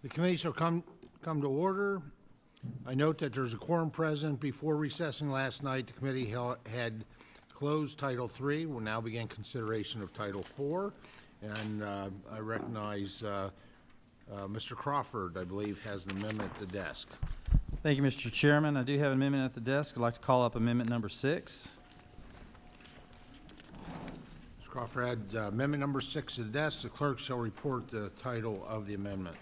The committee shall come to order. I note that there's a quorum present. Before recessing last night, the committee had closed Title III. We'll now begin consideration of Title IV. And I recognize Mr. Crawford, I believe, has an amendment at the desk. Thank you, Mr. Chairman. I do have an amendment at the desk. I'd like to call up amendment number 6. Mr. Crawford had amendment number 6 at the desk. The clerk shall report the title of the amendment.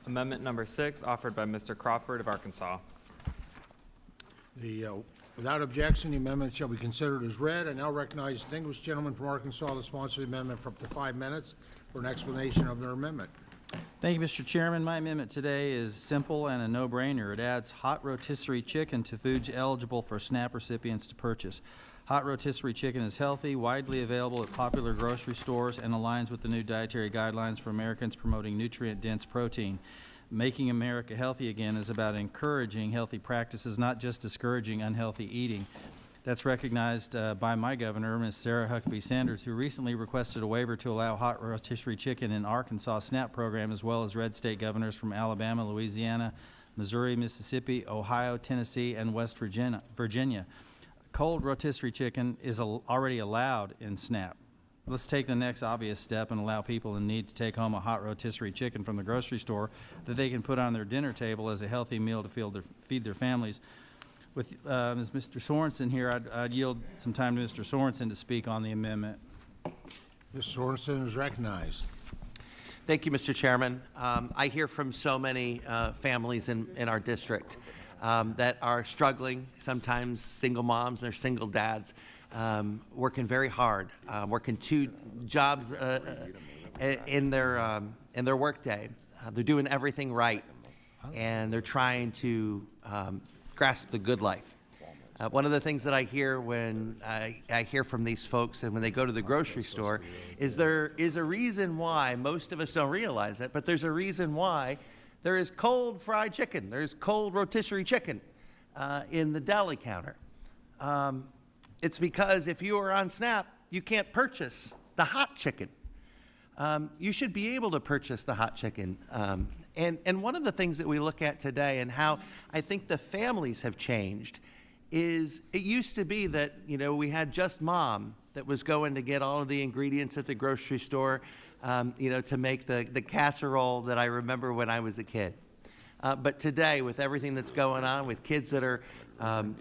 Amendment number 6, offered by Mr. Crawford of Arkansas. Without objection, the amendment shall be considered as read. I now recognize the distinguished gentleman from Arkansas to sponsor the amendment for up to 5 minutes for an explanation of their amendment. Thank you, Mr. Chairman. My amendment today is simple and a no-brainer. It adds hot rotisserie chicken to foods eligible for SNAP recipients to purchase. Hot rotisserie chicken is healthy, widely available at popular grocery stores, and aligns with the new dietary guidelines for Americans promoting nutrient-dense protein. Making America healthy again is about encouraging healthy practices, not just discouraging unhealthy eating. That's recognized by my governor, Ms. Sarah Huckabee Sanders, who recently requested a waiver to allow hot rotisserie chicken in Arkansas SNAP program, as well as red state governors from Alabama, Louisiana, Missouri, Mississippi, Ohio, Tennessee, and West Virginia. Cold rotisserie chicken is already allowed in SNAP. Let's take the next obvious step and allow people in need to take home a hot rotisserie chicken from the grocery store that they can put on their dinner table as a healthy meal to feed their families. With as Mr. Sorensen here, I'd yield some time to Mr. Sorensen to speak on the amendment. Mr. Sorensen is recognized. Thank you, Mr. Chairman. I hear from so many families in our district that are struggling, sometimes single moms or single dads, working very hard, working 2 jobs in their workday. They're doing everything right, and they're trying to grasp the good life. One of the things that I hear when I hear from these folks and when they go to the grocery store is there is a reason why, most of us don't realize it, but there's a reason why there is cold fried chicken, there's cold rotisserie chicken in the deli counter. It's because if you are on SNAP, you can't purchase the hot chicken. You should be able to purchase the hot chicken. And one of the things that we look at today and how I think the families have changed is it used to be that, you know, we had just mom that was going to get all of the ingredients at the grocery store, you know, to make the casserole that I remember when I was a kid. But today, with everything that's going on, with kids that are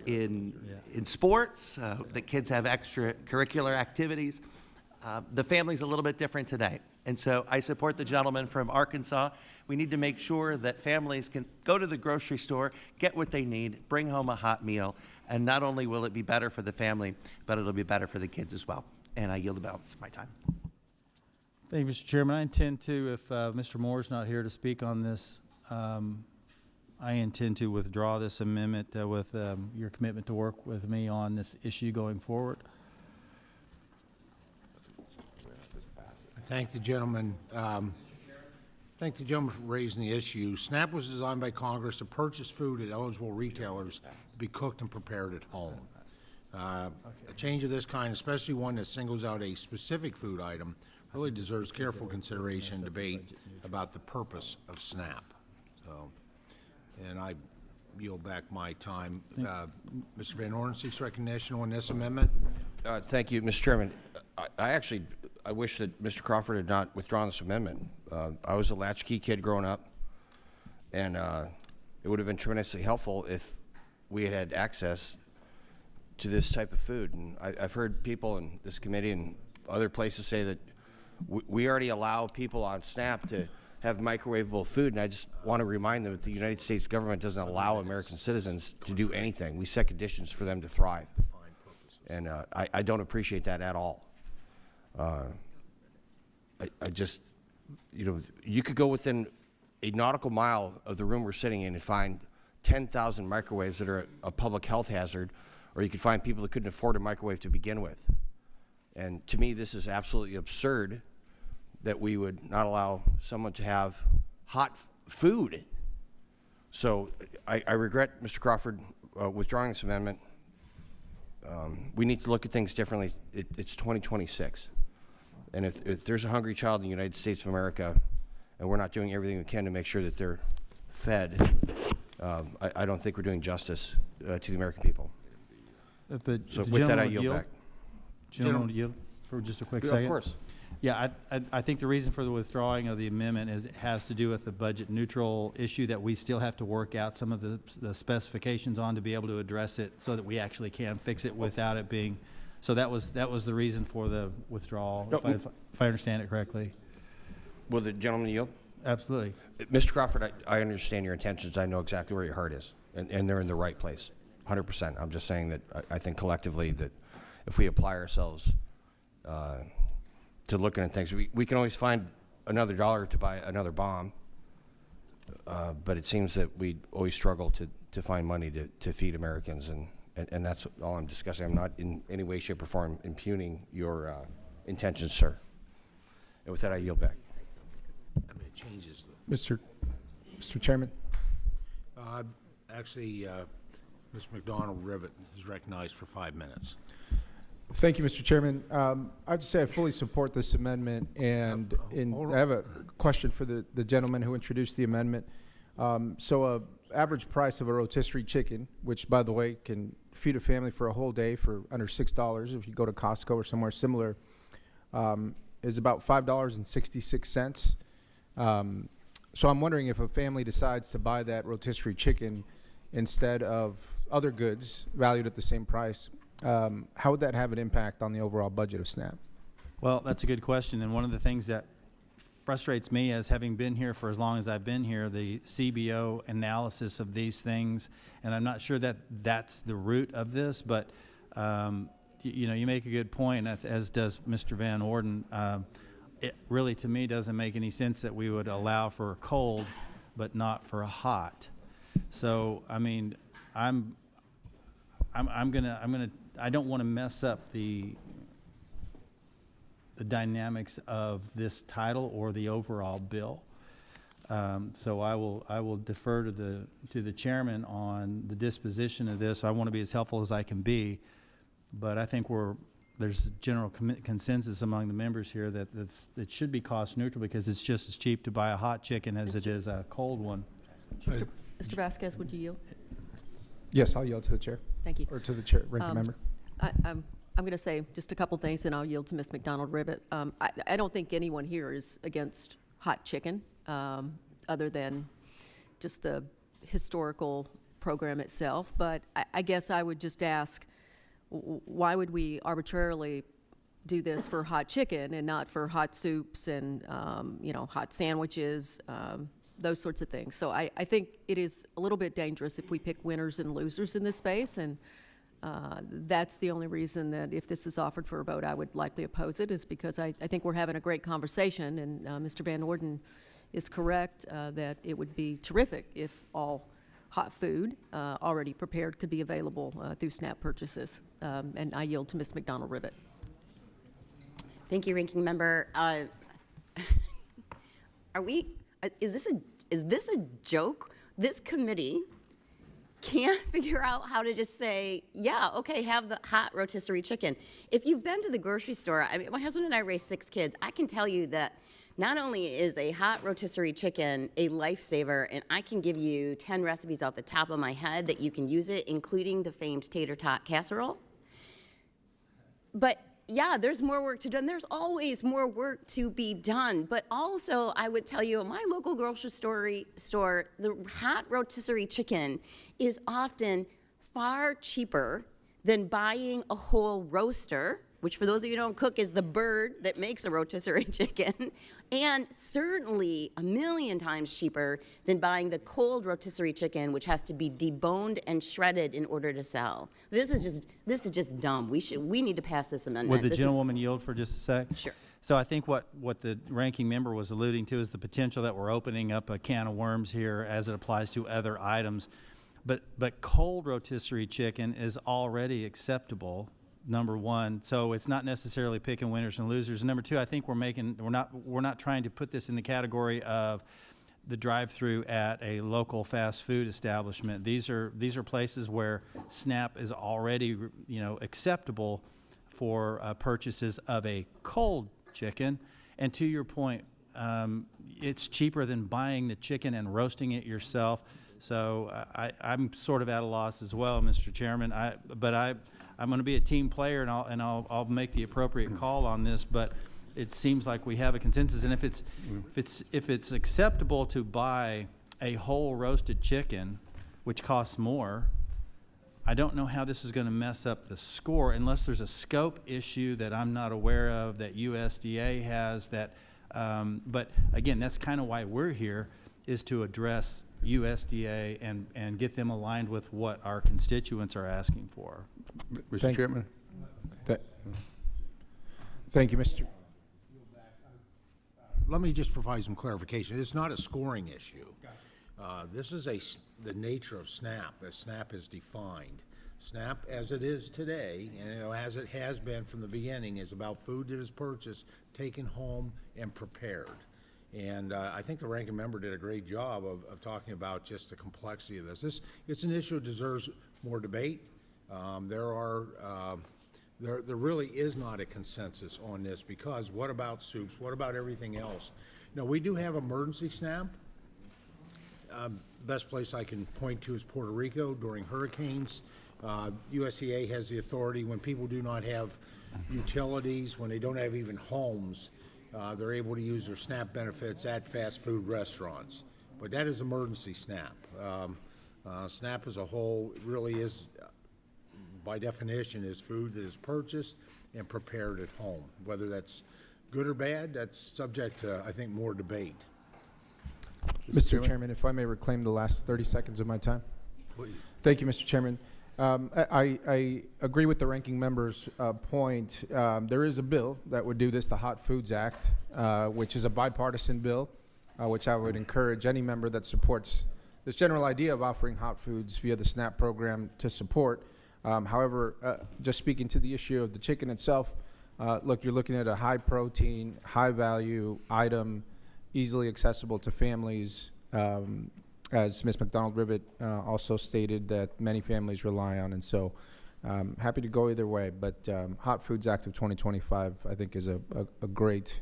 in sports, the kids have extracurricular activities, the family's a little bit different today. And so I support the gentleman from Arkansas. We need to make sure that families can go to the grocery store, get what they need, bring home a hot meal, and not only will it be better for the family, but it'll be better for the kids as well. And I yield the balance of my time. Thank you, Mr. Chairman. I intend to, if Mr. Moore is not here to speak on this, I intend to withdraw this amendment with your commitment to work with me on this issue going forward. Thank the gentleman. Thank the gentleman for raising the issue. SNAP was designed by Congress to purchase food at eligible retailers to be cooked and prepared at home. A change of this kind, especially one that singles out a specific food item, really deserves careful consideration and debate about the purpose of SNAP. So, and I yield back my time. Mr. Van Orn seeks recognition on this amendment. Thank you, Mr. Chairman. I wish that Mr. Crawford had not withdrawn this amendment. I was a latchkey kid growing up, and it would have been tremendously helpful if we had had access to this type of food. And I've heard people in this committee and other places say that we already allow people on SNAP to have microwavable food, and I just want to remind them that the United States government doesn't allow American citizens to do anything. We set conditions for them to thrive, and I don't appreciate that at all. I just, you know, you could go within a nautical mile of the room we're sitting in and find 10,000 microwaves that are a public health hazard, or you could find people that couldn't afford a microwave to begin with. And to me, this is absolutely absurd that we would not allow someone to have hot food. So I regret, Mr. Crawford, withdrawing this amendment. We need to look at things differently. It's 2026. And if there's a hungry child in the United States of America, and we're not doing everything we can to make sure that they're fed, I don't think we're doing justice to the American people. If the So if the with that, gentleman I would yield back. Gentleman would yield for just a quick Yeah, second? of course. Yeah, I think the reason for the withdrawing of the amendment is it has to do with the budget neutral issue that we still have to work out some of the specifications on to be able to address it so that we actually can fix it without it being, so that was the reason for the withdrawal, No, if I understand it correctly. Will the gentleman yield? Absolutely. Mr. Crawford, I understand your intentions. I know exactly where your heart is, and they're in the right place, 100%. I'm just saying that I think collectively that if we apply ourselves to looking at things, we can always find another dollar to buy another bomb, but it seems that we always struggle to find money to feed Americans, and that's all I'm discussing. I'm not in any way, shape, or form impugning your intentions, sir. And with that, I yield back. I mean, it changes. Mr. Chairman, Actually, Ms. McDonald Rivet is recognized for 5 minutes. thank you, Mr. Chairman. I have to say I fully support this amendment, and I have a question for the gentleman who introduced the amendment. So a average price of a rotisserie chicken, which, by the way, can feed a family for a whole day for under $6 if you go to Costco or somewhere similar, is about $5.66. So I'm wondering if a family decides to buy that rotisserie chicken instead of other goods valued at the same price, how would that have an impact on the overall budget of SNAP? Well, that's a good question, and one of the things that frustrates me as having been here for as long as I've been here, the CBO analysis of these things, and I'm not sure that that's the root of this, but you know, you make a good point, as does Mr. Van Orden. It really, to me, doesn't make any sense that we would allow for a cold, but not for a hot. So, I mean, I don't want to mess up the dynamics of this title or the overall bill. So I will defer to the chairman on the disposition of this. I want to be as helpful as I can be, but I think there's general consensus among the members here that it should be cost neutral because it's just as cheap to buy a hot chicken as it is a cold one. Mr. Vasquez, would you yield? Yes, I'll yield to the chair, Thank you. or to the chair, ranking member. I'm going to say just a couple things, and I'll yield to Ms. McDonald Rivet. I don't think anyone here is against hot chicken, other than just the historical program itself. But I guess I would just ask, why would we arbitrarily do this for hot chicken and not for hot soups and you know, hot sandwiches, those sorts of things? So I think it is a little bit dangerous if we pick winners and losers in this space, and that's the only reason that if this is offered for a vote, I would likely oppose it, is because I think we're having a great conversation, and Mr. Van Orden is correct that it would be terrific if all hot food already prepared could be available through SNAP purchases. And I yield to Ms. McDonald Rivet. Thank you, Ranking Member. Is this a joke? This committee can't figure out how to just say, yeah, okay, have the hot rotisserie chicken. If you've been to the grocery store, I mean, my husband and I raised 6 kids. I can tell you that not only is a hot rotisserie chicken a lifesaver, and I can give you 10 recipes off the top of my head that you can use it, including the famed tater tot casserole. But yeah, there's more work to do, and there's always more work to be done. But also, I would tell you, my local grocery store, the hot rotisserie chicken is often far cheaper than buying a whole roaster, which for those of you who don't cook is the bird that makes a rotisserie chicken, and certainly a million times cheaper than buying the cold rotisserie chicken, which has to be deboned and shredded in order to sell. This is just dumb. We need to pass this amendment. Would the gentlewoman yield for just a sec? Sure. So I think what the ranking member was alluding to is the potential that we're opening up a can of worms here as it applies to other items. But cold rotisserie chicken is already acceptable, number one. So it's not necessarily picking winners and losers. And number two, I think we're not trying to put this in the category of the drive-through at a local fast food establishment. These are places where SNAP is already, you know, acceptable for purchases of a cold chicken. And to your point, it's cheaper than buying the chicken and roasting it yourself. So I'm sort of at a loss as well, Mr. Chairman. But I'm going to be a team player, and I'll make the appropriate call on this. But it seems like we have a consensus, and if it's acceptable to buy a whole roasted chicken, which costs more, I don't know how this is going to mess up the score unless there's a scope issue that I'm not aware of that USDA has. That, but again, that's kind of why we're here, is to address USDA and get them aligned with what our constituents are asking for. Mr. Chairman? Thank you, Mr. Let me just provide some clarification. It's not a scoring issue. This is the nature of SNAP, as SNAP is defined. SNAP, as it is today, and as it has been from the beginning, is about food that is purchased, taken home, and prepared. And I think the ranking member did a great job of talking about just the complexity of this. It's an issue that deserves more debate. There really is not a consensus on this, because what about soups? What about everything else? Now, we do have emergency SNAP. Best place I can point to is Puerto Rico during hurricanes. USDA has the authority when people do not have utilities, when they don't have even homes, they're able to use their SNAP benefits at fast food restaurants. But that is emergency SNAP. SNAP as a whole really is, by definition, is food that is purchased and prepared at home. Whether that's good or bad, that's subject to, I think, more debate. Mr. Chairman, if I may reclaim the last 30 seconds of my time. Please. Thank you, Mr. Chairman. I agree with the ranking member's point. There is a bill that would do this, the Hot Foods Act, which is a bipartisan bill, which I would encourage any member that supports this general idea of offering hot foods via the SNAP program to support. However, just speaking to the issue of the chicken itself, look, you're looking at a high protein, high value item, easily accessible to families, as Ms. McDonald-Rivet also stated, that many families rely on. And so happy to go either way, but Hot Foods Act of 2025, I think, is a great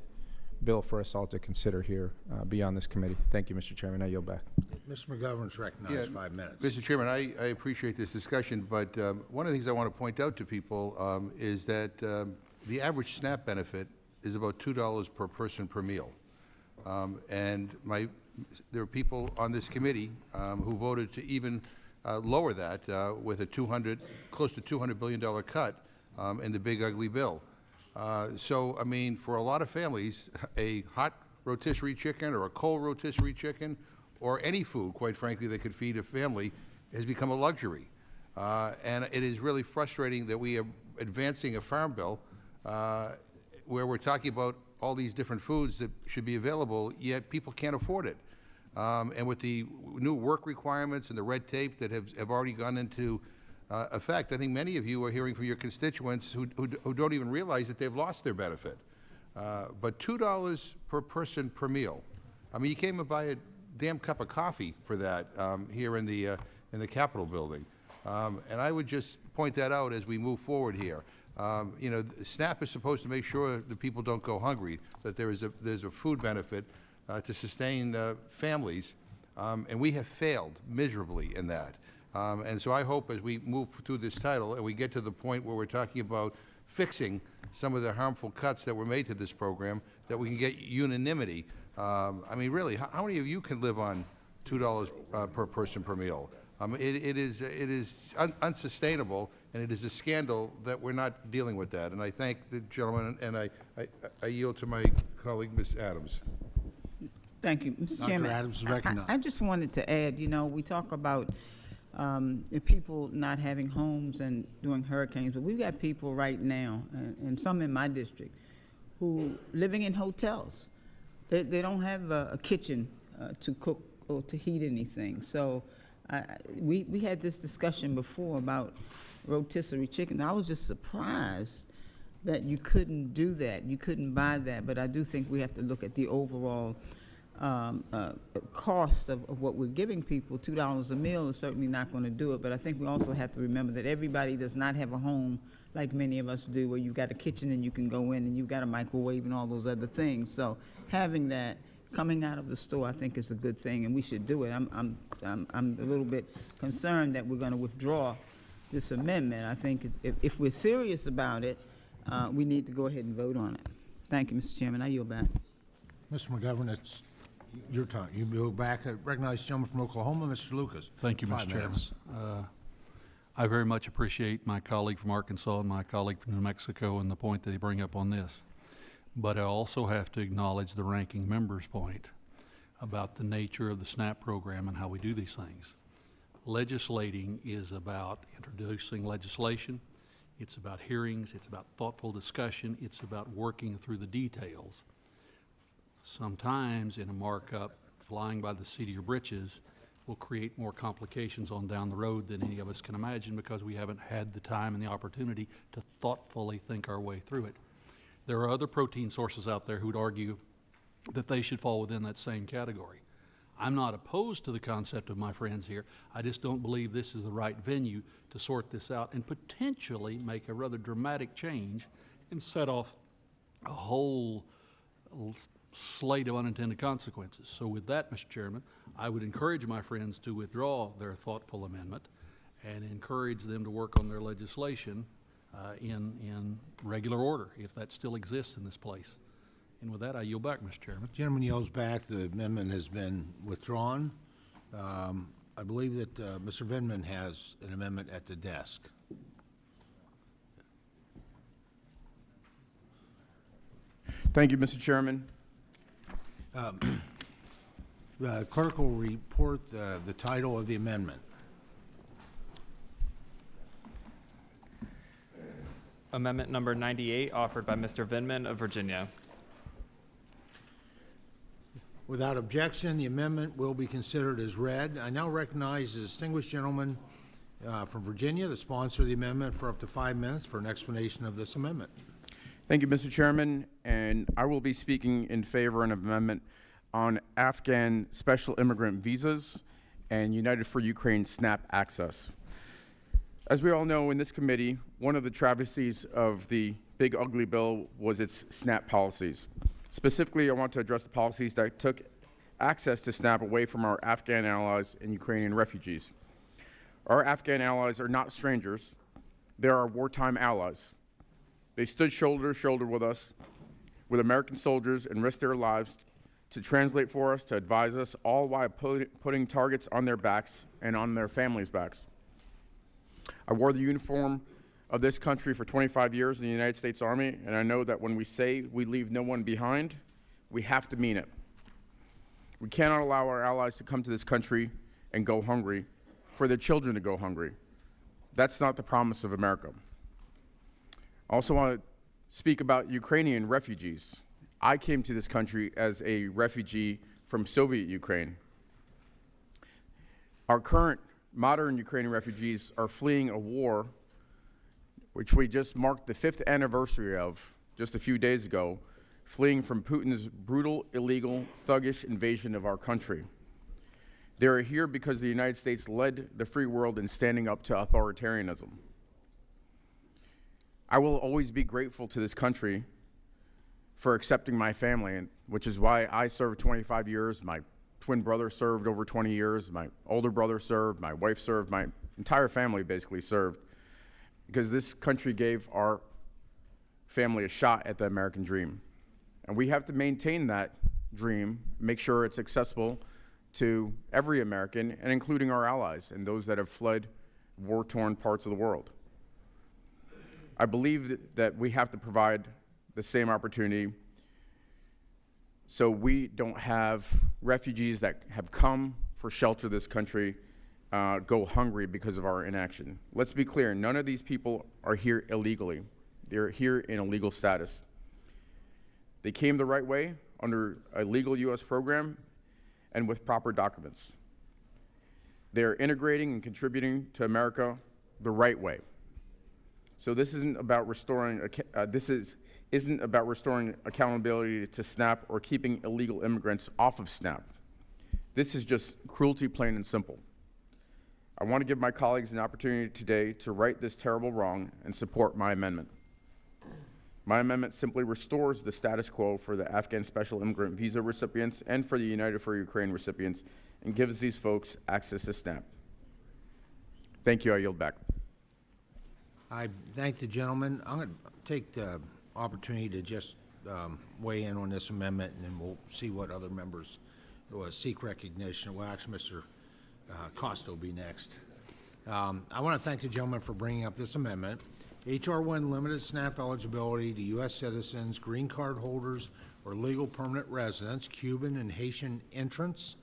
bill for us all to consider here beyond this committee. Thank you, Mr. Chairman. I yield back. Mr. McGovern's recognized 5 minutes. Mr. Chairman, I appreciate this discussion, but one of the things I want to point out to people is that the average SNAP benefit is about $2 per person per meal. And there are people on this committee who voted to even lower that with a close to $200 billion cut in the big ugly bill. So, I mean, for a lot of families, a hot rotisserie chicken or a cold rotisserie chicken or any food, quite frankly, that could feed a family has become a luxury. And it is really frustrating that we are advancing a farm bill where we're talking about all these different foods that should be available, yet people can't afford it. And with the new work requirements and the red tape that have already gone into effect, I think many of you are hearing from your constituents who don't even realize that they've lost their benefit. But $2 per person per meal. I mean, you can't even buy a damn cup of coffee for that here in the Capitol building. And I would just point that out as we move forward here. You know, SNAP is supposed to make sure that people don't go hungry, that there's a food benefit to sustain families, and we have failed miserably in that. And so I hope as we move through this title and we get to the point where we're talking about fixing some of the harmful cuts that were made to this program, that we can get unanimity. I mean, really, how many of you can live on $2 per person per meal? It is unsustainable, and it is a scandal that we're not dealing with that. And I thank the gentleman, and I yield to my colleague, Ms. Adams. Thank you, Mr. Dr. Chairman. Adams is recognized. I just wanted to add, you know, we talk about people not having homes and during hurricanes, but we've got people right now, and some in my district, who living in hotels. They don't have a kitchen to cook or to heat anything. So we had this discussion before about rotisserie chicken. I was just surprised that you couldn't do that. You couldn't buy that. But I do think we have to look at the overall cost of what we're giving people. $2 a meal is certainly not going to do it. But I think we also have to remember that everybody does not have a home like many of us do, where you've got a kitchen and you can go in and you've got a microwave and all those other things. So having that coming out of the store, I think is a good thing, and we should do it. I'm a little bit concerned that we're going to withdraw this amendment. I think if we're serious about it, we need to go ahead and vote on it. Thank you, Mr. Chairman. I yield back. Mr. McGovern, it's your time. You go back. I recognize the gentleman from Oklahoma, Mr. Lucas. Thank you, 5 Mr. Chairman. minutes. I very much appreciate my colleague from Arkansas and my colleague from New Mexico and the point that they bring up on this. But I also have to acknowledge the ranking member's point about the nature of the SNAP program and how we do these things. Legislating is about introducing legislation. It's about hearings. It's about thoughtful discussion. It's about working through the details. Sometimes in a markup, flying by the seat of your britches will create more complications on down the road than any of us can imagine because we haven't had the time and the opportunity to thoughtfully think our way through it. There are other protein sources out there who would argue that they should fall within that same category. I'm not opposed to the concept of my friends here. I just don't believe this is the right venue to sort this out and potentially make a rather dramatic change and set off a whole slate of unintended consequences. So with that, Mr. Chairman, I would encourage my friends to withdraw their thoughtful amendment and encourage them to work on their legislation in regular order, if that still exists in this place. And with that, I yield back, Mr. Chairman. Gentleman yields back. The amendment has been withdrawn. I believe that Mr. Vindman has an amendment at the desk. Thank you, Mr. Chairman. The clerk will report the title of the amendment. Amendment number 98, offered by Mr. Vindman of Virginia. Without objection, the amendment will be considered as read. I now recognize the distinguished gentleman from Virginia, the sponsor of the amendment, for up to 5 minutes for an explanation of this amendment. Thank you, Mr. Chairman, and I will be speaking in favor of an amendment on Afghan special immigrant visas and United for Ukraine SNAP access. As we all know, in this committee, one of the travesties of the big ugly bill was its SNAP policies. Specifically, I want to address the policies that took access to SNAP away from our Afghan allies and Ukrainian refugees. Our Afghan allies are not strangers. They are our wartime allies. They stood shoulder to shoulder with us, with American soldiers, and risked their lives to translate for us, to advise us, all while putting targets on their backs and on their families' backs. I wore the uniform of this country for 25 years in the United States Army, and I know that when we say we leave no one behind, we have to mean it. We cannot allow our allies to come to this country and go hungry, for their children to go hungry. That's not the promise of America. I also want to speak about Ukrainian refugees. I came to this country as a refugee from Soviet Ukraine. Our current modern Ukrainian refugees are fleeing a war which we just marked the 5th anniversary of just a few days ago, fleeing from Putin's brutal, illegal, thuggish invasion of our country. They are here because the United States led the free world in standing up to authoritarianism. I will always be grateful to this country for accepting my family, which is why I served 25 years, my twin brother served over 20 years, my older brother served, my wife served, my entire family basically served, because this country gave our family a shot at the American dream. And we have to maintain that dream, make sure it's accessible to every American, and including our allies and those that have fled war-torn parts of the world. I believe that we have to provide the same opportunity so we don't have refugees that have come for shelter in this country go hungry because of our inaction. Let's be clear, none of these people are here illegally. They're here in a legal status. They came the right way under a legal U.S. program and with proper documents. They're integrating and contributing to America the right way. So this isn't about restoring accountability to SNAP or keeping illegal immigrants off of SNAP. This is just cruelty, plain and simple. I want to give my colleagues an opportunity today to right this terrible wrong and support my amendment. My amendment simply restores the status quo for the Afghan special immigrant visa recipients and for the United for Ukraine recipients and gives these folks access to SNAP. Thank you. I yield back. I thank the gentleman. I'm going to take the opportunity to just weigh in on this amendment, and then we'll see what other members will seek recognition. Well, actually, Mr. Costa will be next. I want to thank the gentleman for bringing up this amendment. H.R. 1 limited SNAP eligibility to U.S. citizens, green card holders, or legal permanent residents, Cuban and Haitian entrants,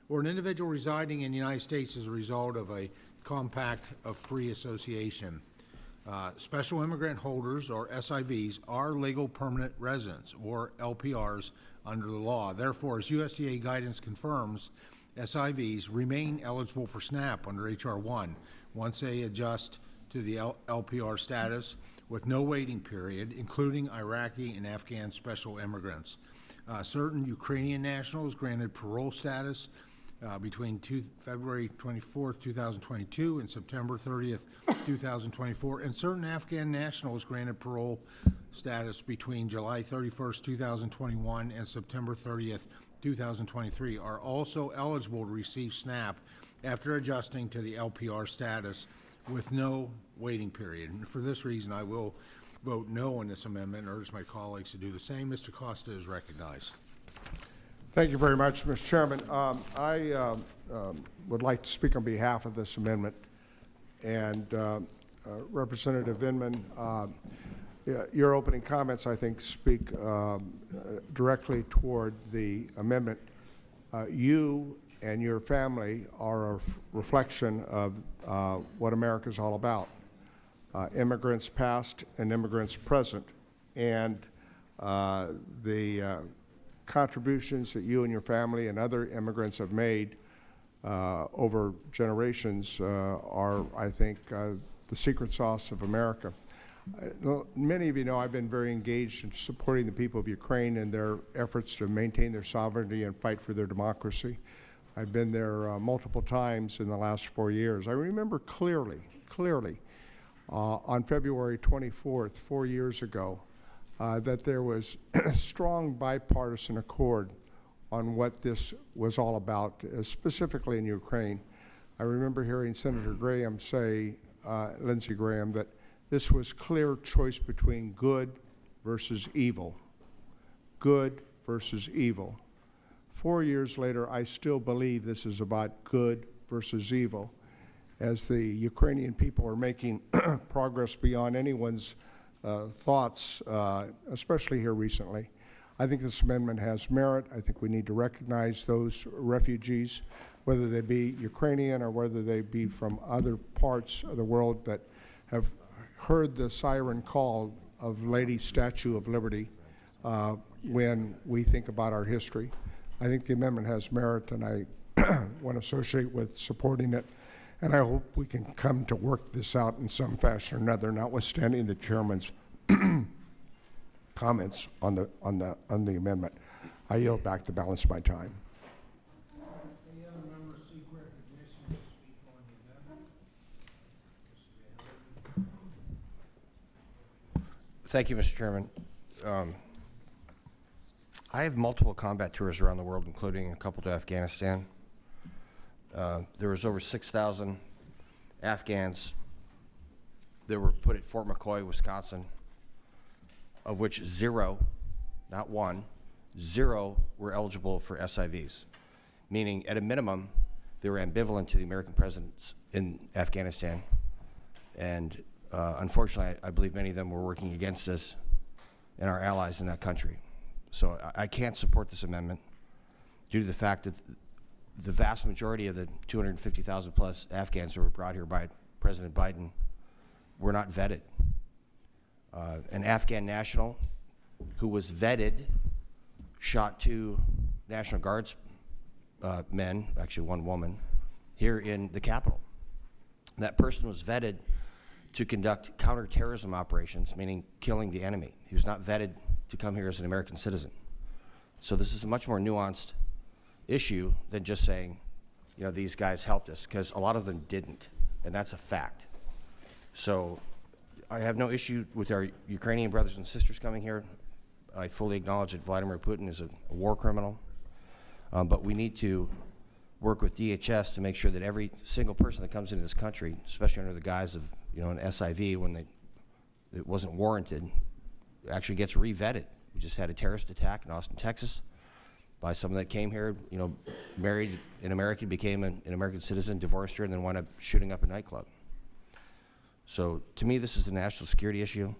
or an individual residing in the United States as a result of a compact of free association. Special immigrant holders, or SIVs, are legal permanent residents, or LPRs, under the law. Therefore, as USDA guidance confirms, SIVs remain eligible for SNAP under H.R. 1 once they adjust to the LPR status with no waiting period, including Iraqi and Afghan special immigrants. Certain Ukrainian nationals granted parole status between February 24th, 2022 and September 30th, 2024, and certain Afghan nationals granted parole status between July 31st, 2021 and September 30th, 2023 are also eligible to receive SNAP after adjusting to the LPR status with no waiting period. And for this reason, I will vote no on this amendment and urge my colleagues to do the same. Mr. Costa is recognized. Thank you very much, Mr. Chairman. I would like to speak on behalf of this amendment. And Representative Inman, your opening comments, I think, speak directly toward the amendment. You and your family are a reflection of what America is all about. Immigrants past and immigrants present. And the contributions that you and your family and other immigrants have made over generations are, I think, the secret sauce of America. Many of you know I've been very engaged in supporting the people of Ukraine in their efforts to maintain their sovereignty and fight for their democracy. I've been there multiple times in the last 4 years. I remember clearly, on February 24th, 4 years ago, that there was strong bipartisan accord on what this was all about, specifically in Ukraine. I remember hearing Senator Graham say, Lindsey Graham, that this was clear choice between good versus evil. Good versus evil. 4 years later, I still believe this is about good versus evil, as the Ukrainian people are making progress beyond anyone's thoughts, especially here recently. I think this amendment has merit. I think we need to recognize those refugees, whether they be Ukrainian or whether they be from other parts of the world that have heard the siren call of Lady Statue of Liberty when we think about our history. I think the amendment has merit, and I want to associate with supporting it. And I hope we can come to work this out in some fashion or another, notwithstanding the chairman's comments on the amendment. I yield back the balance of my time. Any other members seek recognition to speak on the amendment? Thank you, Mr. Chairman. I have multiple combat tours around the world, including a couple to Afghanistan. There was over 6,000 Afghans that were put at Fort McCoy, Wisconsin, of which 0, not 1, 0 were eligible for SIVs, meaning at a minimum they were ambivalent to the American presence in Afghanistan. And unfortunately, I believe many of them were working against us and our allies in that country. So I can't support this amendment due to the fact that the vast majority of the 250,000 plus Afghans that were brought here by President Biden were not vetted. An Afghan national who was vetted shot 2 National Guards men, actually 1 woman, here in the Capitol. That person was vetted to conduct counterterrorism operations, meaning killing the enemy. He was not vetted to come here as an American citizen. So this is a much more nuanced issue than just saying, you know, these guys helped us, because a lot of them didn't, and that's a fact. So I have no issue with our Ukrainian brothers and sisters coming here. I fully acknowledge that Vladimir Putin is a war criminal, but we need to work with DHS to make sure that every single person that comes into this country, especially under the guise of, you know, an SIV when it wasn't warranted, actually gets re-vetted. We just had a terrorist attack in Austin, Texas, by someone that came here, you know, married an American, became an American citizen, divorced her, and then wound up shooting up a nightclub. So to me, this is a national security issue.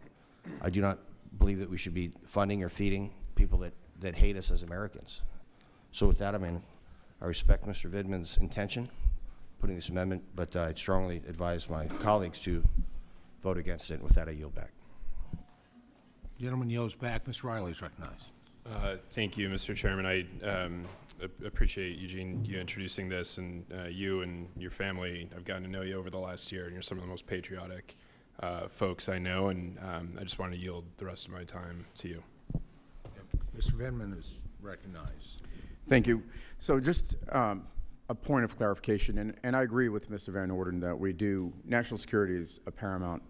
I do not believe that we should be funding or feeding people that hate us as Americans. So with that, I mean, I respect Mr. Vidman's intention, putting this amendment, but I strongly advise my colleagues to vote against it. And with that, I yield back. Gentleman yields back. Mr. Riley is recognized. Thank you, Mr. Chairman. I appreciate, Eugene, you introducing this, and you and your family, I've gotten to know you over the last year, and you're some of the most patriotic folks I know, and I just want to yield the rest of my time to you. Mr. Vidman is recognized. Thank you. So just a point of clarification, and I agree with Mr. Van Orden that national security is a paramount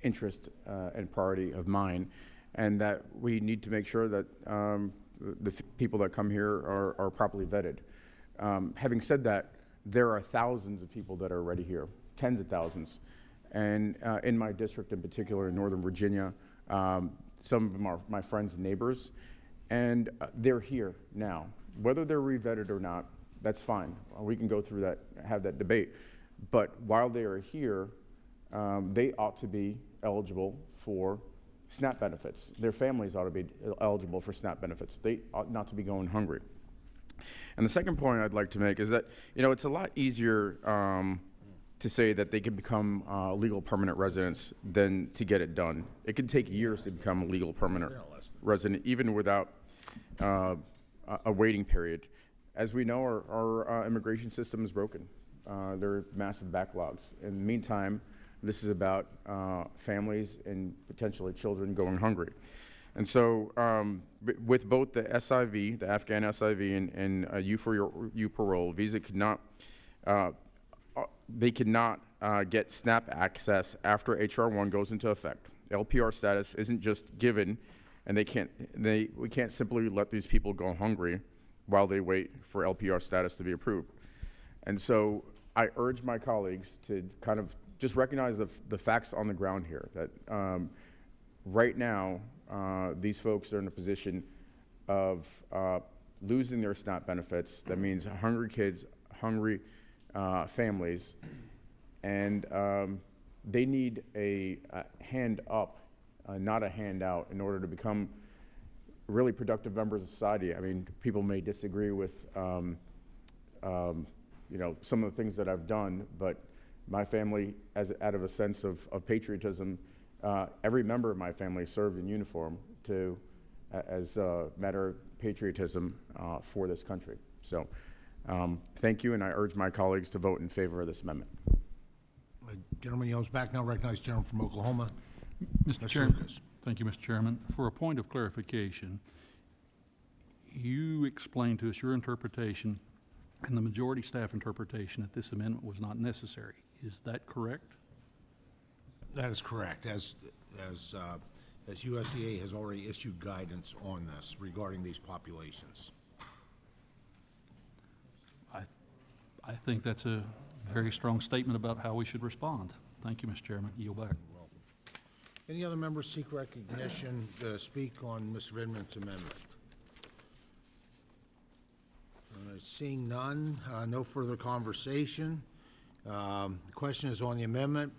interest and priority of mine, and that we need to make sure that the people that come here are properly vetted. Having said that, there are thousands of people that are already here, tens of thousands. And in my district in particular, in Northern Virginia, some of them are my friends and neighbors, and they're here now. Whether they're re-vetted or not, that's fine. We can go through that, have that debate. But while they are here, they ought to be eligible for SNAP benefits. Their families ought to be eligible for SNAP benefits. They ought not to be going hungry. And the second point I'd like to make is that, you know, it's a lot easier to say that they can become legal permanent residents than to get it done. It can take years to become a legal permanent resident, even without a waiting period. As we know, our immigration system is broken. There are massive backlogs. In the meantime, this is about families and potentially children going hungry. And so with both the SIV, the Afghan SIV, and U parole, visa could not, they cannot get SNAP access after HR 1 goes into effect. LPR status isn't just given, and we can't simply let these people go hungry while they wait for LPR status to be approved. And so I urge my colleagues to kind of just recognize the facts on the ground here, that right now, these folks are in a position of losing their SNAP benefits. That means hungry kids, hungry families, and they need a hand up, not a handout, in order to become really productive members of society. I mean, people may disagree with you know, some of the things that I've done, but my family, out of a sense of patriotism, every member of my family served in uniform as a matter of patriotism for this country. So thank you, and I urge my colleagues to vote in favor of this amendment. Gentleman yields back. Now recognized gentleman from Oklahoma. Mr. Chairman. Thank you, Mr. Chairman. For a point of clarification, you explained to us your interpretation and the majority staff interpretation that this amendment was not necessary. Is that correct? That is correct. As USDA has already issued guidance on this regarding these populations. I think that's a very strong statement about how we should respond. Thank you, Mr. Chairman. Yield back. Any other members seek recognition to speak on Mr. Vidman's amendment? Seeing none, no further conversation. The question is on the amendment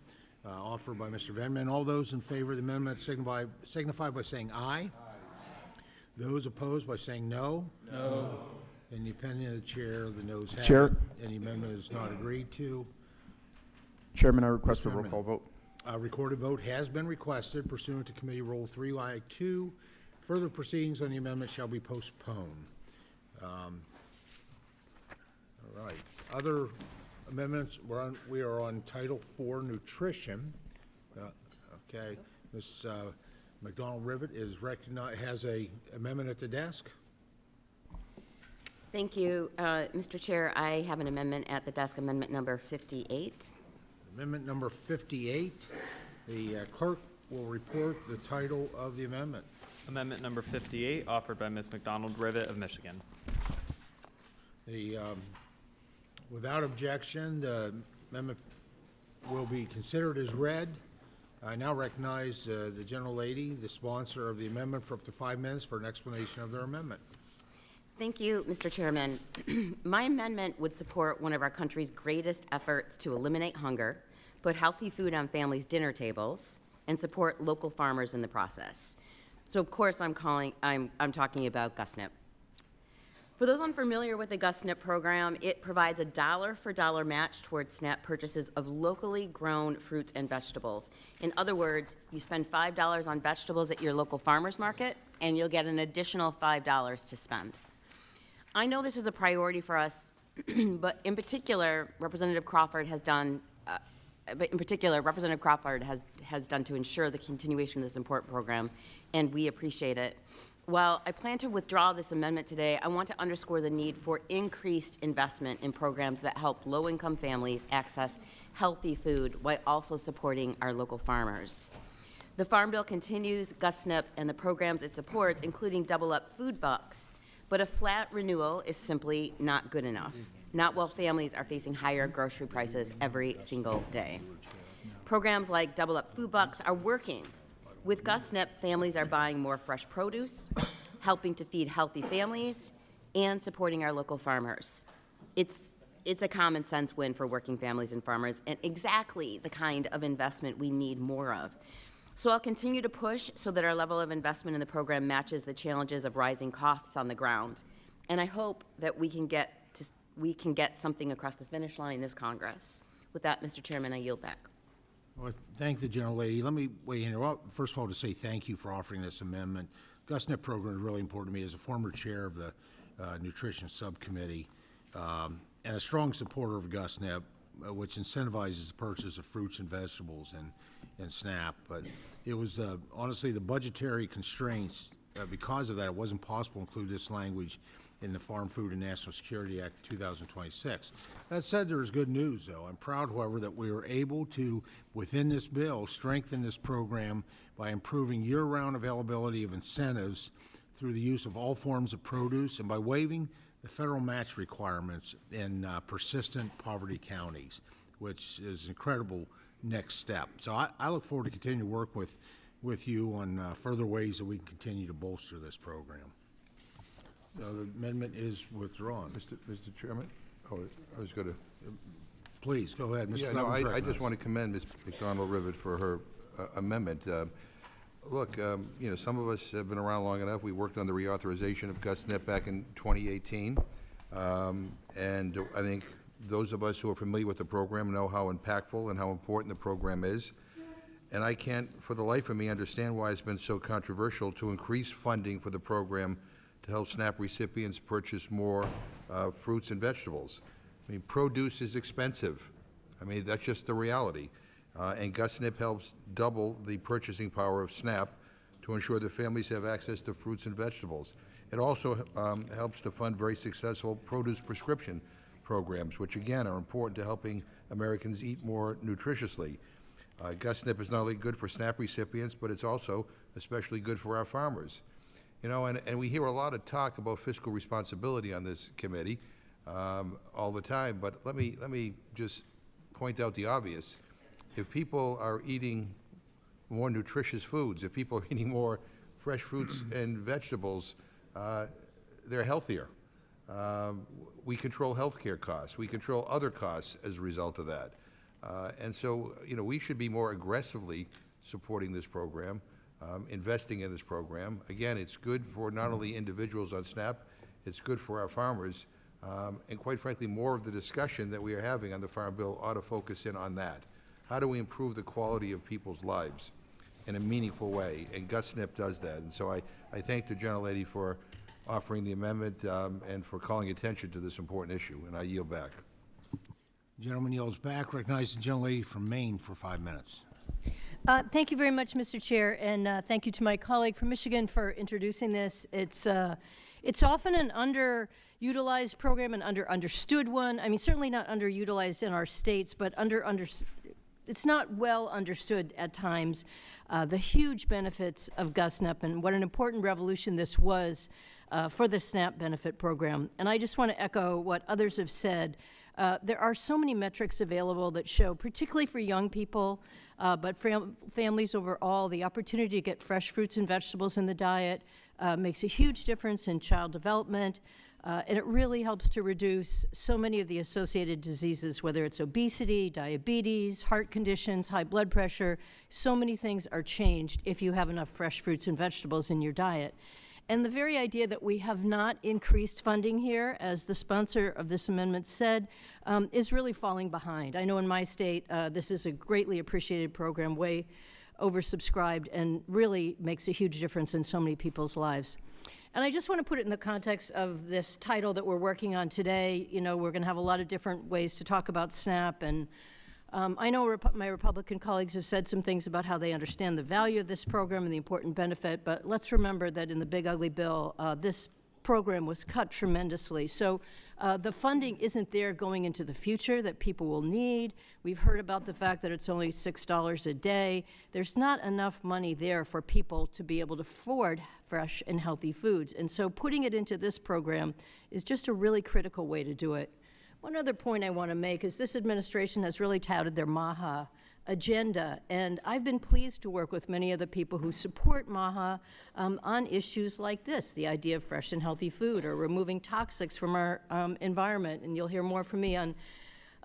offered by Mr. Vidman. All those in favor of the amendment signify by saying aye. Aye. Those opposed by saying no. No. In the opinion of the chair, the noes have Chair. it. Any amendment is not agreed to. Chairman, I request for a roll call vote. A recorded vote has been requested pursuant to Committee Rule 3I2. Further proceedings on the amendment shall be postponed. All right. Other amendments, we are on Title IV, Nutrition. Okay. Ms. McDonald-Rivet is has a amendment at the desk. Thank you, Mr. Chair. I have an amendment at the desk, amendment number 58. Amendment number 58. The clerk will report the title of the amendment. Amendment number 58, offered by Ms. McDonald Rivet of Michigan. The, without objection, the amendment will be considered as read. I now recognize the gentlelady, the sponsor of the amendment, for up to 5 minutes for an explanation of their amendment. Thank you, Mr. Chairman. My amendment would support one of our country's greatest efforts to eliminate hunger, put healthy food on families' dinner tables, and support local farmers in the process. So of course I'm talking about GusNIP. For those unfamiliar with the GusNIP program, it provides a dollar-for-dollar match towards SNAP purchases of locally grown fruits and vegetables. In other words, you spend $5 on vegetables at your local farmer's market, and you'll get an additional $5 to spend. I know this is a priority for us, but in particular, Representative Crawford has done to ensure the continuation of this important program, and we appreciate it. While I plan to withdraw this amendment today, I want to underscore the need for increased investment in programs that help low-income families access healthy food while also supporting our local farmers. The Farm Bill continues GusNIP and the programs it supports, including double-up food bucks, but a flat renewal is simply not good enough, not while families are facing higher grocery prices every single day. Programs like double-up food bucks are working. With GusNIP, families are buying more fresh produce, helping to feed healthy families, and supporting our local farmers. It's a common sense win for working families and farmers, and exactly the kind of investment we need more of. So I'll continue to push so that our level of investment in the program matches the challenges of rising costs on the ground. And I hope that we can get something across the finish line this Congress. With that, Mr. Chairman, I yield back. Well, thank the gentlelady. Let me weigh in. Well, first of all, to say thank you for offering this amendment. GusNIP program is really important to me as a former chair of the Nutrition Subcommittee and a strong supporter of GusNIP, which incentivizes the purchase of fruits and vegetables and SNAP. But it was honestly the budgetary constraints. Because of that, it wasn't possible to include this language in the Farm Food and National Security Act 2026. That said, there is good news, though. I'm proud, however, that we were able to, within this bill, strengthen this program by improving year-round availability of incentives through the use of all forms of produce and by waiving the federal match requirements in persistent poverty counties, which is an incredible next step. So I look forward to continuing to work with you on further ways that we can continue to bolster this program. So the amendment is withdrawn. Mr. Chairman? Oh, I was going to... Please, go ahead. Mr. Yeah, no, I just want to commend Ms. McDonald Rivet for her amendment. Look, you know, some of us have been around long enough. We worked on the reauthorization of GusNIP back in 2018. And I think those of us who are familiar with the program know how impactful and how important the program is. And I can't, for the life of me, understand why it's been so controversial to increase funding for the program to help SNAP recipients purchase more fruits and vegetables. I mean, produce is expensive. I mean, that's just the reality. And GusNIP helps double the purchasing power of SNAP to ensure that families have access to fruits and vegetables. It also helps to fund very successful produce prescription programs, which again are important to helping Americans eat more nutritiously. GusNIP is not only good for SNAP recipients, but it's also especially good for our farmers. You know, and we hear a lot of talk about fiscal responsibility on this committee all the time, but let me just point out the obvious. If people are eating more nutritious foods, if people are eating more fresh fruits and vegetables, they're healthier. We control healthcare costs. We control other costs as a result of that. And so, you know, we should be more aggressively supporting this program, investing in this program. Again, it's good for not only individuals on SNAP, it's good for our farmers. And quite frankly, more of the discussion that we are having on the Farm Bill ought to focus in on that. How do we improve the quality of people's lives in a meaningful way? And GusNIP does that. And so I thank the gentlelady for offering the amendment and for calling attention to this important issue, and I yield back. Gentleman yields back. Recognize the gentlelady from Maine for 5 minutes. Thank you very much, Mr. Chair, and thank you to my colleague from Michigan for introducing this. It's often an underutilized program, an understood one. I mean, certainly not underutilized in our states, but it's not well understood at times, the huge benefits of GovSNAP and what an important revolution this was for the SNAP benefit program. And I just want to echo what others have said. There are so many metrics available that show, particularly for young people, but families overall, the opportunity to get fresh fruits and vegetables in the diet makes a huge difference in child development, and it really helps to reduce so many of the associated diseases, whether it's obesity, diabetes, heart conditions, high blood pressure. So many things are changed if you have enough fresh fruits and vegetables in your diet. And the very idea that we have not increased funding here, as the sponsor of this amendment said, is really falling behind. I know in my state, this is a greatly appreciated program, way oversubscribed, and really makes a huge difference in so many people's lives. And I just want to put it in the context of this title that we're working on today. You know, we're going to have a lot of different ways to talk about SNAP, and I know my Republican colleagues have said some things about how they understand the value of this program and the important benefit, but let's remember that in the Big Ugly Bill, this program was cut tremendously. So the funding isn't there going into the future that people will need. We've heard about the fact that it's only $6 a day. There's not enough money there for people to be able to afford fresh and healthy foods. And so putting it into this program is just a really critical way to do it. One other point I want to make is this administration has really touted their MAHA agenda, and I've been pleased to work with many of the people who support MAHA on issues like this, the idea of fresh and healthy food or removing toxics from our environment, and you'll hear more from me on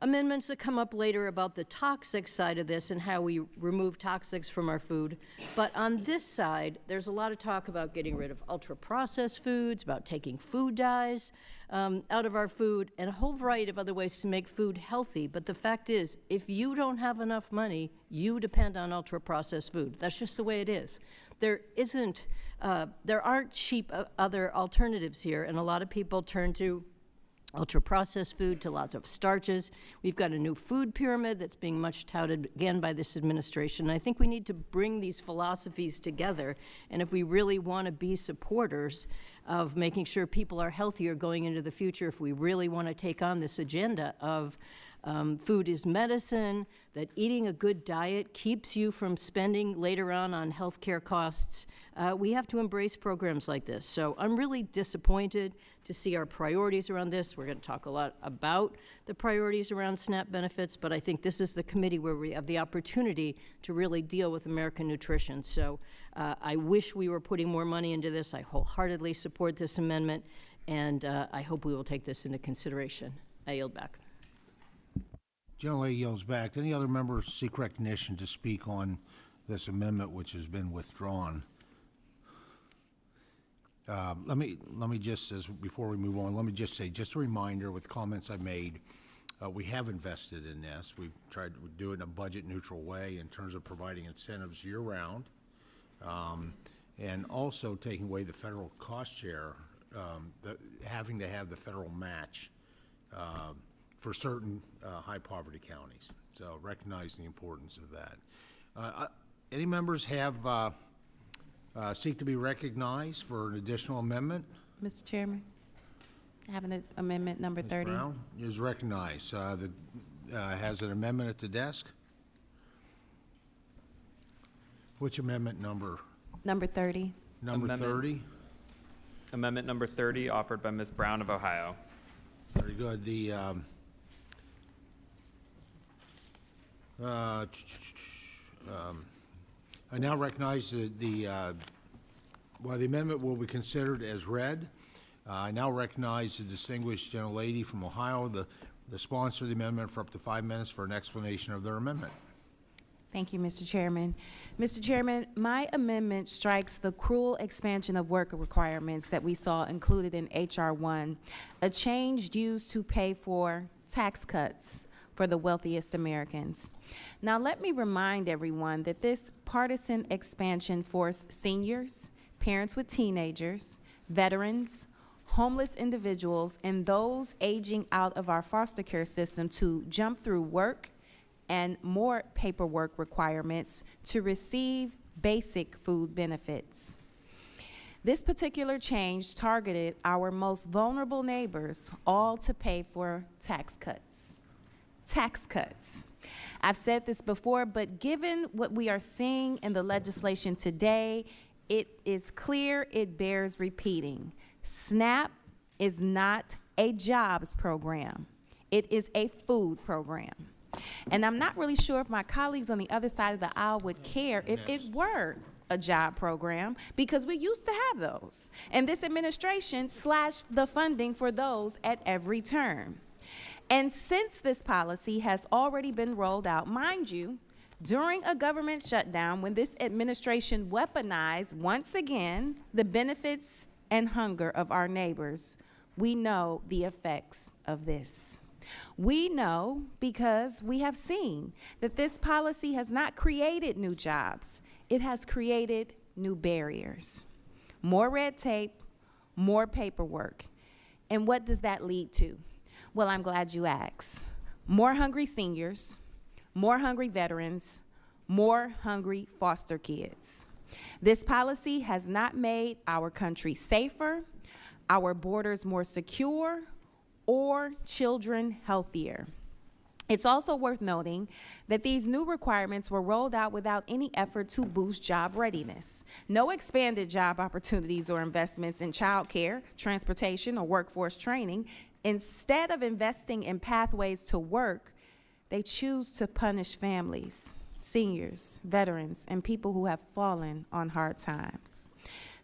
amendments that come up later about the toxic side of this and how we remove toxics from our food. But on this side, there's a lot of talk about getting rid of ultra-processed foods, about taking food dyes out of our food, and a whole variety of other ways to make food healthy. But the fact is, if you don't have enough money, you depend on ultra-processed food. That's just the way it is. There aren't cheap other alternatives here, and a lot of people turn to ultra-processed food, to lots of starches. We've got a new food pyramid that's being much touted, again, by this administration. I think we need to bring these philosophies together, and if we really want to be supporters of making sure people are healthier going into the future, if we really want to take on this agenda of food is medicine, that eating a good diet keeps you from spending later on healthcare costs, we have to embrace programs like this. So I'm really disappointed to see our priorities around this. We're going to talk a lot about the priorities around SNAP benefits, but I think this is the committee where we have the opportunity to really deal with American nutrition. So I wish we were putting more money into this. I wholeheartedly support this amendment, and I hope we will take this into consideration. I yield back. Gentlelady yields back. Any other members seek recognition to speak on this amendment which has been withdrawn? Let me just, before we move on, let me just say, just a reminder with comments I made, we have invested in this. We've tried to do it in a budget-neutral way in terms of providing incentives year-round, and also taking away the federal cost share, having to have the federal match for certain high-poverty counties. So recognizing the importance of that. Any members have seek to be recognized for an additional amendment? Mr. Chairman, I have an amendment number 30. Ms. Brown is recognized. Has an amendment at the desk. Which amendment number? Number 30. Number 30. Amendment number 30, offered by Ms. Brown of Ohio. Very good. The I now recognize the amendment will be considered as read. I now recognize the distinguished gentlelady from Ohio, the sponsor of the amendment, for up to 5 minutes for an explanation of their amendment. Thank you, Mr. Chairman. Mr. Chairman, my amendment strikes the cruel expansion of work requirements that we saw included in H.R. 1, a change used to pay for tax cuts for the wealthiest Americans. Now, let me remind everyone that this partisan expansion forced seniors, parents with teenagers, veterans, homeless individuals, and those aging out of our foster care system to jump through work and more paperwork requirements to receive basic food benefits. This particular change targeted our most vulnerable neighbors, all to pay for tax cuts. tax cuts. I've said this before, but given what we are seeing in the legislation today, it is clear it bears repeating. SNAP is not a jobs program. It is a food program. And I'm not really sure if my colleagues on the other side of the aisle would care if it were a job program, because we used to have those. And this administration slashed the funding for those at every turn. And since this policy has already been rolled out, mind you, during a government shutdown when this administration weaponized once again the benefits and hunger of our neighbors, we know the effects of this. We know because we have seen that this policy has not created new jobs. It has created new barriers, more red tape, more paperwork. And what does that lead to? Well, I'm glad you asked. More hungry seniors, more hungry veterans, more hungry foster kids. This policy has not made our country safer, our borders more secure, or children healthier. It's also worth noting that these new requirements were rolled out without any effort to boost job readiness. No expanded job opportunities or investments in childcare, transportation, or workforce training. Instead of investing in pathways to work, they choose to punish families, seniors, veterans, and people who have fallen on hard times.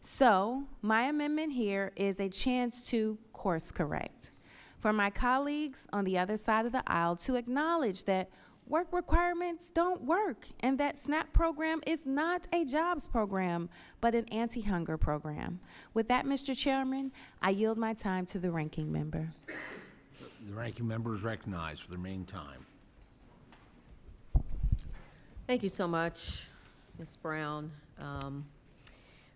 So, my amendment here is a chance to course correct. For my colleagues on the other side of the aisle to acknowledge that work requirements don't work and that SNAP program is not a jobs program, but an anti-hunger program. With that, Mr. Chairman, I yield my time to the ranking member. The ranking member is recognized for the remaining time. Thank you so much, Ms. Brown.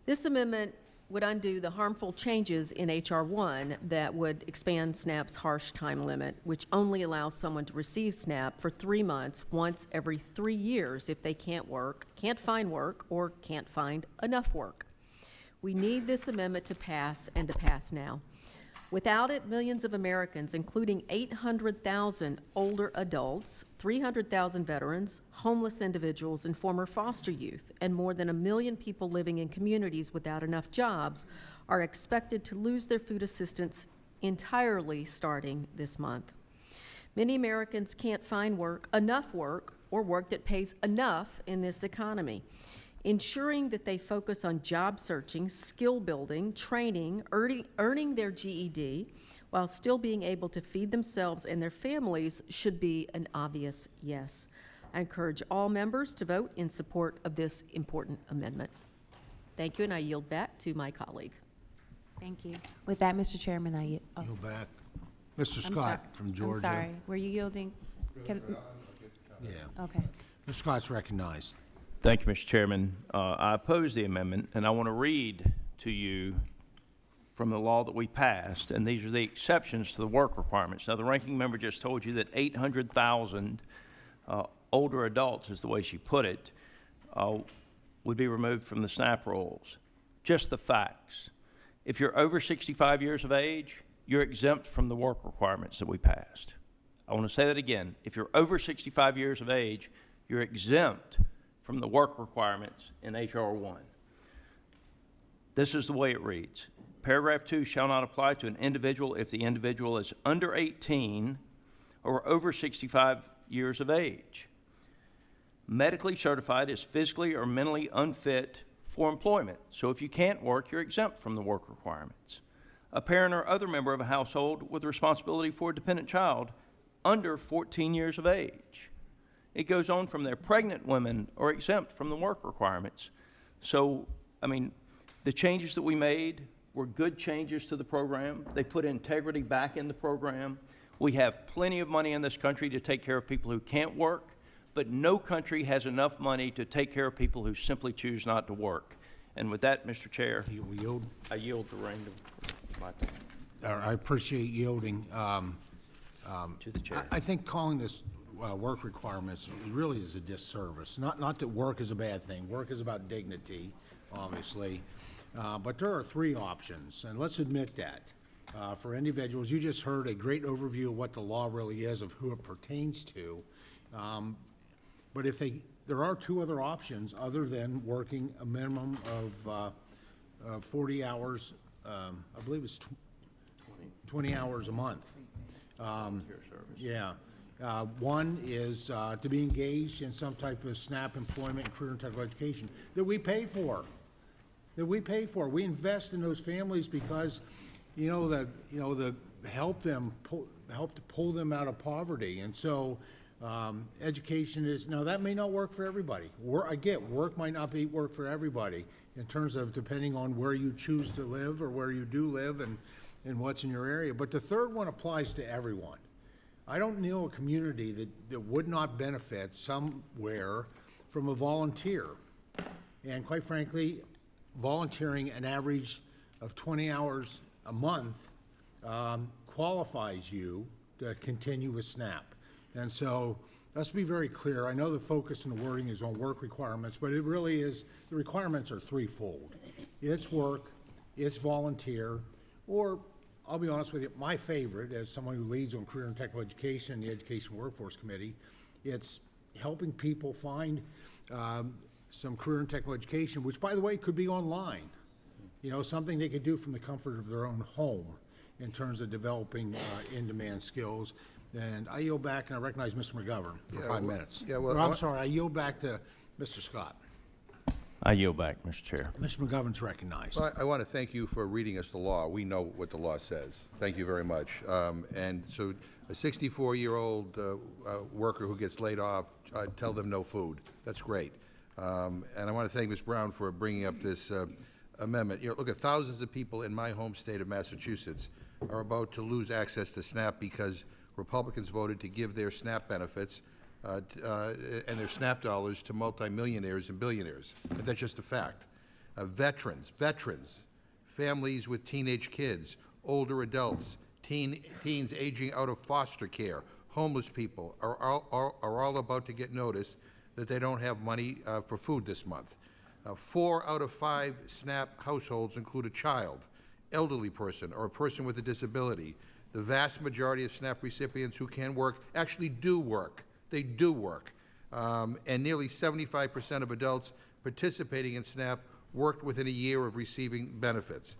This amendment would undo the harmful changes in H.R. 1 that would expand SNAP's harsh time limit, which only allows someone to receive SNAP for 3 months once every 3 years if they can't work, can't find work, or can't find enough work. We need this amendment to pass, and to pass now. Without it, millions of Americans, including 800,000 older adults, 300,000 veterans, homeless individuals, and former foster youth, and more than 1 million people living in communities without enough jobs, are expected to lose their food assistance entirely starting this month. Many Americans can't find work, enough work, or work that pays enough in this economy. Ensuring that they focus on job searching, skill building, training, earning their GED, while still being able to feed themselves and their families should be an obvious yes. I encourage all members to vote in support of this important amendment. Thank you, and I yield back to my colleague. Thank you. With that, Mr. Chairman, I yield. Oh, Yield back. Mr. I'm Scott sorry. from Georgia. I'm sorry. Were you yielding? Yeah. Okay. Mr. Scott's recognized. Thank you, Mr. Chairman. I oppose the amendment, and I want to read to you from the law that we passed, and these are the exceptions to the work requirements. Now, the ranking member just told you that 800,000 older adults, is the way she put it, would be removed from the SNAP rolls. Just the facts. If you're over 65 years of age, you're exempt from the work requirements that we passed. I want to say that again. If you're over 65 years of age, you're exempt from the work requirements in H.R. 1. This is the way it reads. Paragraph 2 shall not apply to an individual if the individual is under 18 or over 65 years of age, medically certified as physically or mentally unfit for employment. So if you can't work, you're exempt from the work requirements. A parent or other member of a household with responsibility for a dependent child under 14 years of age. It goes on from there. Pregnant women are exempt from the work requirements. So, I mean, the changes that we made were good changes to the program. They put integrity back in the program. We have plenty of money in this country to take care of people who can't work, but no country has enough money to take care of people who simply choose not to work. And with that, Mr. Chair, I yield the rein to my time. I appreciate yielding. To the chair. I think calling this work requirements really is a disservice. Not that work is a bad thing. Work is about dignity, obviously. But there are 3 options, and let's admit that. for individuals. You just heard a great overview of what the law really is, of who it pertains to. But if there are two other options other than working a minimum of 40 hours, I believe it's 20 hours a month. Yeah. One is to be engaged in some type of SNAP employment and career and technical education that we pay for. We invest in those families because, the help to pull them out of poverty. And so education is, now that may not work for everybody. I get work might not be work for everybody in terms of depending on where you choose to live or where you do live and what's in your area. But the third one applies to everyone. I don't know a community that would not benefit somewhere from a volunteer. And quite frankly, volunteering an average of 20 hours a month qualifies you to continue with SNAP. And so let's be very clear. I know the focus and the wording is on work requirements, but it really is, the requirements are threefold. It's work, it's volunteer, or I'll be honest with you, my favorite, as someone who leads on career and technical education and the Education Workforce Committee, it's helping people find some career and technical education, which, by the way, could be online. Something they could do from the comfort of their own home in terms of developing in-demand skills. And I yield back, and I recognize Mr. McGovern for 5 minutes. I'm sorry, I yield back to Mr. Scott. I yield back, Mr. Chair. Mr. McGovern's recognized. Well, I want to thank you for reading us the law. We know what the law says. Thank you very much. And so a 64-year-old worker who gets laid off, tell them no food. That's great. And I want to thank Ms. Brown for bringing up this amendment. Look, at thousands of people in my home state of Massachusetts are about to lose access to SNAP because Republicans voted to give their SNAP benefits and their SNAP dollars to multimillionaires and billionaires. But that's just a fact. Veterans, families with teenage kids, older adults, teens aging out of foster care, homeless people are all about to get notice that they don't have money for food this month. 4 out of 5 SNAP households include a child, elderly person, or a person with a disability. The vast majority of SNAP recipients who can work actually do work. They do work. And nearly 75% of adults participating in SNAP worked within a year of receiving benefits.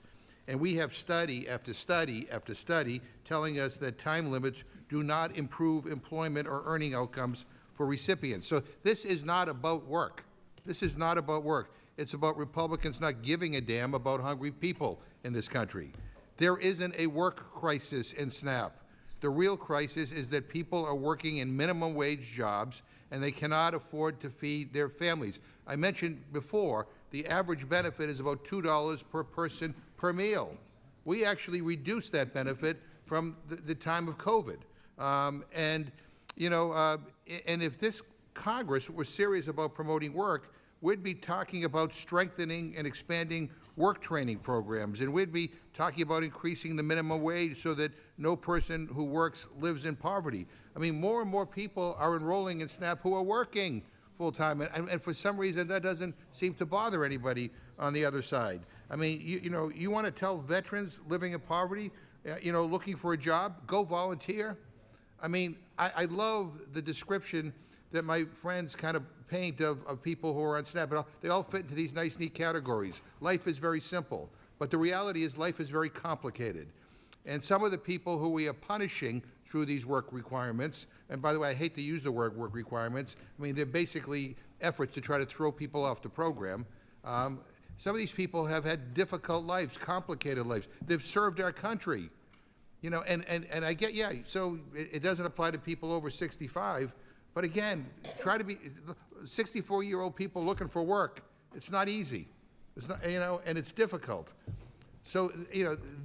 And we have study after study after study telling us that time limits do not improve employment or earning outcomes for recipients. So this is not about work. This is not about work. It's about Republicans not giving a damn about hungry people in this country. There isn't a work crisis in SNAP. The real crisis is that people are working in minimum wage jobs and they cannot afford to feed their families. I mentioned before, the average benefit is about $2 per person per meal. We actually reduced that benefit from the time of COVID. And if this Congress were serious about promoting work, we'd be talking about strengthening and expanding work training programs, and we'd be talking about increasing the minimum wage so that no person who works lives in poverty. I mean, more and more people are enrolling in SNAP who are working full-time, and for some reason that doesn't seem to bother anybody on the other side. I mean, you want to tell veterans living in poverty, looking for a job, go volunteer? I mean, I love the description that my friends kind of paint of people who are on SNAP. They all fit into these nice, neat categories. Life is very simple, but the reality is life is very complicated. And some of the people who we are punishing through these work requirements, and by the way, I hate to use the word work requirements. I mean, they're basically efforts to try to throw people off the program. Some of these people have had difficult lives, complicated lives. They've served our country. And I get, so it doesn't apply to people over 65, but again, try to be 64-year-old people looking for work. It's not easy. It's not, and it's difficult. So,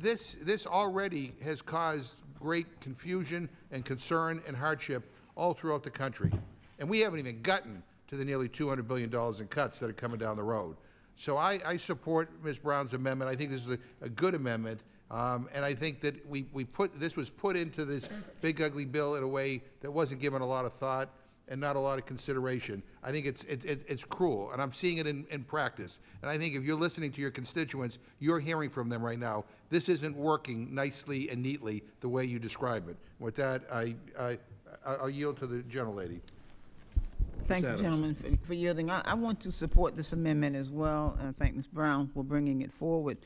this already has caused great confusion and concern and hardship all throughout the country. And we haven't even gotten to the nearly $200 billion in cuts that are coming down the road. So I support Ms. Brown's amendment. I think this is a good amendment. And I think that this was put into this big ugly bill in a way that wasn't given a lot of thought. and not a lot of consideration. I think it's cruel, and I'm seeing it in practice. And I think if you're listening to your constituents, you're hearing from them right now. This isn't working nicely and neatly the way you describe it. With that, I'll yield to the gentlelady. Thank you, gentlemen, for yielding. I want to support this amendment as well, and thank Ms. Brown for bringing it forward.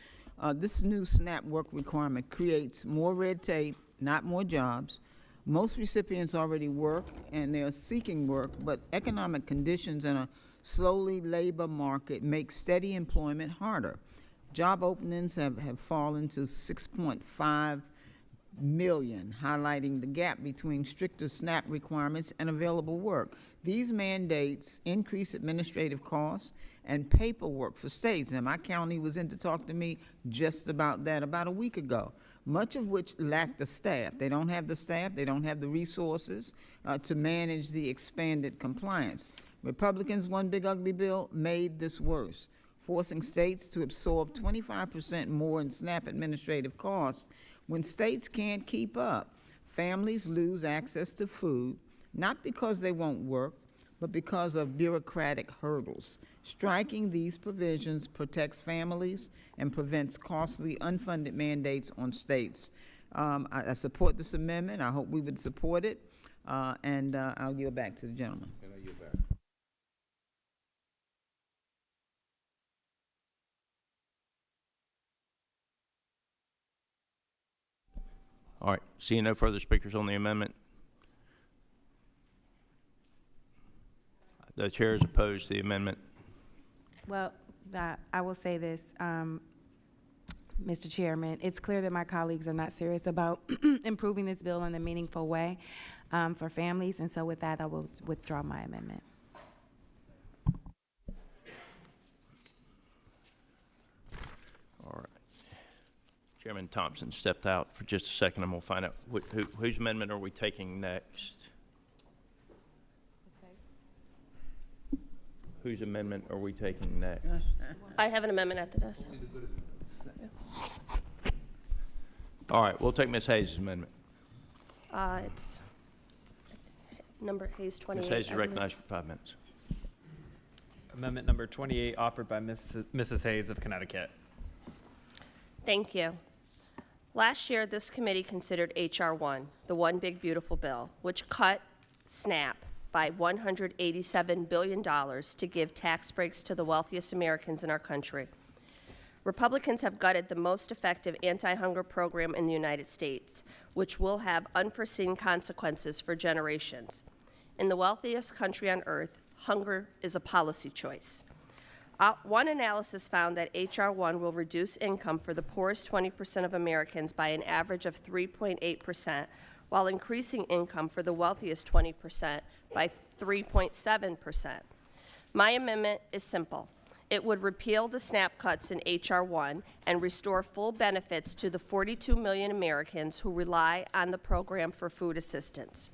This new SNAP work requirement creates more red tape, not more jobs. Most recipients already work, and they're seeking work, but economic conditions in a slowly labor market make steady employment harder. Job openings have fallen to 6.5 million, highlighting the gap between stricter SNAP requirements and available work. These mandates increase administrative costs and paperwork for states. And my county was in to talk to me just about that about a week ago, much of which lack the staff. They don't have the staff, they don't have the resources to manage the expanded compliance. Republicans' One Big Ugly Bill made this worse, forcing states to absorb 25% more in SNAP administrative costs. When states can't keep up, families lose access to food, not because they won't work, but because of bureaucratic hurdles. Striking these provisions protects families and prevents costly unfunded mandates on states. I support this amendment. I hope we would support it, and I'll yield back to the gentleman. And I yield back. All right, seeing no further speakers on the amendment, the chair is opposed to the amendment. Well, I will say this, Mr. Chairman. It's clear that my colleagues are not serious about improving this bill in a meaningful way for families, and so with that, I will withdraw my amendment. All right. Chairman Thompson stepped out for just a second, and we'll find out whose amendment are we taking next. Whose amendment are we taking next? I have an amendment at the desk. All right, we'll take Ms. Hayes' amendment. It's number Hayes 28. Ms. Hayes is I believe. recognized for 5 minutes. Amendment number 28 offered by Mrs. Hayes of Connecticut. Thank you. Last year, this committee considered H.R. 1, the One Big Beautiful Bill, which cut SNAP by $187 billion to give tax breaks to the wealthiest Americans in our country. Republicans have gutted the most effective anti-hunger program in the United States, which will have unforeseen consequences for generations. In the wealthiest country on earth, hunger is a policy choice. One analysis found that H.R. 1 will reduce income for the poorest 20% of Americans by an average of 3.8%, while increasing income for the wealthiest 20% by 3.7%. My amendment is simple. It would repeal the SNAP cuts in H.R. 1 and restore full benefits to the 42 million Americans who rely on the program for food assistance.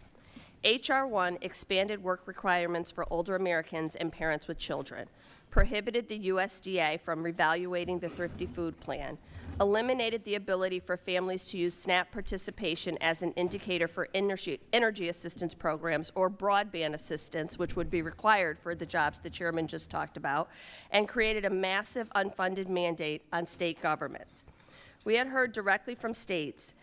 H.R. 1 expanded work requirements for older Americans and parents with children, prohibited the USDA from reevaluating the Thrifty Food Plan, eliminated the ability for families to use SNAP participation as an indicator for energy assistance programs or broadband assistance, which would be required for the jobs the chairman just talked about, and created a massive unfunded mandate on state governments. We had heard directly from states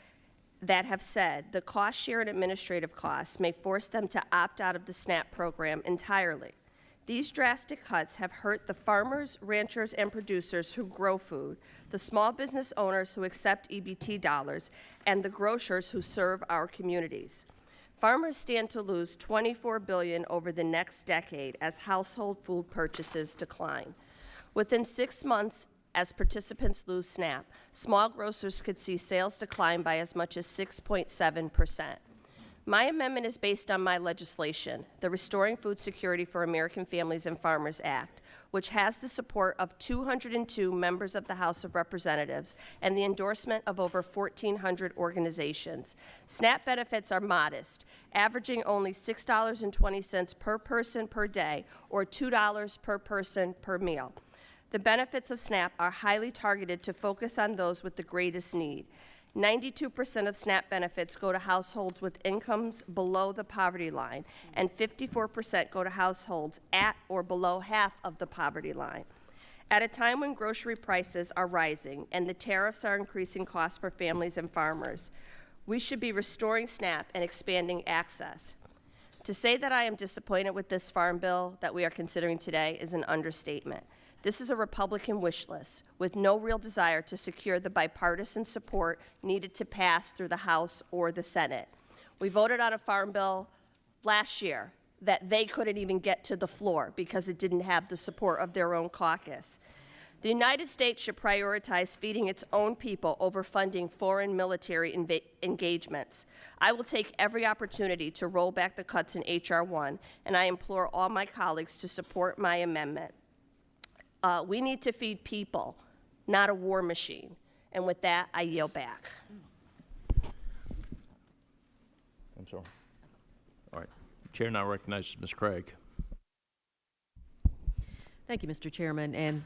that have said the cost share and administrative costs may force them to opt out of the SNAP program entirely. These drastic cuts have hurt the farmers, ranchers, and producers who grow food, the small business owners who accept EBT dollars, and the grocers who serve our communities. Farmers stand to lose $24 billion over the next decade as household food purchases decline. Within 6 months, as participants lose SNAP, small grocers could see sales decline by as much as 6.7%. My amendment is based on my legislation, the Restoring Food Security for American Families and Farmers Act, which has the support of 202 members of the House of Representatives and the endorsement of over 1,400 organizations. SNAP benefits are modest, averaging only $6.20 per person per day, or $2 per person per meal. The benefits of SNAP are highly targeted to focus on those with the greatest need. 92% of SNAP benefits go to households with incomes below the poverty line, and 54% go to households at or below half of the poverty line. At a time when grocery prices are rising and the tariffs are increasing costs for families and farmers, we should be restoring SNAP and expanding access. To say that I am disappointed with this farm bill that we are considering today is an understatement. This is a Republican wish list with no real desire to secure the bipartisan support needed to pass through the House or the Senate. We voted on a farm bill last year that they couldn't even get to the floor because it didn't have the support of their own caucus. The United States should prioritize feeding its own people over funding foreign military engagements. I will take every opportunity to roll back the cuts in H.R. 1, and I implore all my colleagues to support my amendment. We need to feed people, not a war machine. And with that, I yield back. I'm sorry. All right. Chair now recognizes Ms. Craig. Thank you, Mr. Chairman, and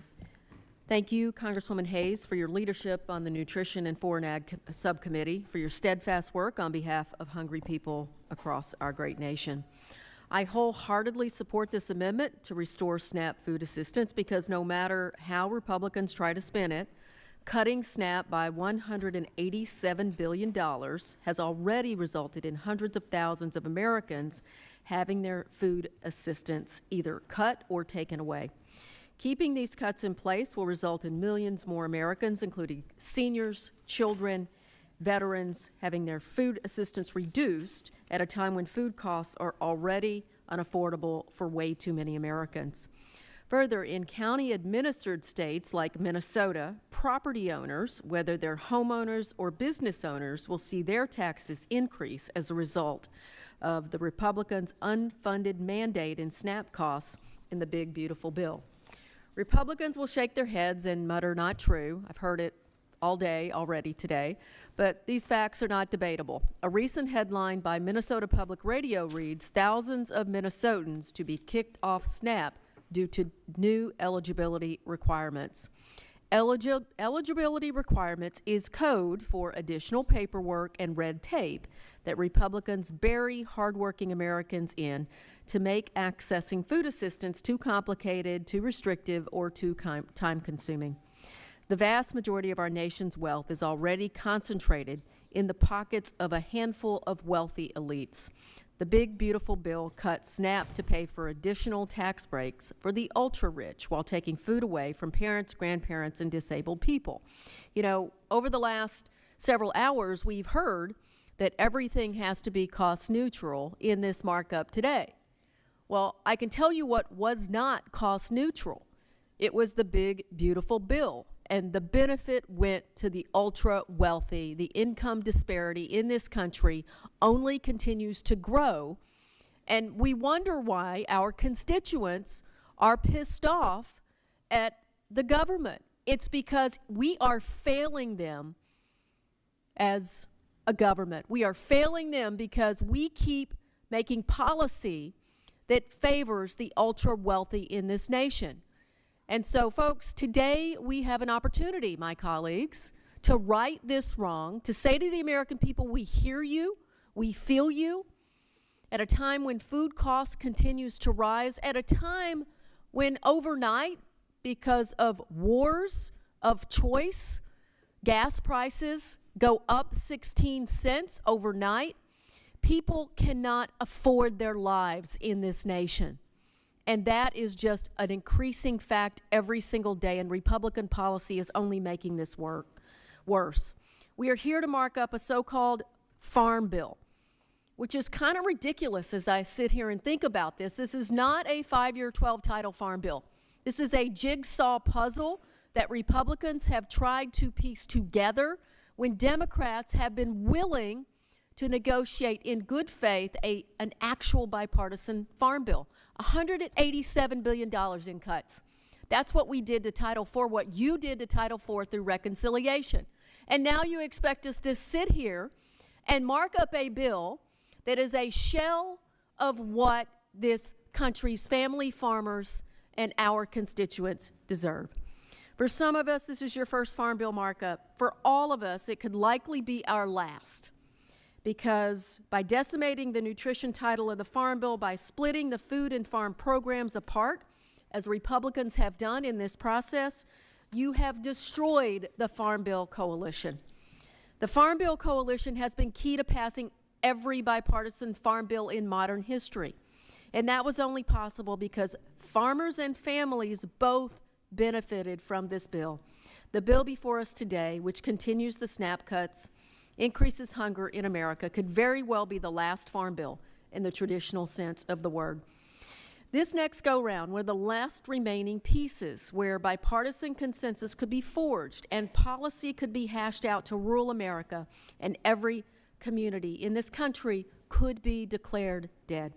thank you, Congresswoman Hayes, for your leadership on the Nutrition and Foreign Ag Subcommittee, for your steadfast work on behalf of hungry people across our great nation. I wholeheartedly support this amendment to restore SNAP food assistance because no matter how Republicans try to spin it, cutting SNAP by $187 billion has already resulted in hundreds of thousands of Americans having their food assistance either cut or taken away. Keeping these cuts in place will result in millions more Americans, including seniors, children, veterans, having their food assistance reduced at a time when food costs are already unaffordable for way too many Americans. Further, in county-administered states like Minnesota, property owners, whether they're homeowners or business owners, will see their taxes increase as a result of the Republicans' unfunded mandate in SNAP costs in the big, beautiful bill. Republicans will shake their heads and mutter, "Not true." I've heard it all day already today, but these facts are not debatable. A recent headline by Minnesota Public Radio reads, "Thousands of Minnesotans to be kicked off SNAP due to new eligibility requirements." Eligibility requirements is code for additional paperwork and red tape that Republicans bury hardworking Americans in to make accessing food assistance too complicated, too restrictive, or too time-consuming. The vast majority of our nation's wealth is already concentrated in the pockets of a handful of wealthy elites. The big, beautiful bill cuts SNAP to pay for additional tax breaks for the ultra-rich while taking food away from parents, grandparents, and disabled people. You know, over the last several hours, we've heard that everything has to be cost-neutral in this markup today. Well, I can tell you what was not cost-neutral. It was the big, beautiful bill. And the benefit went to the ultra-wealthy. The income disparity in this country only continues to grow. And we wonder why our constituents are pissed off at the government. It's because we are failing them as a government. We are failing them because we keep making policy that favors the ultra-wealthy in this nation. And so, folks, today we have an opportunity, my colleagues, to right this wrong, to say to the American people, we hear you, we feel you, at a time when food costs continues to rise, at a time when overnight, because of wars of choice, gas prices go up 16 cents overnight. People cannot afford their lives in this nation. And that is just an increasing fact every single day, and Republican policy is only making this worse. We are here to mark up a so-called farm bill, which is kind of ridiculous as I sit here and think about this. This is not a 5-year, 12-title farm bill. This is a jigsaw puzzle that Republicans have tried to piece together when Democrats have been willing to negotiate in good faith an actual bipartisan farm bill. $187 billion in cuts. That's what we did to Title IV, what you did to Title IV through reconciliation. And now you expect us to sit here and mark up a bill that is a shell of what this country's family farmers and our constituents deserve. For some of us, this is your first Farm Bill markup. For all of us, it could likely be our last, because by decimating the nutrition title of the Farm Bill, by splitting the food and farm programs apart, as Republicans have done in this process, you have destroyed the Farm Bill coalition. The Farm Bill coalition has been key to passing every bipartisan farm bill in modern history. And that was only possible because farmers and families both benefited from this bill. The bill before us today, which continues the SNAP cuts, increases hunger in America, could very well be the last farm bill in the traditional sense of the word. This next go-round, one of the last remaining pieces where bipartisan consensus could be forged and policy could be hashed out to rural America, and every community in this country could be declared dead.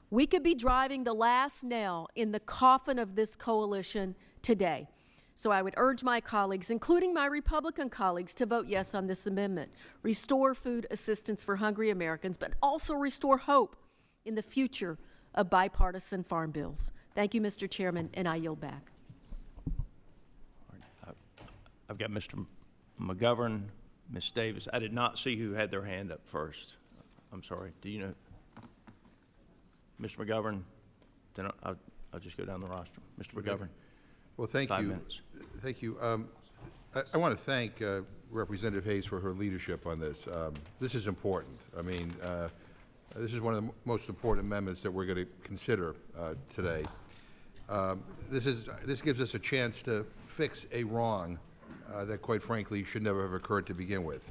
We could be driving the last nail in the coffin of this coalition today. So I would urge my colleagues, including my Republican colleagues, to vote yes on this amendment. Restore food assistance for hungry Americans, but also restore hope in the future of bipartisan farm bills. Thank you, Mr. Chairman, and I yield back. I've got Mr. McGovern, Ms. Davis. I did not see who had their hand up first. I'm sorry. Do you know? Mr. McGovern, then I'll just go down the roster. Mr. McGovern. Well, thank 5 you. minutes. Thank you. I want to thank Representative Hayes for her leadership on this. This is important. I mean, this is one of the most important amendments that we're going to consider today. This gives us a chance to fix a wrong that, quite frankly, should never have occurred to begin with.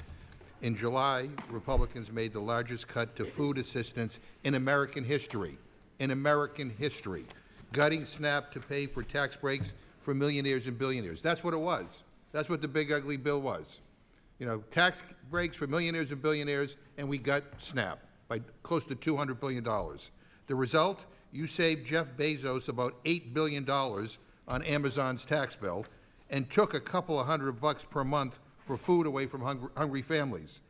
In July, Republicans made the largest cut to food assistance in American history. In American history. Gutting SNAP to pay for tax breaks for millionaires and billionaires. That's what it was. That's what the big ugly bill was. You know, tax breaks for millionaires and billionaires, and we gut SNAP by close to $200 billion. The result, you saved Jeff Bezos about $8 billion on Amazon's tax bill and took a couple of $100 per month for food away from hungry families.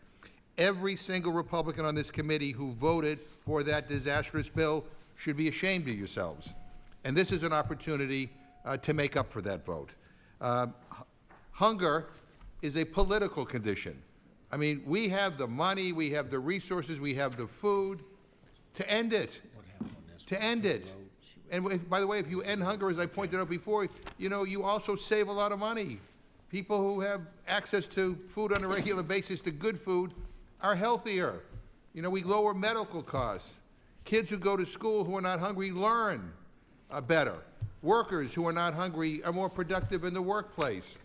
Every single Republican on this committee who voted for that disastrous bill should be ashamed of yourselves. And this is an opportunity to make up for that vote. Hunger is a political condition. I mean, we have the money, we have the resources, we have the food to end it. To end it. And by the way, if you end hunger, as I pointed out before, you know, you also save a lot of money. People who have access to food on a regular basis, to good food, are healthier. You know, we lower medical costs. Kids who go to school who are not hungry learn better. Workers who are not hungry are more productive in the workplace.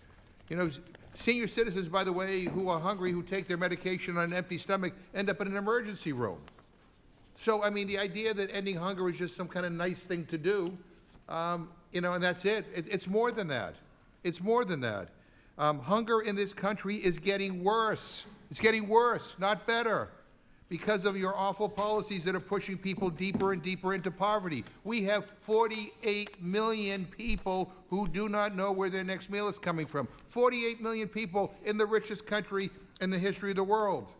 You know, senior citizens, by the way, who are hungry, who take their medication on an empty stomach, end up in an emergency room. So, I mean, the idea that ending hunger is just some kind of nice thing to do, you know, and that's it. It's more than that. It's more than that. Hunger in this country is getting worse. It's getting worse, not better, because of your awful policies that are pushing people deeper and deeper into poverty. We have 48 million people who do not know where their next meal is coming from. 48 million people in the richest country in the history of the world.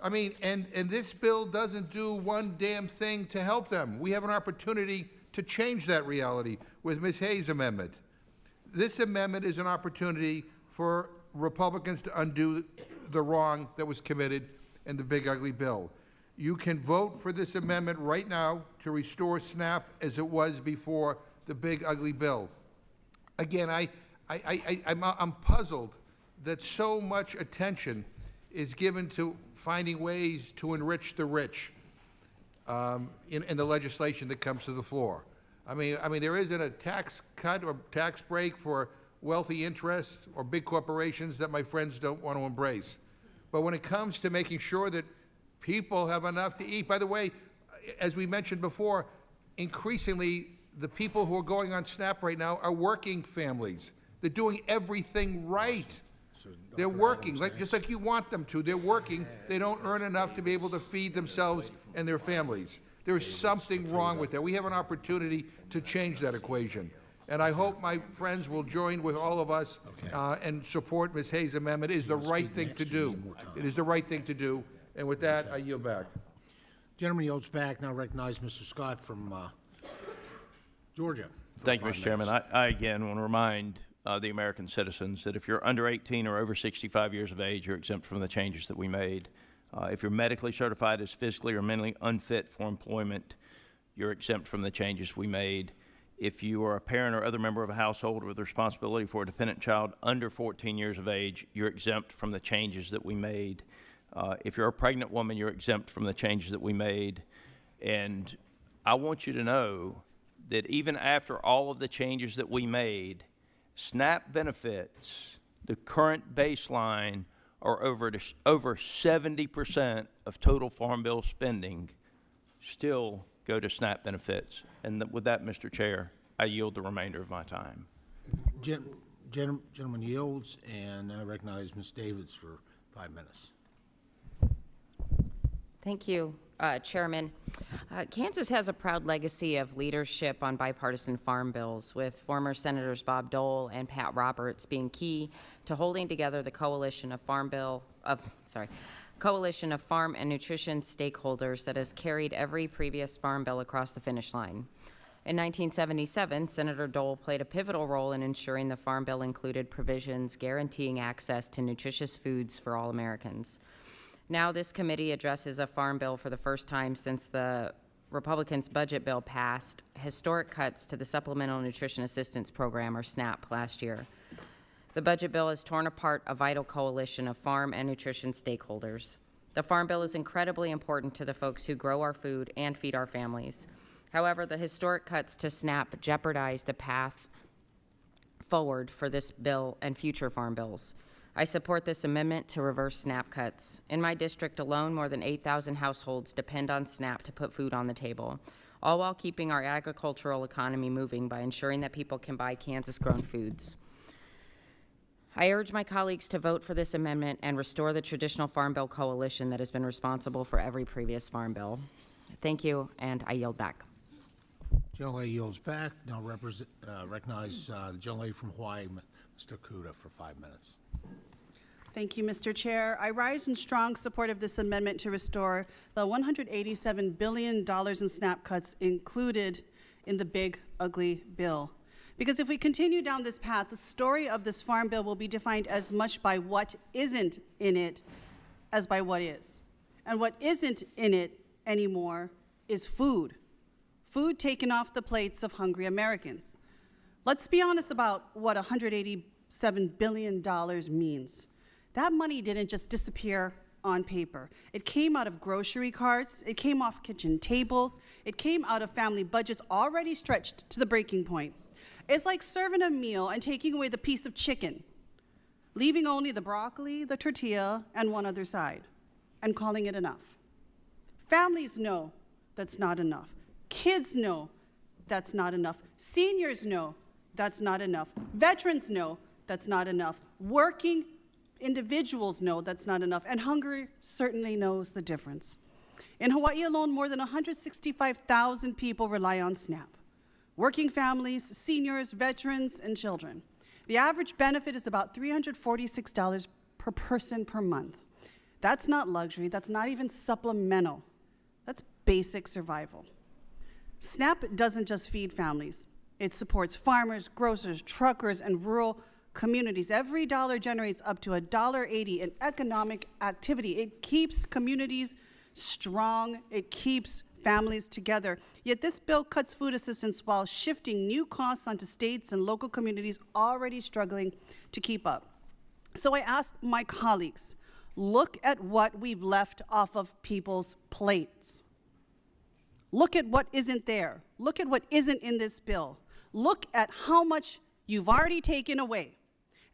I mean, and this bill doesn't do one damn thing to help them. We have an opportunity to change that reality with Ms. Hayes' amendment. This amendment is an opportunity for Republicans to undo the wrong that was committed in the big ugly bill. You can vote for this amendment right now to restore SNAP as it was before the big ugly bill. Again, I'm puzzled that so much attention is given to finding ways to enrich the rich in the legislation that comes to the floor. I mean, there isn't a tax cut or tax break for wealthy interests or big corporations that my friends don't want to embrace. But when it comes to making sure that people have enough to eat, by the way, as we mentioned before, increasingly the people who are going on SNAP right now are working families. They're doing everything right. They're working, just like you want them to. They're working. They don't earn enough to be able to feed themselves and their families. There's something wrong with that. We have an opportunity to change that equation. And I hope my friends will join with all of us and support Ms. Hayes' amendment. It is the right thing to do. It is the right thing to do. And with that, I yield back. Gentleman yields back. Now recognize Mr. Scott from Georgia. Thank you, Mr. Chairman. I again want to remind the American citizens, that if you're under 18 or over 65 years of age, you're exempt from the changes that we made. If you're medically certified as physically or mentally unfit for employment, you're exempt from the changes we made. If you are a parent or other member of a household with responsibility for a dependent child under 14 years of age, you're exempt from the changes that we made. If you're a pregnant woman, you're exempt from the changes that we made. And I want you to know that even after all of the changes that we made, SNAP benefits, the current baseline, are over 70% of total Farm Bill spending still go to SNAP benefits. And with that, Mr. Chair, I yield the remainder of my time. Gentleman yields, and I recognize Ms. Davids for 5 minutes. Thank you, Chairman. Kansas has a proud legacy of leadership on bipartisan farm bills, with former Senators Bob Dole and Pat Roberts being key to holding together the coalition of farm and nutrition stakeholders that has carried every previous farm bill across the finish line. In 1977, Senator Dole played a pivotal role in ensuring the farm bill included provisions guaranteeing access to nutritious foods for all Americans. Now this committee addresses a farm bill for the first time since the Republicans' budget bill passed historic cuts to the Supplemental Nutrition Assistance Program, or SNAP, last year. The budget bill has torn apart a vital coalition of farm and nutrition stakeholders. The farm bill is incredibly important to the folks who grow our food and feed our families. However, the historic cuts to SNAP jeopardize the path forward for this bill and future farm bills. I support this amendment to reverse SNAP cuts. In my district alone, more than 8,000 households depend on SNAP to put food on the table, all while keeping our agricultural economy moving by ensuring that people can buy Kansas-grown foods. I urge my colleagues to vote for this amendment and restore the traditional Farm Bill coalition that has been responsible for every previous farm bill. Thank you, and I yield back. Gentlelady yields back. Now recognize the gentlelady from Hawaii, Mr. Kuda, for 5 minutes. Thank you, Mr. Chair. I rise in strong support of this amendment to restore the $187 billion in SNAP cuts included in the big, ugly bill. Because if we continue down this path, the story of this farm bill will be defined as much by what isn't in it as by what is. And what isn't in it anymore is food. Food taken off the plates of hungry Americans. Let's be honest about what $187 billion means. That money didn't just disappear on paper. It came out of grocery carts, it came off kitchen tables, it came out of family budgets already stretched to the breaking point. It's like serving a meal and taking away the piece of chicken, leaving only the broccoli, the tortilla, and one other side, and calling it enough. Families know that's not enough. Kids know that's not enough. Seniors know that's not enough. Veterans know that's not enough. Working individuals know that's not enough, and hunger certainly knows the difference. In Hawaii alone, more than 165,000 people rely on SNAP. Working families, seniors, veterans, and children. The average benefit is about $346 per person per month. That's not luxury, that's not even supplemental. That's basic survival. SNAP doesn't just feed families. It supports farmers, grocers, truckers, and rural communities. Every dollar generates up to $1.80 in economic activity. It keeps communities strong. It keeps families together. Yet this bill cuts food assistance while shifting new costs onto states and local communities already struggling to keep up. So I ask my colleagues, look at what we've left off of people's plates. Look at what isn't there. Look at what isn't in this bill. Look at how much you've already taken away.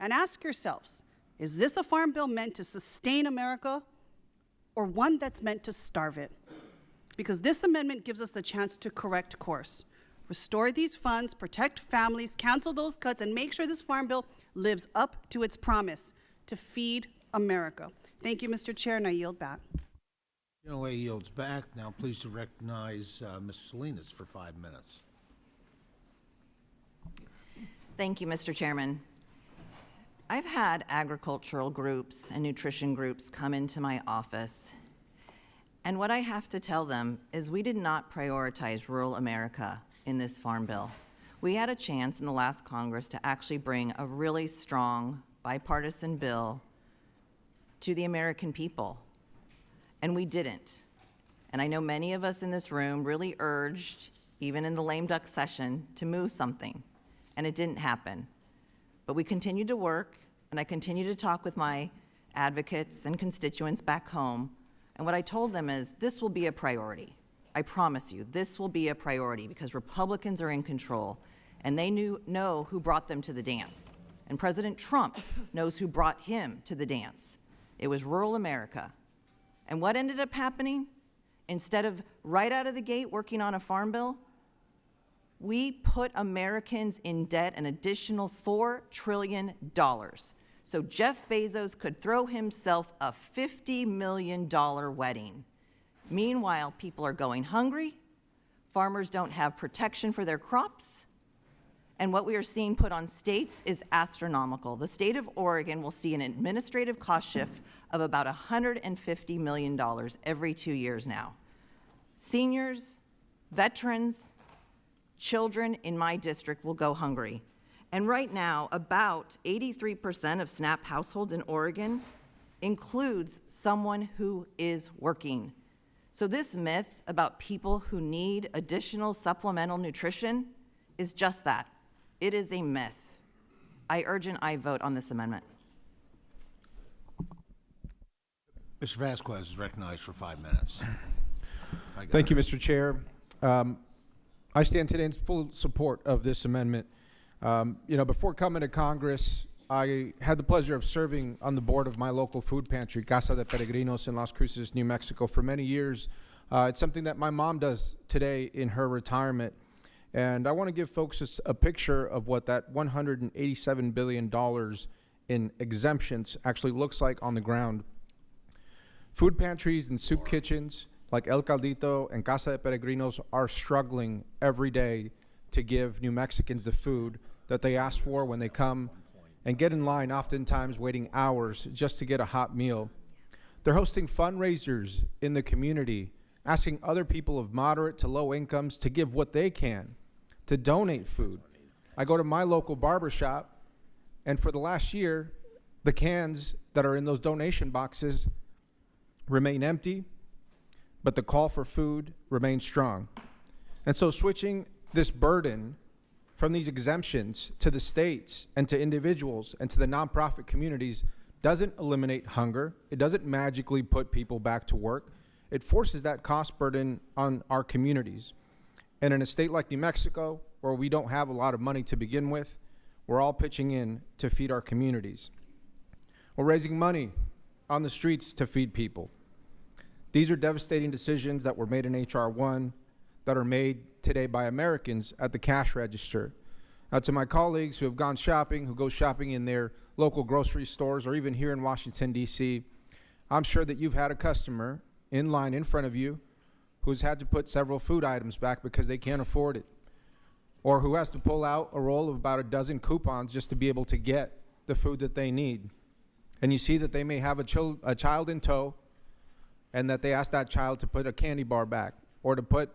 And ask yourselves, is this a farm bill meant to sustain America or one that's meant to starve it? Because this amendment gives us the chance to correct course. Restore these funds, protect families, cancel those cuts, and make sure this farm bill lives up to its promise to feed America. Thank you, Mr. Chair, and I yield back. Gentlelady yields back. Now pleased to recognize Ms. Salinas for 5 minutes. Thank you, Mr. Chairman. I've had agricultural groups and nutrition groups come into my office, and what I have to tell them is we did not prioritize rural America in this farm bill. We had a chance in the last Congress to actually bring a really strong bipartisan bill to the American people, and we didn't. And I know many of us in this room really urged, even in the lame duck session, to move something, and it didn't happen. But we continued to work, and I continued to talk with my advocates and constituents back home, and what I told them is, this will be a priority. I promise you, this will be a priority because Republicans are in control, and they know who brought them to the dance. And President Trump knows who brought him to the dance. It was rural America. And what ended up happening? Instead of right out of the gate working on a farm bill, we put Americans in debt an additional $4 trillion. So Jeff Bezos could throw himself a $50 million wedding. Meanwhile, people are going hungry, farmers don't have protection for their crops, and what we are seeing put on states is astronomical. The state of Oregon will see an administrative cost shift of about $150 million every 2 years now. Seniors, veterans, children in my district will go hungry. And right now, about 83% of SNAP households in Oregon includes someone who is working. So this myth about people who need additional supplemental nutrition is just that. It is a myth. I urge an aye vote on this amendment. Mr. Vasquez is recognized for 5 minutes. Thank you, Mr. Chair. I stand today in full support of this amendment. Before coming to Congress, I had the pleasure of serving on the board of my local food pantry, Casa de Peregrinos in Las Cruces, New Mexico, for many years. It's something that my mom does today in her retirement. And I want to give folks a picture of what that $187 billion in exemptions actually looks like on the ground. Food pantries and soup kitchens like El Caldito and Casa de Peregrinos are struggling every day to give New Mexicans the food that they ask for when they come and get in line, oftentimes waiting hours just to get a hot meal. They're hosting fundraisers in the community, asking other people of moderate to low incomes to give what they can, to donate food. I go to my local barber shop, and for the last year, the cans that are in those donation boxes remain empty, but the call for food remains strong. And so switching this burden from these exemptions to the states and to individuals and to the nonprofit communities doesn't eliminate hunger. It doesn't magically put people back to work. It forces that cost burden on our communities. And in a state like New Mexico, where we don't have a lot of money to begin with, we're all pitching in to feed our communities. We're raising money on the streets to feed people. These are devastating decisions that were made in H.R. 1 that are made today by Americans at the cash register. To my colleagues who have gone shopping, who go shopping in their local grocery stores or even here in Washington, D.C., I'm sure that you've had a customer in line in front of you who's had to put several food items back because they can't afford it, or who has to pull out a roll of about a dozen coupons just to be able to get the food that they need. And you see that they may have a child in tow, and that they ask that child to put a candy bar back or to put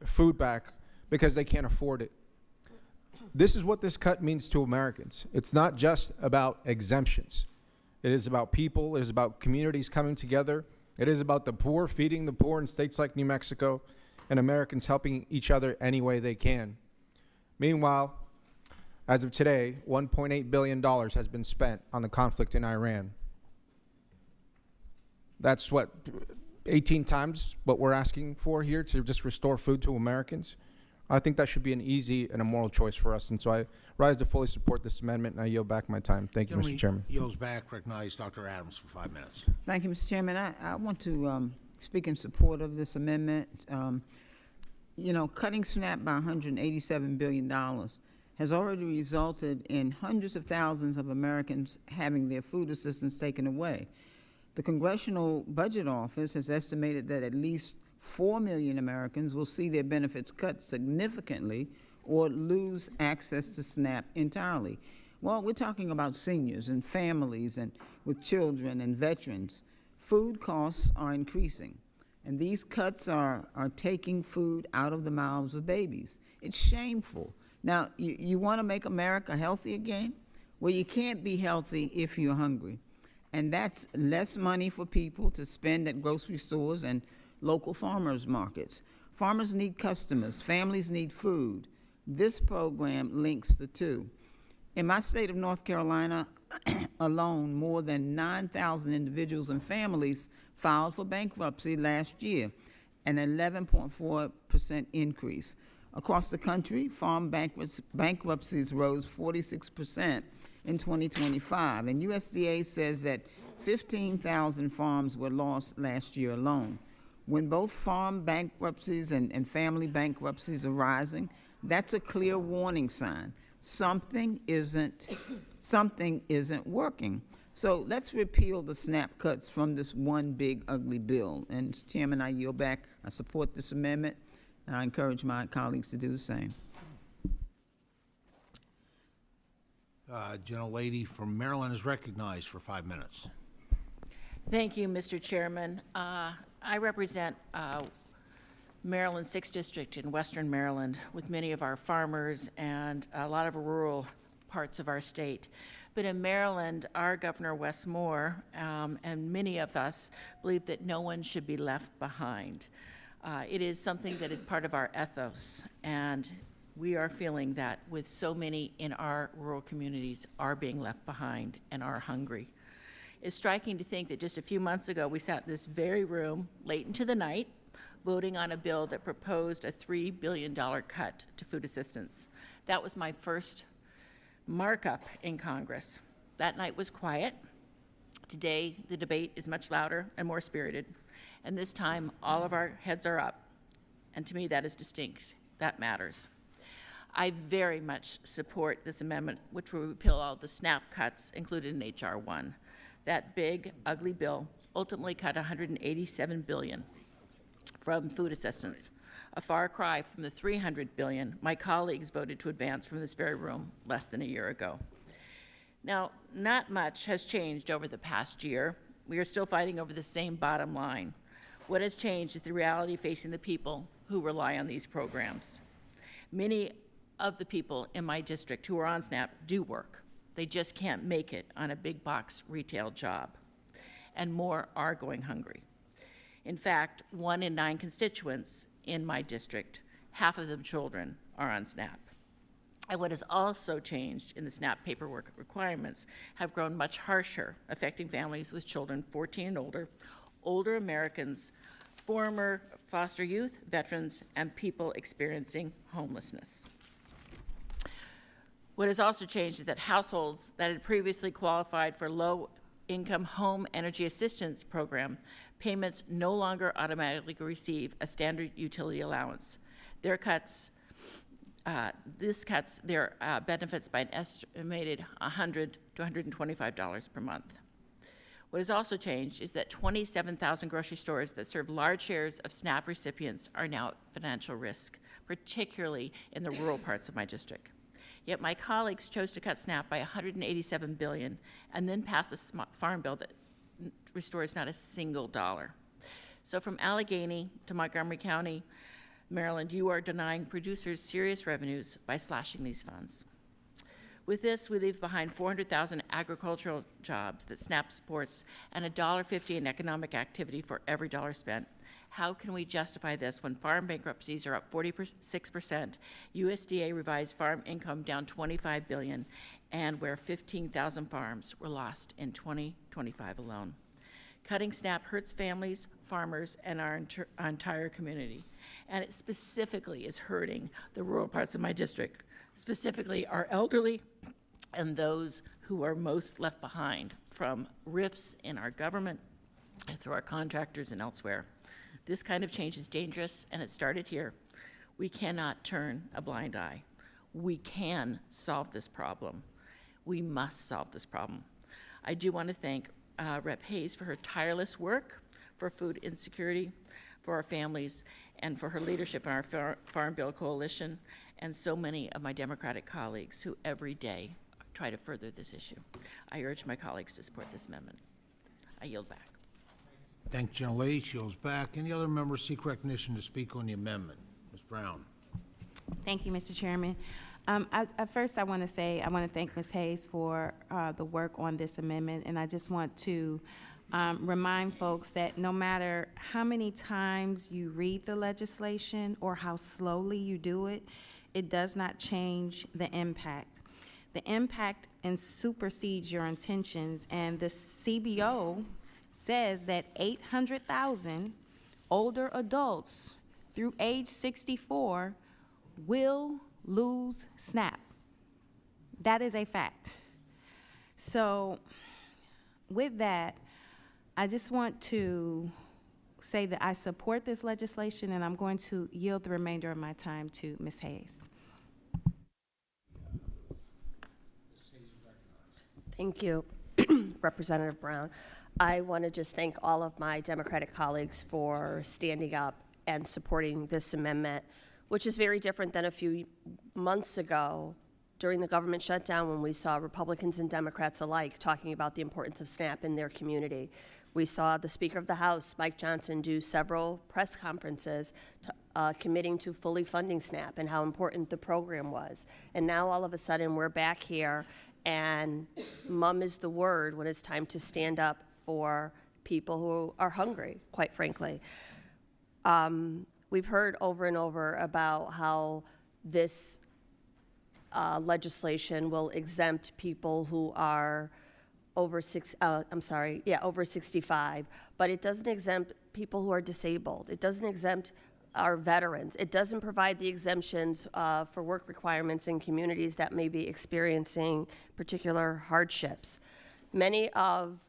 food back because they can't afford it. This is what this cut means to Americans. It's not just about exemptions. It is about people. It is about communities coming together. It is about the poor feeding the poor in states like New Mexico, and Americans helping each other any way they can. Meanwhile, as of today, $1.8 billion has been spent on the conflict in Iran. That's 18 times what we're asking for here to just restore food to Americans. I think that should be an easy and a moral choice for us. And so I rise to fully support this amendment, and I yield back my time. Thank you, Mr. Chairman. Yields back. Recognize Dr. Adams for 5 minutes. Thank you, Mr. Chairman. I want to speak in support of this amendment. Cutting SNAP by $187 billion has already resulted in hundreds of thousands of Americans having their food assistance taken away. The Congressional Budget Office has estimated that at least 4 million Americans will see their benefits cut significantly or lose access to SNAP entirely. Well, we're talking about seniors and families and with children and veterans. Food costs are increasing, and these cuts are taking food out of the mouths of babies. It's shameful Now, you want to make America healthy again? Well, you can't be healthy if you're hungry. And that's less money for people to spend at grocery stores and local farmers markets. Farmers need customers, families need food. This program links the two. In my state of North Carolina alone, more than 9,000 individuals and families filed for bankruptcy last year, an 11.4% increase. Across the country, farm bankruptcies rose 46% in 2025, and USDA says that 15,000 farms were lost last year alone. When both farm bankruptcies and family bankruptcies are rising, that's a clear warning sign. Something isn't working. So let's repeal the SNAP cuts from this one big ugly bill. And Mr. Chairman, I yield back. I support this amendment, and I encourage my colleagues to do the same. Gentlelady from Maryland is recognized for 5 minutes. Thank you, Mr. Chairman. I represent Maryland's 6th District in Western Maryland with many of our farmers and a lot of rural parts of our state. But in Maryland, our Governor Wes Moore and many of us believe that no one should be left behind. It is something that is part of our ethos, and we are feeling that with so many in our rural communities are being left behind and are hungry. It's striking to think that just a few months ago, we sat in this very room late into the night voting on a bill that proposed a $3 billion cut to food assistance. That was my first markup in Congress. That night was quiet. Today, the debate is much louder and more spirited. And this time, all of our heads are up. And to me, that is distinct. That matters. I very much support this amendment, which will repeal all the SNAP cuts included in H.R. 1. That big, ugly bill ultimately cut $187 billion from food assistance, a far cry from the $300 billion my colleagues voted to advance from this very room less than a year ago. Now, not much has changed over the past year. We are still fighting over the same bottom line. What has changed is the reality facing the people who rely on these programs. Many of the people in my district who are on SNAP do work. They just can't make it on a big box retail job. And more are going hungry. In fact, 1 in 9 constituents in my district, half of them children, are on SNAP. And what has also changed in the SNAP paperwork requirements have grown much harsher, affecting families with children 14 and older, older Americans, former foster youth, veterans, and people experiencing homelessness. What has also changed is that households that had previously qualified for low-income home energy assistance program payments no longer automatically receive a standard utility allowance. This cuts their benefits by an estimated $100 to $125 per month. What has also changed is that 27,000 grocery stores that serve large shares of SNAP recipients are now at financial risk, particularly in the rural parts of my district. Yet my colleagues chose to cut SNAP by $187 billion and then pass a farm bill that restores not a single dollar. So from Allegheny to Montgomery County, Maryland, you are denying producers serious revenues by slashing these funds. With this, we leave behind 400,000 agricultural jobs that SNAP supports and $1.50 in economic activity for every dollar spent. How can we justify this when farm bankruptcies are up 46%, USDA revised farm income down $25 billion, and where 15,000 farms were lost in 2025 alone? Cutting SNAP hurts families, farmers, and our entire community. And it specifically is hurting the rural parts of my district, specifically our elderly and those who are most left behind from rifts in our government and through our contractors and elsewhere. This kind of change is dangerous, and it started here. We cannot turn a blind eye. We can solve this problem. We must solve this problem. I do want to thank Rep. Hayes for her tireless work for food insecurity, for our families, and for her leadership in our Farm Bill Coalition, and so many of my Democratic colleagues who every day try to further this issue. I urge my colleagues to support this amendment. I yield back. Thank you, gentlelady. She yields back. Any other members seek recognition to speak on the amendment? Ms. Brown. Thank you, Mr. Chairman. First, I want to thank Ms. Hayes for the work on this amendment, and I just want to remind folks that no matter how many times you read the legislation or how slowly you do it, it does not change the impact. The impact supersedes your intentions, and the CBO says that 800,000 older adults through age 64 will lose SNAP. That is a fact. So with that, I just want to say that I support this legislation, and I'm going to yield the remainder of my time to Ms. Hayes. Thank you, Representative Brown. I want to just thank all of my Democratic colleagues for standing up and supporting this amendment, which is very different than a few months ago during the government shutdown when we saw Republicans and Democrats alike talking about the importance of SNAP in their community. We saw the Speaker of the House, Mike Johnson, do several press conferences committing to fully funding SNAP and how important the program was. And now all of a sudden we're back here and mum is the word when it's time to stand up for people who are hungry, quite frankly. We've heard over and over about how this legislation will exempt people who are over 65, but it doesn't exempt people who are disabled. It doesn't exempt our veterans. It doesn't provide the exemptions for work requirements in communities that may be experiencing particular hardships. Many of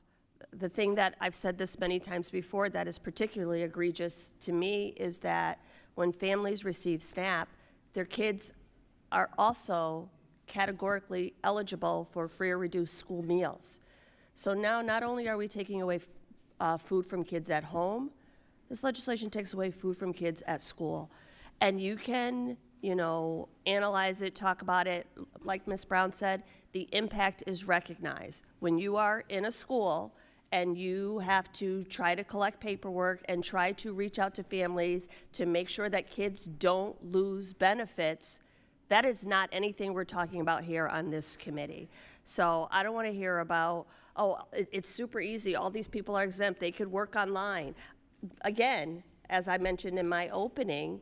the thing that I've said this many times before that is particularly egregious to me is that when families receive SNAP, their kids are also categorically eligible for free or reduced school meals. So now not only are we taking away food from kids at home, this legislation takes away food from kids at school. And you can, analyze it, talk about it. Like Ms. Brown said, the impact is recognized. When you are in a school and you have to try to collect paperwork and try to reach out to families to make sure that kids don't lose benefits, that is not anything we're talking about here on this committee. So I don't want to hear about, it's super easy, all these people are exempt, they could work online. Again, as I mentioned in my opening,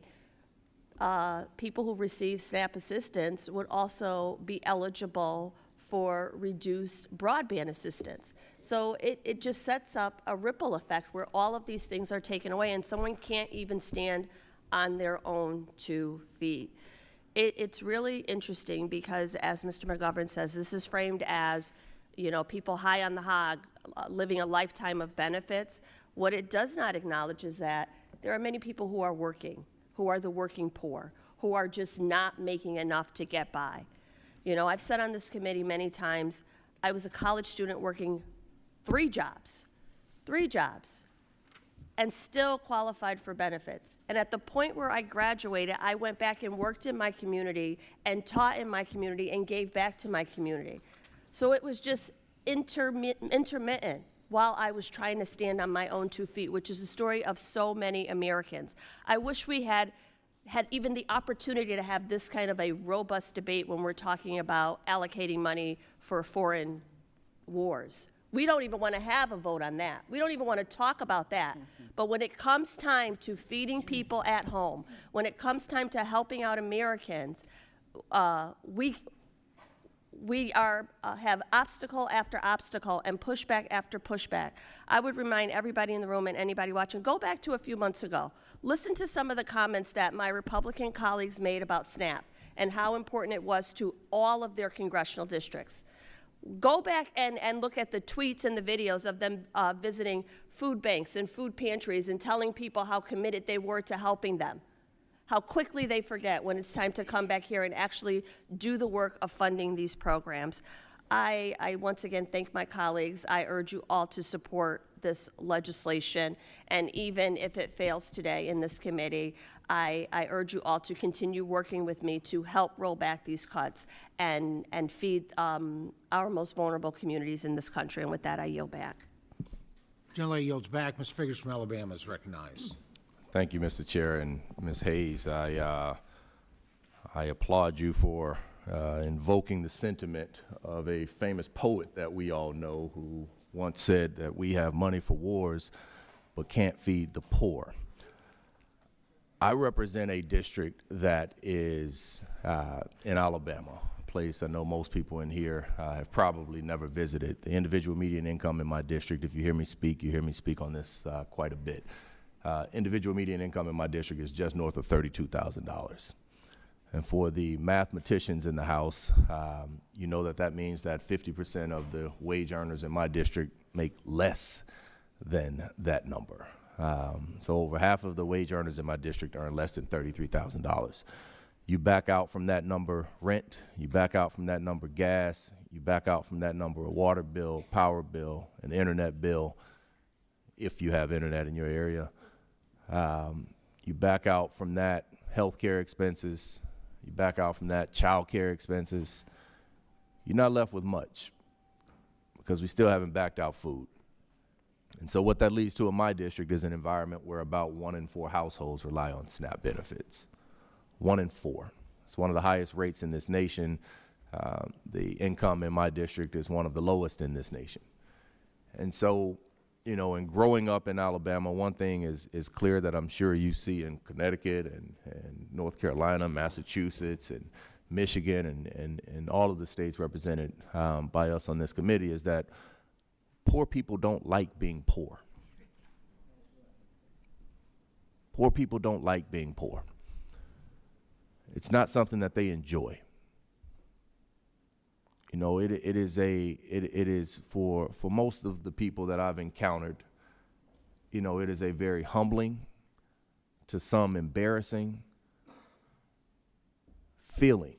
people who receive SNAP assistance would also be eligible for reduced broadband assistance. So it just sets up a ripple effect where all of these things are taken away and someone can't even stand on their own 2 feet. It's really interesting because, as Mr. McGovern says, this is framed as, people high on the hog living a lifetime of benefits. What it does not acknowledge is that there are many people who are working, who are the working poor, who are just not making enough to get by. I've said on this committee many times, I was a college student working 3 jobs, and still qualified for benefits. And at the point where I graduated, I went back and worked in my community and taught in my community and gave back to my community. So it was just intermittent while I was trying to stand on my own 2 feet, which is the story of so many Americans. I wish we had even the opportunity to have this kind of a robust debate when we're talking about allocating money for foreign wars. We don't even want to have a vote on that. We don't even want to talk about that. But when it comes time to feeding people at home, when it comes time to helping out Americans, we have obstacle after obstacle and pushback after pushback. I would remind everybody in the room and anybody watching, go back to a few months ago. Listen to some of the comments that my Republican colleagues made about SNAP and how important it was to all of their congressional districts. Go back and look at the tweets and the videos of them visiting food banks and food pantries and telling people how committed they were to helping them. How quickly they forget when it's time to come back here and actually do the work of funding these programs. I once again thank my colleagues. I urge you all to support this legislation, and even if it fails today in this committee, I urge you all to continue working with me to help roll back these cuts and feed our most vulnerable communities in this country. And with that, I yield back. Gentlelady yields back. Ms. Figures from Alabama is recognized. Thank you, Mr. Chair, and Ms. Hayes. I applaud you for invoking the sentiment of a famous poet that we all know who once said that we have money for wars but can't feed the poor. I represent a district that is in Alabama, a place I know most people in here have probably never visited. The individual median income in my district, if you hear me speak, you hear me speak on this quite a bit. Individual median income in my district is just north of $32,000. And for the mathematicians in the House, you know that means that 50% of the wage earners in my district make less than that number. So over half of the wage earners in my district earn less than $33,000. You back out from that number rent, you back out from that number gas, you back out from that number a water bill, power bill, an internet bill, if you have internet in your area. You back out from that healthcare expenses, you back out from that child care expenses, you're not left with much because we still haven't backed out food. And so what that leads to in my district is an environment where about 1 in 4 households rely on SNAP benefits. 1 in 4. It's one of the highest rates in this nation. The income in my district is one of the lowest in this nation. And so, you know, in growing up in Alabama, one thing is clear that I'm sure you see in Connecticut and North Carolina, Massachusetts, and Michigan, and all of the states represented by us on this committee, is that poor people don't like being poor. Poor people don't like being poor. It's not something that they enjoy. You know, it is for most of the people that I've encountered, you know, it is a very humbling, to some embarrassing feeling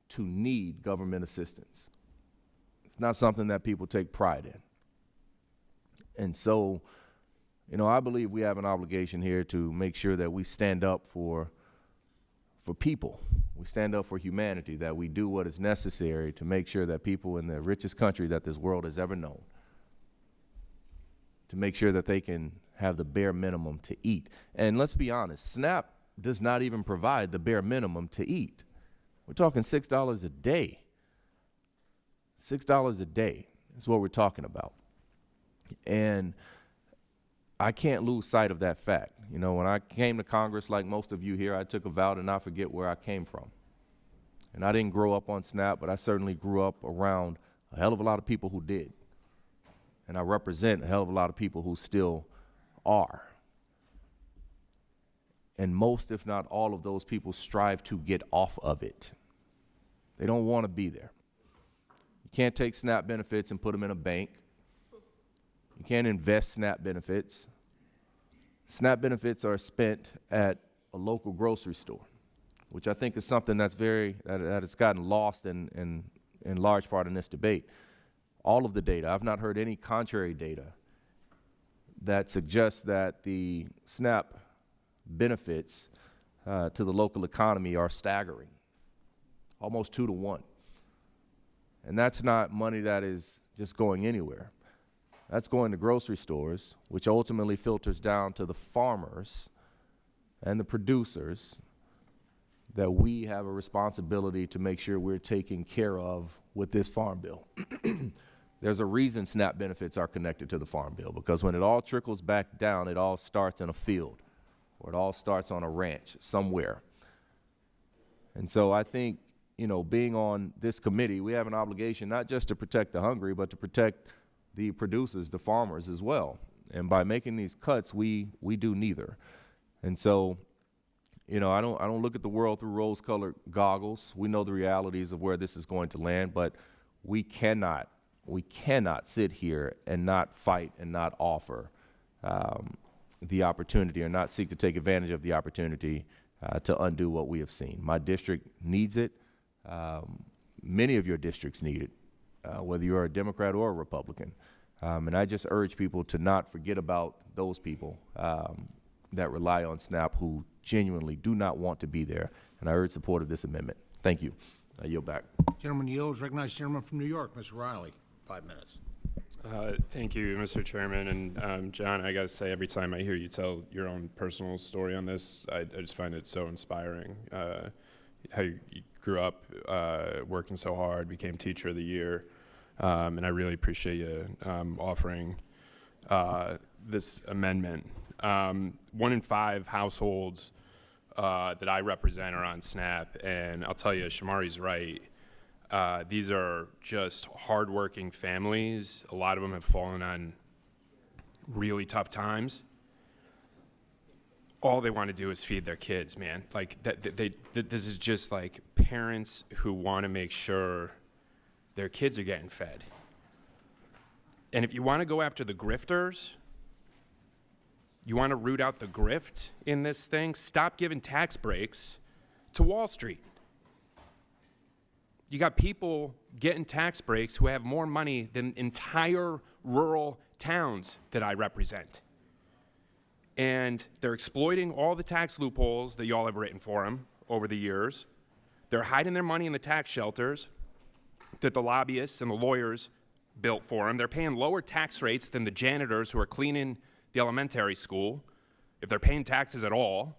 to need government assistance. It's not something that people take pride in. And so, you know, I believe we have an obligation here to make sure that we stand up for people. We stand up for humanity, that we do what is necessary to make sure that people in the richest country that this world has ever known, to make sure that they can have the bare minimum to eat. And let's be honest, SNAP does not even provide the bare minimum to eat. We're talking $6 a day. $6 a day is what we're talking about. And I can't lose sight of that fact. You know, when I came to Congress, like most of you here, I took a vow to not forget where I came from. And I didn't grow up on SNAP, but I certainly grew up around a hell of a lot of people who did. And I represent a hell of a lot of people who still are. And most, if not all of those people, strive to get off of it. They don't want to be there. You can't take SNAP benefits and put them in a bank. You can't invest SNAP benefits. SNAP benefits are spent at a local grocery store, which I think is something that has gotten lost in large part in this debate. All of the data, I've not heard any contrary data that suggests that the SNAP benefits to the local economy are staggering, almost 2 to 1. And that's not money that is just going anywhere. That's going to grocery stores, which ultimately filters down to the farmers and the producers that we have a responsibility to make sure we're taking care of with this farm bill. There's a reason SNAP benefits are connected to the farm bill, because when it all trickles back down, it all starts in a field, or it all starts on a ranch somewhere. And so I think, you know, being on this committee, we have an obligation not just to protect the hungry, but to protect the producers, the farmers as well. And by making these cuts, we do neither. And so, you know, I don't look at the world through rose-colored goggles. We know the realities of where this is going to land, but we cannot sit here and not fight and not offer the opportunity, or not seek to take advantage of the opportunity to undo what we have seen. My district needs it. Many of your districts need it, whether you're a Democrat or a Republican. And I just urge people to not forget about those people that rely on SNAP, who genuinely do not want to be there. And I urge support of this amendment. Thank you. I yield back. Gentleman yields. Recognized gentleman from New York, Mr. Riley. 5 minutes. Thank you, Mr. Chairman. And John, I got to say, every time I hear you tell your own personal story on this, I just find it so inspiring. how you grew up working so hard, became Teacher of the Year, and I really appreciate you offering this amendment. 1 in 5 households that I represent are on SNAP, and I'll tell you, Shamari's right. These are just hardworking families. A lot of them have fallen on really tough times. All they want to do is feed their kids, man. Like this is just like parents who want to make sure their kids are getting fed. And if you want to go after the grifters, you want to root out the grift in this thing, stop giving tax breaks to Wall Street. You got people getting tax breaks who have more money than entire rural towns that I represent. And they're exploiting all the tax loopholes that y'all have written for them over the years. They're hiding their money in the tax shelters that the lobbyists and the lawyers built for them. They're paying lower tax rates than the janitors who are cleaning the elementary school, if they're paying taxes at all.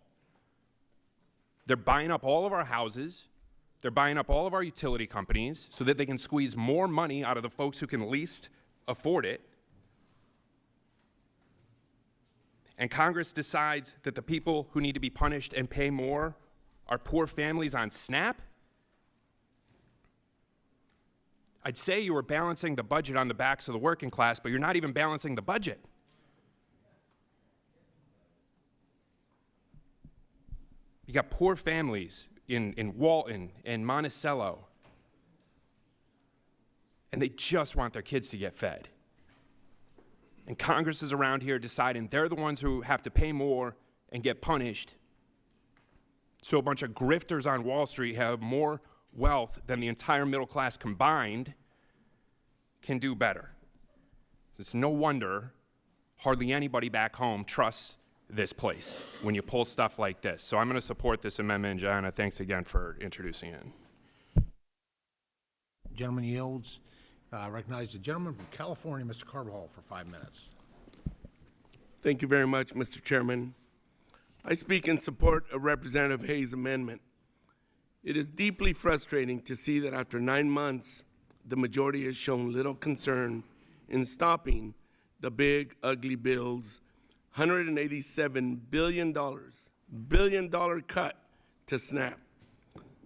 They're buying up all of our houses. They're buying up all of our utility companies so that they can squeeze more money out of the folks who can least afford it. And Congress decides that the people who need to be punished and pay more are poor families on SNAP? I'd say you were balancing the budget on the backs of the working class, but you're not even balancing the budget. You got poor families in Walton and Monticello, and they just want their kids to get fed. And Congress is around here deciding they're the ones who have to pay more and get punished. So a bunch of grifters on Wall Street have more wealth than the entire middle class combined can do better. It's no wonder hardly anybody back home trusts this place when you pull stuff like this. So I'm going to support this amendment. Joanna, thanks again for introducing it. Gentleman yields. Recognize the gentleman from California, Mr. Carvajal, for 5 minutes. Thank you very much, Mr. Chairman. I speak in support of Representative Hayes' amendment. It is deeply frustrating to see that after 9 months, the majority has shown little concern in stopping the big, ugly bill's $187 billion cut to SNAP.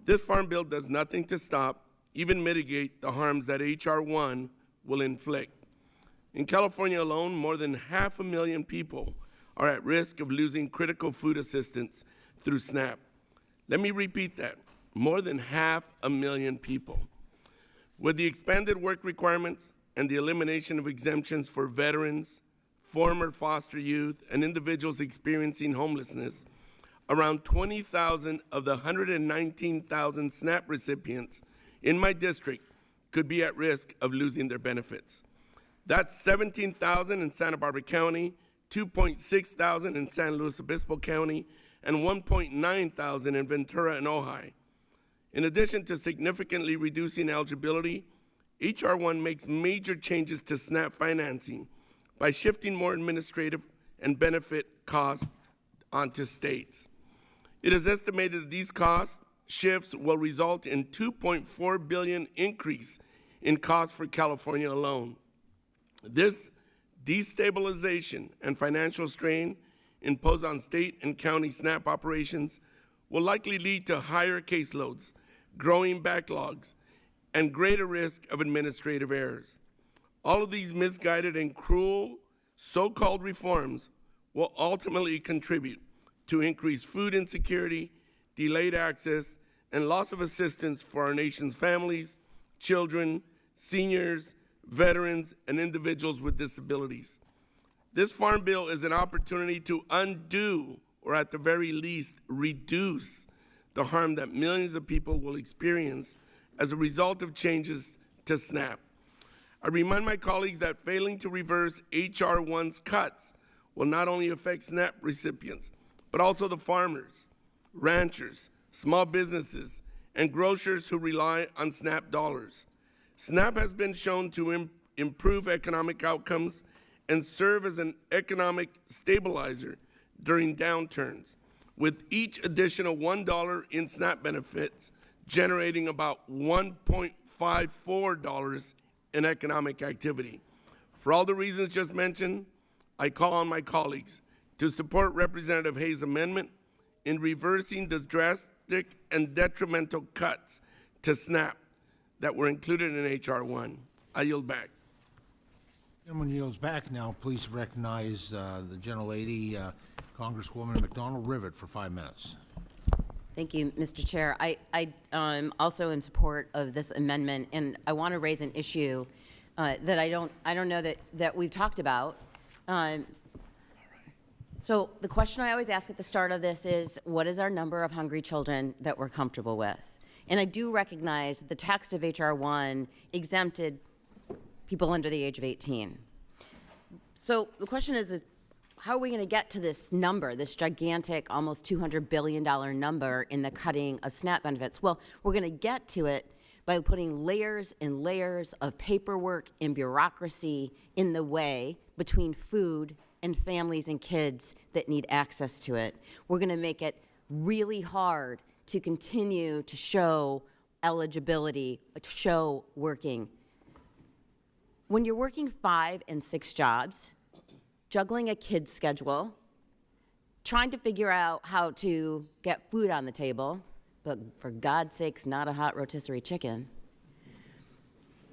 This farm bill does nothing to stop, even mitigate the harms that H.R. 1 will inflict. In California alone, more than 500,000 people are at risk of losing critical food assistance through SNAP. Let me repeat that, more than 500,000 people. With the expanded work requirements and the elimination of exemptions for veterans, former foster youth, and individuals experiencing homelessness, around 20,000 of the 119,000 SNAP recipients in my district could be at risk of losing their benefits. That's 17,000 in Santa Barbara County, 2.6 thousand in San Luis Obispo County, and 1.9 thousand in Ventura and Ojai. In addition to significantly reducing eligibility, H.R. 1 makes major changes to SNAP financing by shifting more administrative and benefit costs onto states. It is estimated that these cost shifts will result in $2.4 billion increase in costs for California alone. This destabilization and financial strain imposed on state and county SNAP operations will likely lead to higher caseloads, growing backlogs, and greater risk of administrative errors. All of these misguided and cruel so-called reforms will ultimately contribute to increased food insecurity, delayed access, and loss of assistance for our nation's families, children, seniors, veterans, and individuals with disabilities. This farm bill is an opportunity to undo, or at the very least, reduce the harm that millions of people will experience as a result of changes to SNAP. I remind my colleagues that failing to reverse H.R. 1's cuts will not only affect SNAP recipients, but also the farmers, ranchers, small businesses, and grocers who rely on SNAP dollars. SNAP has been shown to improve economic outcomes and serve as an economic stabilizer during downturns. with each additional $1 in SNAP benefits generating about $1.54 in economic activity. For all the reasons just mentioned, I call on my colleagues to support Representative Hayes' amendment in reversing the drastic and detrimental cuts to SNAP that were included in H.R. 1. I yield back. Gentleman yields back now. Please recognize the gentlelady, Congresswoman McDonald Rivet, for 5 minutes. Thank you, Mr. Chair. I'm also in support of this amendment, and I want to raise an issue that I don't know that we've talked about. So the question I always ask at the start of this is, what is our number of hungry children that we're comfortable with? And I do recognize the text of H.R. 1 exempted people under the age of 18. So the question is how are we going to get to this number, this gigantic, almost $200 billion number in the cutting of SNAP benefits? Well, we're going to get to it by putting layers and layers of paperwork and bureaucracy in the way between food and families and kids that need access to it. We're going to make it really hard to continue to show eligibility, to show working. When you're working 5 and 6 jobs, juggling a kid's schedule, trying to figure out how to get food on the table, but for God's sakes, not a hot rotisserie chicken.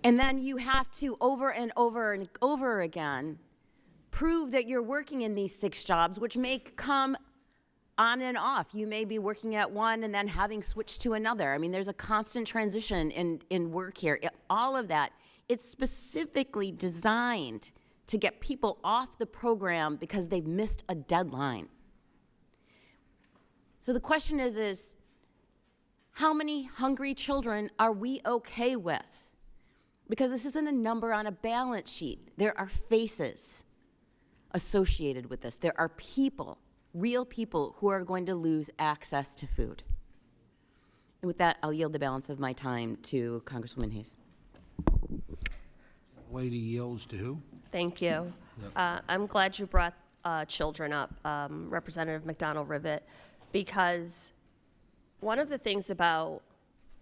And then you have to over and over and over again prove that you're working in these 6 jobs, which may come on and off. You may be working at one and then having switched to another. I mean, there's a constant transition in work here. All of that, it's specifically designed to get people off the program because they've missed a deadline. So the question is how many hungry children are we okay with? Because this isn't a number on a balance sheet. There are faces associated with this. There are people, real people, who are going to lose access to food. And with that, I'll yield the balance of my time to Congresswoman Hayes. Lady yields to who? Thank you. I'm glad you brought children up, Representative McDonald Rivet, because one of the things about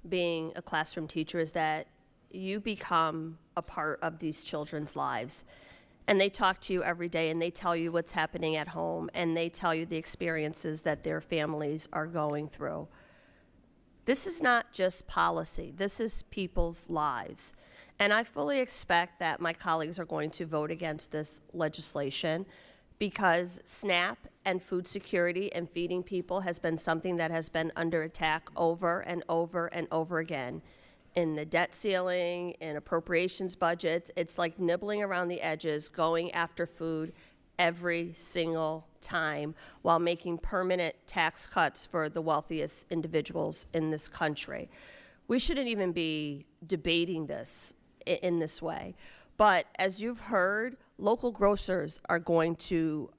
being a classroom teacher is that you become a part of these children's lives. And they talk to you every day, and they tell you what's happening at home, and they tell you the experiences that their families are going through. This is not just policy. This is people's lives. And I fully expect that my colleagues are going to vote against this legislation because SNAP and food security and feeding people has been something that has been under attack over and over and over again. In the debt ceiling, in appropriations budgets, it's like nibbling around the edges, going after food every single time while making permanent tax cuts for the wealthiest individuals in this country. We shouldn't even be debating this in this way. But as you've heard, local grocers are going to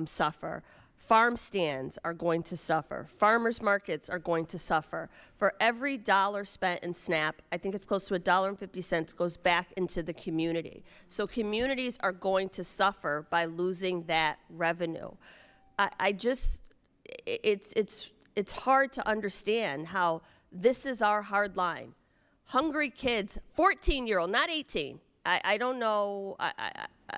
suffer. Farm stands are going to suffer. Farmers markets are going to suffer. For every dollar spent in SNAP, I think it's close to $1.50 goes back into the community. So communities are going to suffer by losing that revenue. It's hard to understand how this is our hard line. Hungry kids, 14-year-old, not 18. I don't know,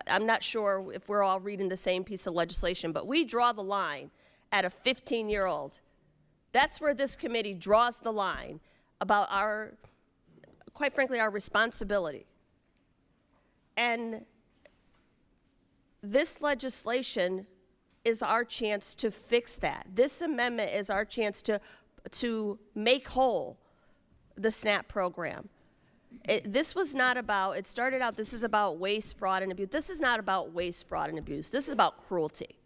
I'm not sure if we're all reading the same piece of legislation, but we draw the line at a 15-year-old. That's where this committee draws the line about our, quite frankly, our responsibility. And this legislation is our chance to fix that. This amendment is our chance to make whole the SNAP program. This was not about, it started out, this is about waste, fraud, and abuse. This is not about waste, fraud, and abuse. This is about cruelty.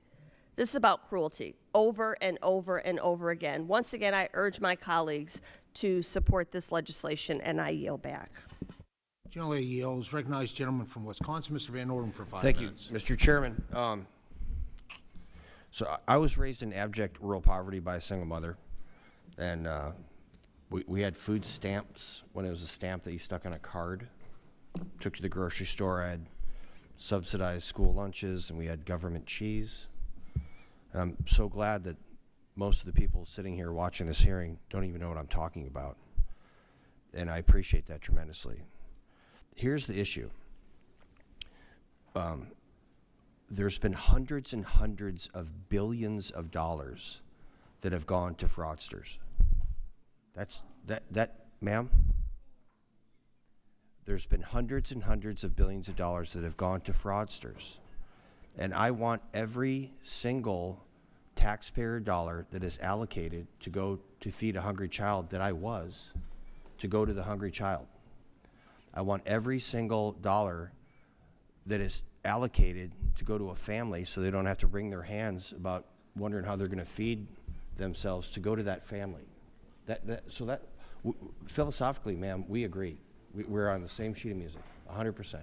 This is about cruelty over and over and over again. Once again, I urge my colleagues to support this legislation, and I yield back. Generally yields. Recognized gentleman from Wisconsin, Mr. Van Orden, for 5 minutes. Thank you, Mr. Chairman. So I was raised in abject rural poverty by a single mother, and we had food stamps when it was a stamp that you stuck on a card. Took to the grocery store, I had subsidized school lunches, and we had government cheese. And I'm so glad that most of the people sitting here watching this hearing don't even know what I'm talking about. And I appreciate that tremendously. Here's the issue. There's been hundreds and hundreds of billions of dollars that have gone to fraudsters. Ma'am? There's been hundreds and hundreds of billions of dollars that have gone to fraudsters. And I want every single taxpayer dollar that is allocated to go to feed a hungry child to go to the hungry child. I want every single dollar that is allocated to go to a family so they don't have to wring their hands about wondering how they're going to feed themselves, to go to that family. Philosophically, ma'am, we agree. We're on the same sheet of music, 100%.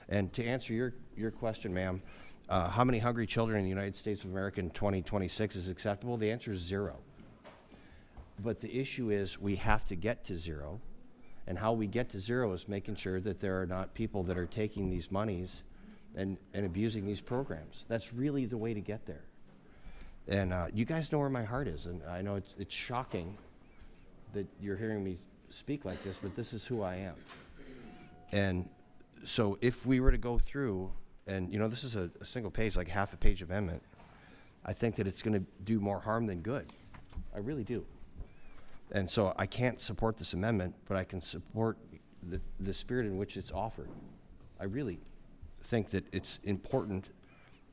And to answer your question, ma'am, how many hungry children in the United States of America in 2026 is acceptable? The answer is 0. But the issue is we have to get to 0. And how we get to 0 is making sure that there are not people that are taking these monies and abusing these programs. That's really the way to get there. And you guys know where my heart is. And I know it's shocking that you're hearing me speak like this, but this is who I am. And so if we were to go through, and this is a single page, like half a page amendment, I think that it's going to do more harm than good. I really do. And so I can't support this amendment, but I can support the spirit in which it's offered. I really think that it's important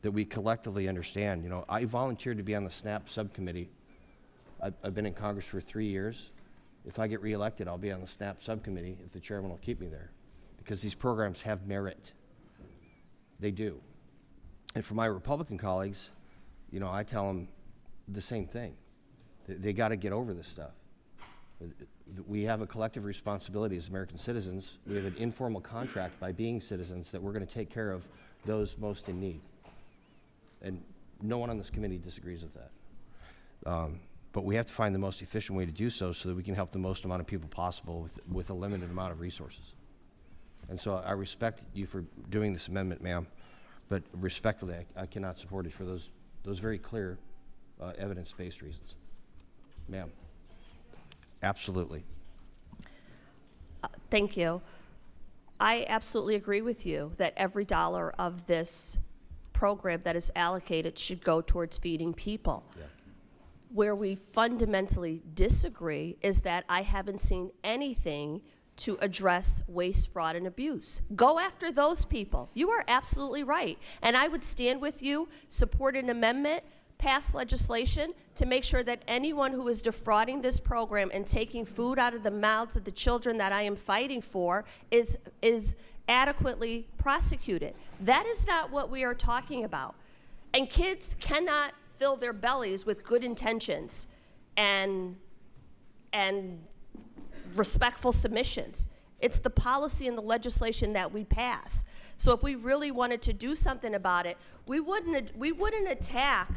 that we collectively understand. I volunteered to be on the SNAP subcommittee. I've been in Congress for 3 years. If I get reelected, I'll be on the SNAP subcommittee if the chairman will keep me there, because these programs have merit. They do. And for my Republican colleagues, I tell them the same thing. They got to get over this stuff. We have a collective responsibility as American citizens. We have an informal contract by being citizens that we're going to take care of those most in need. And no one on this committee disagrees with that. But we have to find the most efficient way to do so that we can help the most amount of people possible with a limited amount of resources. And so I respect you for doing this amendment, ma'am, but respectfully, I cannot support it for those very clear evidence-based reasons. Ma'am. Absolutely. Thank you. I absolutely agree with you that every dollar of this program that is allocated should go towards feeding people. Yeah. Where we fundamentally disagree is that I haven't seen anything to address waste, fraud, and abuse. Go after those people. You are absolutely right. And I would stand with you, support an amendment, pass legislation to make sure that anyone who is defrauding this program and taking food out of the mouths of the children that I am fighting for is adequately prosecuted. That is not what we are talking about. And kids cannot fill their bellies with good intentions and respectful submissions. It's the policy and the legislation that we pass. So if we really wanted to do something about it, we wouldn't attack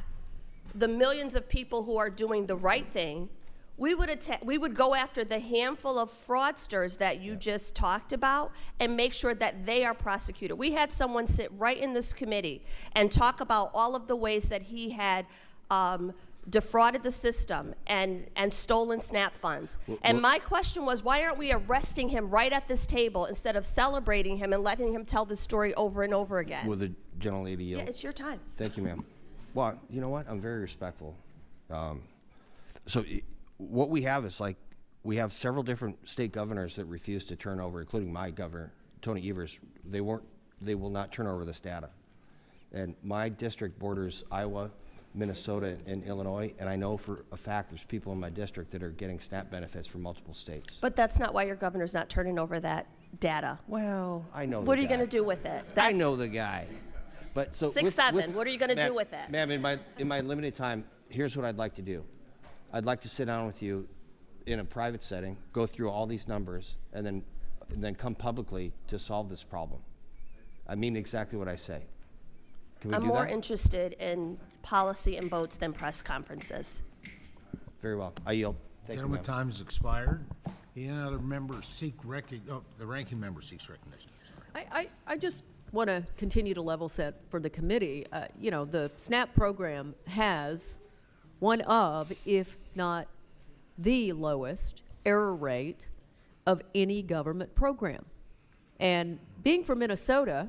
the millions of people who are doing the right thing. We would go after the handful of fraudsters that you just talked about and make sure that they are prosecuted. We had someone sit right in this committee and talk about all of the ways that he had defrauded the system and stolen SNAP funds. And my question was, why aren't we arresting him right at this table instead of celebrating him and letting him tell the story over and over again? Will the gentlelady yield? Yeah, it's your time. Thank you, ma'am. Well, you know what? I'm very respectful. What we have is we have several different state governors that refuse to turn over, including my governor, Tony Evers. They will not turn over this data. And my district borders Iowa, Minnesota, and Illinois, and I know for a fact there's people in my district that are getting SNAP benefits from multiple states. But that's not why your governor's not turning over that data. Well, I know. What are you going to do with it? I know the guy. But so 6-7. What are you going to do with it? Ma'am, in my limited time, here's what I'd like to do. I'd like to sit down with you in a private setting, go through all these numbers, and then come publicly to solve this problem. I mean exactly what I say. Can we do that? I'm more interested in policy and votes than press conferences. Very well. I yield. Thank you, Gentleman, ma'am. time has expired. Any other members seek the ranking member seeks recognition. I just want to continue to level set for the committee. The SNAP program has one of, if not the lowest error rate of any government program. And being from Minnesota,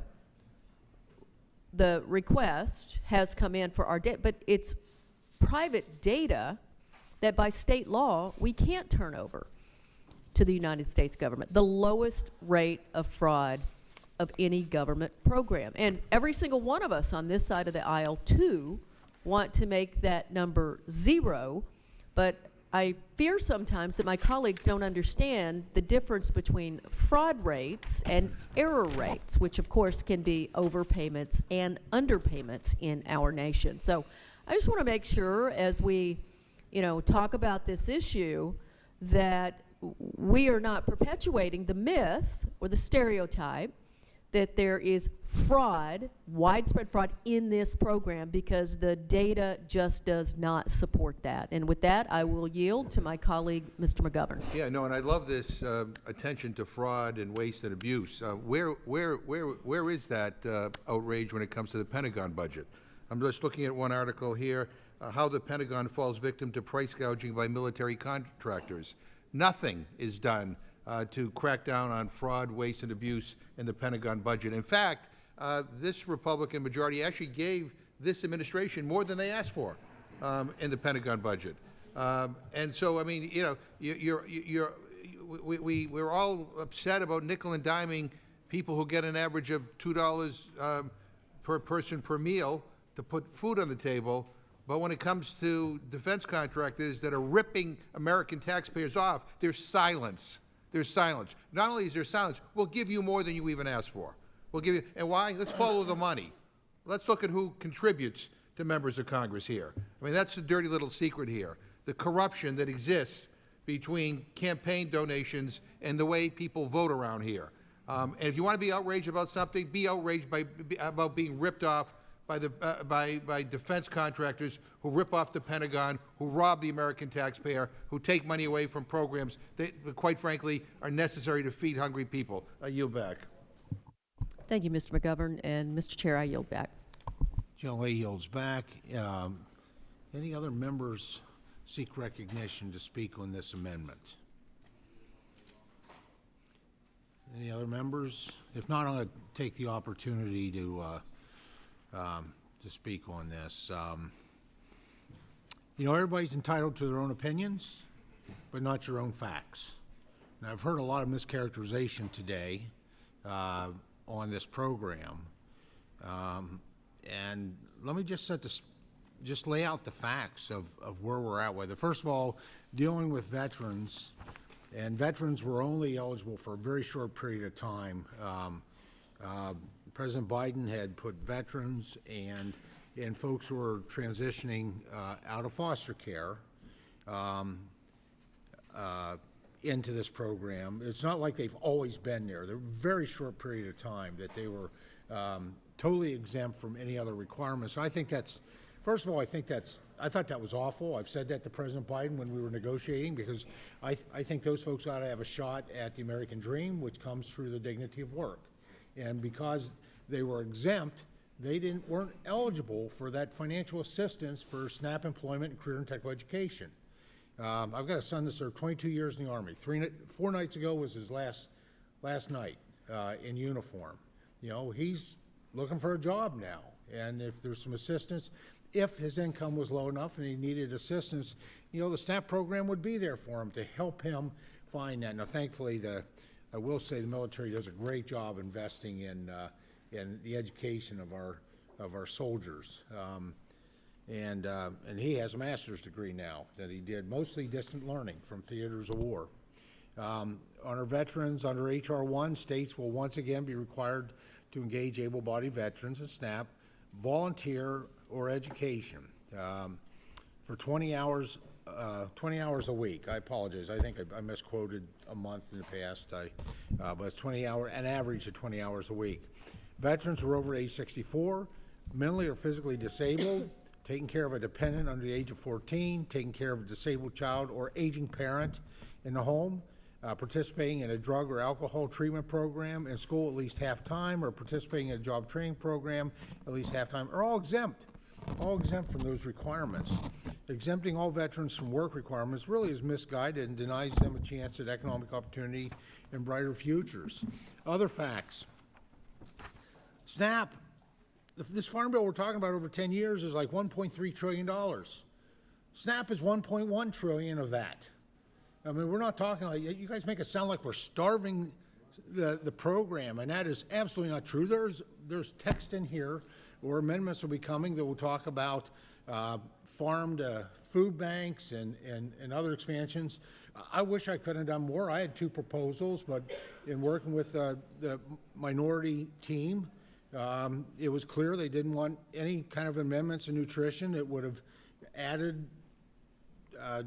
the request has come in for our data, but it's private data that by state law we can't turn over to the United States government. The lowest rate of fraud of any government program. And every single one of us on this side of the aisle, too, want to make that number 0, but I fear sometimes that my colleagues don't understand the difference between fraud rates and error rates, which of course can be overpayments and underpayments in our nation. So I just want to make sure as we, talk about this issue that we are not perpetuating the myth or the stereotype that there is fraud, widespread fraud in this program, because the data just does not support that. And with that, I will yield to my colleague, Mr. McGovern. Yeah, no, and I love this attention to fraud and waste and abuse. Where is that outrage when it comes to the Pentagon budget? I'm just looking at one article here, how the Pentagon falls victim to price gouging by military contractors. Nothing is done to crack down on fraud, waste, and abuse in the Pentagon budget. In fact, this Republican majority actually gave this administration more than they asked for in the Pentagon budget. And so, I mean, we're all upset about nickel and diming people who get an average of $2 per person per meal to put food on the table. But when it comes to defense contractors that are ripping American taxpayers off, there's silence. There's silence. Not only is there silence, we'll give you more than you even asked for. We'll give you, and why? Let's follow the money. Let's look at who contributes to members of Congress here. I mean, that's the dirty little secret here. The corruption that exists between campaign donations and the way people vote around here. And if you want to be outraged about something, be outraged about being ripped off by defense contractors who rip off the Pentagon, who rob the American taxpayer, who take money away from programs that, quite frankly, are necessary to feed hungry people. I yield back. Thank you, Mr. McGovern. And Mr. Chair, I yield back. General yields back. Any other members seek recognition to speak on this amendment? Any other members? If not, I'm going to take the opportunity to speak on this. Everybody's entitled to their own opinions, but not your own facts. Now, I've heard a lot of mischaracterization today on this program, and let me just lay out the facts of where we're at with it. First of all, dealing with veterans, and veterans were only eligible for a very short period of time. President Biden had put veterans and folks who were transitioning out of foster care into this program. It's not like they've always been there. They're a very short period of time that they were totally exempt from any other requirements. So I think that's, first of all, I thought that was awful. I've said that to President Biden when we were negotiating, because I think those folks ought to have a shot at the American dream, which comes through the dignity of work. And because they were exempt, they weren't eligible for that financial assistance for SNAP employment and career and technical education. I've got a son that served 22 years in the Army. 4 nights ago was his last night in uniform. He's looking for a job now, and if there's some assistance, if his income was low enough and he needed assistance, the SNAP program would be there for him to help him find that. Now, thankfully, I will say the military does a great job investing in the education of our soldiers, and he has a master's degree now that he did mostly distant learning from theaters of war. On our veterans, under H.R. 1, states will once again be required to engage able-bodied veterans in SNAP, volunteer or education for 20 hours a week. I apologize. I think I misquoted a month in the past. But it's an average of 20 hours a week. Veterans who are over age 64, mentally or physically disabled, taking care of a dependent under the age of 14, taking care of a disabled child or aging parent in the home, participating in a drug or alcohol treatment program, in school at least half-time, or participating in a job training program at least half-time, are all exempt from those requirements. Exempting all veterans from work requirements really is misguided and denies them a chance at economic opportunity and brighter futures. Other facts. SNAP, this farm bill we're talking about over 10 years is like $1.3 trillion. SNAP is 1.1 trillion of that. I mean, we're not talking like, you guys make it sound like we're starving the program, and that is absolutely not true. There's text in here, or amendments will be coming that will talk about farm to food banks and other expansions. I wish I could have done more. I had 2 proposals, but in working with the minority team, it was clear they didn't want any kind of amendments in nutrition. It would have added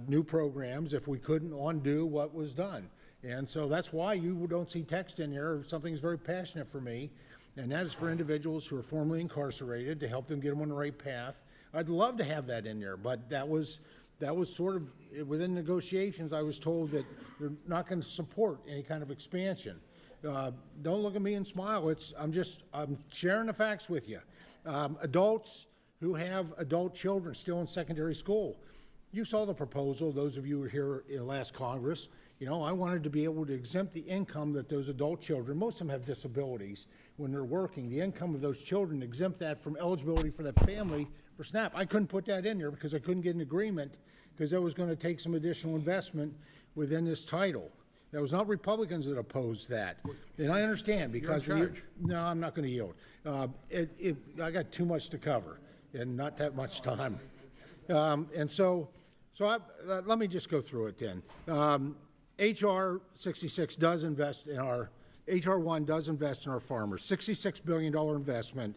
new programs if we couldn't undo what was done. And so that's why you don't see text in here. Something is very passionate for me, and that is for individuals who are formerly incarcerated, to help them get them on the right path. I'd love to have that in there, but that was sort of, within negotiations, I was told that they're not going to support any kind of expansion. Don't look at me and smile. I'm sharing the facts with you. Adults who have adult children still in secondary school. You saw the proposal, those of you who were here in last Congress. You know, I wanted to be able to exempt the income that those adult children, most of them have disabilities when they're working, the income of those children, exempt that from eligibility for that family for SNAP. I couldn't put that in there because I couldn't get an agreement, because that was going to take some additional investment within this title. That was not Republicans that opposed that. And I understand, because You're in charge. no, I'm not going to yield. I got too much to cover and not that much time. Let me just go through it then. HR 66 does invest in our, HR 1 does invest in our farmers, $66 billion investment.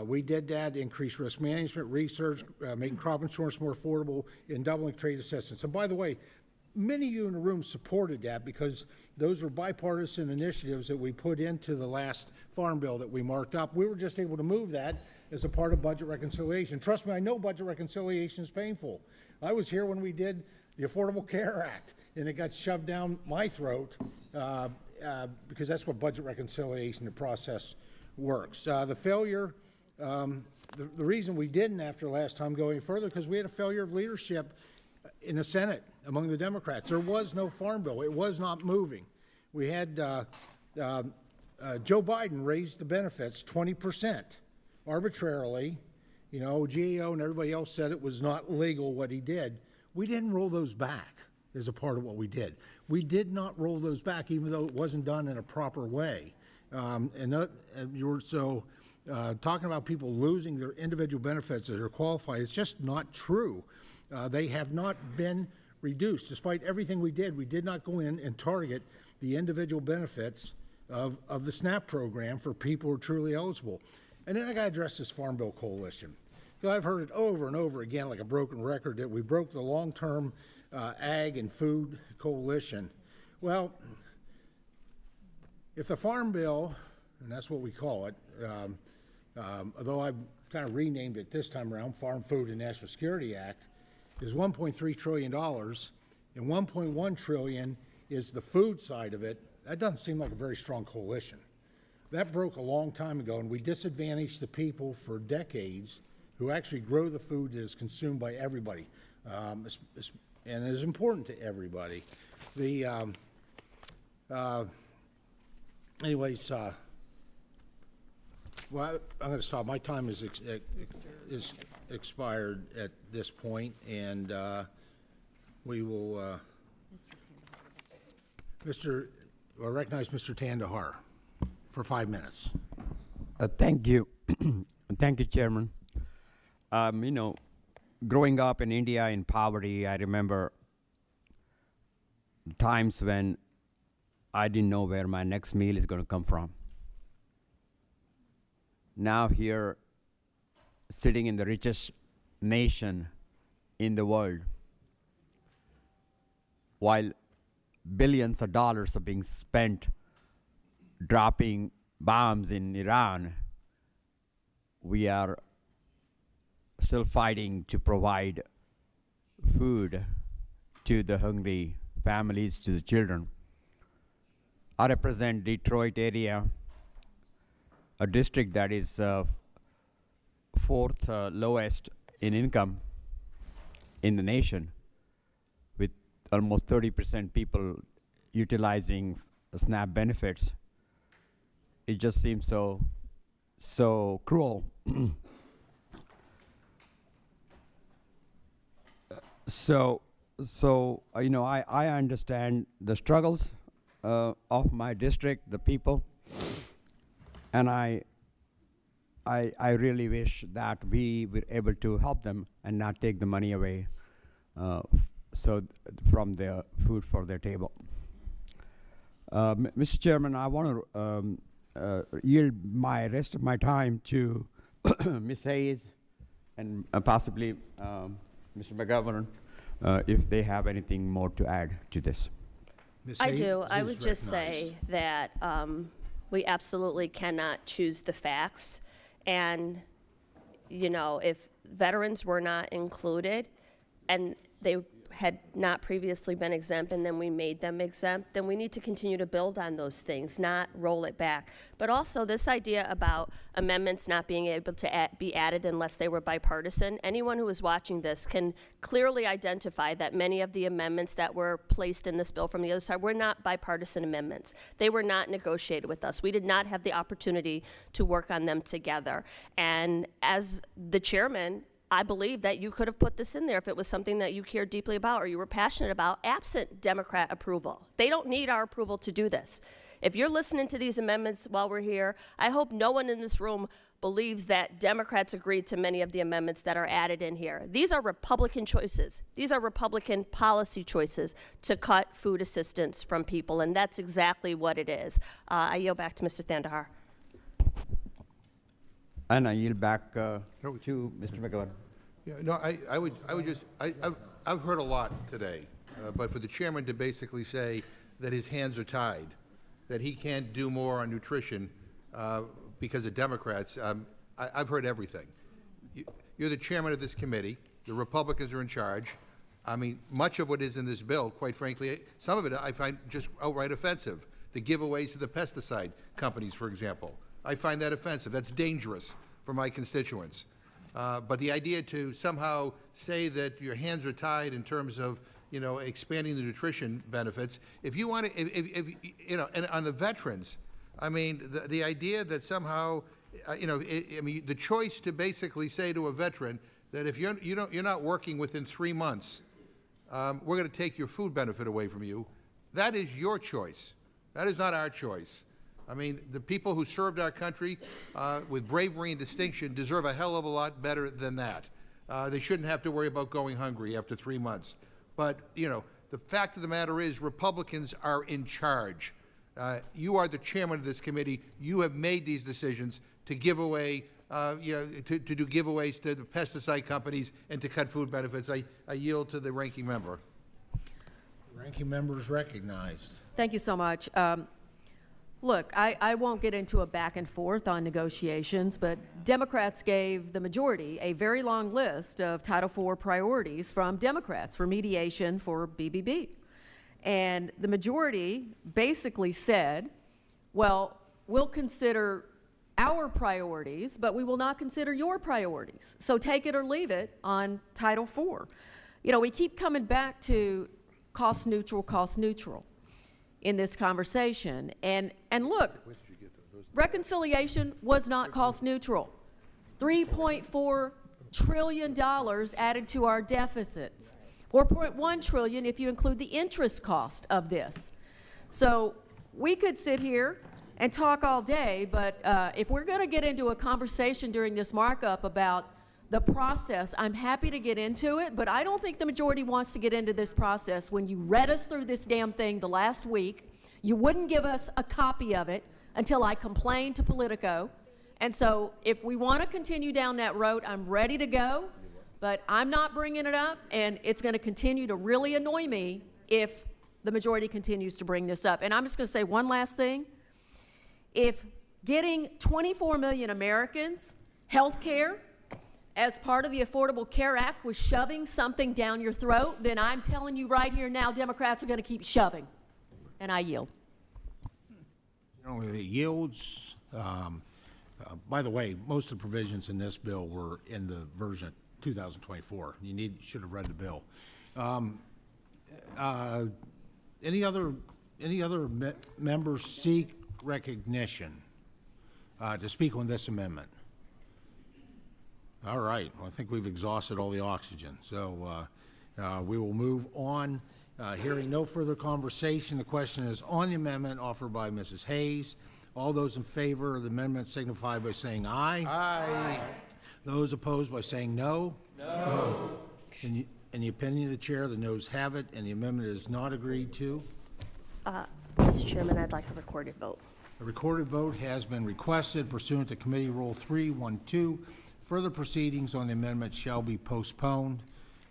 We did that, increase risk management, research, making crop insurance more affordable, and doubling trade assistance. And by the way, many of you in the room supported that, because those were bipartisan initiatives that we put into the last farm bill that we marked up. We were just able to move that as a part of budget reconciliation. Trust me, I know budget reconciliation is painful. I was here when we did the Affordable Care Act, and it got shoved down my throat because that's what budget reconciliation, the process, works. The failure, the reason we didn't after last time go any further, because we had a failure of leadership in the Senate among the Democrats. There was no farm bill. It was not moving. We had Joe Biden raised the benefits 20% arbitrarily. You know, GAO and everybody else said it was not legal what he did. We didn't roll those back as a part of what we did. We did not roll those back, even though it wasn't done in a proper way. Talking about people losing their individual benefits that are qualified, it's just not true. They have not been reduced. Despite everything we did not go in and target the individual benefits of the SNAP program for people who are truly eligible. And then I got to address this Farm Bill Coalition. I've heard it over and over again like a broken record that we broke the long-term ag and food coalition. Well, if the Farm Bill, and that's what we call it, although I've kind of renamed it this time around, Farm, Food, and National Security Act, is $1.3 trillion, and $1.1 trillion is the food side of it. That doesn't seem like a very strong coalition. That broke a long time ago, and we disadvantaged the people for decades who actually grow the food that is consumed by everybody, and is important to everybody. Well, I'm going to stop. My time is expired at this point, and we will. I recognize Mr. Tandahar for 5 minutes. Thank you. Thank you, Chairman. You know, growing up in India in poverty, I remember times when I didn't know where my next meal is going to come from. Now here, sitting in the richest nation in the world, while billions of dollars are being spent dropping bombs in Iran, we are still fighting to provide food to the hungry families, to the children. I represent Detroit area, a district that is fourth lowest in income. in the nation, with almost 30% people utilizing SNAP benefits. It just seems so cruel. So you know, I understand the struggles of my district, the people, and I really wish that we were able to help them and not take the money away from their food for their table. Mr. Chairman, I want to yield my rest of my time to Ms. Hayes and possibly Mr. McGovern if they have anything more to add to this. I do. I would just say that we absolutely cannot choose the facts. And, you know, if veterans were not included and they had not previously been exempt and then we made them exempt, then we need to continue to build on those things, not roll it back. But also this idea about amendments not being able to be added unless they were bipartisan, anyone who is watching this can clearly identify that many of the amendments that were placed in this bill from the other side were not bipartisan amendments. They were not negotiated with us. We did not have the opportunity to work on them together. And as the chairman, I believe that you could have put this in there if it was something that you cared deeply about or you were passionate about, absent Democrat approval. They don't need our approval to do this. If you're listening to these amendments while we're here, I hope no one in this room believes that Democrats agreed to many of the amendments that are added in here. These are Republican choices. These are Republican policy choices to cut food assistance from people, and that's exactly what it is. I yield back to Mr. Thandahar. And I yield back to Mr. McGovern. Yeah, no, I would just, I've heard a lot today, but for the chairman to basically say that his hands are tied, that he can't do more on nutrition because of Democrats, I've heard everything. You're the chairman of this committee. The Republicans are in charge. I mean, much of what is in this bill, quite frankly, some of it I find just outright offensive. The giveaways to the pesticide companies, for example. I find that offensive. That's dangerous for my constituents. But the idea to somehow say that your hands are tied in terms of, you know, expanding the nutrition benefits, if you want to, if you know, and on the veterans, I mean, the idea that somehow, you know, I mean, the choice to basically say to a veteran that if you're not working within 3 months, we're going to take your food benefit away from you. That is your choice. That is not our choice. I mean, the people who served our country with bravery and distinction deserve a hell of a lot better than that. They shouldn't have to worry about going hungry after 3 months. But, you know, the fact of the matter is Republicans are in charge. You are the chairman of this committee. You have made these decisions to give away, you know, to do giveaways to the pesticide companies and to cut food benefits. I yield to the ranking member. The ranking member is recognized. Thank you so much. Look, I won't get into a back and forth on negotiations, but Democrats gave the majority a very long list of Title IV priorities from Democrats for mediation for BBB. And the majority basically said, well, we'll consider our priorities, but we will not consider your priorities. So take it or leave it on Title IV. You know, we keep coming back to cost neutral in this conversation. And look, reconciliation was not cost neutral. $3.4 trillion added to our deficits. 4.1 trillion if you include the interest cost of this. So we could sit here and talk all day, but if we're going to get into a conversation during this markup about the process, I'm happy to get into it, but I don't think the majority wants to get into this process. When you read us through this damn thing the last week, you wouldn't give us a copy of it until I complained to Politico. And so if we want to continue down that road, I'm ready to go, but I'm not bringing it up, and it's going to continue to really annoy me if the majority continues to bring this up. And I'm just going to say one last thing. If getting 24 million Americans health care as part of the Affordable Care Act was shoving something down your throat, then I'm telling you right here now, Democrats are going to keep shoving. And I yield. Generally, it yields. By the way, most of the provisions in this bill were in the version 2024. Should have read the bill. Any other members seek recognition to speak on this amendment? All right, well, I think we've exhausted all the oxygen, so we will move on. Hearing no further conversation, the question is on the amendment offered by Mrs. Hayes. All those in favor of the amendment signify by saying aye. Aye. Those opposed by saying no. No. In the opinion of the chair, the noes have it, and the amendment is not agreed to. Mr. Chairman, I'd like a recorded vote. A recorded vote has been requested pursuant to Committee Rule 312. Further proceedings on the amendment shall be postponed.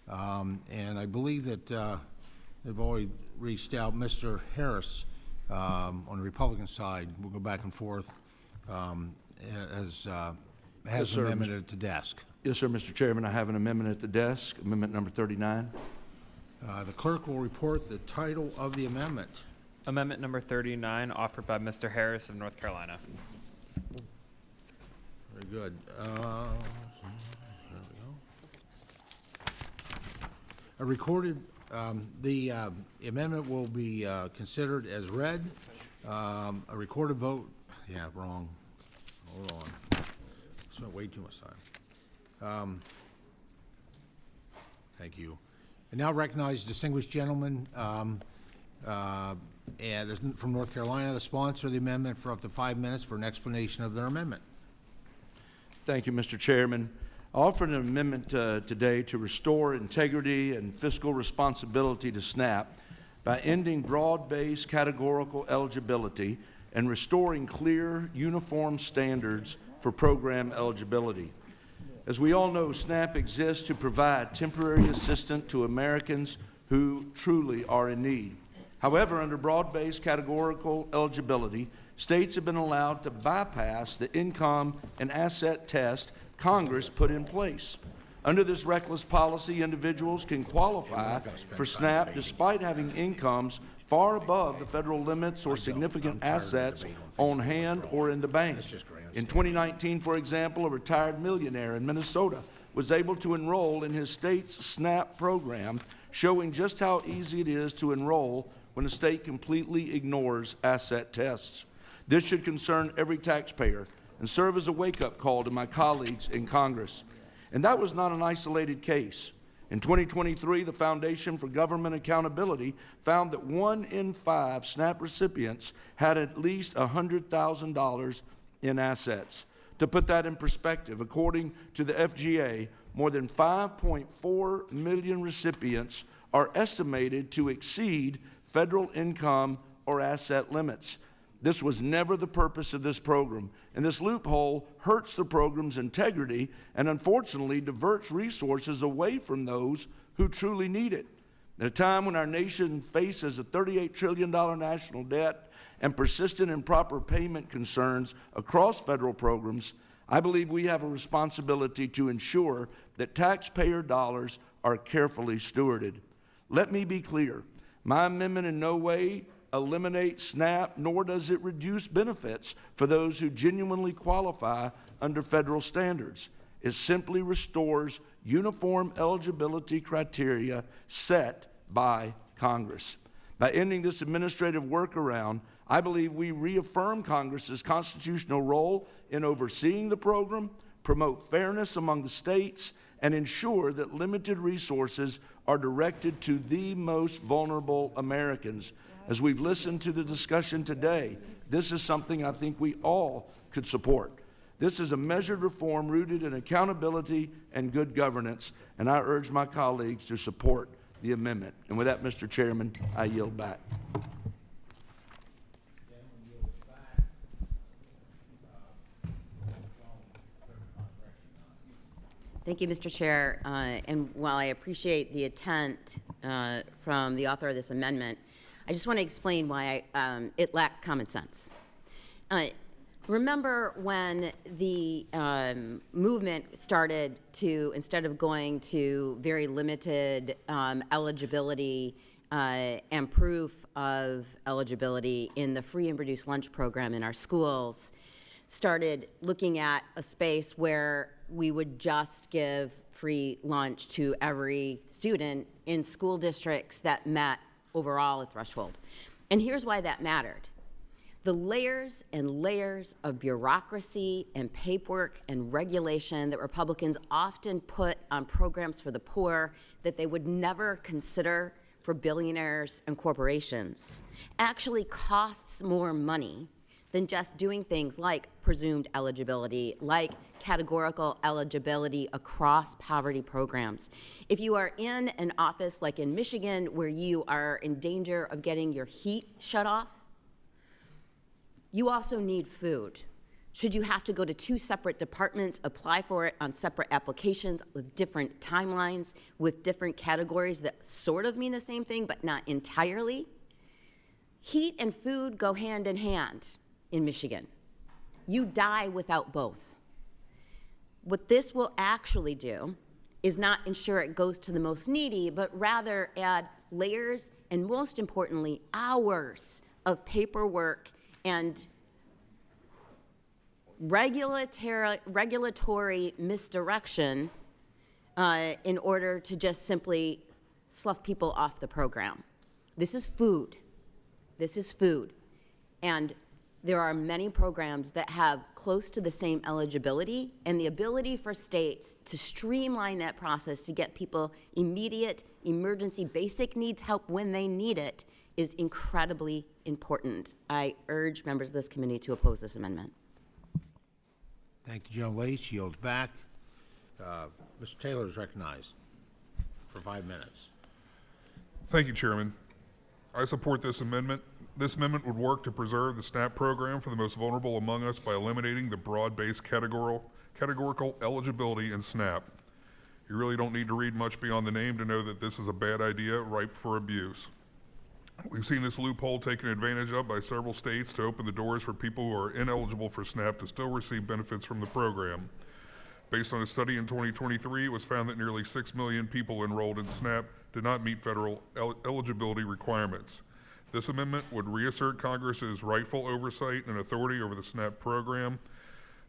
And I believe that they've already reached out. Mr. Harris, on the Republican side, we'll go back and forth, has Yes, an sir, amendment at the desk. Yes, sir, Mr. Chairman, I have an amendment at the desk, amendment number 39. The clerk will report the title of the amendment. Amendment number 39, offered by Mr. Harris of North Carolina. Very good. There we go. A recorded, the amendment will be considered as read. A recorded vote, yeah, wrong. Hold on. Spent way too much time. Thank you. I now recognize distinguished gentleman and from North Carolina, the sponsor of the amendment, for up to 5 minutes for an explanation of their amendment. Thank you, Mr. Chairman. I offer an amendment today to restore integrity and fiscal responsibility to SNAP by ending broad-based categorical eligibility and restoring clear, uniform standards for program eligibility. As we all know, SNAP exists to provide temporary assistance to Americans who truly are in need. However, under broad-based categorical eligibility, states have been allowed to bypass the income and asset test Congress put in place. Under this reckless policy, individuals can qualify for SNAP despite having incomes far above the federal limits or significant assets on hand or in the bank. In 2019, for example, a retired millionaire in Minnesota was able to enroll in his state's SNAP program, showing just how easy it is to enroll when a state completely ignores asset tests. This should concern every taxpayer and serve as a wake-up call to my colleagues in Congress. And that was not an isolated case. In 2023, the Foundation for Government Accountability found that 1 in 5 SNAP recipients had at least $100,000 in assets. To put that in perspective, according to the FGA, more than 5.4 million recipients are estimated to exceed federal income or asset limits. This was never the purpose of this program, and this loophole hurts the program's integrity and unfortunately diverts resources away from those who truly need it. At a time when our nation faces a $38 trillion national debt and persistent improper payment concerns across federal programs, I believe we have a responsibility to ensure that taxpayer dollars are carefully stewarded. Let me be clear. My amendment in no way eliminates SNAP, nor does it reduce benefits for those who genuinely qualify under federal standards. It simply restores uniform eligibility criteria set by Congress. By ending this administrative workaround, I believe we reaffirm Congress's constitutional role in overseeing the program, promote fairness among the states, and ensure that limited resources are directed to the most vulnerable Americans. As we've listened to the discussion today, this is something I think we all could support. This is a measured reform rooted in accountability and good governance, and I urge my colleagues to support the amendment. And with that, Mr. Chairman, I yield back. Thank you, Mr. Chair. And while I appreciate the intent from the author of this amendment, I just want to explain why it lacks common sense. Remember when the movement started to, instead of going to very limited eligibility and proof of eligibility in the free and reduced lunch program in our schools, started looking at a space where we would just give free lunch to every student in school districts that met overall a threshold. And here's why that mattered. The layers and layers of bureaucracy and paperwork and regulation that Republicans often put on programs for the poor that they would never consider for billionaires and corporations actually costs more money than just doing things like presumed eligibility, like categorical eligibility across poverty programs. If you are in an office like in Michigan where you are in danger of getting your heat shut off, you also need food. Should you have to go to 2 separate departments, apply for it on separate applications with different timelines, with different categories that sort of mean the same thing but not entirely? Heat and food go hand in hand in Michigan. You die without both. What this will actually do is not ensure it goes to the most needy, but rather add layers and, most importantly, hours of paperwork and regulatory misdirection in order to just simply slough people off the program. This is food. This is food. And there are many programs that have close to the same eligibility, and the ability for states to streamline that process to get people immediate, emergency, basic needs help when they need it is incredibly important. I urge members of this committee to oppose this amendment. Thank you, General Lace. Yields back. Mr. Taylor is recognized for 5 minutes. Thank you, Chairman. I support this amendment. This amendment would work to preserve the SNAP program for the most vulnerable among us by eliminating the broad-based categorical eligibility in SNAP. You really don't need to read much beyond the name to know that this is a bad idea ripe for abuse. We've seen this loophole taken advantage of by several states to open the doors for people who are ineligible for SNAP to still receive benefits from the program. Based on a study in 2023, it was found that nearly 6 million people enrolled in SNAP did not meet federal eligibility requirements. This amendment would reassert Congress's rightful oversight and authority over the SNAP program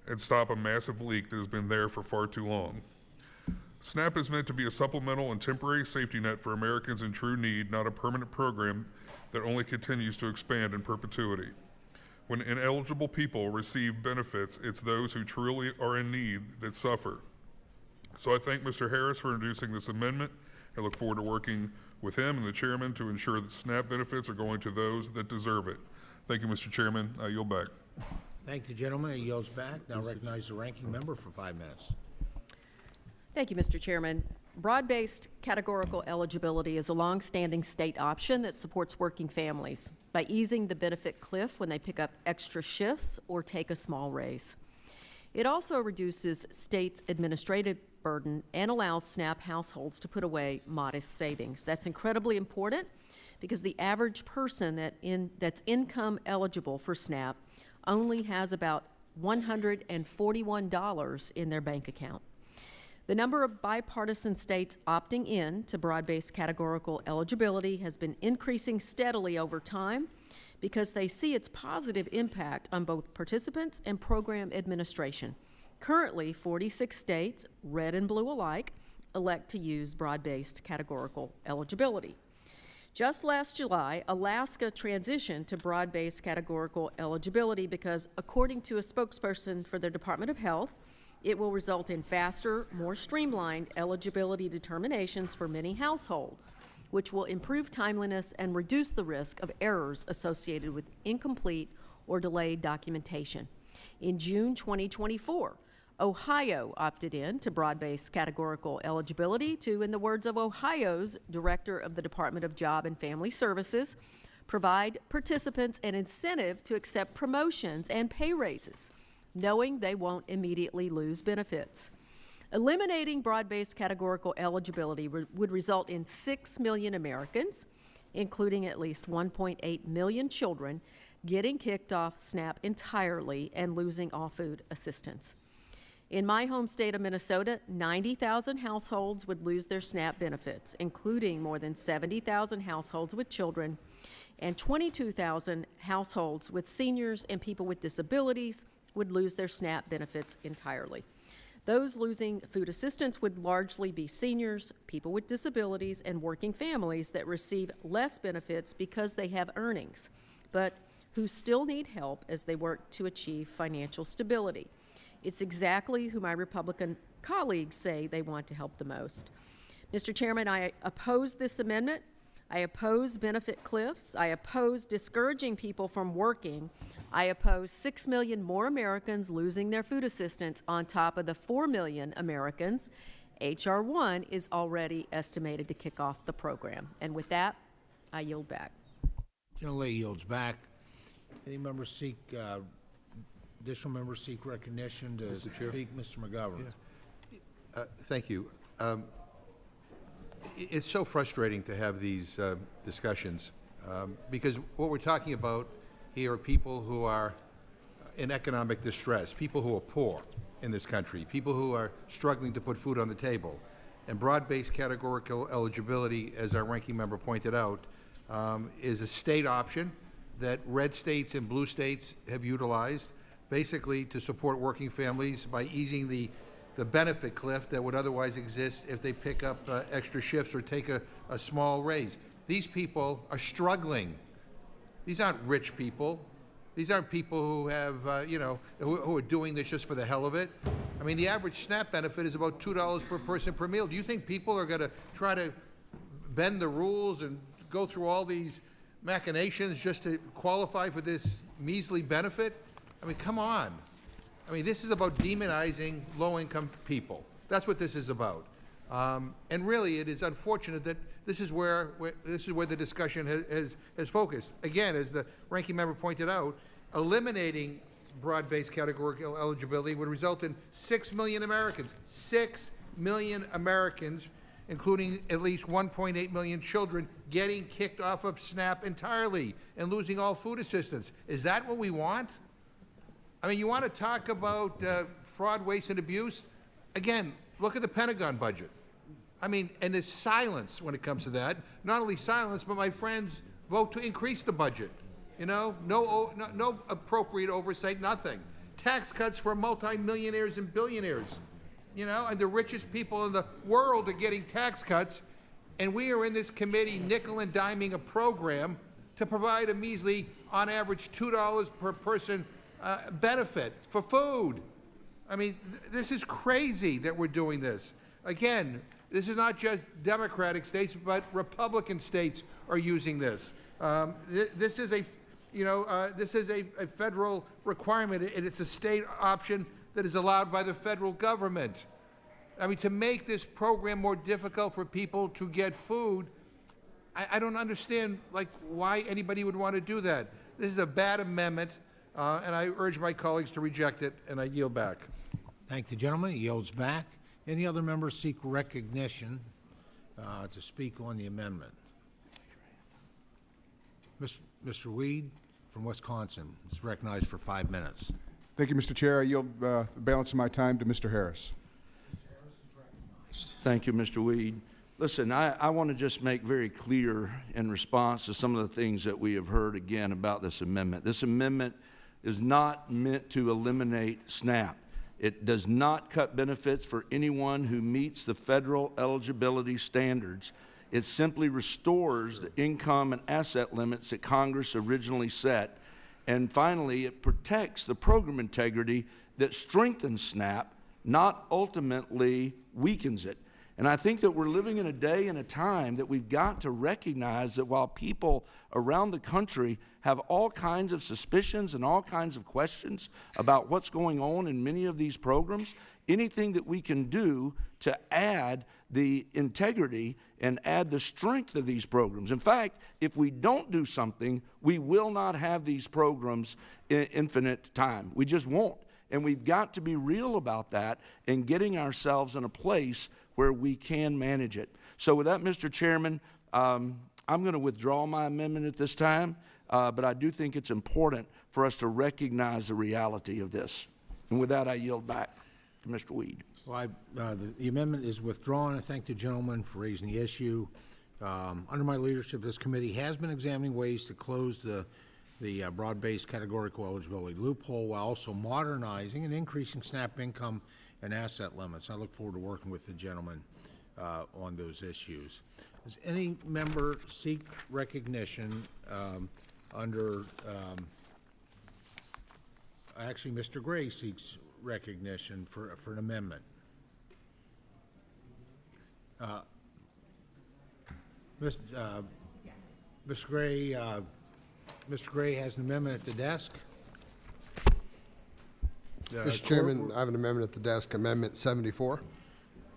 and stop a massive leak that has been there for far too long. SNAP is meant to be a supplemental and temporary safety net for Americans in true need, not a permanent program that only continues to expand in perpetuity. When ineligible people receive benefits, it's those who truly are in need that suffer. So I thank Mr. Harris for introducing this amendment. I look forward to working with him and the chairman to ensure that SNAP benefits are going to those that deserve it. Thank you, Mr. Chairman. I yield back. Thank the gentleman. He yields back. Now recognize the ranking member for 5 minutes. Thank you, Mr. Chairman. Broad-based categorical eligibility is a long-standing state option that supports working families by easing the benefit cliff when they pick up extra shifts or take a small raise. It also reduces states' administrative burden and allows SNAP households to put away modest savings. That's incredibly important because the average person that's income eligible for SNAP only has about $141 in their bank account. The number of bipartisan states opting in to broad-based categorical eligibility has been increasing steadily over time because they see its positive impact on both participants and program administration. Currently, 46 states, red and blue alike, elect to use broad-based categorical eligibility. Just last July, Alaska transitioned to broad-based categorical eligibility because, according to a spokesperson for the Department of Health, it will result in faster, more streamlined eligibility determinations for many households, which will improve timeliness and reduce the risk of errors associated with incomplete or delayed documentation. In June 2024, Ohio opted in to broad-based categorical eligibility to, in the words of Ohio's Director of the Department of Job and Family Services, provide participants an incentive to accept promotions and pay raises, knowing they won't immediately lose benefits. Eliminating broad-based categorical eligibility would result in 6 million Americans, including at least 1.8 million children, getting kicked off SNAP entirely and losing all food assistance. In my home state of Minnesota, 90,000 households would lose their SNAP benefits, including more than 70,000 households with children and 22,000 households with seniors and people with disabilities would lose their SNAP benefits entirely. Those losing food assistance would largely be seniors, people with disabilities, and working families that receive less benefits because they have earnings, but who still need help as they work to achieve financial stability. It's exactly who my Republican colleagues say they want to help the most. Mr. Chairman, I oppose this amendment. I oppose benefit cliffs. I oppose discouraging people from working. I oppose 6 million more Americans losing their food assistance on top of the 4 million Americans. H.R. 1 is already estimated to kick off the program. And with that, I yield back. Gentlelady yields back. Any members seek, additional members seek recognition to speak? Mr. McGovern. Thank you. It's so frustrating to have these discussions because what we're talking about here are people who are in economic distress, people who are poor in this country, people who are struggling to put food on the table. And broad-based categorical eligibility, as our ranking member pointed out, is a state option that red states and blue states have utilized, basically to support working families by easing the benefit cliff that would otherwise exist if they pick up extra shifts or take a small raise. These people are struggling. These aren't rich people. These aren't people who have, who are doing this just for the hell of it. I mean, the average SNAP benefit is about $2 per person per meal. Do you think people are going to try to bend the rules and go through all these machinations just to qualify for this measly benefit? I mean, come on. I mean, this is about demonizing low-income people. That's what this is about. And really, it is unfortunate that this is where the discussion has focused. Again, as the ranking member pointed out, eliminating broad-based categorical eligibility would result in 6 million Americans, 6 million Americans, including at least 1.8 million children, getting kicked off of SNAP entirely and losing all food assistance. Is that what we want? I mean, you want to talk about fraud, waste, and abuse? Again, look at the Pentagon budget. I mean, and there's silence when it comes to that. Not only silence, but my friends vote to increase the budget. You know, no appropriate oversight, nothing. Tax cuts for multimillionaires and billionaires. You know, and the richest people in the world are getting tax cuts, and we are in this committee nickel and diming a program to provide a measly, on average, $2 per person benefit for food. I mean, this is crazy that we're doing this. Again, this is not just Democratic states, but Republican states are using this. This is a federal requirement, and it's a state option that is allowed by the federal government. I mean, to make this program more difficult for people to get food, I don't understand, like, why anybody would want to do that. This is a bad amendment. And I urge my colleagues to reject it, and I yield back. Thank the gentleman. He yields back. Any other members seek recognition to speak on the amendment? Mr. Weed from Wisconsin is recognized for 5 minutes. Thank you, Mr. Chair. I yield the balance of my time to Mr. Harris. Thank you, Mr. Weed. Listen, I want to just make very clear in response to some of the things that we have heard again about this amendment. This amendment is not meant to eliminate SNAP. It does not cut benefits for anyone who meets the federal eligibility standards. It simply restores the income and asset limits that Congress originally set. And finally, it protects the program integrity that strengthens SNAP, not ultimately weakens it. And I think that we're living in a day and a time that we've got to recognize that while people around the country have all kinds of suspicions and all kinds of questions about what's going on in many of these programs, anything that we can do to add the integrity and add the strength of these programs. In fact, if we don't do something, we will not have these programs in infinite time. We just won't. And we've got to be real about that and getting ourselves in a place where we can manage it. So with that, Mr. Chairman, I'm going to withdraw my amendment at this time, but I do think it's important for us to recognize the reality of this. And with that, I yield back to Mr. Weed. Well, the amendment is withdrawn. I thank the gentleman for raising the issue. Under my leadership, this committee has been examining ways to close the broad-based categorical eligibility loophole while also modernizing and increasing SNAP income and asset limits. I look forward to working with the gentleman on those issues. Does any member seek recognition under, actually, Mr. Gray seeks recognition for an amendment. Mr. Gray has an amendment at the desk. Mr. Chairman, I have an amendment at the desk, Amendment 74.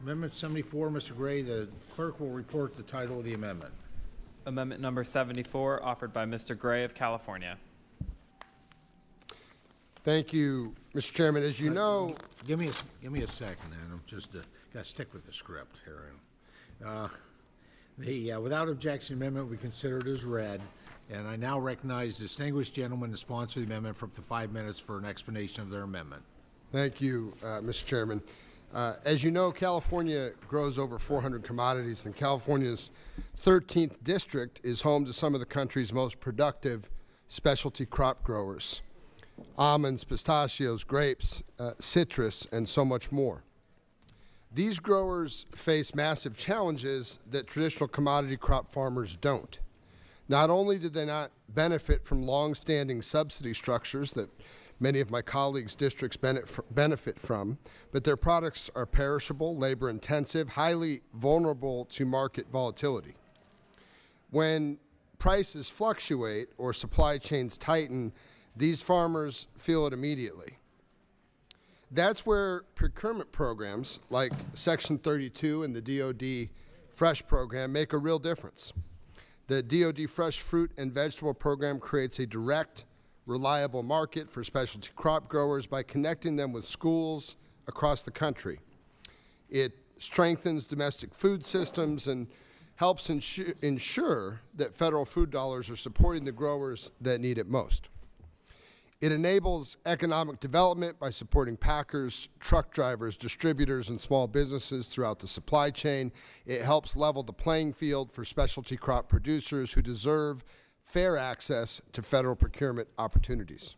Amendment 74, Mr. Gray, the clerk will report the title of the amendment. Amendment number 74, offered by Mr. Gray of California. Thank you, Mr. Chairman. As you know, Give me a second, Adam. Just gotta stick with the script here. The without objection amendment we considered as read, and I now recognize the distinguished gentleman to sponsor the amendment for up to 5 minutes for an explanation of their amendment. thank you, Mr. Chairman. As you know, California grows over 400 commodities, and California's 13th district is home to some of the country's most productive specialty crop growers: almonds, pistachios, grapes, citrus, and so much more. These growers face massive challenges that traditional commodity crop farmers don't. Not only do they not benefit from long-standing subsidy structures that many of my colleagues' districts benefit from, but their products are perishable, labor-intensive, highly vulnerable to market volatility. When prices fluctuate or supply chains tighten, these farmers feel it immediately. That's where procurement programs like Section 32 and the DoD Fresh program make a real difference. The DoD Fresh Fruit and Vegetable program creates a direct, reliable market for specialty crop growers by connecting them with schools across the country. It strengthens domestic food systems and helps ensure that federal food dollars are supporting the growers that need it most. It enables economic development by supporting packers, truck drivers, distributors, and small businesses throughout the supply chain. It helps level the playing field for specialty crop producers who deserve fair access to federal procurement opportunities.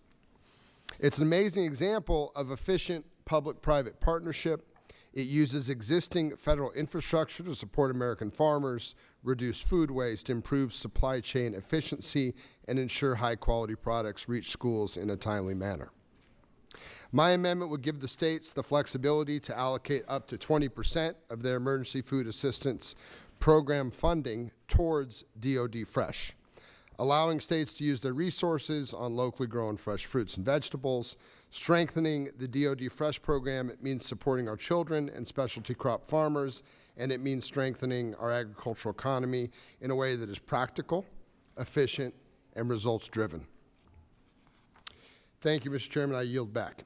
It's an amazing example of efficient public-private partnership. It uses existing federal infrastructure to support American farmers, reduce food waste, improve supply chain efficiency, and ensure high-quality products reach schools in a timely manner. My amendment would give the states the flexibility to allocate up to 20% of their emergency food assistance program funding towards DoD Fresh, allowing states to use their resources on locally grown fresh fruits and vegetables. Strengthening the DoD Fresh program, it means supporting our children and specialty crop farmers, and it means strengthening our agricultural economy in a way that is practical, efficient, and results-driven. Thank you, Mr. Chairman. I yield back.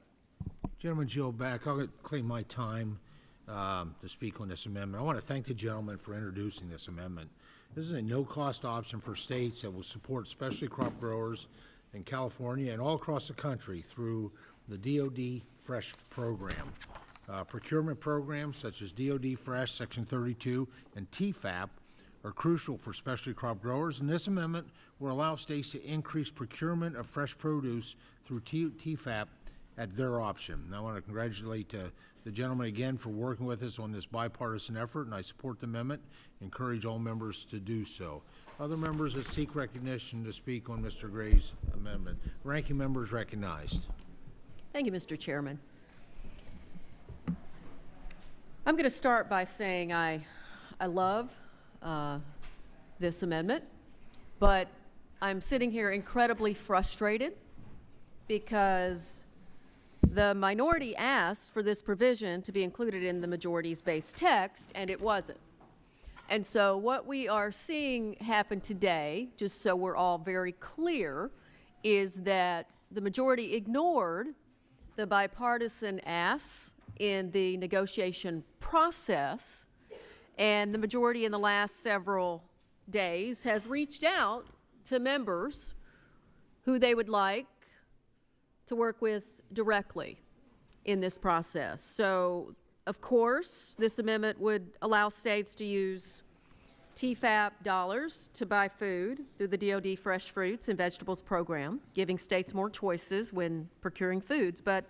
Gentleman yield back. I'll claim my time to speak on this amendment. I want to thank the gentleman for introducing this amendment. This is a no-cost option for states that will support specialty crop growers in California and all across the country through the DoD Fresh program. Procurement programs such as DoD Fresh, Section 32, and TFAP are crucial for specialty crop growers, and this amendment will allow states to increase procurement of fresh produce through TFAP at their option. And I want to congratulate the gentleman again for working with us on this bipartisan effort, and I support the amendment, encourage all members to do so. Other members that seek recognition to speak on Mr. Gray's amendment. Ranking member is recognized. Thank you, Mr. Chairman. I'm going to start by saying I love this amendment, but I'm sitting here incredibly frustrated because the minority asked for this provision to be included in the majority's base text, and it wasn't. And so what we are seeing happen today, just so we're all very clear, is that the majority ignored the bipartisan asks in the negotiation process, and the majority in the last several days has reached out to members who they would like to work with directly in this process. So, of course, this amendment would allow states to use TFAP dollars to buy food through the DoD Fresh Fruits and Vegetables program, giving states more choices when procuring foods, but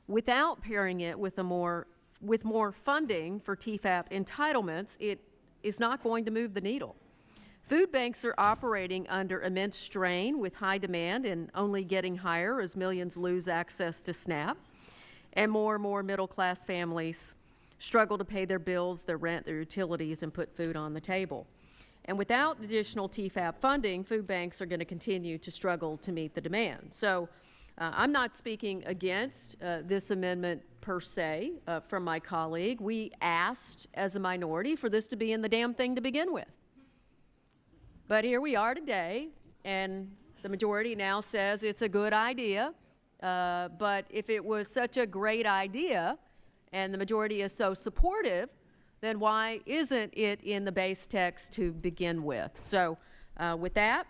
without pairing it with a more with more funding for TFAP entitlements, it is not going to move the needle. Food banks are operating under immense strain with high demand and only getting higher as millions lose access to SNAP. And more middle-class families struggle to pay their bills, their rent, their utilities, and put food on the table. And without additional TFAP funding, food banks are going to continue to struggle to meet the demand. So I'm not speaking against this amendment per se from my colleague. We asked as a minority for this to be in the damn thing to begin with. But here we are today, and the majority now says it's a good idea. But if it was such a great idea and the majority is so supportive, then why isn't it in the base text to begin with? So with that,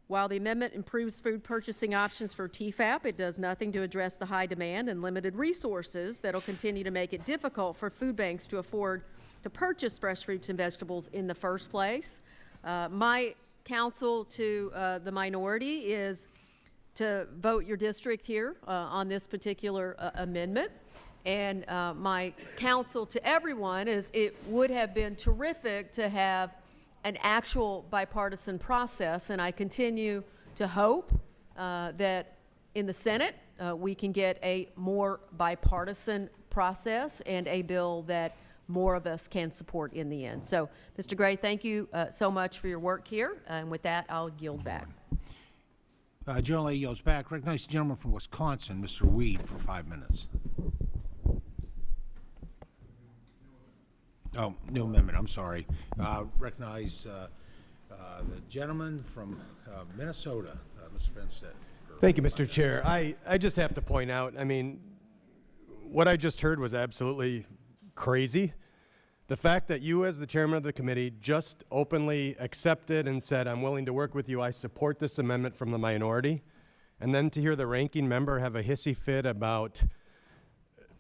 while the amendment improves food purchasing options for TFAP, it does nothing to address the high demand and limited resources that will continue to make it difficult for food banks to afford to purchase fresh fruits and vegetables in the first place. My counsel to the minority is to vote your district here on this particular amendment. And my counsel to everyone is it would have been terrific to have an actual bipartisan process, and I continue to hope that in the Senate we can get a more bipartisan process and a bill that more of us can support in the end. So, Mr. Gray, thank you so much for your work here, and with that, I'll yield back. General yields back. Recognize the gentleman from Wisconsin, Mr. Weed, for 5 minutes. Oh, new amendment, I'm sorry. Recognize the gentleman from Minnesota, Mr. Finstead. Thank you, Mr. Chair. I just have to point out, I mean, what I just heard was absolutely crazy. The fact that you, as the chairman of the committee, just openly accepted and said, I'm willing to work with you, I support this amendment from the minority, and then to hear the ranking member have a hissy fit about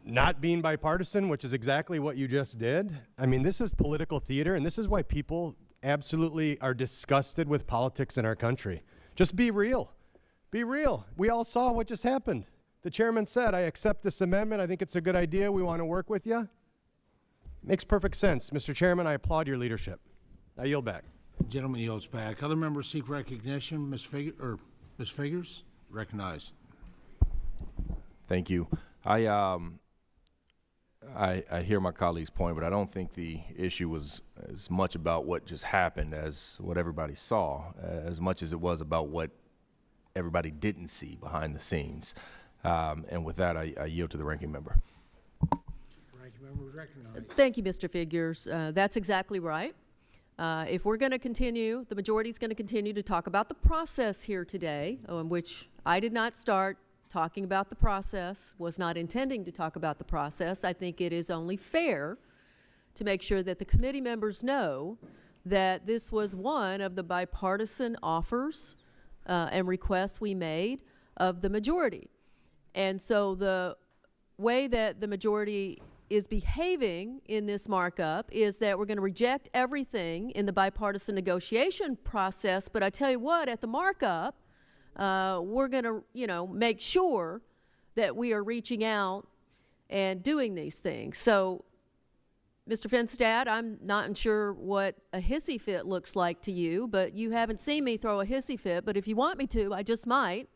not being bipartisan, which is exactly what you just did. I mean, this is political theater, and this is why people absolutely are disgusted with politics in our country. Just be real. Be real. We all saw what just happened. The chairman said, I accept this amendment. I think it's a good idea. We want to work with you. Makes perfect sense. Mr. Chairman, I applaud your leadership. I yield back. Gentleman yields back. Other members seek recognition. Ms. Figures, recognized. Thank you. I hear my colleague's point, but I don't think the issue was as much about what just happened as what everybody saw, as much as it was about what everybody didn't see behind the scenes. And with that, I yield to the ranking member. Ranking member is recognized. Thank you, Mr. Figures. That's exactly right. If we're going to continue, the majority is going to continue to talk about the process here today, which I did not start talking about the process, was not intending to talk about the process. I think it is only fair to make sure that the committee members know that this was one of the bipartisan offers and requests we made of the majority. And so the way that the majority is behaving in this markup is that we're going to reject everything in the bipartisan negotiation process, but I tell you what, at the markup, we're going to, make sure that we are reaching out and doing these things. So, Mr. Finstad, I'm not sure what a hissy fit looks like to you, but you haven't seen me throw a hissy fit, but if you want me to, I just might.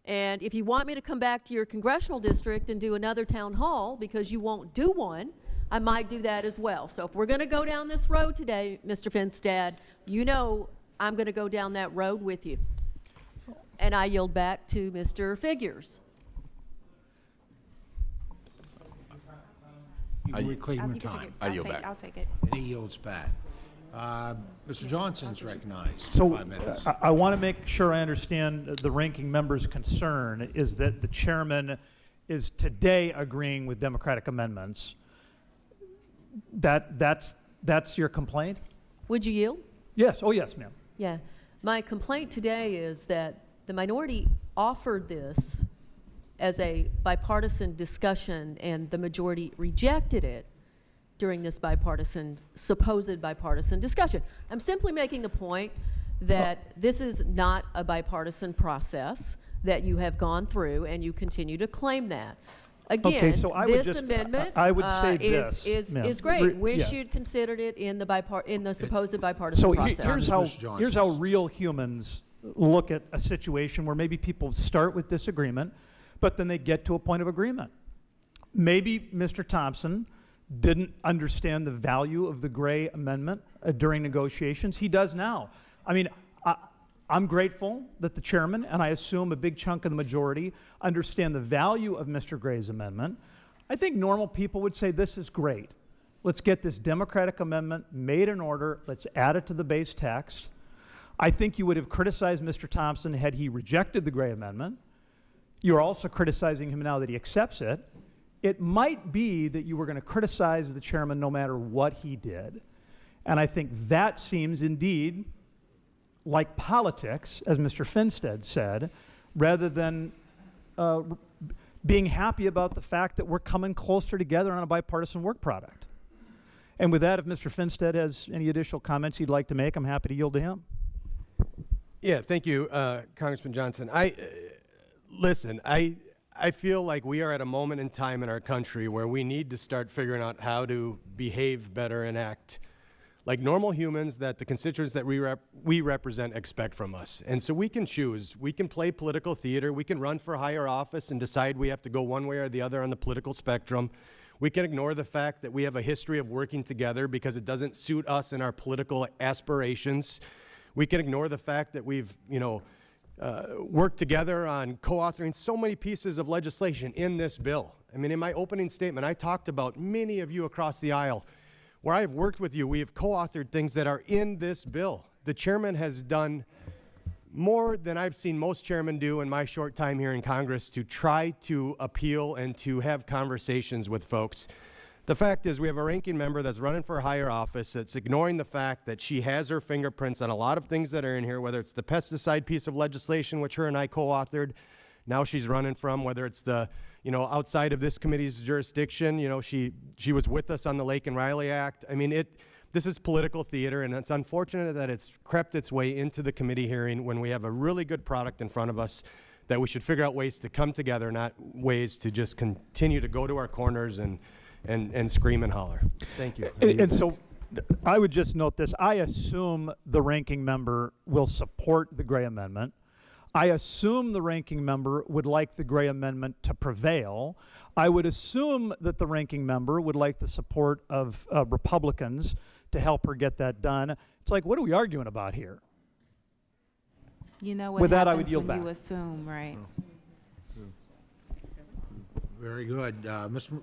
And if you want me to come back to your congressional district and do another town hall because you won't do one, I might do that as well. So if we're going to go down this road today, Mr. Finstad, I'm going to go down that road with you. And I yield back to Mr. Figures. You can reclaim your time. I yield back. I'll take it. And he yields back. Mr. Johnson's recognized. So 5 minutes. I want to make sure I understand the ranking member's concern is that the chairman is today agreeing with Democratic amendments. That's your complaint? Would you yield? Yes. Oh, yes, ma'am. Yeah. My complaint today is that the minority offered this as a bipartisan discussion and the majority rejected it during this supposed bipartisan discussion. I'm simply making the point that this is not a bipartisan process that you have gone through, and you continue to claim that. Again, so I would this just- amendment I would say is, this, ma'am. is great. Wish yes. you'd considered it in the supposed bipartisan So process. here's how real humans look at a situation where maybe people start with disagreement, but then they get to a point of agreement. Maybe Mr. Thompson didn't understand the value of the Gray Amendment during negotiations. He does now. I mean, I'm grateful that the chairman, and I assume a big chunk of the majority, understand the value of Mr. Gray's amendment. I think normal people would say this is great. Let's get this Democratic amendment made in order. Let's add it to the base text. I think you would have criticized Mr. Thompson had he rejected the Gray Amendment. You're also criticizing him now that he accepts it. It might be that you were going to criticize the chairman no matter what he did. And I think that seems indeed like politics, as Mr. Finstead said, rather than being happy about the fact that we're coming closer together on a bipartisan work product. And with that, if Mr. Finstead has any additional comments he'd like to make, I'm happy to yield to him. Yeah, thank you, Congressman Johnson. Listen, I feel like we are at a moment in time in our country where we need to start figuring out how to behave better and act like normal humans that the constituents that we represent expect from us. And so we can choose. We can play political theater. We can run for higher office and decide we have to go one way or the other on the political spectrum. We can ignore the fact that we have a history of working together because it doesn't suit us and our political aspirations. We can ignore the fact that we've, worked together on co-authoring so many pieces of legislation in this bill. I mean, in my opening statement, I talked about many of you across the aisle where I have worked with you. We have co-authored things that are in this bill. The chairman has done more than I've seen most chairmen do in my short time here in Congress to try to appeal and to have conversations with folks. The fact is we have a ranking member that's running for a higher office that's ignoring the fact that she has her fingerprints on a lot of things that are in here, whether it's the pesticide piece of legislation, which her and I co-authored, now she's running from, whether it's the, outside of this committee's jurisdiction, she was with us on the Lake and Riley Act. I mean, this is political theater, and it's unfortunate that it's crept its way into the committee hearing when we have a really good product in front of us that we should figure out ways to come together, not ways to just continue to go to our corners and scream and holler. Thank you. And so I would just note this. I assume the ranking member will support the Gray Amendment. I assume the ranking member would like the Gray Amendment to prevail. I would assume that the ranking member would like the support of Republicans to help her get that done. It's like, what are we arguing about here? You know what With that, I happens would yield when you back. assume, right? Very good. Mr.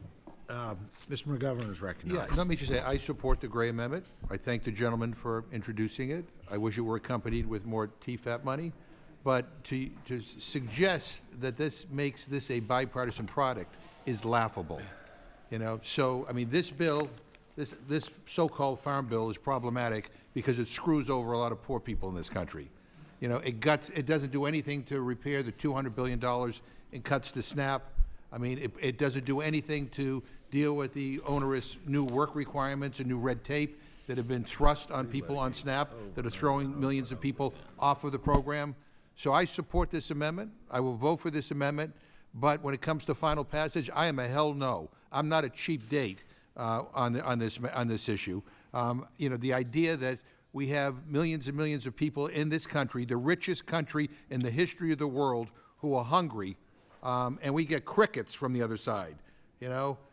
McGovern is recognized. Yeah, let me just say, I support the Gray Amendment. I thank the gentleman for introducing it. I wish it were accompanied with more TFAP money. But to suggest that this makes this a bipartisan product is laughable. So, I mean, this bill, this so-called farm bill is problematic because it screws over a lot of poor people in this country. It doesn't do anything to repair the $200 billion in cuts to SNAP. I mean, it doesn't do anything to deal with the onerous new work requirements and new red tape that have been thrust on people on SNAP that are throwing millions of people off of the program. So I support this amendment. I will vote for this amendment. But when it comes to final passage, I am a hell no. I'm not a cheap date on this issue. The idea that we have millions and millions of people in this country, the richest country in the history of the world, who are hungry, and we get crickets from the other side.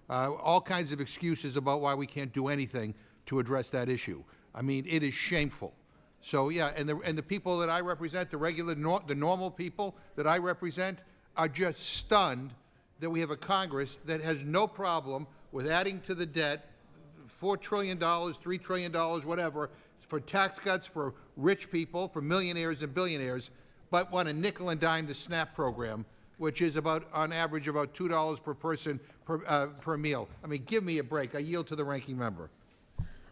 All kinds of excuses about why we can't do anything to address that issue. I mean, it is shameful. So yeah, and the people that I represent, the normal people that I represent, are just stunned that we have a Congress that has no problem with adding to the debt $4 trillion, $3 trillion, whatever, for tax cuts for rich people, for millionaires and billionaires, but want a nickel and dime the SNAP program, which is about, on average, about $2 per person per meal. I mean, give me a break. I yield to the ranking member.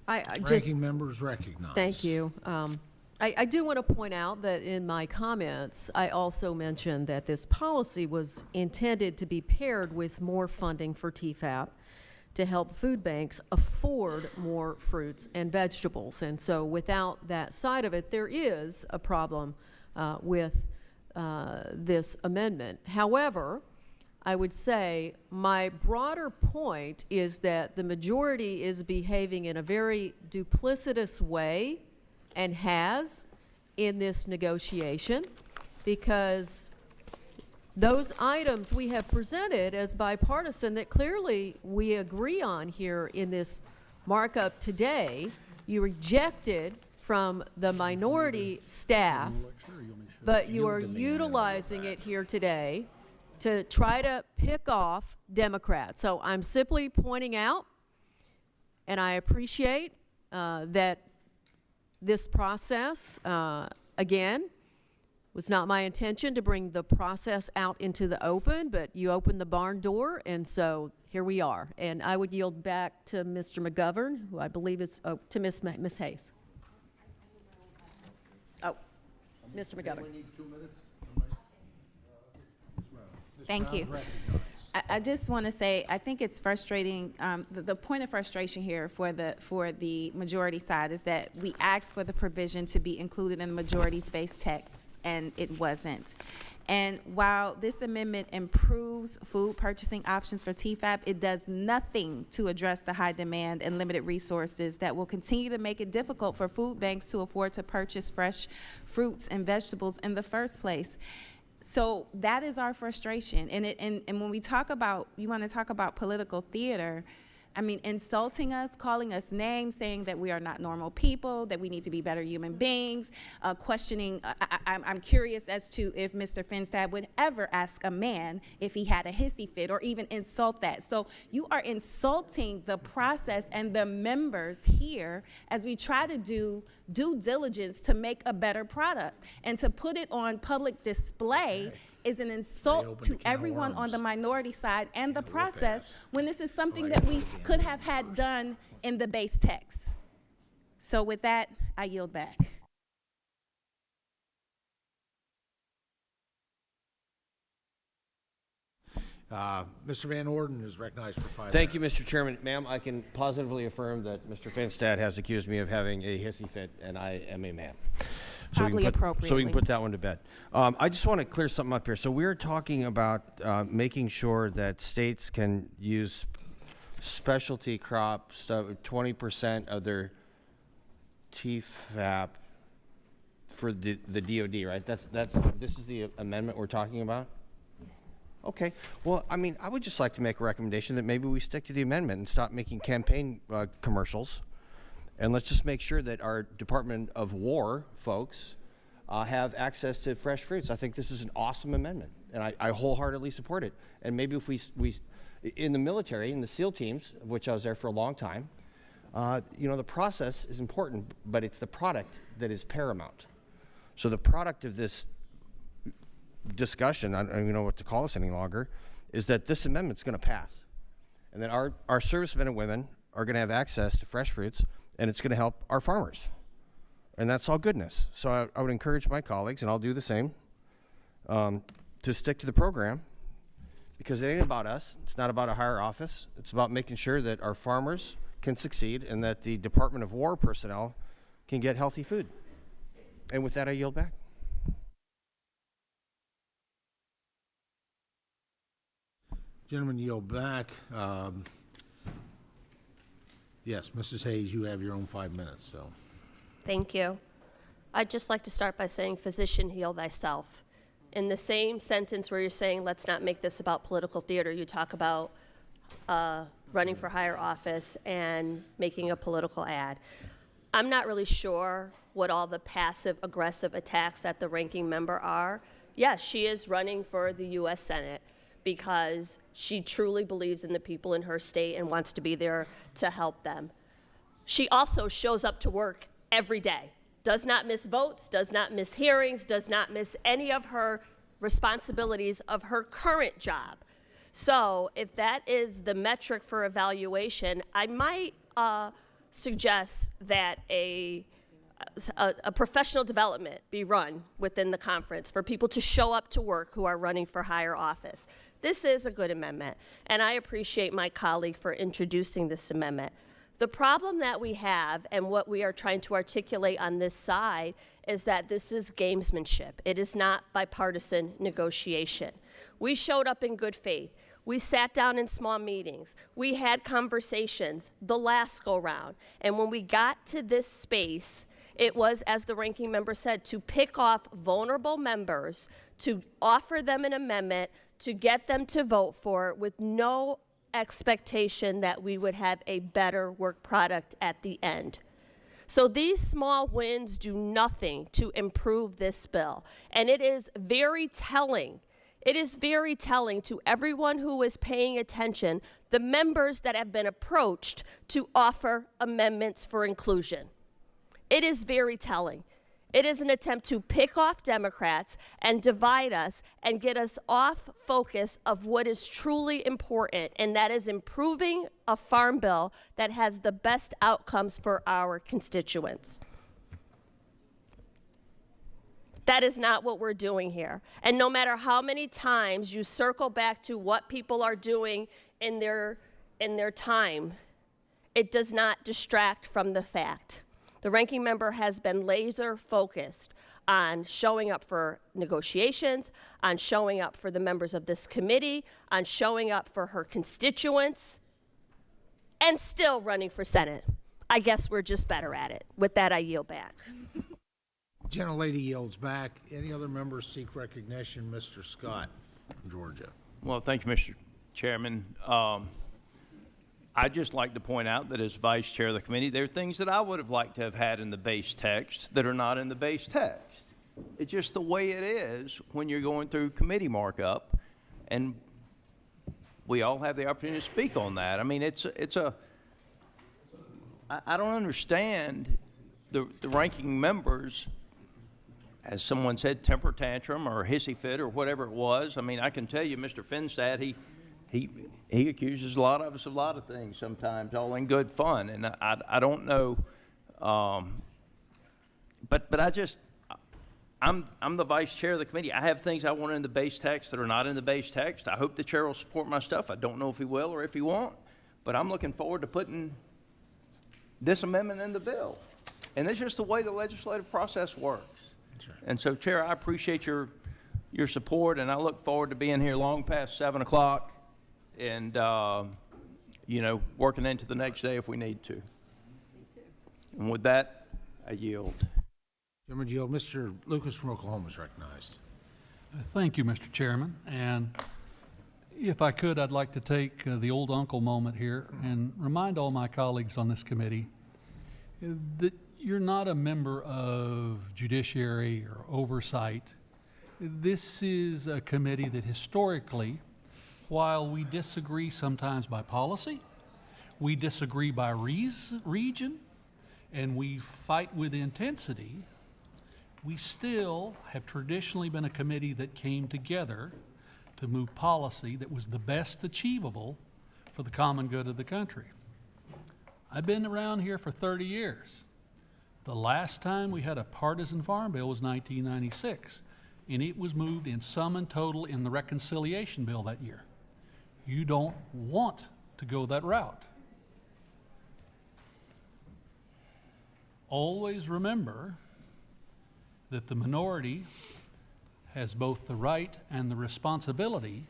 Ranking member is recognized. Thank you. I do want to point out that in my comments, I also mentioned that this policy was intended to be paired with more funding for TFAP to help food banks afford more fruits and vegetables. And so without that side of it, there is a problem with this amendment. However, I would say my broader point is that the majority is behaving in a very duplicitous way and has in this negotiation, because those items we have presented as bipartisan that clearly we agree on here in this markup today, you rejected from the minority staff, but you are utilizing it here today to try to pick off Democrats. So I'm simply pointing out, and I appreciate that this process, again, was not my intention to bring the process out into the open, but you opened the barn door, and so here we are. And I would yield back to Mr. McGovern, who I believe is, to Ms. Hayes. Oh, Mr. McGovern. Thank you. I just want to say, I think it's frustrating. The point of frustration here for the majority side is that we asked for the provision to be included in the majority-based text, and it wasn't. And while this amendment improves food purchasing options for TFAP, it does nothing to address the high demand and limited resources that will continue to make it difficult for food banks to afford to purchase fresh fruits and vegetables in the first place. So that is our frustration. And when we talk about, you want to talk about political theater, I mean, insulting us, calling us names, saying that we are not normal people, that we need to be better human beings, questioning, I'm curious as to if Mr. Finstad would ever ask a man if he had a hissy fit or even insult that. So you are insulting the process and the members here as we try to do due diligence to make a better product. And to put it on public display is an insult to everyone on the minority side and the process when this is something that we could have had done in the base text. So with that, I yield back. Mr. Van Orden is recognized for 5 minutes. Thank you, Mr. Chairman. Ma'am, I can positively affirm that Mr. Finstad has accused me of having a hissy fit, and I am a man. So we can put that one to bed. I just want to clear something up here. So we're talking about making sure that states can use specialty crop stuff, 20% of their TFAP for the DOD, right? This is the amendment we're talking about? Okay. Well, I mean, I would just like to make a recommendation that maybe we stick to the amendment and stop making campaign commercials. And let's just make sure that our Department of War folks have access to fresh fruits. I think this is an awesome amendment, and I wholeheartedly support it. And maybe if we in the military, in the SEAL teams, of which I was there for a long time, you know, the process is important, but it's the product that is paramount. So the product of this discussion, I don't even know what to call this any longer, is that this amendment's going to pass. And that our servicemen and women are going to have access to fresh fruits, and it's going to help our farmers. And that's all goodness. So I would encourage my colleagues, and I'll do the same, to stick to the program, because it ain't about us. It's not about a higher office. It's about making sure that our farmers can succeed and that the Department of War personnel can get healthy food. And with that, I yield back. Gentlemen, yield back. Yes, Mrs. Hayes, you have your own 5 minutes, so. Thank you. I'd just like to start by saying, physician, heal thyself. In the same sentence where you're saying, let's not make this about political theater, you talk about running for higher office and making a political ad. I'm not really sure what all the passive-aggressive attacks at the ranking member are. Yes, she is running for the U.S. Senate because she truly believes in the people in her state and wants to be there to help them. She also shows up to work every day, does not miss votes, does not miss hearings, does not miss any of her responsibilities of her current job. So if that is the metric for evaluation, I might suggest that a professional development be run within the conference for people to show up to work who are running for higher office. This is a good amendment, and I appreciate my colleague for introducing this amendment. The problem that we have and what we are trying to articulate on this side is that this is gamesmanship. It is not bipartisan negotiation. We showed up in good faith. We sat down in small meetings. We had conversations the last go round. And when we got to this space, it was, as the ranking member said, to pick off vulnerable members, to offer them an amendment, to get them to vote for it with no expectation that we would have a better work product at the end. So these small wins do nothing to improve this bill. And it is very telling. It is very telling to everyone who is paying attention, the members that have been approached to offer amendments for inclusion. It is very telling. It is an attempt to pick off Democrats and divide us and get us off focus of what is truly important, and that is improving a farm bill that has the best outcomes for our constituents. That is not what we're doing here. And no matter how many times you circle back to what people are doing in their time, it does not distract from the fact. The ranking member has been laser focused on showing up for negotiations, on showing up for the members of this committee, on showing up for her constituents, and still running for Senate. I guess we're just better at it. With that, I yield back. Gentlelady yields back. Any other members seek recognition? Mr. Scott from Georgia. Well, thank you, Mr. Chairman. I'd just like to point out that as vice chair of the committee, there are things that I would have liked to have had in the base text that are not in the base text. It's just the way it is when you're going through committee markup, and we all have the opportunity to speak on that. I mean, I don't understand the ranking members, as someone said, temper tantrum or hissy fit or whatever it was. I mean, I can tell you, Mr. Finstad, he accuses a lot of us of a lot of things sometimes, all in good fun, and I don't know, but I'm the vice chair of the committee. I have things I want in the base text that are not in the base text. I hope the chair will support my stuff. I don't know if he will or if he won't, but I'm looking forward to putting this amendment in the bill, and that's just the way the legislative process works. Sure. And so, Chair, I appreciate your support, and I look forward to being here long past 7 o'clock. And, working into the next day if we need to. And with that, I yield. Gentleman yield. Mr. Lucas from Oklahoma is recognized. Thank you, Mr. Chairman. And if I could, I'd like to take the old uncle moment here and remind all my colleagues on this committee that you're not a member of judiciary or oversight. This is a committee that historically, while we disagree sometimes by policy, we disagree by region, and we fight with intensity, we still have traditionally been a committee that came together to move policy that was the best achievable for the common good of the country. I've been around here for 30 years. The last time we had a partisan farm bill was 1996, and it was moved in sum and total in the reconciliation bill that year. You don't want to go that route. Always remember that the minority has both the right and the responsibility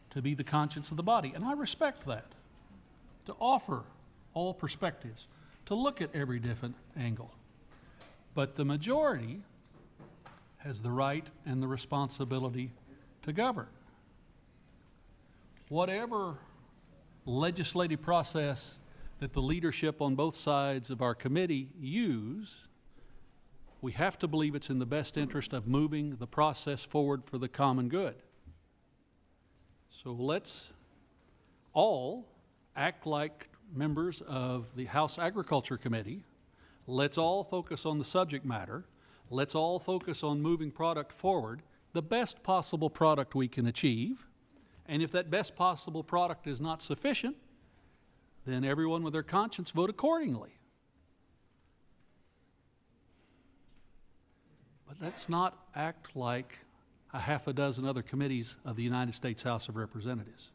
to be the conscience of the body, and I respect that, to offer all perspectives, to look at every different angle. But the majority has the right and the responsibility to govern. Whatever legislative process that the leadership on both sides of our committee use, we have to believe it's in the best interest of moving the process forward for the common good. So let's all act like members of the House Agriculture Committee. Let's all focus on the subject matter. Let's all focus on moving product forward, the best possible product we can achieve. And if that best possible product is not sufficient, then everyone with their conscience vote accordingly. But let's not act like a half a dozen other committees of the United States House of Representatives.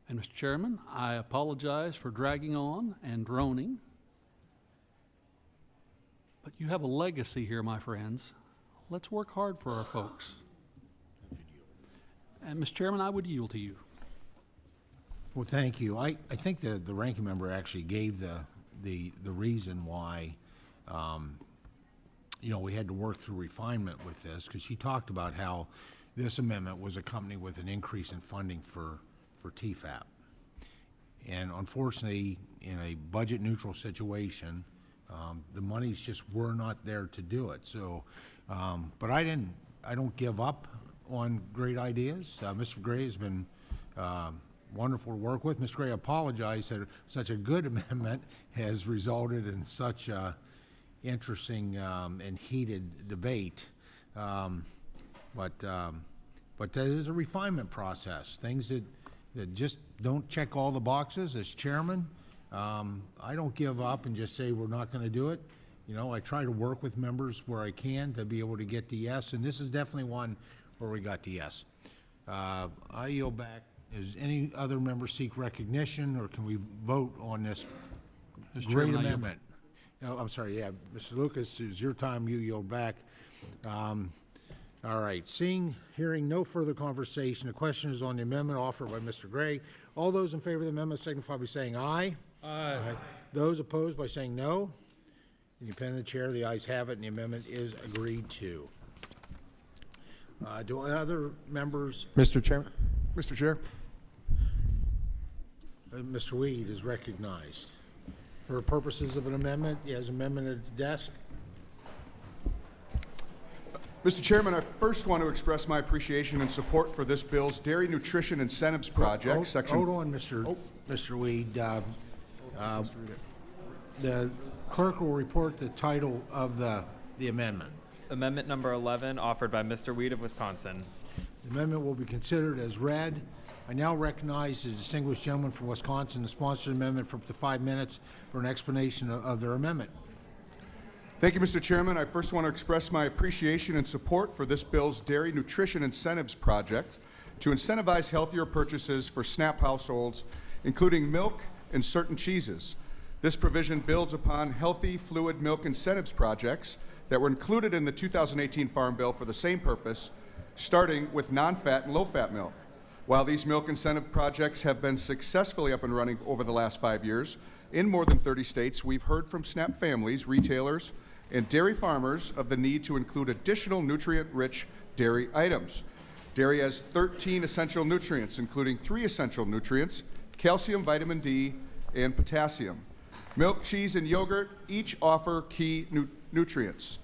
And Mr. Chairman, I apologize for dragging on and droning, but you have a legacy here, my friends. Let's work hard for our folks. And, Mr. Chairman, I would yield to you. Well, thank you. I think the ranking member actually gave the reason why, you know, we had to work through refinement with this, because she talked about how this amendment was accompanied with an increase in funding for TFAP. And unfortunately, in a budget-neutral situation, the monies just were not there to do it. So, but I don't give up on great ideas. Mr. Gray has been wonderful to work with. Mr. Gray apologized that such a good amendment has resulted in such a interesting and heated debate. But that is a refinement process. Things that just don't check all the boxes. As chairman, I don't give up and just say we're not going to do it. You know, I try to work with members where I can to be able to get the yes, and this is definitely one where we got the yes. I yield back. Does any other member seek recognition, or can we vote on this Mr. great Chairman, I yield amendment? No, I'm sorry, yeah, Mr. Lucas, it's your time, you yield back. All right, hearing no further conversation, the question is on the amendment offered by Mr. Gray. All those in favor of the amendment signify by saying aye. Aye. Those opposed by saying no. In the opinion of the chair, the ayes have it, and the amendment is agreed to. Do other members? Mr. Chairman. Mr. Chair. Mr. Weed is recognized. For purposes of an amendment, he has an amendment at his desk. Mr. Chairman, I first want to express my appreciation and support for this bill's Dairy Nutrition Incentives Project, section... Hold on, Mr. Weed. The clerk will report the title of the amendment. Amendment number 11, offered by Mr. Weed of Wisconsin. The amendment will be considered as read. I now recognize the distinguished gentleman from Wisconsin to sponsor the amendment for up to 5 minutes for an explanation of their amendment. Thank you, Mr. Chairman. I first want to express my appreciation and support for this bill's Dairy Nutrition Incentives Project to incentivize healthier purchases for SNAP households, including milk and certain cheeses. This provision builds upon healthy fluid milk incentives projects that were included in the 2018 Farm Bill for the same purpose, starting with non-fat and low-fat milk. While these milk incentive projects have been successfully up and running over the last 5 years, in more than 30 states, we've heard from SNAP families, retailers, and dairy farmers of the need to include additional nutrient-rich dairy items. Dairy has 13 essential nutrients, including 3 essential nutrients: calcium, vitamin D, and potassium. Milk, cheese, and yogurt each offer key nutrients.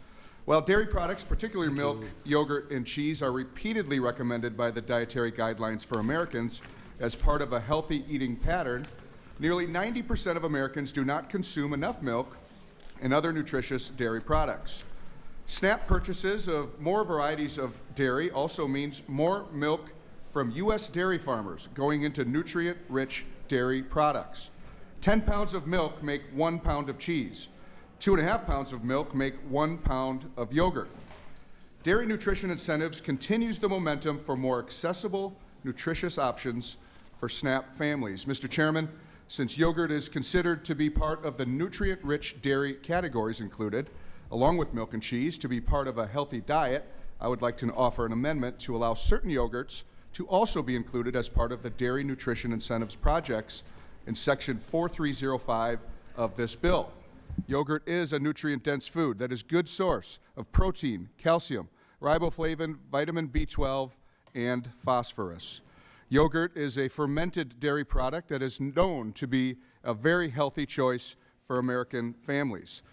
While dairy products, particularly milk, yogurt, and cheese, are repeatedly recommended by the Dietary Guidelines for Americans as part of a healthy eating pattern, nearly 90% of Americans do not consume enough milk and other nutritious dairy products. SNAP purchases of more varieties of dairy also means more milk from U.S. dairy farmers going into nutrient-rich dairy products. 10 pounds of milk make 1 pound of cheese. 2.5 pounds of milk make 1 pound of yogurt. Dairy nutrition incentives continues the momentum for more accessible, nutritious options for SNAP families. Mr. Chairman, since yogurt is considered to be part of the nutrient-rich dairy categories included, along with milk and cheese, to be part of a healthy diet, I would like to offer an amendment to allow certain yogurts to also be included as part of the Dairy Nutrition Incentives projects in Section 4305 of this bill. Yogurt is a nutrient-dense food that is a good source of protein, calcium, riboflavin, vitamin B12, and phosphorus. Yogurt is a fermented dairy product that is known to be a very healthy choice for American families.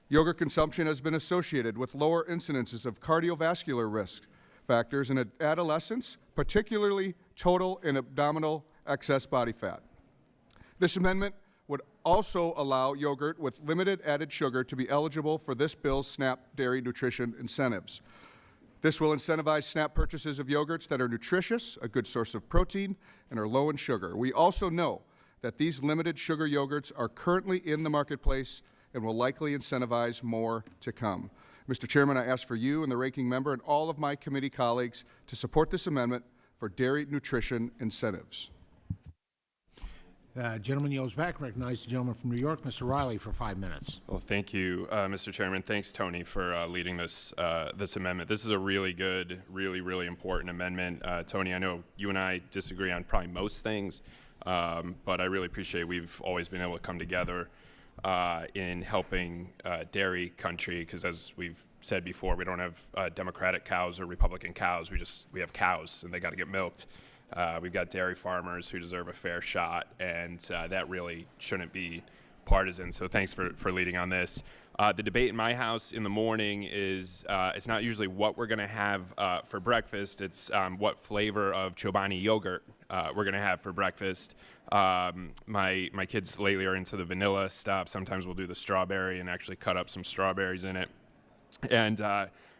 Yogurt consumption has been associated with lower incidences of cardiovascular risk factors in adolescents, particularly total and abdominal excess body fat. This amendment would also allow yogurt with limited added sugar to be eligible for this bill's SNAP dairy nutrition incentives. This will incentivize SNAP purchases of yogurts that are nutritious, a good source of protein, and are low in sugar. We also know that these limited sugar yogurts are currently in the marketplace and will likely incentivize more to come. Mr. Chairman, I ask for you and the ranking member and all of my committee colleagues to support this amendment for dairy nutrition incentives. Gentleman yields back. Recognize the gentleman from New York, Mr. Riley, for 5 minutes. Well, thank you, Mr. Chairman. Thanks, Tony, for leading this this amendment. This is a really good, really important amendment. Tony, I know you and I disagree on probably most things, but I really appreciate we've always been able to come together in helping dairy country, because as we've said before, we don't have Democratic cows or Republican cows. We have cows, and they got to get milked. We've got dairy farmers who deserve a fair shot, and that really shouldn't be partisan. So thanks for leading on this. The debate in my house in the morning is it's not usually what we're going to have for breakfast. It's what flavor of Chobani yogurt we're going to have for breakfast. My kids lately are into the vanilla stuff. Sometimes we'll do the strawberry and actually cut up some strawberries in it. And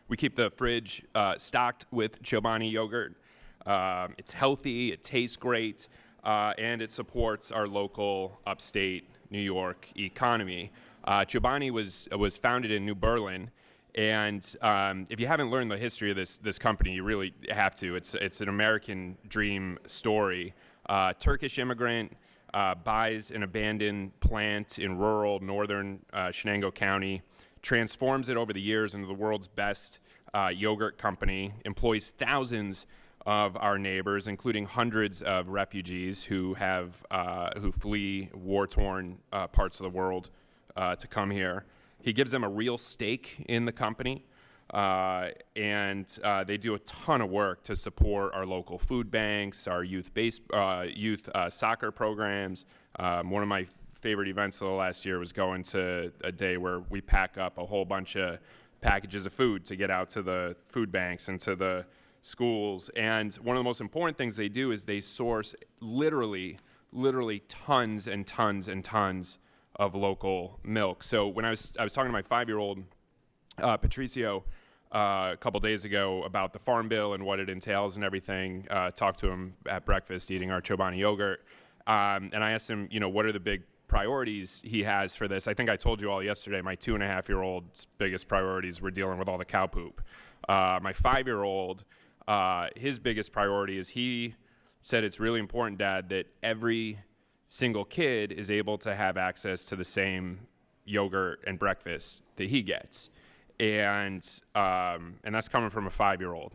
we keep the fridge stocked with Chobani yogurt. It's healthy, it tastes great, and it supports our local upstate New York economy. Chobani was founded in New Berlin, and if you haven't learned the history of this company, you really have to. It's an American dream story. Turkish immigrant buys an abandoned plant in rural northern Shenango County, transforms it over the years into the world's best yogurt company, employs thousands of our neighbors, including hundreds of refugees who flee war-torn parts of the world to come here. He gives them a real stake in the company, and they do a ton of work to support our local food banks, our youth soccer programs. One of my favorite events of the last year was going to a day where we pack up a whole bunch of packages of food to get out to the food banks and to the schools. And one of the most important things they do is they source literally tons and tons and tons of local milk. So when I was talking to my 5-year-old Patricio a couple days ago about the Farm Bill and what it entails and everything, talked to him at breakfast eating our Chobani yogurt, and I asked him, what are the big priorities he has for this. I think I told you all yesterday my 2.5-year-old's biggest priorities were dealing with all the cow poop. My 5-year-old, his biggest priority is he said it's really important, Dad, that every single kid is able to have access to the same yogurt and breakfast that he gets. And that's coming from a 5-year-old.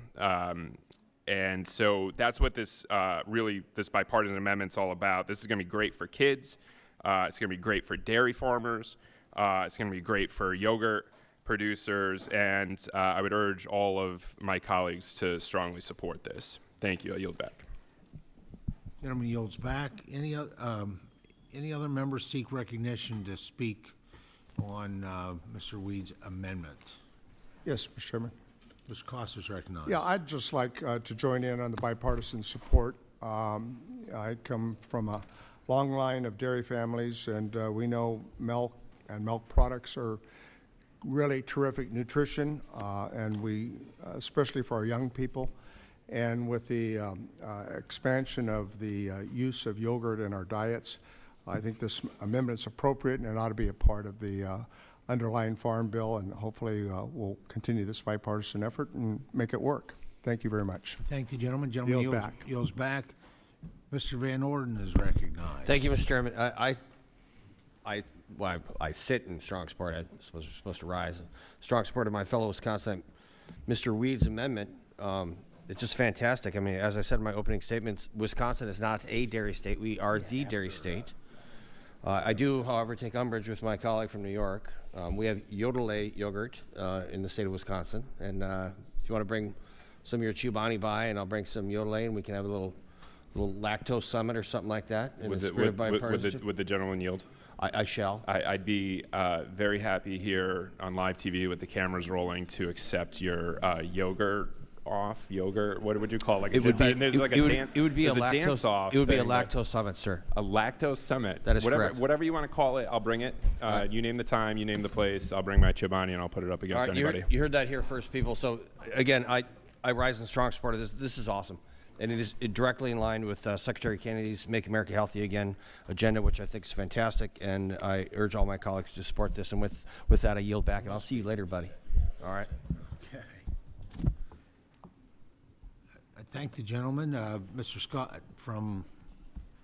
And so that's what this bipartisan amendment's all about. This is going to be great for kids. It's going to be great for dairy farmers. It's going to be great for yogurt producers. And I would urge all of my colleagues to strongly support this. Thank you. I yield back. Gentleman yields back. Any other members seek recognition to speak on Mr. Weed's amendment? Yes, Mr. Chairman. Mr. Costa's recognized. Yeah, I'd just like to join in on the bipartisan support. I come from a long line of dairy families, and we know milk and milk products are really terrific nutrition, and we, especially for our young people. And with the expansion of the use of yogurt in our diets, I think this amendment is appropriate and it ought to be a part of the underlying Farm Bill, and hopefully we'll continue this bipartisan effort and make it work. Thank you very much. Thank you, gentlemen. Gentleman yields back. Mr. Van Orden is recognized. Thank you, Mr. Chairman. I sit in strong support. I'm supposed to rise. Strong support of my fellow Wisconsin, Mr. Weed's amendment. It's just fantastic. I mean, as I said in my opening statements, Wisconsin is not a dairy state. We are the dairy state. I do, however, take umbrage with my colleague from New York. We have Yodelay yogurt in the state of Wisconsin. And if you want to bring some of your Chobani by, and I'll bring some Yodelay, and we can have a little lactose summit or something like that. In the spirit of bipartisanship. Would the gentleman yield? I shall. I'd be very happy here on live TV with the cameras rolling to accept your yogurt. What would you call it? It would be a dance. It would be a dance off. It would be a lactose summit, sir. A lactose summit. That is correct. Whatever you want to call it, I'll bring it. You name the time, you name the place. I'll bring my Chobani and I'll put it up against anybody. You heard that here first, people. So again, I rise in strong support of this. This is awesome. And it is directly in line with Secretary Kennedy's Make America Healthy Again agenda, which I think is fantastic. And I urge all my colleagues to support this. And with that, I yield back. And I'll see you later, buddy. All right. Okay. I thank the gentleman. Mr. Scott from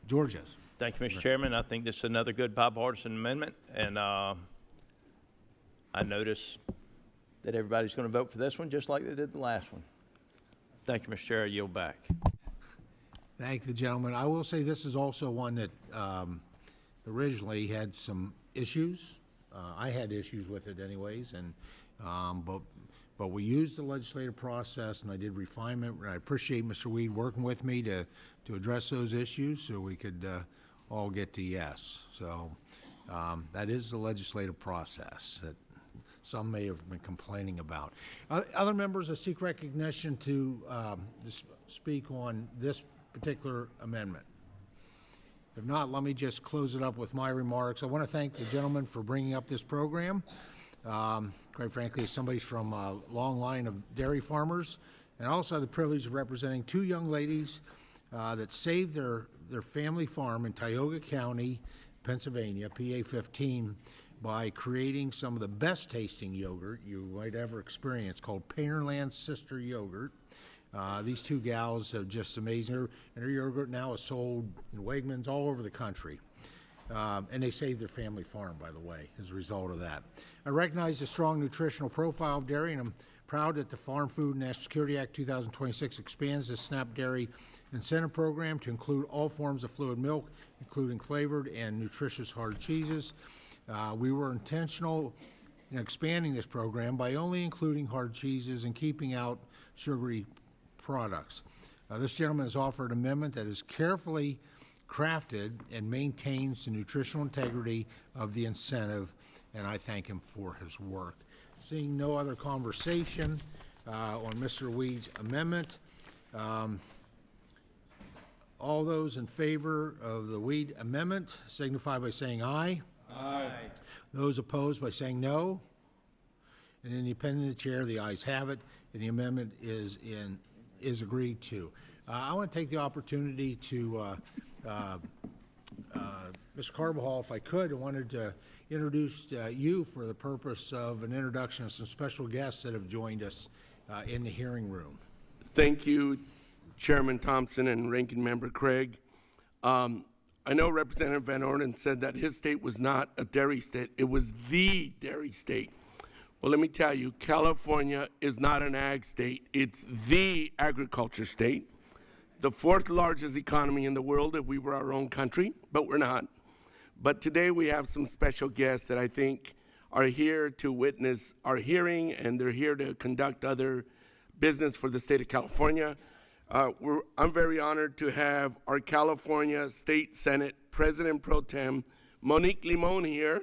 Georgia. Thank you, Mr. Chairman. I think this is another good bipartisan amendment, and I notice that everybody's going to vote for this one just like they did the last one. Thank you, Mr. Chair. I yield back. Thank the gentleman. I will say this is also one that originally had some issues. I had issues with it anyways, and but we used the legislative process, and I did refinement. And I appreciate Mr. Weed working with me to address those issues so we could all get to yes. So that is the legislative process that some may have been complaining about. Other members, I seek recognition to speak on this particular amendment. If not, let me just close it up with my remarks. I want to thank the gentleman for bringing up this program. Quite frankly, somebody's from a long line of dairy farmers, and I also have the privilege of representing two young ladies that saved their family farm in Tioga County, Pennsylvania, PA 15, by creating some of the best tasting yogurt you might ever experience, called Painterland Sister Yogurt. These two gals are just amazing, and their yogurt now is sold in Wegmans all over the country. And they saved their family farm, by the way, as a result of that. I recognize the strong nutritional profile of dairy, and I'm proud that the Farm Food and National Security Act 2026 expands the SNAP Dairy Incentive Program to include all forms of fluid milk, including flavored and nutritious hard cheeses. We were intentional in expanding this program by only including hard cheeses and keeping out sugary products. This gentleman has offered an amendment that is carefully crafted and maintains the nutritional integrity of the incentive, and I thank him for his work. Seeing no other conversation on Mr. Weed's amendment, all those in favor of the Weed amendment signify by saying aye. Aye. Those opposed by saying no. And in the opinion of the chair, the ayes have it, and the amendment is agreed to. I want to take the opportunity to Mr. Carbajal, if I could, I wanted to introduce you for the purpose of an introduction of some special guests that have joined us in the hearing room. Thank you, Chairman Thompson and Ranking Member Craig. I know Representative Van Orden said that his state was not a dairy state. It was the dairy state. Well, let me tell you, California is not an ag state. It's the agriculture state. The fourth largest economy in the world if we were our own country, but we're not. But today we have some special guests that I think are here to witness our hearing, and they're here to conduct other business for the state of California. I'm very honored to have our California State Senate President Pro Tem, Monique Limon, here,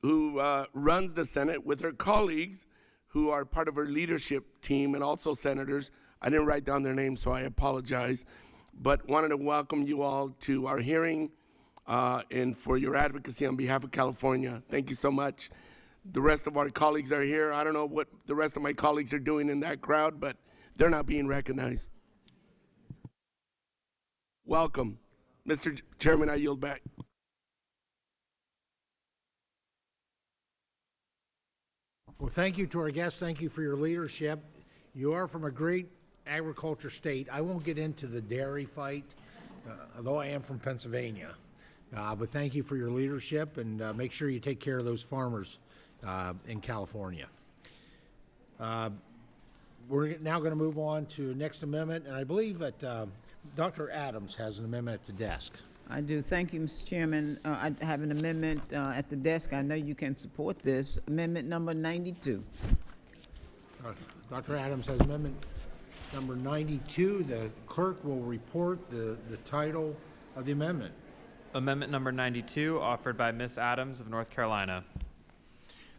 who runs the Senate with her colleagues who are part of her leadership team and also senators. I didn't write down their names, so I apologize, but wanted to welcome you all to our hearing and for your advocacy on behalf of California. Thank you so much. The rest of our colleagues are here. I don't know what the rest of my colleagues are doing in that crowd, but they're not being recognized. Welcome. Mr. Chairman, I yield back. Well, thank you to our guests. Thank you for your leadership. You are from a great agriculture state. I won't get into the dairy fight, although I am from Pennsylvania. But thank you for your leadership, and make sure you take care of those farmers in California. We're now going to move on to next amendment, and I believe that Dr. Adams has an amendment at the desk. I do. Thank you, Mr. Chairman. I have an amendment at the desk. I know you can support this. Amendment number 92. Dr. Adams has amendment number 92. The clerk will report the title of the amendment. Amendment number 92, offered by Ms. Adams of North Carolina.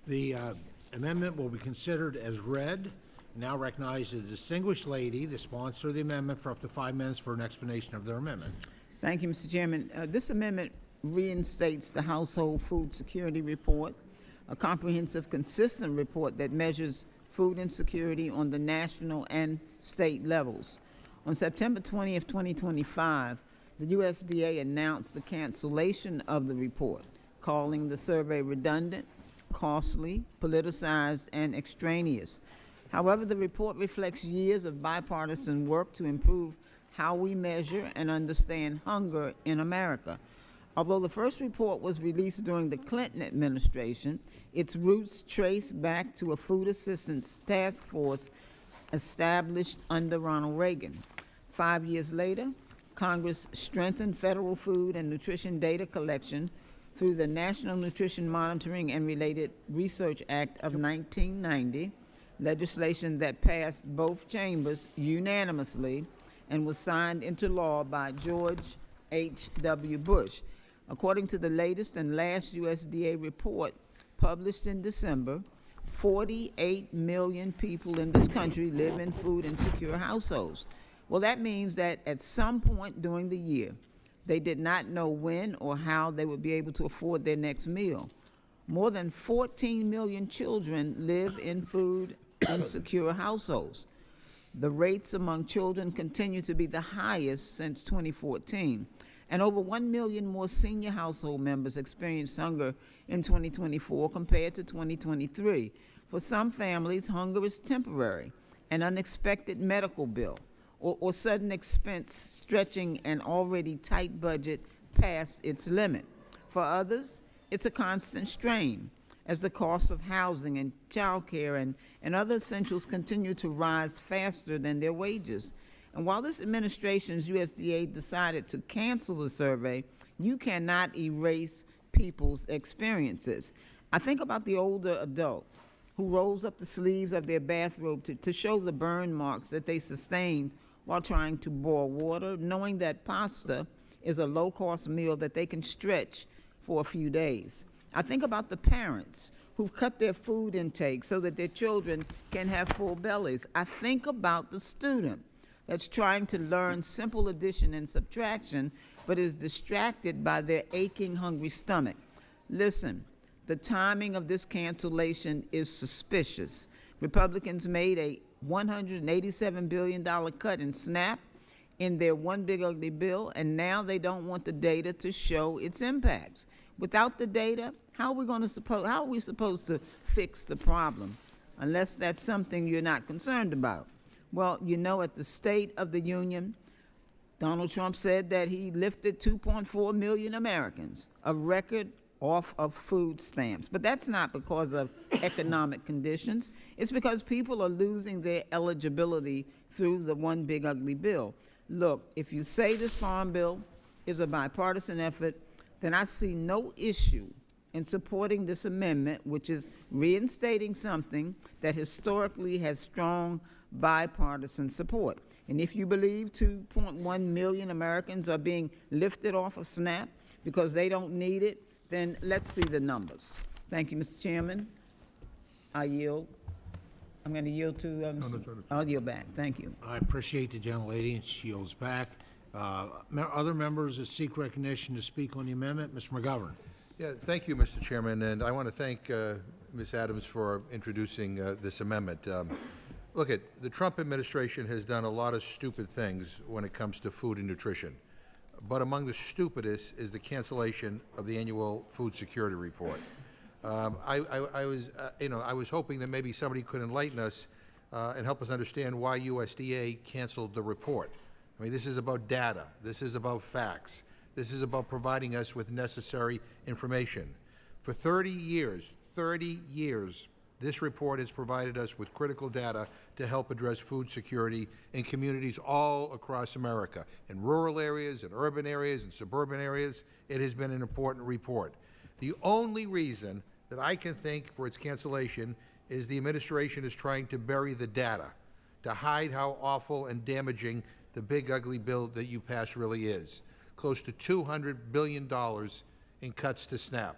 The amendment will be considered as read. Now recognize the distinguished lady, the sponsor of the amendment, for up to 5 minutes for an explanation of their amendment. Thank you, Mr. Chairman. This amendment reinstates the Household Food Security Report, a comprehensive, consistent report that measures food insecurity on the national and state levels. On September 20th, 2025, the USDA announced the cancellation of the report, calling the survey redundant, costly, politicized, and extraneous. However, the report reflects years of bipartisan work to improve how we measure and understand hunger in America. Although the first report was released during the Clinton administration, its roots trace back to a food assistance task force established under Ronald Reagan. 5 years later, Congress strengthened federal food and nutrition data collection through the National Nutrition Monitoring and Related Research Act of 1990, legislation that passed both chambers unanimously and was signed into law by George H.W. Bush. According to the latest and last USDA report published in December, 48 million people in this country live in food insecure households. Well, that means that at some point during the year, they did not know when or how they would be able to afford their next meal. More than 14 million children live in food insecure households. The rates among children continue to be the highest since 2014. And over 1 million more senior household members experienced hunger in 2024 compared to 2023. For some families, hunger is temporary, an unexpected medical bill, or sudden expense stretching an already tight budget past its limit. For others, it's a constant strain as the cost of housing and childcare and other essentials continue to rise faster than their wages. And while this administration's USDA decided to cancel the survey, you cannot erase people's experiences. I think about the older adult who rolls up the sleeves of their bathrobe to show the burn marks that they sustained while trying to boil water, knowing that pasta is a low-cost meal that they can stretch for a few days. I think about the parents who've cut their food intake so that their children can have full bellies. I think about the student that's trying to learn simple addition and subtraction, but is distracted by their aching, hungry stomach. Listen, the timing of this cancellation is suspicious. Republicans made a $187 billion cut in SNAP in their one big ugly bill, and now they don't want the data to show its impacts. Without the data, how are we supposed to fix the problem, unless that's something you're not concerned about? Well, you know, at the State of the Union, Donald Trump said that he lifted 2.4 million Americans, a record off of food stamps. But that's not because of economic conditions. It's because people are losing their eligibility through the one big ugly bill. Look, if you say this farm bill is a bipartisan effort, then I see no issue in supporting this amendment, which is reinstating something that historically has strong bipartisan support. And if you believe 2.1 million Americans are being lifted off of SNAP because they don't need it, then let's see the numbers. Thank you, Mr. Chairman. I yield. I'm going to yield to, I'll yield back. Thank you. I appreciate the gentlelady, and she yields back. Other members that seek recognition to speak on the amendment, Mr. McGovern. Yeah, thank you, Mr. Chairman, and I want to thank Ms. Adams for introducing this amendment. Look, the Trump administration has done a lot of stupid things when it comes to food and nutrition. But among the stupidest is the cancellation of the annual food security report. I was hoping that maybe somebody could enlighten us and help us understand why USDA canceled the report. I mean, this is about data. This is about facts. This is about providing us with necessary information. For 30 years, this report has provided us with critical data to help address food security in communities all across America, in rural areas, in urban areas, in suburban areas. It has been an important report. The only reason that I can think for its cancellation is the administration is trying to bury the data, to hide how awful and damaging the big ugly bill that you passed really is. Close to $200 billion in cuts to SNAP.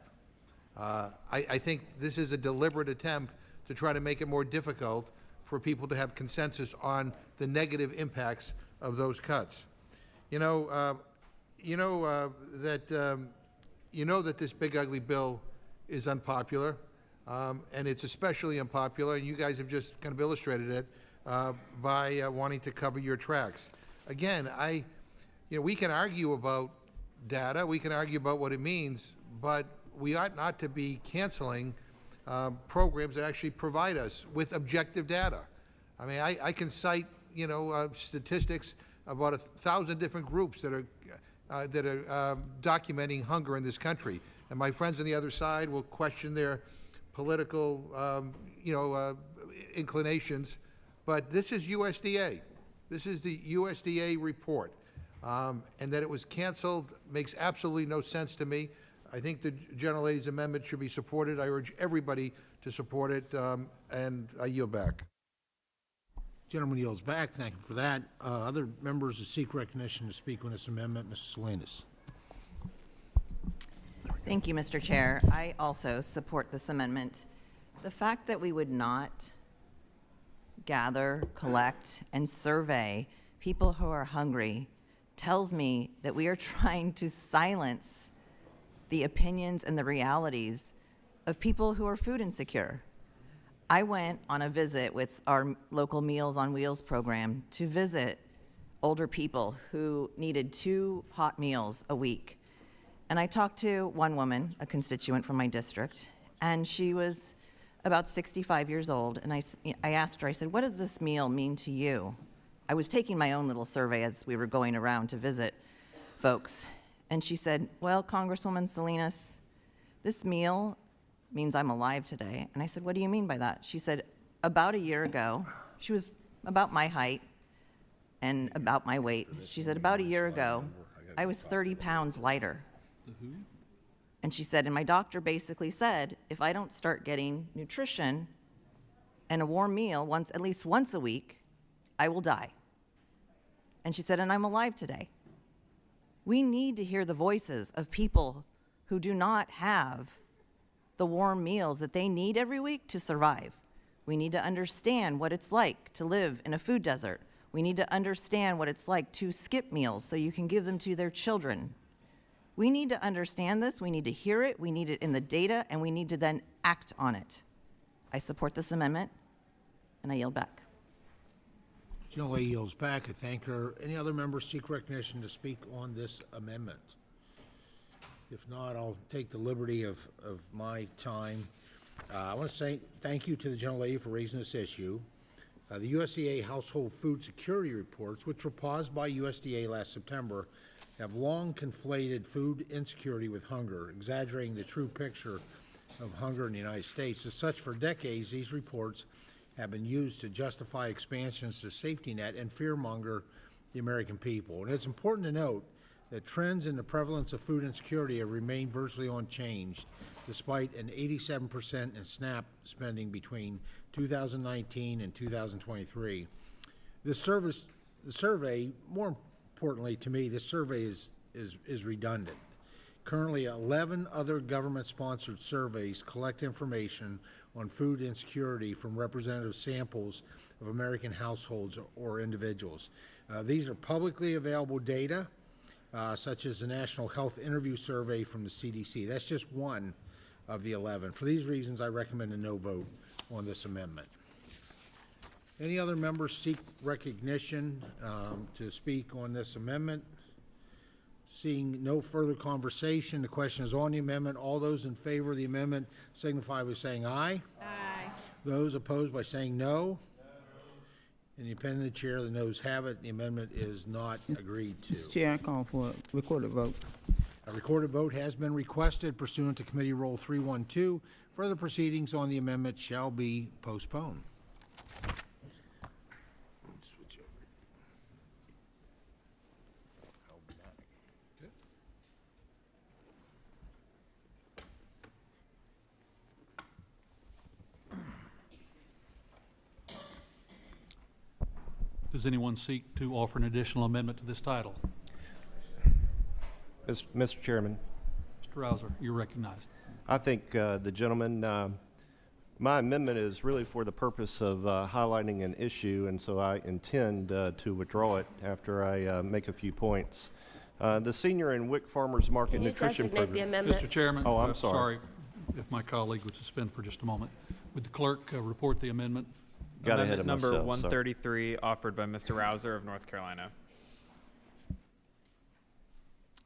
I think this is a deliberate attempt to try to make it more difficult for people to have consensus on the negative impacts of those cuts. You know that this big ugly bill is unpopular, and it's especially unpopular, and you guys have just kind of illustrated it by wanting to cover your tracks. Again, we can argue about data, we can argue about what it means, but we ought not to be canceling programs that actually provide us with objective data. I mean, I can cite, statistics about 1,000 different groups that are that are documenting hunger in this country. And my friends on the other side will question their political, inclinations, but this is USDA. This is the USDA report. And that it was canceled makes absolutely no sense to me. I think the gentlelady's amendment should be supported. I urge everybody to support it, and I yield back. Gentleman yields back. Thank you for that. Other members who seek recognition to speak on this amendment, Mrs. Salinas. Thank you, Mr. Chair. I also support this amendment. The fact that we would not gather, collect, and survey people who are hungry tells me that we are trying to silence the opinions and the realities of people who are food insecure. I went on a visit with our local Meals on Wheels program to visit older people who needed 2 hot meals a week. And I talked to one woman, a constituent from my district, and she was about 65 years old. And I asked her, I said, what does this meal mean to you? I was taking my own little survey as we were going around to visit folks. And she said, well, Congresswoman Salinas, this meal means I'm alive today. And I said, what do you mean by that? She said, about a year ago, she was about my height and about my weight. She said, about a year ago, I was 30 pounds lighter. And she said, and my doctor basically said, if I don't start getting nutrition and a warm meal at least once a week, I will die. And she said, and I'm alive today. We need to hear the voices of people who do not have the warm meals that they need every week to survive. We need to understand what it's like to live in a food desert. We need to understand what it's like to skip meals so you can give them to their children. We need to understand this, we need to hear it, we need it in the data, and we need to then act on it. I support this amendment, and I yield back. Gentlelady yields back. I thank her. Any other members seek recognition to speak on this amendment? If not, I'll take the liberty of my time. I want to say thank you to the gentlelady for raising this issue. The USDA Household Food Security Reports, which were paused by USDA last September, have long conflated food insecurity with hunger, exaggerating the true picture of hunger in the United States. As such, for decades, these reports have been used to justify expansions to safety net and fearmonger the American people. And it's important to note that trends in the prevalence of food insecurity have remained virtually unchanged, despite an 87% in SNAP spending between 2019 and 2023. The survey, more importantly to me, this survey is redundant. Currently, 11 other government-sponsored surveys collect information on food insecurity from representative samples of American households or individuals. These are publicly available data, such as the National Health Interview Survey from the CDC. That's just one of the 11. For these reasons, I recommend a no vote on this amendment. Any other members seek recognition to speak on this amendment? Seeing no further conversation, the question is on the amendment. All those in favor of the amendment signify by saying aye. Aye. Those opposed by saying no. In the opinion of the chair, the noes have it. The amendment is not agreed to. Mr. Chair, I call for a recorded vote. A recorded vote has been requested pursuant to Committee Rule 312. Further proceedings on the amendment shall be postponed. Switch over. Does anyone seek to offer an additional amendment to this title? Mr. Chairman, Mr. Rouser, you're recognized. I think the gentleman, my amendment is really for the purpose of highlighting an issue, and so I intend to withdraw it after I make a few points. The Senior and Wick Farmers Market Can you Nutrition designate the Program. amendment? Mr. Chairman. Oh, I'm sorry. If my colleague would suspend for just a moment. Would the clerk report the amendment? Got ahead of Amendment number myself, sorry. 133, offered by Mr. Rouser of North Carolina.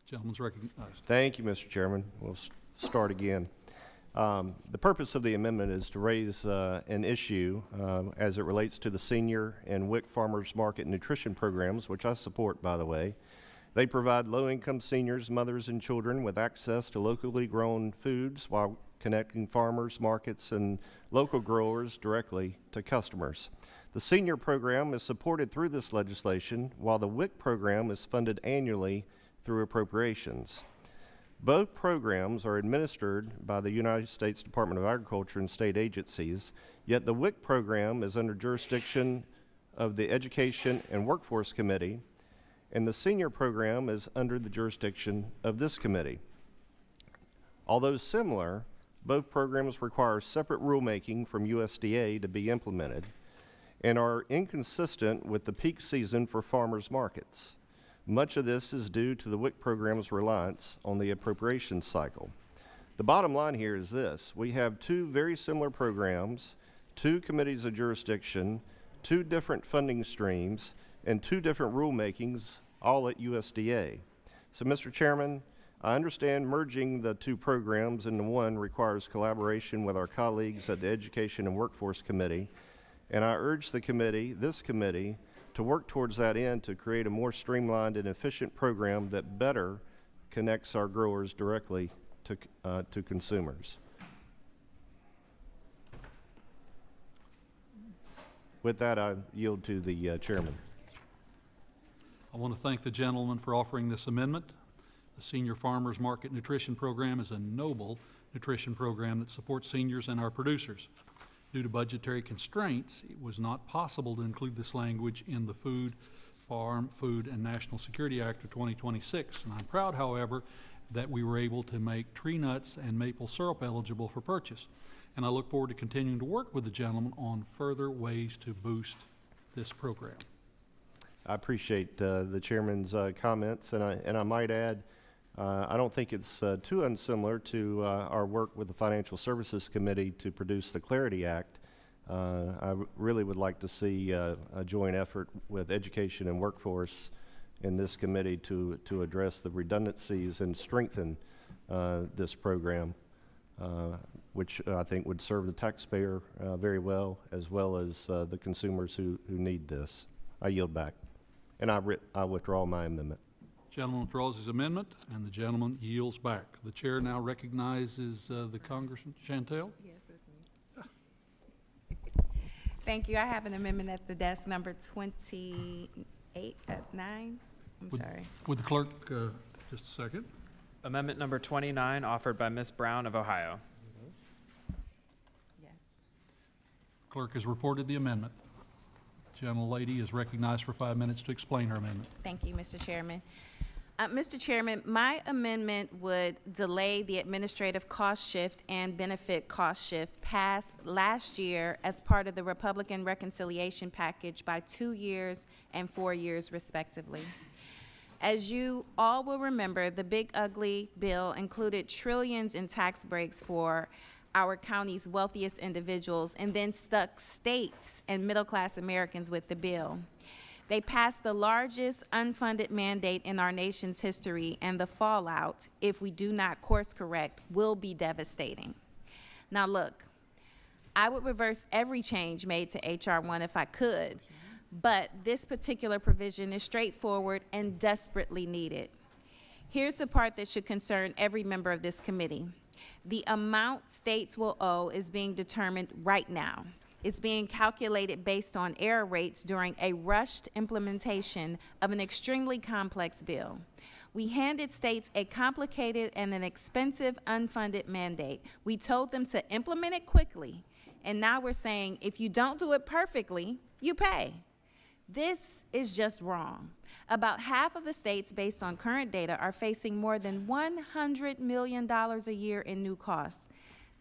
Gentleman's recognized. Thank you, Mr. Chairman. We'll start again. The purpose of the amendment is to raise an issue as it relates to the Senior and Wick Farmers Market Nutrition Programs, which I support, by the way, They provide low-income seniors, mothers, and children with access to locally grown foods while connecting farmers, markets, and local growers directly to customers. The senior program is supported through this legislation, while the WIC program is funded annually through appropriations. Both programs are administered by the United States Department of Agriculture and state agencies, yet the WIC program is under jurisdiction of the Education and Workforce Committee, and the senior program is under the jurisdiction of this committee. Although similar, both programs require separate rulemaking from USDA to be implemented and are inconsistent with the peak season for farmers markets. Much of this is due to the WIC program's reliance on the appropriations cycle. The bottom line here is this: we have two very similar programs, two committees of jurisdiction, two different funding streams, and two different rulemakings, all at USDA. So, Mr. Chairman, I understand merging the two programs into one requires collaboration with our colleagues at the Education and Workforce Committee, and I urge the committee, this committee, to work towards that end to create a more streamlined and efficient program that better connects our growers directly to consumers. With that, I yield to the chairman. I want to thank the gentleman for offering this amendment. The Senior Farmers Market Nutrition Program is a noble nutrition program that supports seniors and our producers. Due to budgetary constraints, it was not possible to include this language in the Food, Farm, Food, and National Security Act of 2026. And I'm proud, however, that we were able to make tree nuts and maple syrup eligible for purchase. And I look forward to continuing to work with the gentleman on further ways to boost this program. I appreciate the chairman's comments, and I might add, I don't think it's too unsimilar to our work with the Financial Services Committee to produce the Clarity Act. I really would like to see a joint effort with Education and Workforce in this committee to address the redundancies and strengthen this program, which I think would serve the taxpayer very well as the consumers who need this. I yield back, and I withdraw my amendment. Gentleman withdraws his amendment, and the gentleman yields back. The chair now recognizes the Congressman Chantel. Yes, that's me. Thank you. I have an amendment at the desk number 28 at 9. Sorry. Would the clerk, just a second. Amendment number 29, offered by Ms. Brown of Ohio. Yes. Clerk has reported the amendment. Gentlelady is recognized for 5 minutes to explain her amendment. Thank you, Mr. Chairman. Mr. Chairman, my amendment would delay the administrative cost shift and benefit cost shift passed last year as part of the Republican reconciliation package by 2 years and 4 years respectively. As you all will remember, the big ugly bill included trillions in tax breaks for our county's wealthiest individuals and then stuck states and middle-class Americans with the bill. They passed the largest unfunded mandate in our nation's history, and the fallout, if we do not course correct, will be devastating. Now look, I would reverse every change made to H.R. 1 if I could, but this particular provision is straightforward and desperately needed. Here's the part that should concern every member of this committee. The amount states will owe is being determined right now. It's being calculated based on error rates during a rushed implementation of an extremely complex bill. We handed states a complicated and an expensive unfunded mandate. We told them to implement it quickly, and now we're saying if you don't do it perfectly, you pay. This is just wrong. About half of the states, based on current data, are facing more than $100 million a year in new costs.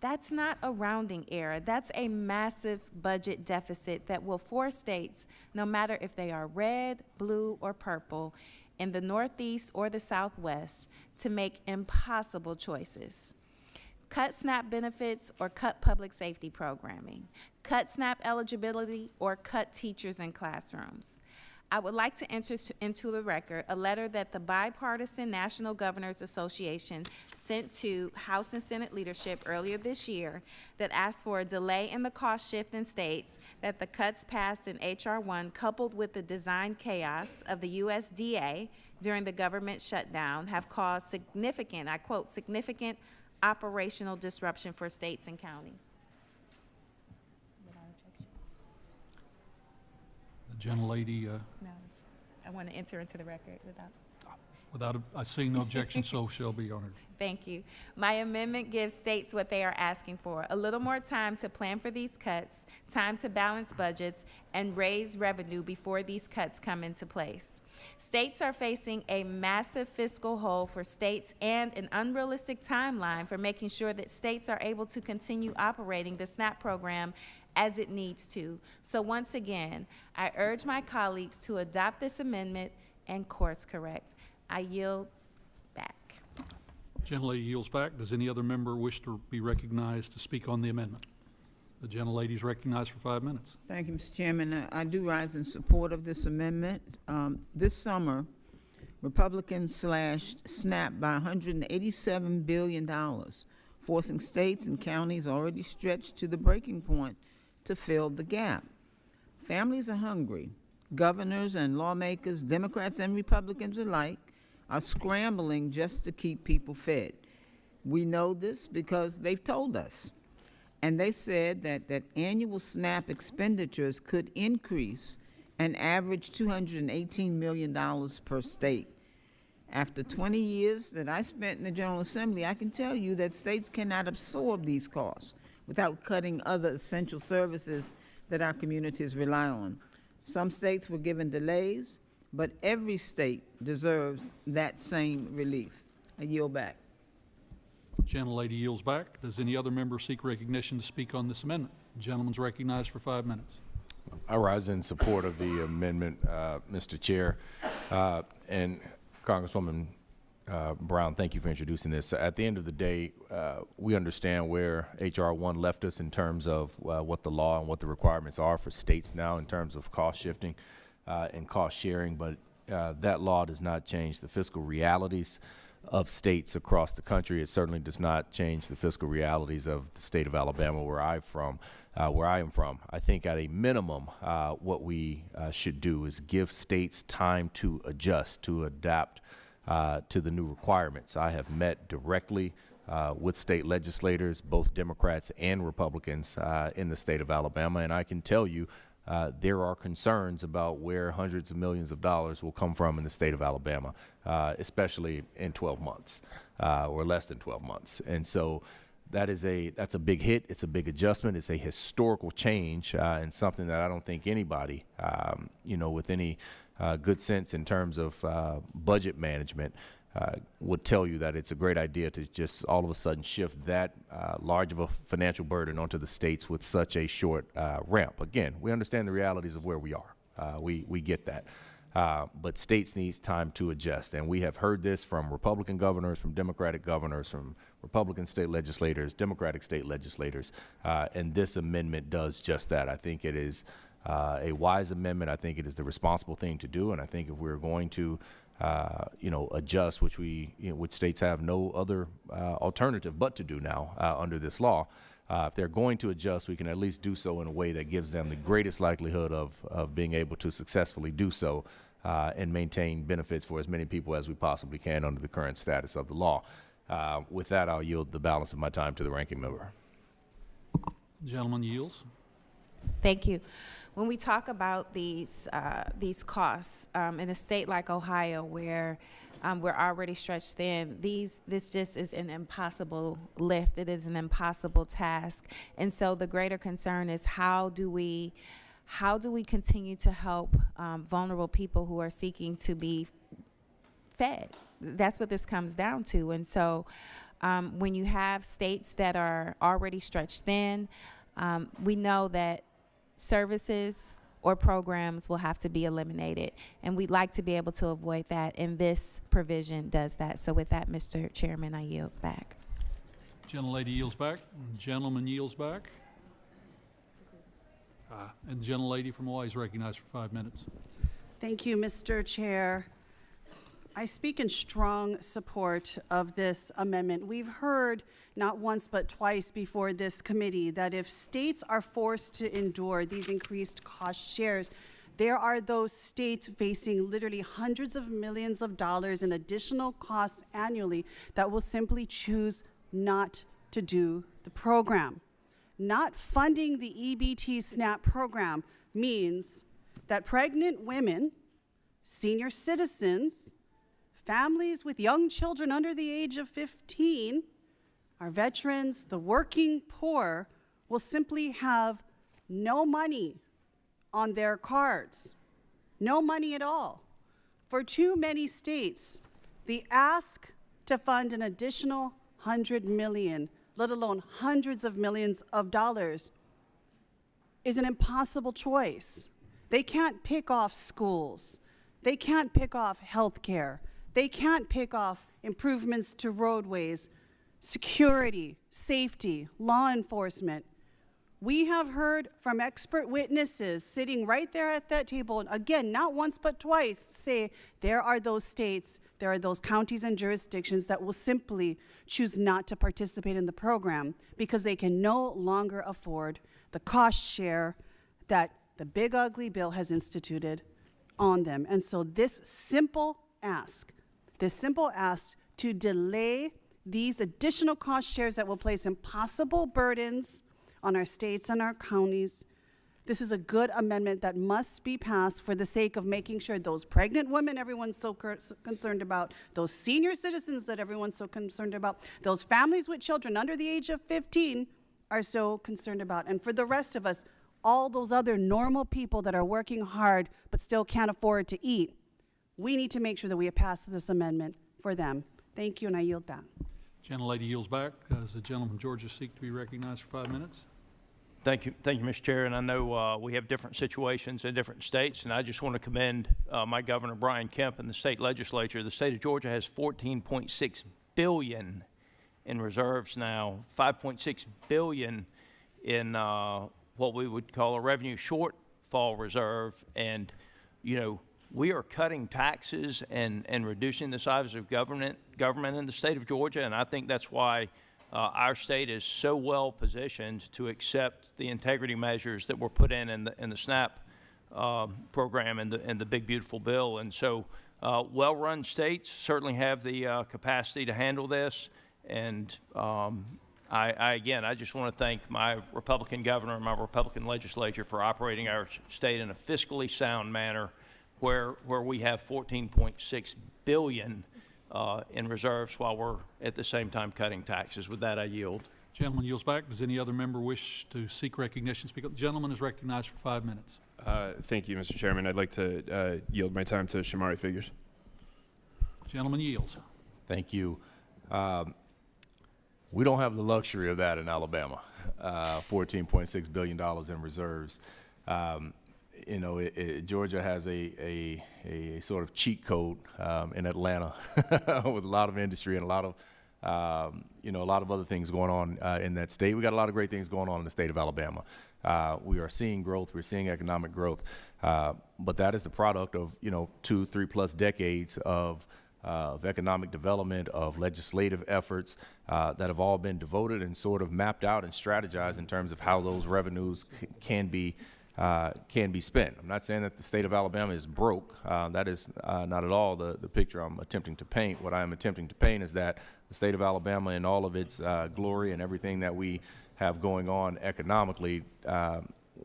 That's not a rounding error. That's a massive budget deficit that will force states, no matter if they are red, blue, or purple, in the Northeast or the Southwest, to make impossible choices. Cut SNAP benefits or cut public safety programming. Cut SNAP eligibility or cut teachers in classrooms. I would like to enter into the record a letter that the Bipartisan National Governors Association sent to House and Senate leadership earlier this year that asked for a delay in the cost shift and states that the cuts passed in H.R. 1, coupled with the design chaos of the USDA, during the government shutdown have caused significant, I quote, significant operational disruption for states and counties. The gentlelady, No, I want to enter into the record I see no objection, so shall be honored. Thank you. My amendment gives states what they are asking for: a little more time to plan for these cuts, time to balance budgets, and raise revenue before these cuts come into place. States are facing a massive fiscal hole for states and an unrealistic timeline for making sure that states are able to continue operating the SNAP program as it needs to. So once again, I urge my colleagues to adopt this amendment and course correct. I yield back. Gentlelady yields back. Does any other member wish to be recognized to speak on the amendment? The gentlelady is recognized for 5 minutes. Thank you, Mr. Chairman. I do rise in support of this amendment. This summer, Republicans slashed SNAP by $187 billion, forcing states and counties already stretched to the breaking point to fill the gap. Families are hungry. Governors and lawmakers, Democrats and Republicans alike, are scrambling just to keep people fed. We know this because they've told us. And they said that annual SNAP expenditures could increase an average $218 million per state. After 20 years that I spent in the General Assembly, I can tell you that states cannot absorb these costs without cutting other essential services that our communities rely on. Some states were given delays, but every state deserves that same relief. I yield back. Gentlelady yields back. Does any other member seek recognition to speak on this amendment? The gentleman's recognized for 5 minutes. I rise in support of the amendment, Mr. Chair. And Congresswoman Brown, thank you for introducing this. At the end of the day, we understand where H.R. 1 left us in terms of what the law and what the requirements are for states now in terms of cost shifting and cost sharing, but that law does not change the fiscal realities of states across the country. It certainly does not change the fiscal realities of the state of Alabama, where I am from. I think at a minimum, what we should do is give states time to adjust, to adapt to the new requirements. I have met directly with state legislators, both Democrats and Republicans in the state of Alabama, and I can tell you there are concerns about where hundreds of millions of dollars will come from in the state of Alabama, especially in 12 months or less than 12 months. And so that's a big hit. It's a big adjustment. It's a historical change and something that I don't think anybody, with any good sense in terms of budget management would tell you that it's a great idea to just all of a sudden shift that large of a financial burden onto the states with such a short ramp. Again, we understand the realities of where we are. We get that. But states needs time to adjust. And we have heard this from Republican governors, from Democratic governors, from Republican state legislators, Democratic state legislators. And this amendment does just that. I think it is a wise amendment. I think it is the responsible thing to do. And I think if we're going to adjust, which which states have no other alternative but to do now under this law. If they're going to adjust, we can at least do so in a way that gives them the greatest likelihood of being able to successfully do so and maintain benefits for as many people as we possibly can under the current status of the law. With that, I'll yield the balance of my time to the ranking member. Gentleman yields. Thank you. When we talk about these costs in a state like Ohio, where we're already stretched thin, this just is an impossible lift. It is an impossible task. And so the greater concern is how do we continue to help vulnerable people who are seeking to be fed? That's what this comes down to. And so when you have states that are already stretched thin, we know that services or programs will have to be eliminated, and we'd like to be able to avoid that, and this provision does that. So with that, Mr. Chairman, I yield back. Gentlelady yields back. Gentleman yields back. And the gentlelady from Hawaii is recognized for 5 minutes. Thank you, Mr. Chair. I speak in strong support of this amendment. We've heard not once but twice before this committee that if states are forced to endure these increased cost shares, There are those states facing literally hundreds of millions of dollars in additional costs annually that will simply choose not to do the program. Not funding the EBT SNAP program means that pregnant women, senior citizens, families with young children under the age of 15, our veterans, the working poor, will simply have no money on their cards. No money at all. For too many states, the ask to fund an additional $100 million, let alone hundreds of millions of dollars, is an impossible choice. They can't pick off schools. They can't pick off health care. They can't pick off improvements to roadways, security, safety, law enforcement. We have heard from expert witnesses sitting right there at that table, and again, not once but twice, say there are those states, there are those counties and jurisdictions that will simply choose not to participate in the program because they can no longer afford the cost share that the big ugly bill has instituted on them. And so this simple ask to delay these additional cost shares that will place impossible burdens on our states and our counties. This is a good amendment that must be passed for the sake of making sure those pregnant women everyone's so concerned about, those senior citizens that everyone's so concerned about, those families with children under the age of 15 are so concerned about. And for the rest of us, all those other normal people that are working hard but still can't afford to eat, we need to make sure that we pass this amendment for them. Thank you, and I yield back. Gentlelady yields back. Does the gentleman from Georgia seek to be recognized for 5 minutes? Thank you, Mr. Chair. And I know we have different situations in different states, and I just want to commend my governor, Brian Kemp, and the state legislature. The state of Georgia has $14.6 billion in reserves now, $5.6 billion in what we would call a revenue shortfall reserve. And, you know, we are cutting taxes and reducing the size of government in the state of Georgia, and I think that's why our state is so well positioned to accept the integrity measures that were put in the SNAP program and the big beautiful bill. And so well-run states certainly have the capacity to handle this. And I just want to thank my Republican governor and my Republican legislature for operating our state in a fiscally sound manner, where we have $14.6 billion in reserves while we're at the same time cutting taxes. With that, I yield. Gentleman yields back. Does any other member wish to seek recognition? Speak up. The gentleman is recognized for 5 minutes. Thank you, Mr. Chairman. I'd like to yield my time to Shamari Figures. Gentleman yields. Thank you. We don't have the luxury of that in Alabama. $14.6 billion in reserves. You know, Georgia has a sort of cheat code in Atlanta with a lot of industry and a lot of you know, a lot of other things going on in that state. We got a lot of great things going on in the state of Alabama. We are seeing growth. We're seeing economic growth, but that is the product of, you know, 2-3+ decades of economic development, of legislative efforts that have all been devoted and sort of mapped out and strategized in terms of how those revenues can be spent. I'm not saying that the state of Alabama is broke. That is not at all the picture I'm attempting to paint. What I am attempting to paint is that the state of Alabama, in all of its glory and everything that we have going on economically,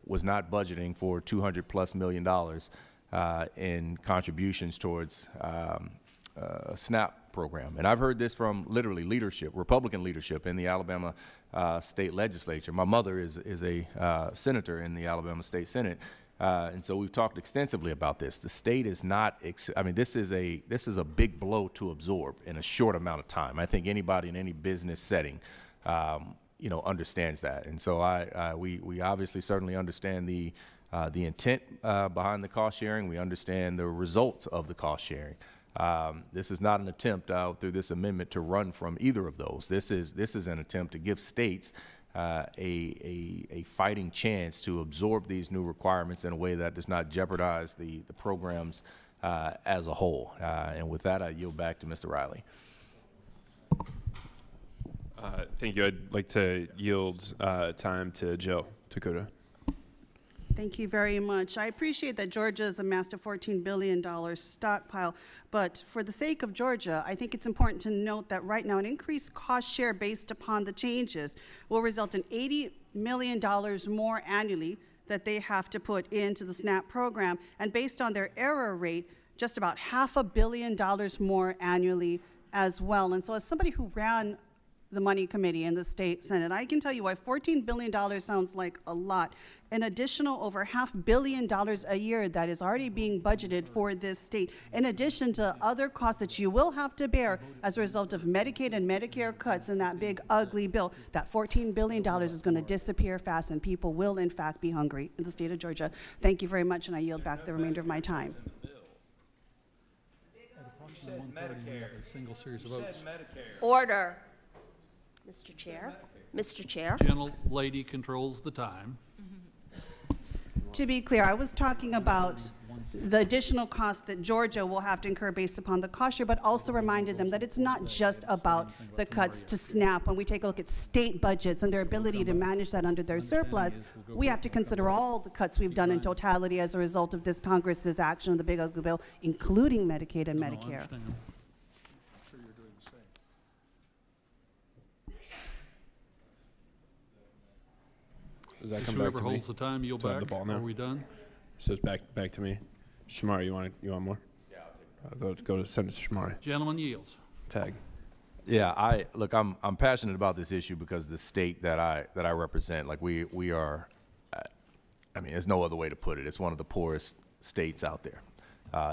was not budgeting for $200+ million in contributions towards a SNAP program. And I've heard this from literally leadership, Republican leadership in the Alabama state legislature. My mother is a senator in the Alabama State Senate, and so we've talked extensively about this. The state is not, I mean, this is a big blow to absorb in a short amount of time. I think anybody in any business setting, you know, understands that. And so we obviously certainly understand the intent behind the cost sharing. We understand the results of the cost sharing. This is not an attempt through this amendment to run from either of those. This is an attempt to give states a fighting chance to absorb these new requirements in a way that does not jeopardize the programs as a whole. And with that, I yield back to Mr. Riley. Thank you. I'd like to yield time to Joe Takuda. Thank you very much. I appreciate that Georgia's amassed a $14 billion stockpile, but for the sake of Georgia, I think it's important to note that right now an increased cost share based upon the changes will result in $80 million more annually that they have to put into the SNAP program, and based on their error rate, just about $500 million more annually as well. And so as somebody who ran the Money Committee in the State Senate, I can tell you why $14 billion sounds like a lot. An additional over $500 million a year that is already being budgeted for this state, in addition to other costs that you will have to bear as a result of Medicaid and Medicare cuts in that big, ugly bill. That $14 billion is going to disappear fast, and people will, in fact, be hungry in the state of Georgia. Thank you very much, and I yield back the remainder of my time. Single series of votes. Order. Mr. Chair. Mr. Chair. Gentlelady controls the time. To be clear, I was talking about the additional costs that Georgia will have to incur based upon the cost share, but also reminded them that it's not just about the cuts to SNAP. When we take a look at state budgets and their ability to manage that under their surplus, we have to consider all the cuts we've done in totality as a result of this Congress's action of the big ugly bill, including Medicaid and Medicare. Does that Just come back whoever to me? holds the time, you'll Do I have back. the ball now? Are we done? So it's back to me. Shamari, you want more? Yeah, I'll take go to Senator Shamari. Gentleman yields. Tag. Yeah, look, I'm passionate about this issue because the state that I represent, like we are, I mean, there's no other way to put it. It's one of the poorest states out there.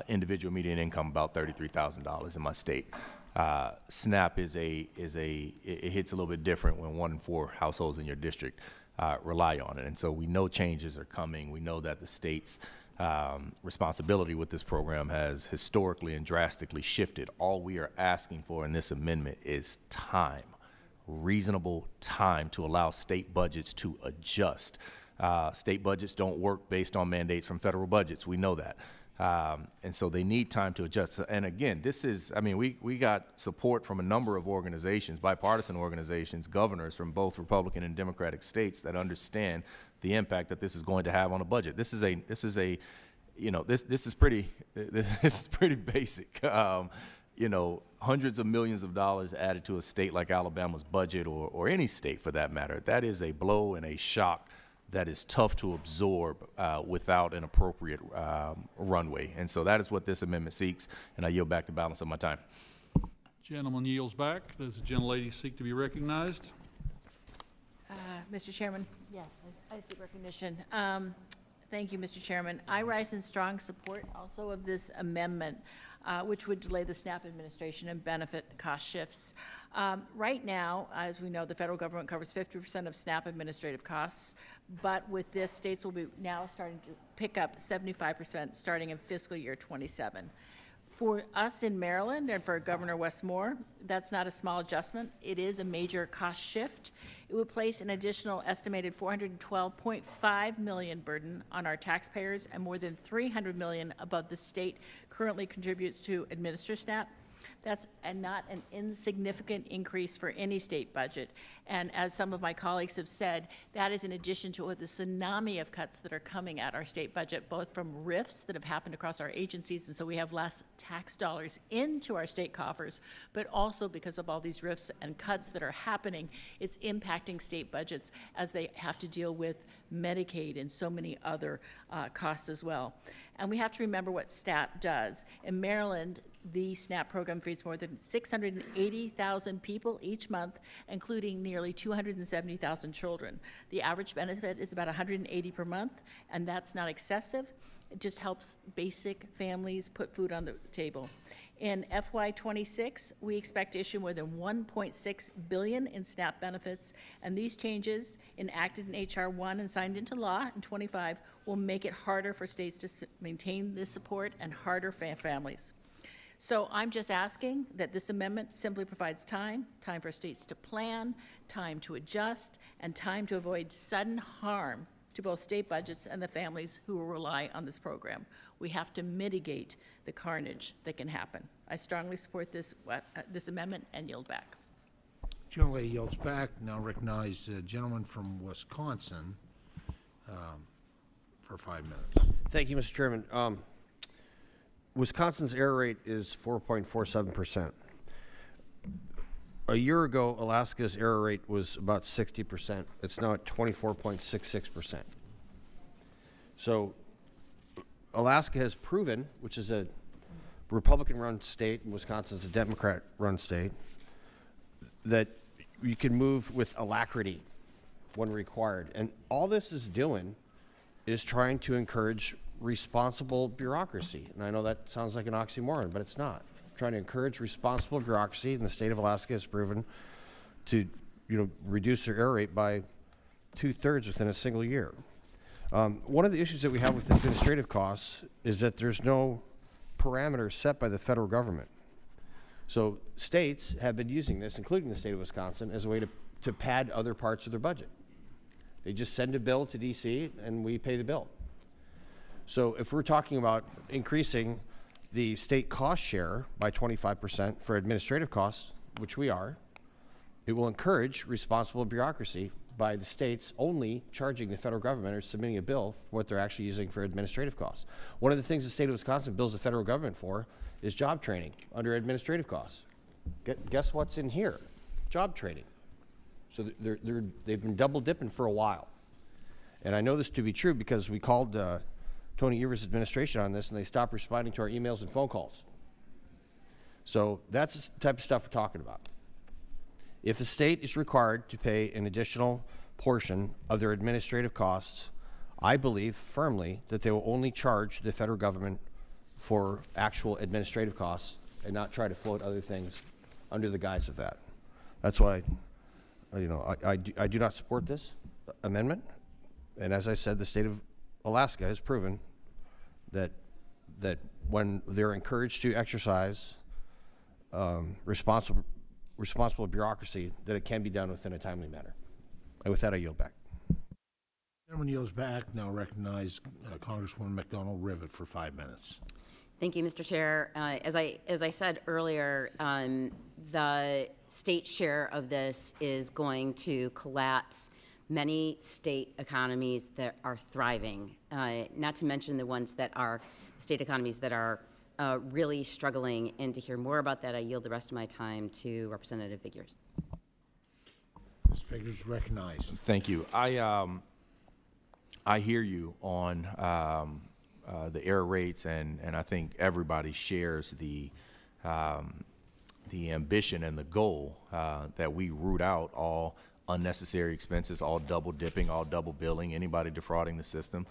Individual median income about $33,000 in my state. SNAP it hits a little bit different when 1 in 4 households in your district rely on it. And so we know changes are coming. We know that the state's responsibility with this program has historically and drastically shifted. All we are asking for in this amendment is time, reasonable time to allow state budgets to adjust. State budgets don't work based on mandates from federal budgets. We know that. And so they need time to adjust. And again, this is, I mean, we got support from a number of organizations, bipartisan organizations, governors from both Republican and Democratic states that understand the impact that this is going to have on a budget. This is pretty basic. You know, hundreds of millions of dollars added to a state like Alabama's budget, or any state for that matter. That is a blow and a shock that is tough to absorb without an appropriate runway. And so that is what this amendment seeks, and I yield back the balance of my time. Gentleman yields back. Does the gentlelady seek to be recognized? Mr. Chairman? Yes, I seek recognition. Thank you, Mr. Chairman. I rise in strong support also of this amendment, which would delay the SNAP administration and benefit cost shifts. Right now, as we know, the federal government covers 50% of SNAP administrative costs, but with this, states will be now starting to pick up 75% starting in fiscal year 27. For us in Maryland and for Governor Wes Moore, that's not a small adjustment. It is a major cost shift. It would place an additional estimated $412.5 million burden on our taxpayers and more than $300 million above the state currently contributes to administer SNAP. That's not an insignificant increase for any state budget. And as some of my colleagues have said, that is in addition to the tsunami of cuts that are coming at our state budget, both from RIFs that have happened across our agencies, and so we have less tax dollars into our state coffers, but also because of all these RIFs and cuts that are happening, it's impacting state budgets as they have to deal with Medicaid and so many other costs as well. And we have to remember what SNAP does. In Maryland, the SNAP program feeds more than 680,000 people each month, including nearly 270,000 children. The average benefit is about $180 per month, and that's not excessive. It just helps basic families put food on the table. In FY26, we expect to issue more than $1.6 billion in SNAP benefits, and these changes enacted in H.R. 1 and signed into law in 25 will make it harder for states to maintain this support and harder for families. So I'm just asking that this amendment simply provides time for states to plan, time to adjust, and time to avoid sudden harm to both state budgets and the families who will rely on this program. We have to mitigate the carnage that can happen. I strongly support this amendment and yield back. Gentlelady yields back. Now recognize the gentleman from Wisconsin for 5 minutes. Thank you, Mr. Chairman. Wisconsin's error rate is 4.47%. A year ago, Alaska's error rate was about 60%. It's now at 24.66%. So Alaska has proven, which is a Republican-run state, and Wisconsin's a Democrat-run state, that you can move with alacrity when required. And all this is doing is trying to encourage responsible bureaucracy. And I know that sounds like an oxymoron, but it's not. Trying to encourage responsible bureaucracy, and the state of Alaska has proven to, reduce their error rate by 2/3 within a single year. One of the issues that we have with administrative costs is that there's no parameters set by the federal government. So states have been using this, including the state of Wisconsin, as a way to pad other parts of their budget. They just send a bill to DC and we pay the bill. So if we're talking about increasing the state cost share by 25% for administrative costs, which we are, it will encourage responsible bureaucracy by the states only charging the federal government or submitting a bill for what they're actually using for administrative costs. One of the things the state of Wisconsin bills the federal government for is job training under administrative costs. Guess what's in here? Job training. So they've been double dipping for a while. And I know this to be true because we called Tony Evers' administration on this, and they stopped responding to our emails and phone calls. So that's the type of stuff we're talking about. If the state is required to pay an additional portion of their administrative costs, I believe firmly that they will only charge the federal government for actual administrative costs and not try to float other things under the guise of that. That's why, I do not support this amendment. And as I said, the state of Alaska has proven that when they're encouraged to exercise responsible bureaucracy, that it can be done within a timely manner. And with that, I yield back. Chairman yields back. Now recognize Congresswoman McDonald Rivet for 5 minutes. Thank you, Mr. Chair. As I said earlier, the state share of this is going to collapse many state economies that are thriving, not to mention the ones that are state economies that are really struggling. And to hear more about that, I yield the rest of my time to Representative Figures. Ms. Figures recognized. Thank you. I hear you on the error rates, and I think everybody shares the ambition and the goal that we root out all unnecessary expenses, all double dipping, all double billing, anybody defrauding the system.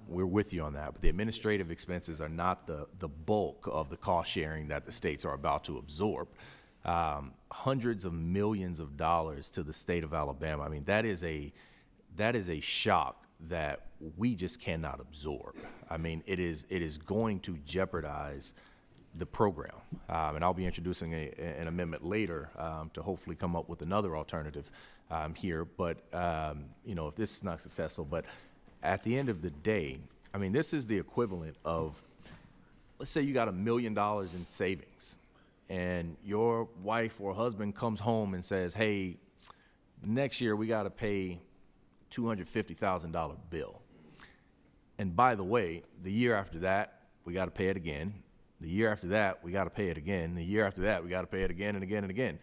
We're with you on that. But the administrative expenses are not the bulk of the cost sharing that the states are about to absorb. Hundreds of millions of dollars to the state of Alabama. I mean, that is a shock that we just cannot absorb. I mean, it is going to jeopardize the program. And I'll be introducing an amendment later to hopefully come up with another alternative here. But, if this is not successful, but at the end of the day, I mean, this is the equivalent of, let's say you got $1 million in savings and your wife or husband comes home and says, hey, next year we got to pay $250,000 bill. And by the way, the year after that, we got to pay it again. The year after that, we got to pay it again. The year after that, we got to pay it again and again and again.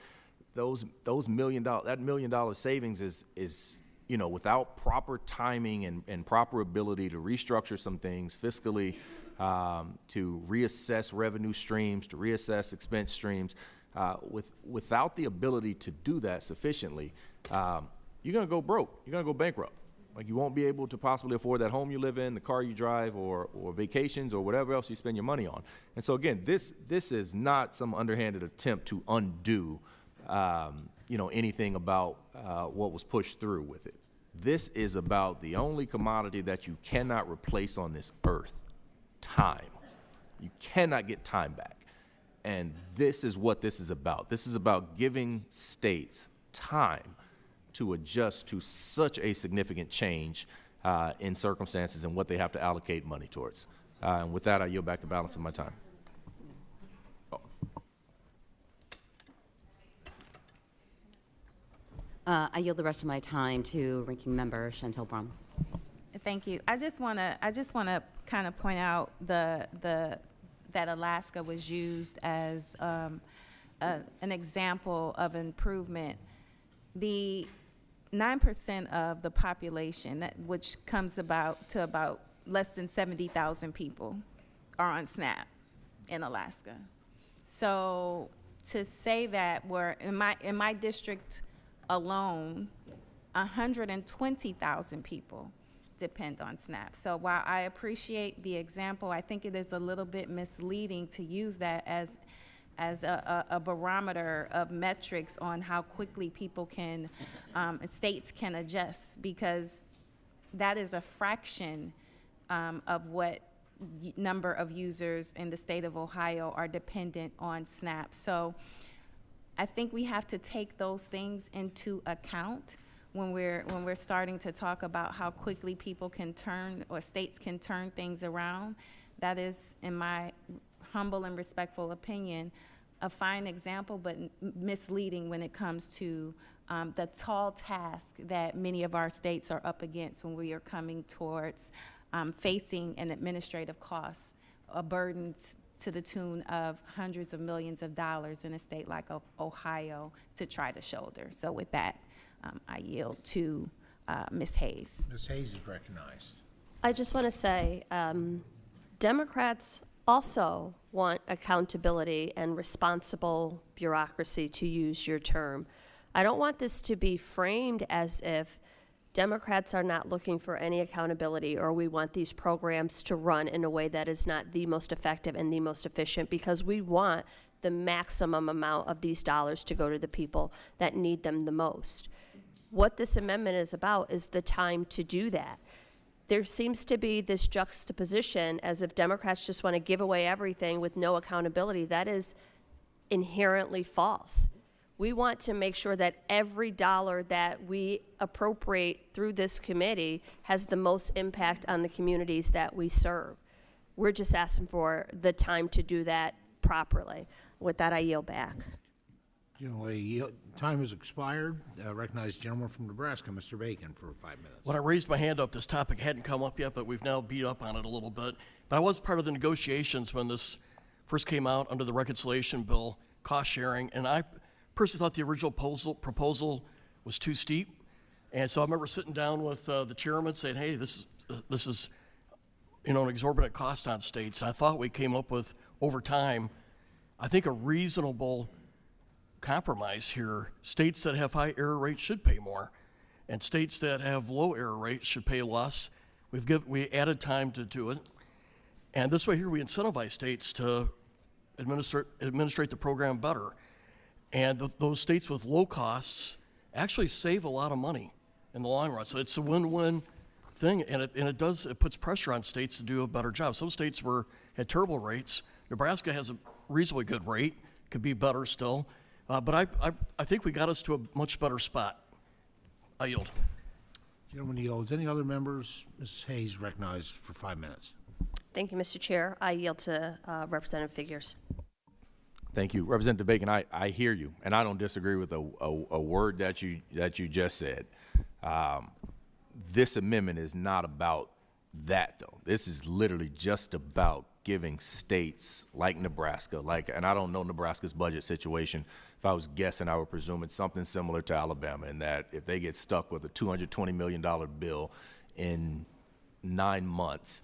That $1 million savings is without proper timing and proper ability to restructure some things fiscally, to reassess revenue streams, to reassess expense streams, without the ability to do that sufficiently, you're going to go broke. You're going to go bankrupt. Like, you won't be able to possibly afford that home you live in, the car you drive, or vacations, or whatever else you spend your money on. And so again, this is not some underhanded attempt to undo, anything about what was pushed through with it. This is about the only commodity that you cannot replace on this earth: time. You cannot get time back. And this is what this is about. This is about giving states time to adjust to such a significant change in circumstances and what they have to allocate money towards. And with that, I yield back the balance of my time. I yield the rest of my time to Ranking Member Chantel Brown. Thank you. I just want to kind of point out that Alaska was used as an example of improvement. The 9% of the population, which comes to about less than 70,000 people, are on SNAP in Alaska. So to say that we're in my district alone, 120,000 people depend on SNAP. So while I appreciate the example, I think it is a little bit misleading to use that as a barometer of metrics on how quickly people can, states can adjust, because that is a fraction of what number of users in the state of Ohio are dependent on SNAP. So I think we have to take those things into account when we're starting to talk about how quickly people can turn, or states can turn things around. That is, in my humble and respectful opinion, a fine example, but misleading when it comes to the tall task that many of our states are up against when we are coming towards facing an administrative cost, a burden to the tune of hundreds of millions of dollars in a state like Ohio to try to shoulder. So with that, I yield to Ms. Hayes. Ms. Hayes is recognized. I just want to say, Democrats also want accountability and responsible bureaucracy, to use your term. I don't want this to be framed as if Democrats are not looking for any accountability, or we want these programs to run in a way that is not the most effective and the most efficient, because we want the maximum amount of these dollars to go to the people that need them the most. What this amendment is about is the time to do that. There seems to be this juxtaposition as if Democrats just want to give away everything with no accountability. That is inherently false. We want to make sure that every dollar that we appropriate through this committee has the most impact on the communities that we serve. We're just asking for the time to do that properly. With that, I yield back. Time has expired. Recognize the gentleman from Nebraska, Mr. Bacon, for 5 minutes. When I raised my hand up, this topic hadn't come up yet, but we've now beat up on it a little bit. But I was part of the negotiations when this first came out under the reconciliation bill, cost sharing, and I personally thought the original proposal was too steep. And so I remember sitting down with the chairman saying, hey, this is an exorbitant cost on states. And I thought we came up with, over time, I think a reasonable compromise here. States that have high error rates should pay more, and states that have low error rates should pay less. We added time to do it, and this way here we incentivize states to administrate the program better. And those states with low costs actually save a lot of money in the long run. So it's a win-win thing, and it puts pressure on states to do a better job. Some states had terrible rates. Nebraska has a reasonably good rate, could be better still. But I think we got us to a much better spot. I yield. Gentleman yields. Any other members? Ms. Hayes recognized for 5 minutes. Thank you, Mr. Chair. I yield to Representative Figures. Thank you. Representative Bacon, I hear you, and I don't disagree with a word that you just said. This amendment is not about that, though. This is literally just about giving states like Nebraska, and I don't know Nebraska's budget situation. If I was guessing, I would presume it's something similar to Alabama, in that if they get stuck with a $220 million bill in 9 months,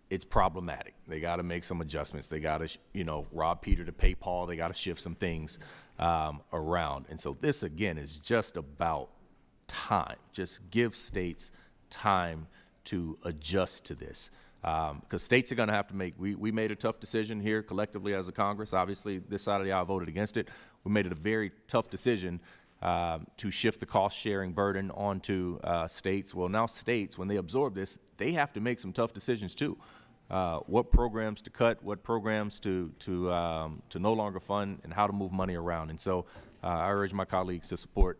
it's problematic. They got to make some adjustments. They got to, rob Peter to pay Paul. They got to shift some things around. And so this, again, is just about time. Just give states time to adjust to this. Because states are going to have to we made a tough decision here collectively as a Congress. Obviously, this side of the aisle voted against it. We made it a very tough decision to shift the cost-sharing burden onto states. Well, now states, when they absorb this, they have to make some tough decisions too. What programs to cut, what programs to no longer fund, and how to move money around. And so I urge my colleagues to support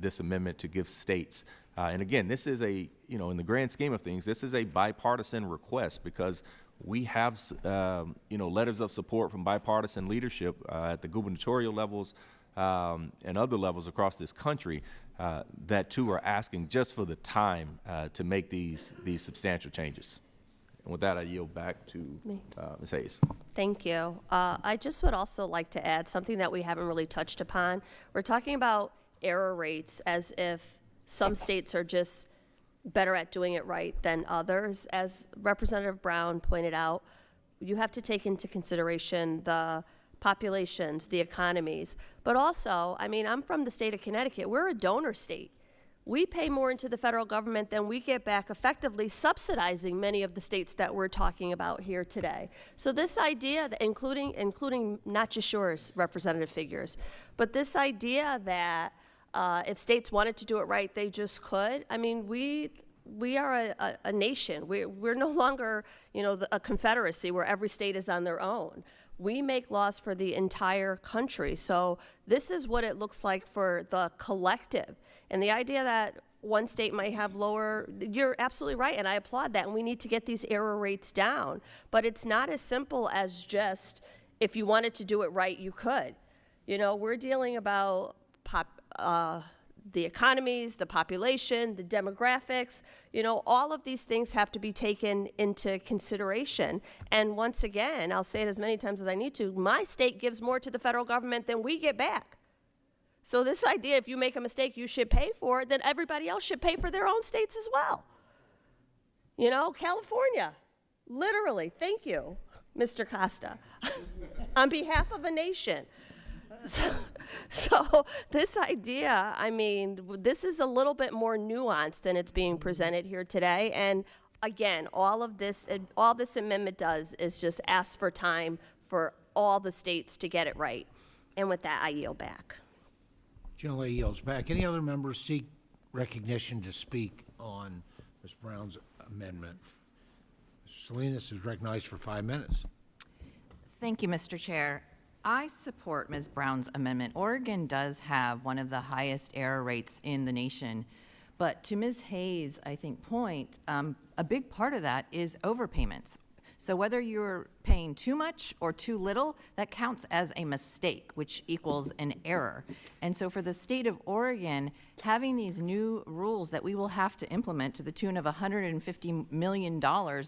this amendment to give states. And again, this is in the grand scheme of things, this is a bipartisan request, because we have, letters of support from bipartisan leadership at the gubernatorial levels and other levels across this country that too are asking just for the time to make these substantial changes. And with that, I yield back to Ms. Hayes. Thank you. I just would also like to add something that we haven't really touched upon. We're talking about error rates as if some states are just better at doing it right than others. As Representative Brown pointed out, you have to take into consideration the populations, the economies, but also, I mean, I'm from the state of Connecticut. We're a donor state. We pay more into the federal government than we get back, effectively subsidizing many of the states that we're talking about here today. So this idea, that including not just yours, Representative Figures, but this idea that if states wanted to do it right, they just could. I mean, we are a nation. We're no longer, a confederacy where every state is on their own. We make laws for the entire country. So this is what it looks like for the collective. And the idea that one state might have lower, you're absolutely right, and I applaud that, and we need to get these error rates down. But it's not as simple as just, if you wanted to do it right, you could. We're dealing about the economies, the population, the demographics, all of these things have to be taken into consideration. And once again, I'll say it as many times as I need to, my state gives more to the federal government than we get back. So this idea, if you make a mistake, you should pay for it, then everybody else should pay for their own states as well. California, literally, thank you, Mr. Costa, on behalf of a nation. So this idea, I mean, this is a little bit more nuanced than it's being presented here today. And again, all this amendment does is just ask for time for all the states to get it right. And with that, I yield back. Generally yields back. Any other members seek recognition to speak on Ms. Brown's amendment? Mr. Salinas is recognized for 5 minutes. Thank you, Mr. Chair. I support Ms. Brown's amendment. Oregon does have one of the highest error rates in the nation. But to Ms. Hayes' point, a big part of that is overpayments. So whether you're paying too much or too little, that counts as a mistake, which equals an error. And so for the state of Oregon, having these new rules that we will have to implement to the tune of $150 million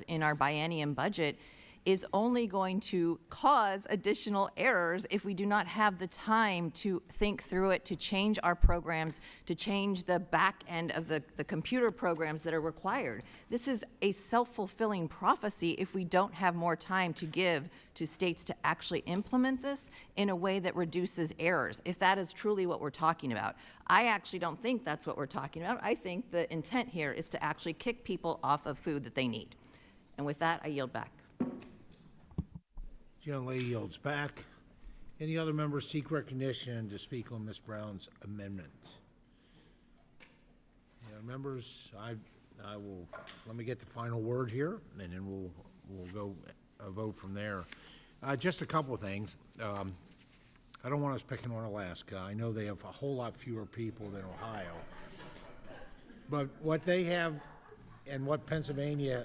in our biennium budget is only going to cause additional errors if we do not have the time to think through it, to change our programs, to change the back end of the computer programs that are required. This is a self-fulfilling prophecy if we don't have more time to give to states to actually implement this in a way that reduces errors, if that is truly what we're talking about. I actually don't think that's what we're talking about. I think the intent here is to actually kick people off of food that they need. And with that, I yield back. Young lady yields back. Any other members seek recognition to speak on Ms. Brown's amendment? Any other members? I will, let me get the final word here, and then we'll go vote from there. Just a couple of things. I don't want us picking on Alaska. I know they have a whole lot fewer people than Ohio. But what they have and what Pennsylvania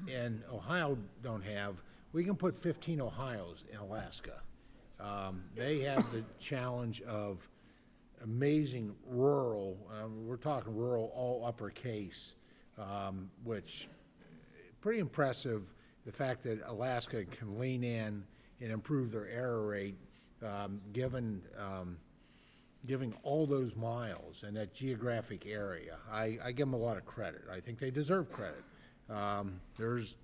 and Ohio don't have, we can put 15 Ohios in Alaska. They have the challenge of amazing rural, we're talking rural all uppercase, which pretty impressive, the fact that Alaska can lean in and improve their error rate, given all those miles and that geographic area. I give them a lot of credit. I think they deserve credit. There's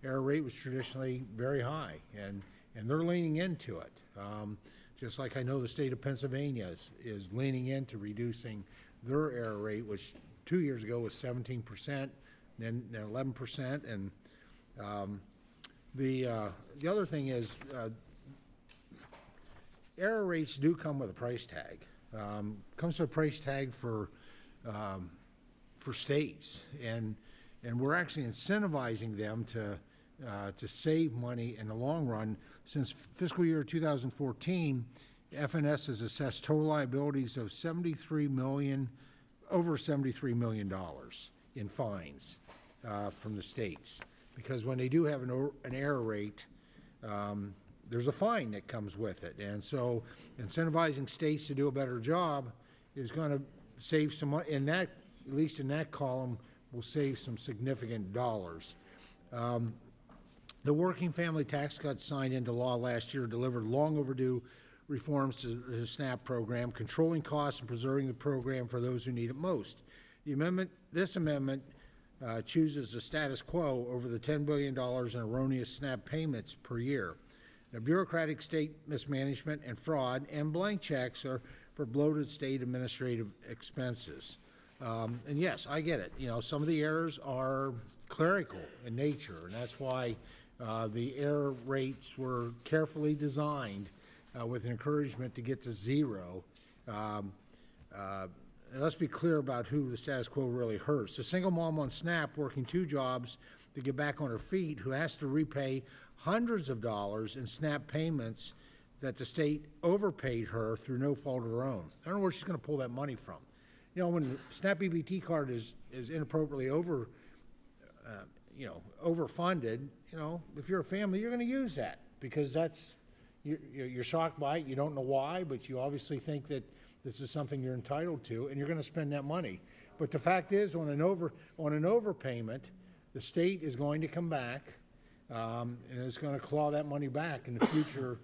error rate was traditionally very high, and they're leaning into it. Just like I know the state of Pennsylvania is leaning into reducing their error rate, which 2 years ago was 17%, then 11%. And the other thing is error rates do come with a price tag. Comes with a price tag for states, and we're actually incentivizing them to save money in the long run. Since fiscal year 2014, FNS has assessed total liabilities of over $73 million in fines from the states. Because when they do have an error rate, there's a fine that comes with it. And so incentivizing states to do a better job is going to save some money, in that, at least in that column, will save some significant dollars. The working family tax cuts signed into law last year delivered long overdue reforms to the SNAP program, controlling costs and preserving the program for those who need it most. This amendment chooses the status quo over the $10 billion in erroneous SNAP payments per year. Now, bureaucratic state mismanagement and fraud and blank checks are for bloated state administrative expenses. And yes, I get it. You know, some of the errors are clerical in nature, and that's why the error rates were carefully designed with encouragement to get to zero. Let's be clear about who the status quo really hurts. The single mom on SNAP working 2 jobs to get back on her feet, who has to repay hundreds of dollars in SNAP payments that the state overpaid her through no fault of her own. I don't know where she's going to pull that money from. You know, when the SNAP EBT card is inappropriately overfunded, you know, if you're a family, you're going to use that because that's, you're shocked by it. You don't know why, but you obviously think that this is something you're entitled to, and you're going to spend that money. But the fact is, on an overpayment, the state is going to come back and it's going to claw that money back in the future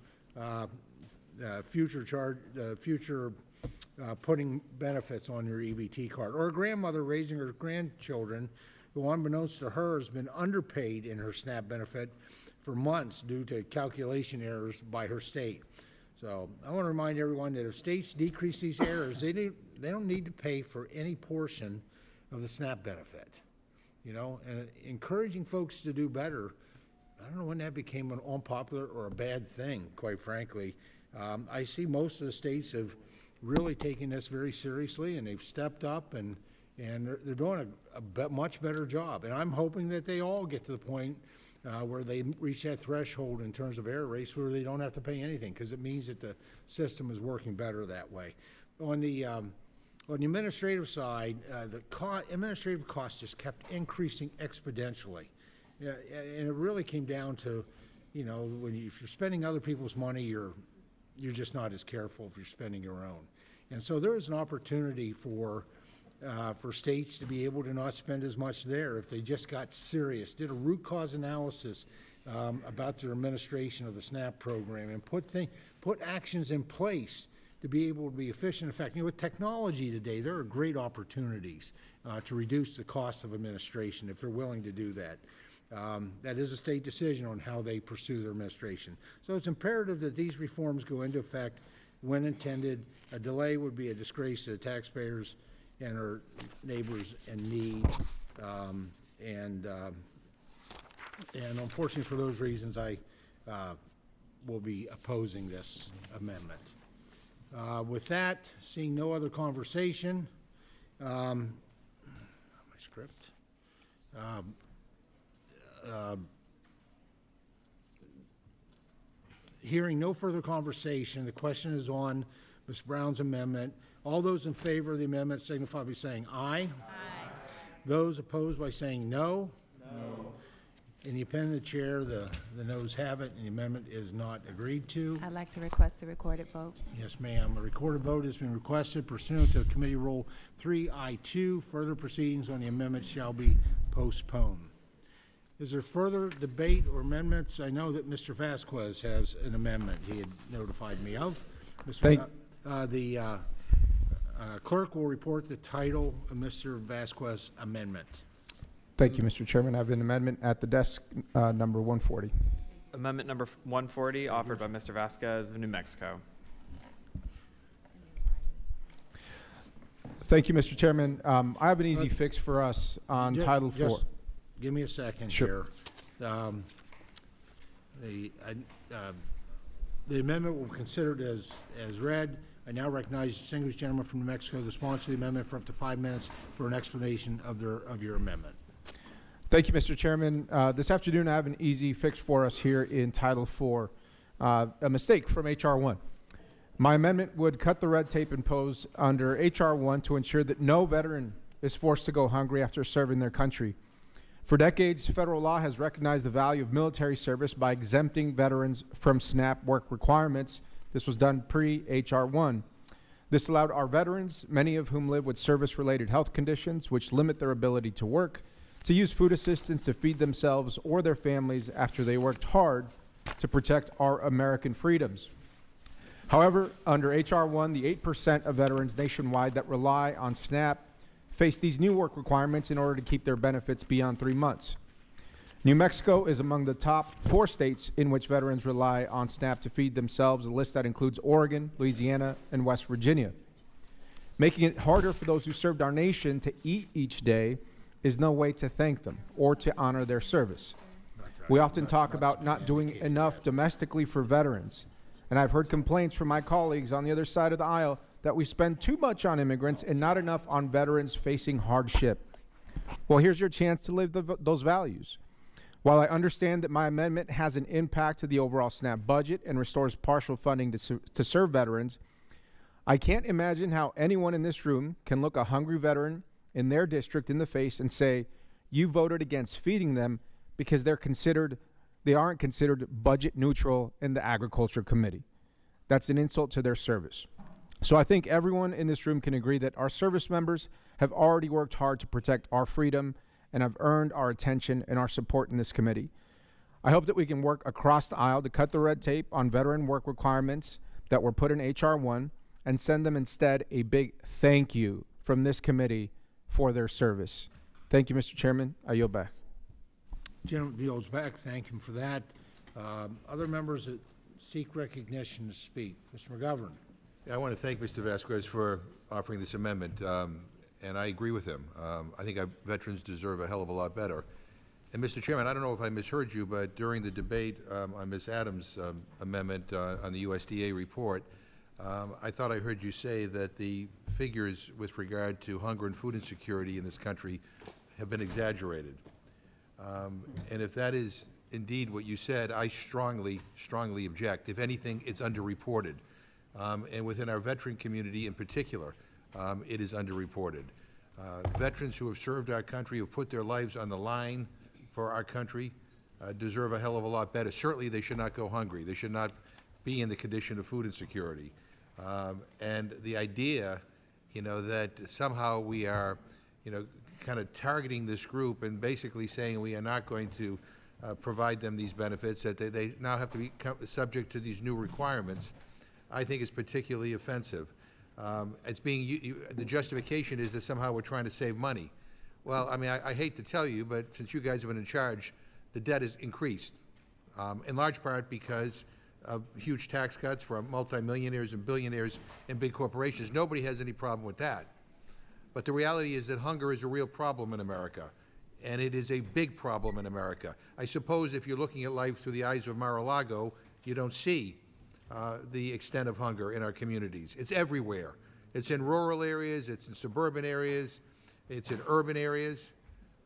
putting benefits on your EBT card. Or a grandmother raising her grandchildren who, unbeknownst to her, has been underpaid in her SNAP benefit for months due to calculation errors by her state. So I want to remind everyone that if states decrease these errors, they don't need to pay for any portion of the SNAP benefit. You know, and encouraging folks to do better, I don't know when that became an unpopular or a bad thing, quite frankly. I see most of the states have really taken this very seriously, and they've stepped up, and they're doing a much better job. And I'm hoping that they all get to the point where they reach that threshold in terms of error rates where they don't have to pay anything, because it means that the system is working better that way. On the administrative side, the administrative costs just kept increasing exponentially. Yeah, and it really came down to, you know, if you're spending other people's money, you're just not as careful if you're spending your own. And so there is an opportunity for states to be able to not spend as much there if they just got serious, did a root cause analysis about their administration of the SNAP program, and put actions in place to be able to be efficient. In fact, you know, with technology today, there are great opportunities to reduce the cost of administration if they're willing to do that. That is a state decision on how they pursue their administration. So it's imperative that these reforms go into effect when intended. A delay would be a disgrace to the taxpayers and our neighbors in need. And unfortunately for those reasons, I will be opposing this amendment. With that, seeing no other conversation, my script. Hearing no further conversation, the question is on Ms. Brown's amendment. All those in favor of the amendment signify by saying aye. Aye. Those opposed by saying no. No. In the opinion of the chair, the noes have it, and the amendment is not agreed to. I'd like to request a recorded vote. Yes, ma'am. A recorded vote has been requested pursuant to Committee Rule 3I2. Further proceedings on the amendment shall be postponed. Is there further debate or amendments? I know that Mr. Vasquez has an amendment he had notified me of. The clerk will report the title of Mr. Vasquez's amendment. Thank you, Mr. Chairman. I have an amendment at the desk, number 140. Amendment number 140, offered by Mr. Vasquez of New Mexico. Thank you, Mr. Chairman. I have an easy fix for us on Title 4. Give me a second Sure. here. The amendment will be considered as read. I now recognize the distinguished gentleman from New Mexico, the sponsor of the amendment, for up to 5 minutes for an explanation of your amendment. Thank you, Mr. Chairman. This afternoon, I have an easy fix for us here in Title 4, a mistake from H.R. 1. My amendment would cut the red tape imposed under H.R. 1 to ensure that no veteran is forced to go hungry after serving their country. For decades, federal law has recognized the value of military service by exempting veterans from SNAP work requirements. This was done pre-H.R. 1. This allowed our veterans, many of whom live with service-related health conditions which limit their ability to work, to use food assistance to feed themselves or their families after they worked hard to protect our American freedoms. However, under H.R. 1, the 8% of veterans nationwide that rely on SNAP face these new work requirements in order to keep their benefits beyond 3 months. New Mexico is among the top 4 states in which veterans rely on SNAP to feed themselves, a list that includes Oregon, Louisiana, and West Virginia. Making it harder for those who served our nation to eat each day is no way to thank them or to honor their service. We often talk about not doing enough domestically for veterans, and I've heard complaints from my colleagues on the other side of the aisle that we spend too much on immigrants and not enough on veterans facing hardship. Well, here's your chance to live those values. While I understand that my amendment has an impact to the overall SNAP budget and restores partial funding to serve veterans, I can't imagine how anyone in this room can look a hungry veteran in their district in the face and say, you voted against feeding them because they aren't considered budget neutral in the Agriculture Committee. That's an insult to their service. So I think everyone in this room can agree that our service members have already worked hard to protect our freedom and have earned our attention and our support in this committee. I hope that we can work across the aisle to cut the red tape on veteran work requirements that were put in H.R. 1 and send them instead a big thank you from this committee for their service. Thank you, Mr. Chairman. I yield back. Gentleman yields back. Thank him for that. Other members that seek recognition to speak. Mr. McGovern. Yeah, I want to thank Mr. Vasquez for offering this amendment, and I agree with him. I think our veterans deserve a hell of a lot better. And Mr. Chairman, I don't know if I misheard you, but during the debate on Ms. Adams' amendment on the USDA report, I thought I heard you say that the figures with regard to hunger and food insecurity in this country have been exaggerated. And if that is indeed what you said, I strongly, strongly object. If anything, it's underreported. And within our veteran community in particular, it is underreported. Veterans who have served our country, who have put their lives on the line for our country, deserve a hell of a lot better. Certainly, they should not go hungry. They should not be in the condition of food insecurity. And the idea, that somehow we are, kind of targeting this group and basically saying we are not going to provide them these benefits, that they now have to be subject to these new requirements, I think is particularly offensive. It's being, the justification is that somehow we're trying to save money. Well, I mean, I hate to tell you, but since you guys have been in charge, the debt has increased, in large part because of huge tax cuts for multimillionaires and billionaires and big corporations. Nobody has any problem with that. But the reality is that hunger is a real problem in America, and it is a big problem in America. I suppose if you're looking at life through the eyes of Mar-a-Lago, you don't see the extent of hunger in our communities. It's everywhere. It's in rural areas, it's in suburban areas, it's in urban areas.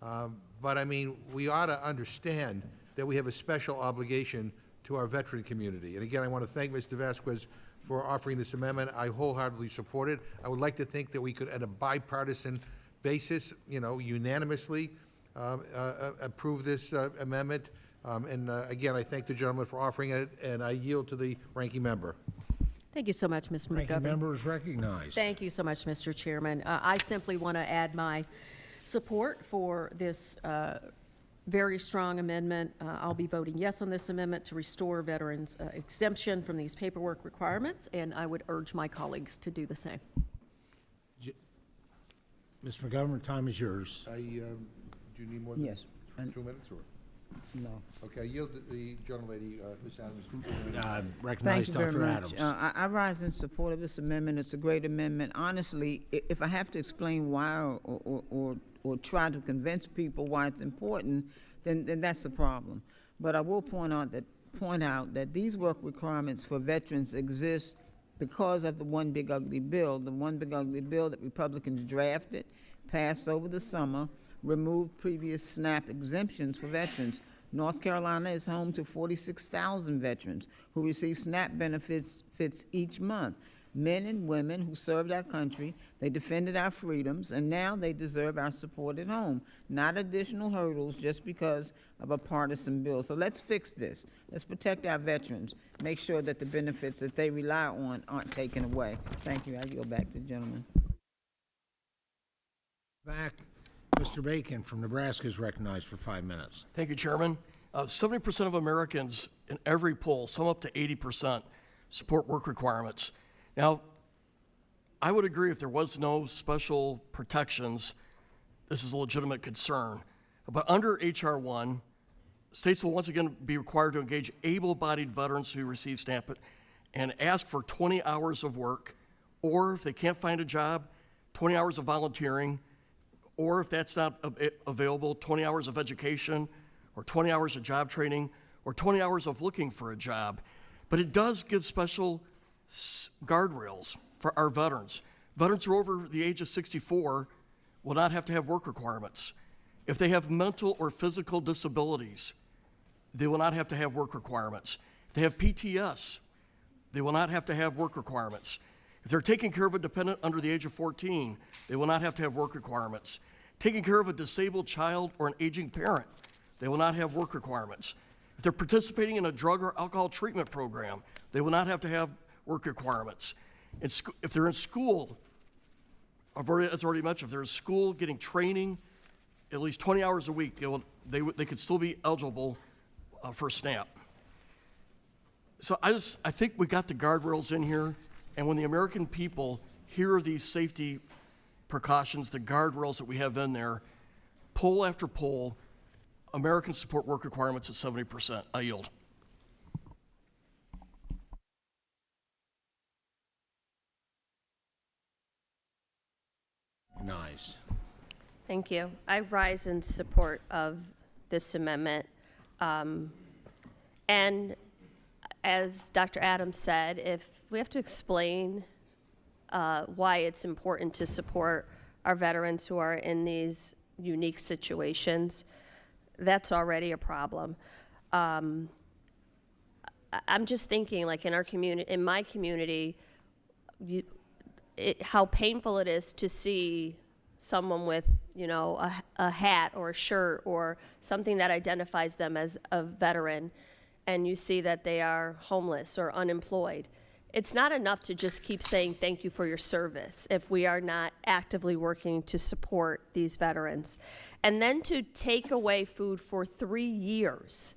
But I mean, we ought to understand that we have a special obligation to our veteran community. And again, I want to thank Mr. Vasquez for offering this amendment. I wholeheartedly support it. I would like to think that we could, at a bipartisan basis, unanimously approve this amendment. Again, I thank the gentleman for offering it, and I yield to the ranking member. Thank you so much, Mr. McGovern. Ranking member is recognized. Thank you so much, Mr. Chairman. I simply want to add my support for this very strong amendment. I'll be voting yes on this amendment to restore veterans' exemption from these paperwork requirements, and I would urge my colleagues to do the same. Mr. McGovern, time is yours. Do you need more than Yes. 2 minutes, or? No. Okay, I yield to the gentlelady, Ms. Adams. Recognize Thank you very Dr. much. Adams. I rise in support of this amendment. It's a great amendment. Honestly, if I have to explain why or try to convince people why it's important, then that's a problem. But I will point out that these work requirements for veterans exist because of the One Big Ugly Bill. The One Big Ugly Bill that Republicans drafted, passed over the summer, removed previous SNAP exemptions for veterans. North Carolina is home to 46,000 veterans who receive SNAP benefits each month. men and women who served our country, they defended our freedoms, and now they deserve our support at home, not additional hurdles just because of a partisan bill. So let's fix this. Let's protect our veterans, make sure that the benefits that they rely on aren't taken away. Thank you. I yield back to the gentleman. Back, Mr. Bacon from Nebraska is recognized for 5 minutes. Thank you, Chairman. 70% of Americans in every poll, some up to 80%, support work requirements. Now, I would agree if there was no special protections, this is a legitimate concern. But under H.R. 1, states will once again be required to engage able-bodied veterans who receive SNAP and ask for 20 hours of work, or if they can't find a job, 20 hours of volunteering, or if that's not available, 20 hours of education, or 20 hours of job training, or 20 hours of looking for a job. But it does give special guardrails for our veterans. Veterans who are over the age of 64 will not have to have work requirements. If they have mental or physical disabilities, they will not have to have work requirements. If they have PTS, they will not have to have work requirements. If they're taking care of a dependent under the age of 14, they will not have to have work requirements. Taking care of a disabled child or an aging parent, they will not have work requirements. If they're participating in a drug or alcohol treatment program, they will not have to have work requirements. If they're in school, as already mentioned, if they're in school getting training, at least 20 hours a week, they could still be eligible for SNAP. So I think we got the guardrails in here, and when the American people hear these safety precautions, the guardrails that we have in there, poll after poll, Americans support work requirements at 70%. I yield. Nice. Thank you. I rise in support of this amendment. And as Dr. Adams said, if we have to explain why it's important to support our veterans who are in these unique situations, that's already a problem. I'm just thinking, like in our community, in my community, how painful it is to see someone with, you know, a hat or a shirt or something that identifies them as a veteran, and you see that they are homeless or unemployed. It's not enough to just keep saying thank you for your service if we are not actively working to support these veterans. And then to take away food for 3 years.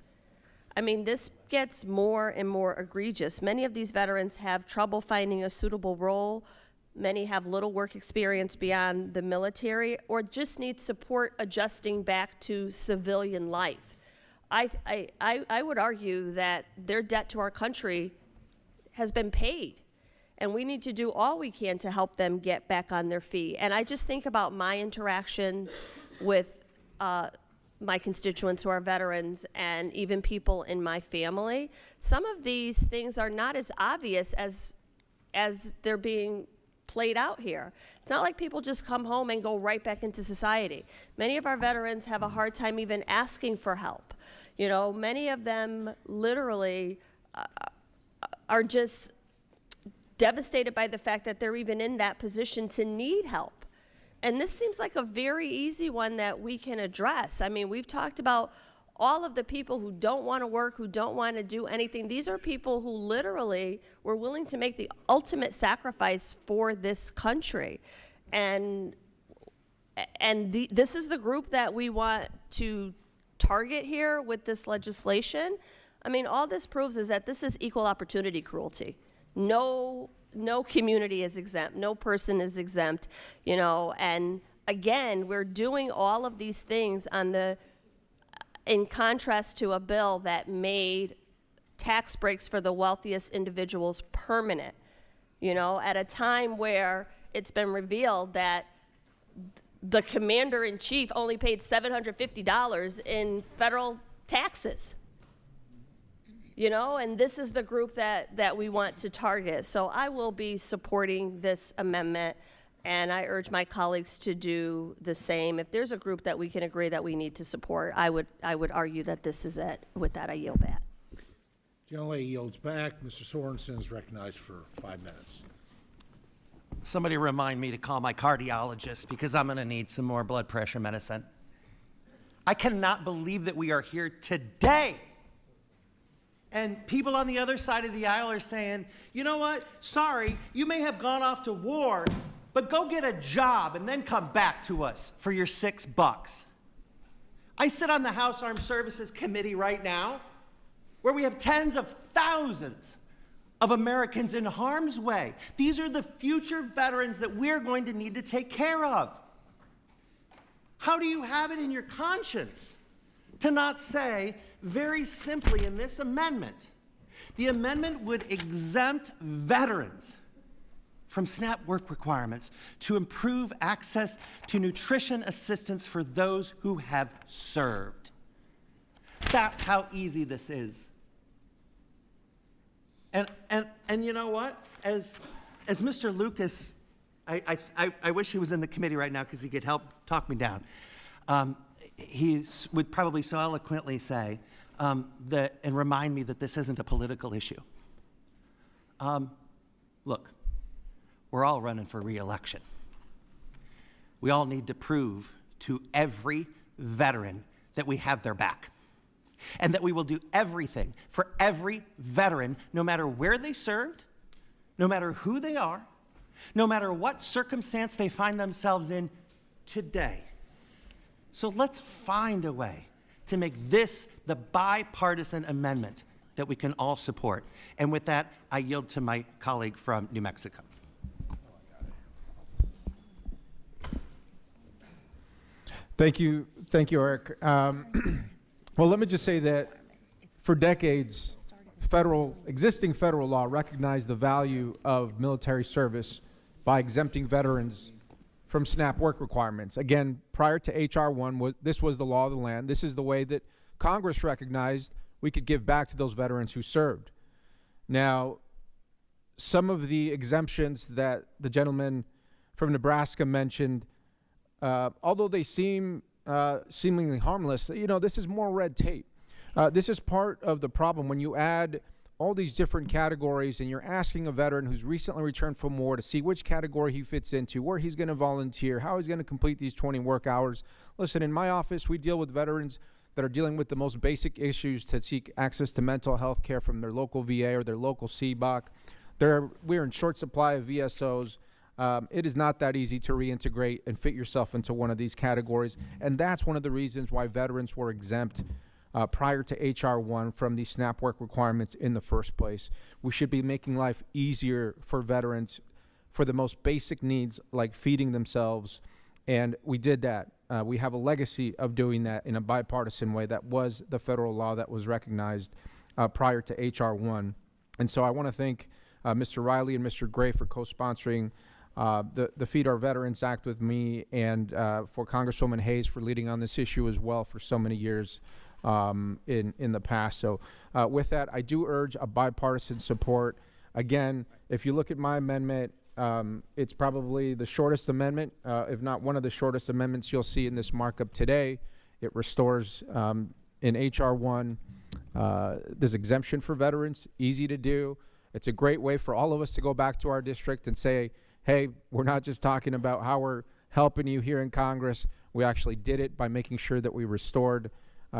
I mean, this gets more and more egregious. Many of these veterans have trouble finding a suitable role. Many have little work experience beyond the military or just need support adjusting back to civilian life. I would argue that their debt to our country has been paid, and we need to do all we can to help them get back on their feet. And I just think about my interactions with my constituents who are veterans and even people in my family. Some of these things are not as obvious as they're being played out here. It's not like people just come home and go right back into society. Many of our veterans have a hard time even asking for help. You know, many of them literally are just devastated by the fact that they're even in that position to need help. And this seems like a very easy one that we can address. I mean, we've talked about all of the people who don't want to work, who don't want to do anything. These are people who literally were willing to make the ultimate sacrifice for this country. And this is the group that we want to target here with this legislation. I mean, all this proves is that this is equal opportunity cruelty. No community is exempt. No person is exempt, you know. And again, we're doing all of these things in contrast to a bill that made tax breaks for the wealthiest individuals permanent, you know, at a time where it's been revealed that the commander-in-chief only paid $750 in federal taxes. You know, and this is the group that we want to target. So I will be supporting this amendment, and I urge my colleagues to do the same. If there's a group that we can agree that we need to support, I would argue that this is it. With that, I yield back. Generally yields back. Mr. Sorensen is recognized for 5 minutes. Somebody remind me to call my cardiologist because I'm going to need some more blood pressure medicine. I cannot believe that we are here today. And people on the other side of the aisle are saying, you know what? Sorry, you may have gone off to war, but go get a job and then come back to us for your $6. I sit on the House Armed Services Committee right now, where we have tens of thousands of Americans in harm's way. These are the future veterans that we're going to need to take care of. How do you have it in your conscience to not say, very simply in this amendment, the amendment would exempt veterans from SNAP work requirements to improve access to nutrition assistance for those who have served? That's how easy this is. And you know what? As Mr. Lucas, I wish he was in the committee right now because he could help talk me down. He would probably so eloquently say that, and remind me that this isn't a political issue. Look, we're all running for re-election. We all need to prove to every veteran that we have their back, and that we will do everything for every veteran, no matter where they served, no matter who they are, no matter what circumstance they find themselves in today. So let's find a way to make this the bipartisan amendment that we can all support. And with that, I yield to my colleague from New Mexico. Thank you, Eric. Well, let me just say that for decades, existing federal law recognized the value of military service by exempting veterans from SNAP work requirements. Again, prior to H.R. 1, this was the law of the land. This is the way that Congress recognized we could give back to those veterans who served. Now, some of the exemptions that the gentleman from Nebraska mentioned, although they seem seemingly harmless, this is more red tape. This is part of the problem when you add all these different categories and you're asking a veteran who's recently returned from war to see which category he fits into, where he's going to volunteer, how he's going to complete these 20 work hours. Listen, in my office, we deal with veterans that are dealing with the most basic issues to seek access to mental health care from their local VA or their local CBOC. We're in short supply of VSOs. It is not that easy to reintegrate and fit yourself into one of these categories, and that's one of the reasons why veterans were exempt prior to H.R. 1 from these SNAP work requirements in the first place. We should be making life easier for veterans for the most basic needs like feeding themselves, and we did that. We have a legacy of doing that in a bipartisan way. That was the federal law that was recognized prior to H.R. 1. And so I want to thank Mr. Riley and Mr. Gray for co-sponsoring the Feed Our Veterans Act with me, and for Congresswoman Hayes for leading on this issue as well for so many years in the past. So with that, I do urge a bipartisan support. Again, if you look at my amendment, it's probably the shortest amendment, if not one of the shortest amendments you'll see in this markup today. It restores in H.R. 1 this exemption for veterans, easy to do. It's a great way for all of us to go back to our district and say, hey, we're not just talking about how we're helping you here in Congress. We actually did it by making sure that we restored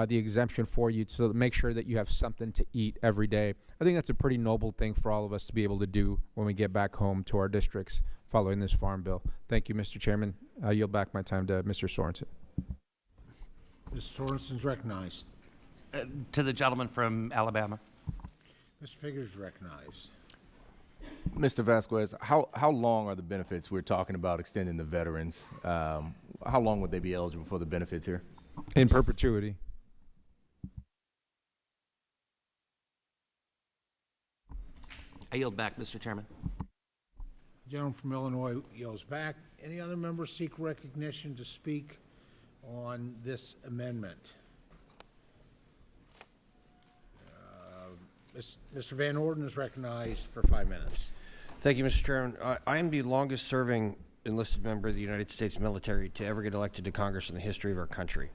the exemption for you to make sure that you have something to eat every day. I think that's a pretty noble thing for all of us to be able to do when we get back home to our districts following this farm bill. Thank you, Mr. Chairman. I yield back my time to Mr. Sorensen. Mr. Sorensen's recognized. To the gentleman from Alabama. Mr. Figures recognized. Mr. Vasquez, how long are the benefits we're talking about extending the veterans? How long would they be eligible for the benefits here? In perpetuity. I yield back, Mr. Chairman. The gentleman from Illinois yields back. Any other members seek recognition to speak on this amendment? Mr. Van Orden is recognized for 5 minutes. Thank you, Mr. Chairman. I am the longest serving enlisted member of the United States military to ever get elected to Congress in the history of our country.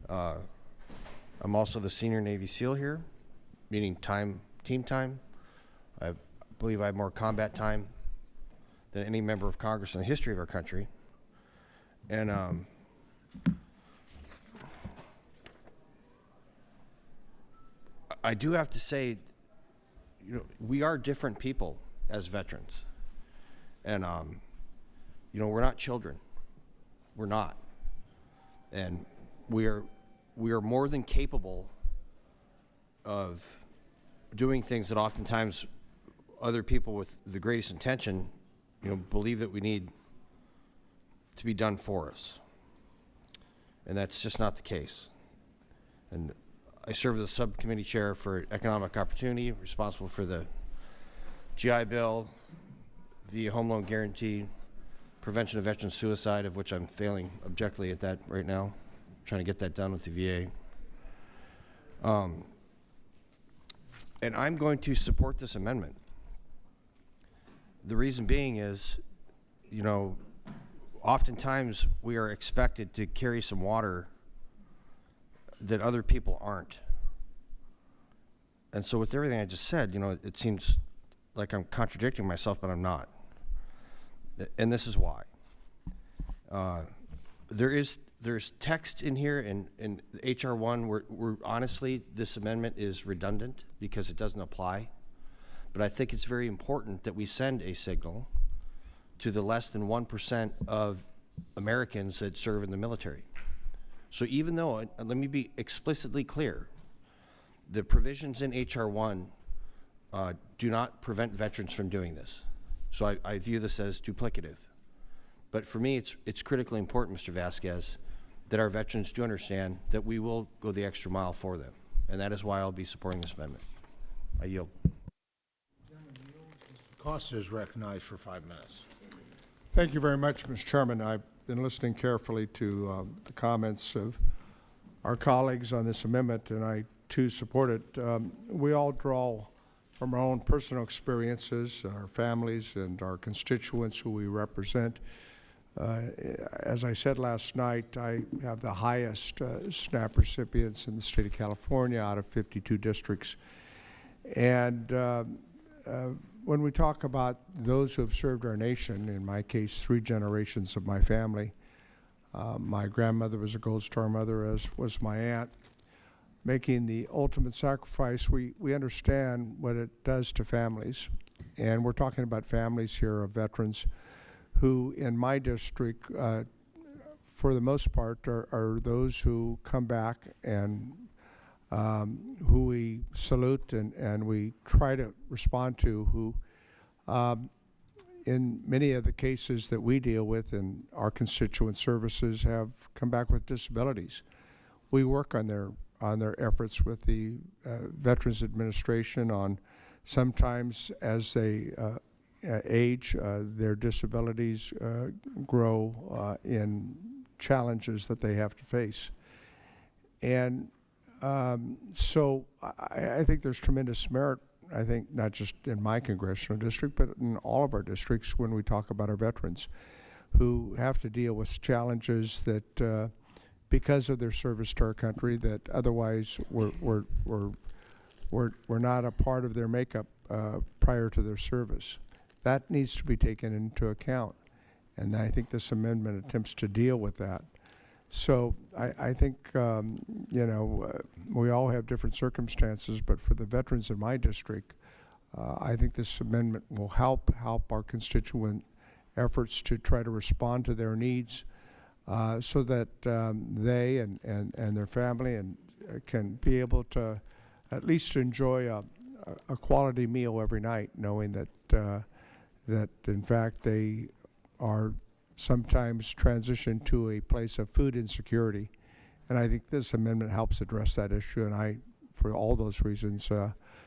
I'm also the senior Navy SEAL here, meaning team time. I believe I have more combat time than any member of Congress in the history of our country. And I do have to say, you know, we are different people as veterans. And, you know, we're not children. We're not. And we are more than capable of doing things that oftentimes other people with the greatest intention, you know, believe that we need to be done for us. And that's just not the case. And I serve as the subcommittee chair for economic opportunity, responsible for the GI Bill, the home loan guarantee, prevention of veteran suicide, of which I'm failing objectively at that right now, trying to get that done with the VA. And I'm going to support this amendment. The reason being is, you know, oftentimes we are expected to carry some water that other people aren't. And so with everything I just said, you know, it seems like I'm contradicting myself, but I'm not. And this is why. There's text in here in HR 1 where honestly this amendment is redundant because it doesn't apply. But I think it's very important that we send a signal to the less than 1% of Americans that serve in the military. So even though, let me be explicitly clear, the provisions in HR 1 do not prevent veterans from doing this. So I view this as duplicative. But for me, it's critically important, Mr. Vasquez, that our veterans do understand that we will go the extra mile for them. And that is why I'll be supporting this amendment. I yield. Costa is recognized for 5 minutes. Thank you very much, Mr. Chairman. I've been listening carefully to the comments of our colleagues on this amendment, and I too support it. We all draw from our own personal experiences, our families, and our constituents who we represent. As I said last night, I have the highest SNAP recipients in the state of California out of 52 districts. And when we talk about those who have served our nation, in my case, 3 generations of my family, my grandmother was a Gold Star mother, as was my aunt, making the ultimate sacrifice, we understand what it does to families. And we're talking about families here of veterans who, in my district, for the most part, are those who come back and who we salute and we try to respond to, who in many of the cases that we deal with in our constituent services have come back with disabilities. We work on their efforts with the Veterans Administration on sometimes as they age, their disabilities grow in challenges that they have to face. And so I think there's tremendous merit, I think, not just in my congressional district, but in all of our districts when we talk about our veterans who have to deal with challenges that because of their service to our country that otherwise were not a part of their makeup prior to their service. That needs to be taken into account. And I think this amendment attempts to deal with that. So I think, you know, we all have different circumstances, but for the veterans in my district, I think this amendment will help our constituent efforts to try to respond to their needs so that they and their family can be able to at least enjoy a quality meal every night, knowing that that in fact they are sometimes transitioned to a place of food insecurity. And I think this amendment helps address that issue, and I, for all those reasons,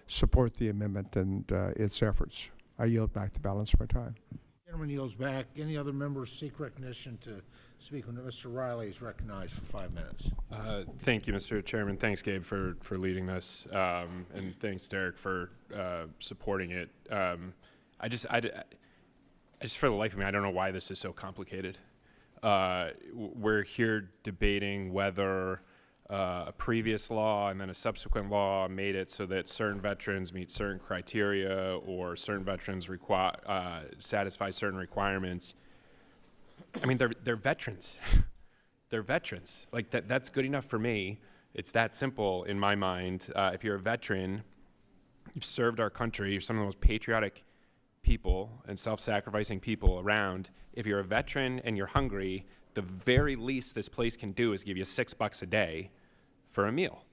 support the amendment and its efforts. I yield back the balance of my time. Gentleman yields back. Any other members seek recognition to speak when Mr. Riley is recognized for 5 minutes? Thank you, Mr. Chairman. Thanks, Gabe, for leading this, and thanks, Derek, for supporting it. I just for the life of me, I don't know why this is so complicated. We're here debating whether a previous law and then a subsequent law made it so that certain veterans meet certain criteria or certain veterans satisfy certain requirements. I mean, they're veterans. They're veterans. Like that's good enough for me. It's that simple in my mind. If you're a veteran, you've served our country, you're some of the most patriotic people and self-sacrificing people around. If you're a veteran and you're hungry, the very least this place can do is give you $6 a day for a meal.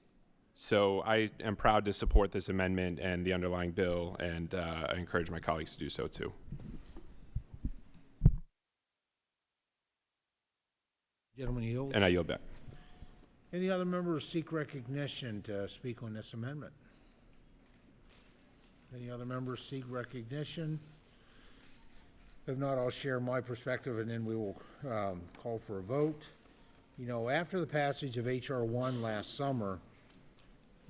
So I am proud to support this amendment and the underlying bill, and I encourage my colleagues to do so too. Gentleman yields. And I yield back. Any other members seek recognition to speak on this amendment? Any other members seek recognition? If not, I'll share my perspective and then we will call for a vote. You know, after the passage of H.R. 1 last summer,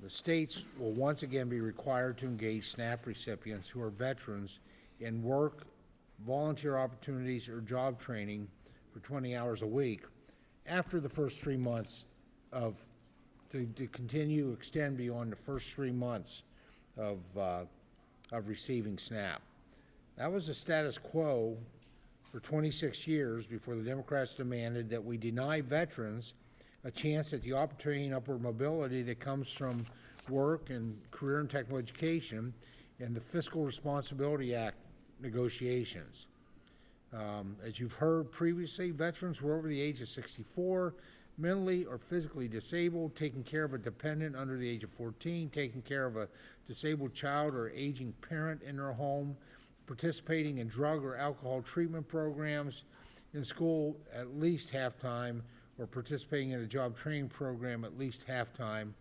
the states will once again be required to engage SNAP recipients who are veterans in work, volunteer opportunities, or job training for 20 hours a week after the first 3 months to continue, extend beyond the first 3 months of receiving SNAP. That was the status quo for 26 years before the Democrats demanded that we deny veterans a chance at the opportunity and upward mobility that comes from work and career and technical education and the Fiscal Responsibility Act negotiations. As you've heard previously, veterans who are over the age of 64, mentally or physically disabled, taking care of a dependent under the age of 14, taking care of a disabled child or aging parent in their home, participating in drug or alcohol treatment programs, in school at least half-time, or participating in a job training program at least half-time,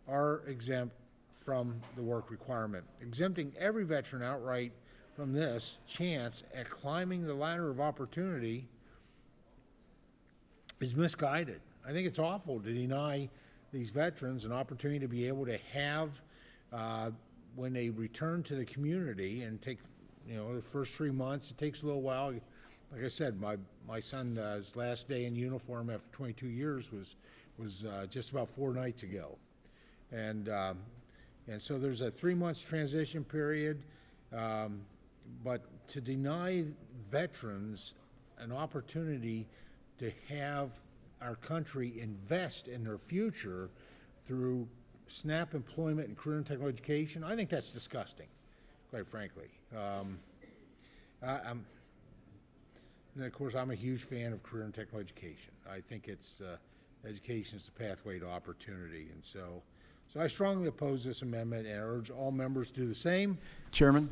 are exempt from the work requirement. Exempting every veteran outright from this chance at climbing the ladder of opportunity is misguided. I think it's awful to deny these veterans an opportunity to be able to have, when they return to the community and take, you know, the first 3 months, it takes a little while. Like I said, my son's last day in uniform after 22 years was just about 4 nights ago. And so there's a 3 months transition period, but to deny veterans an opportunity to have our country invest in their future through SNAP employment and career and technical education, I think that's disgusting, quite frankly. And of course, I'm a huge fan of career and technical education. I think it's education is the pathway to opportunity, and so I strongly oppose this amendment and urge all members to do the same. Chairman,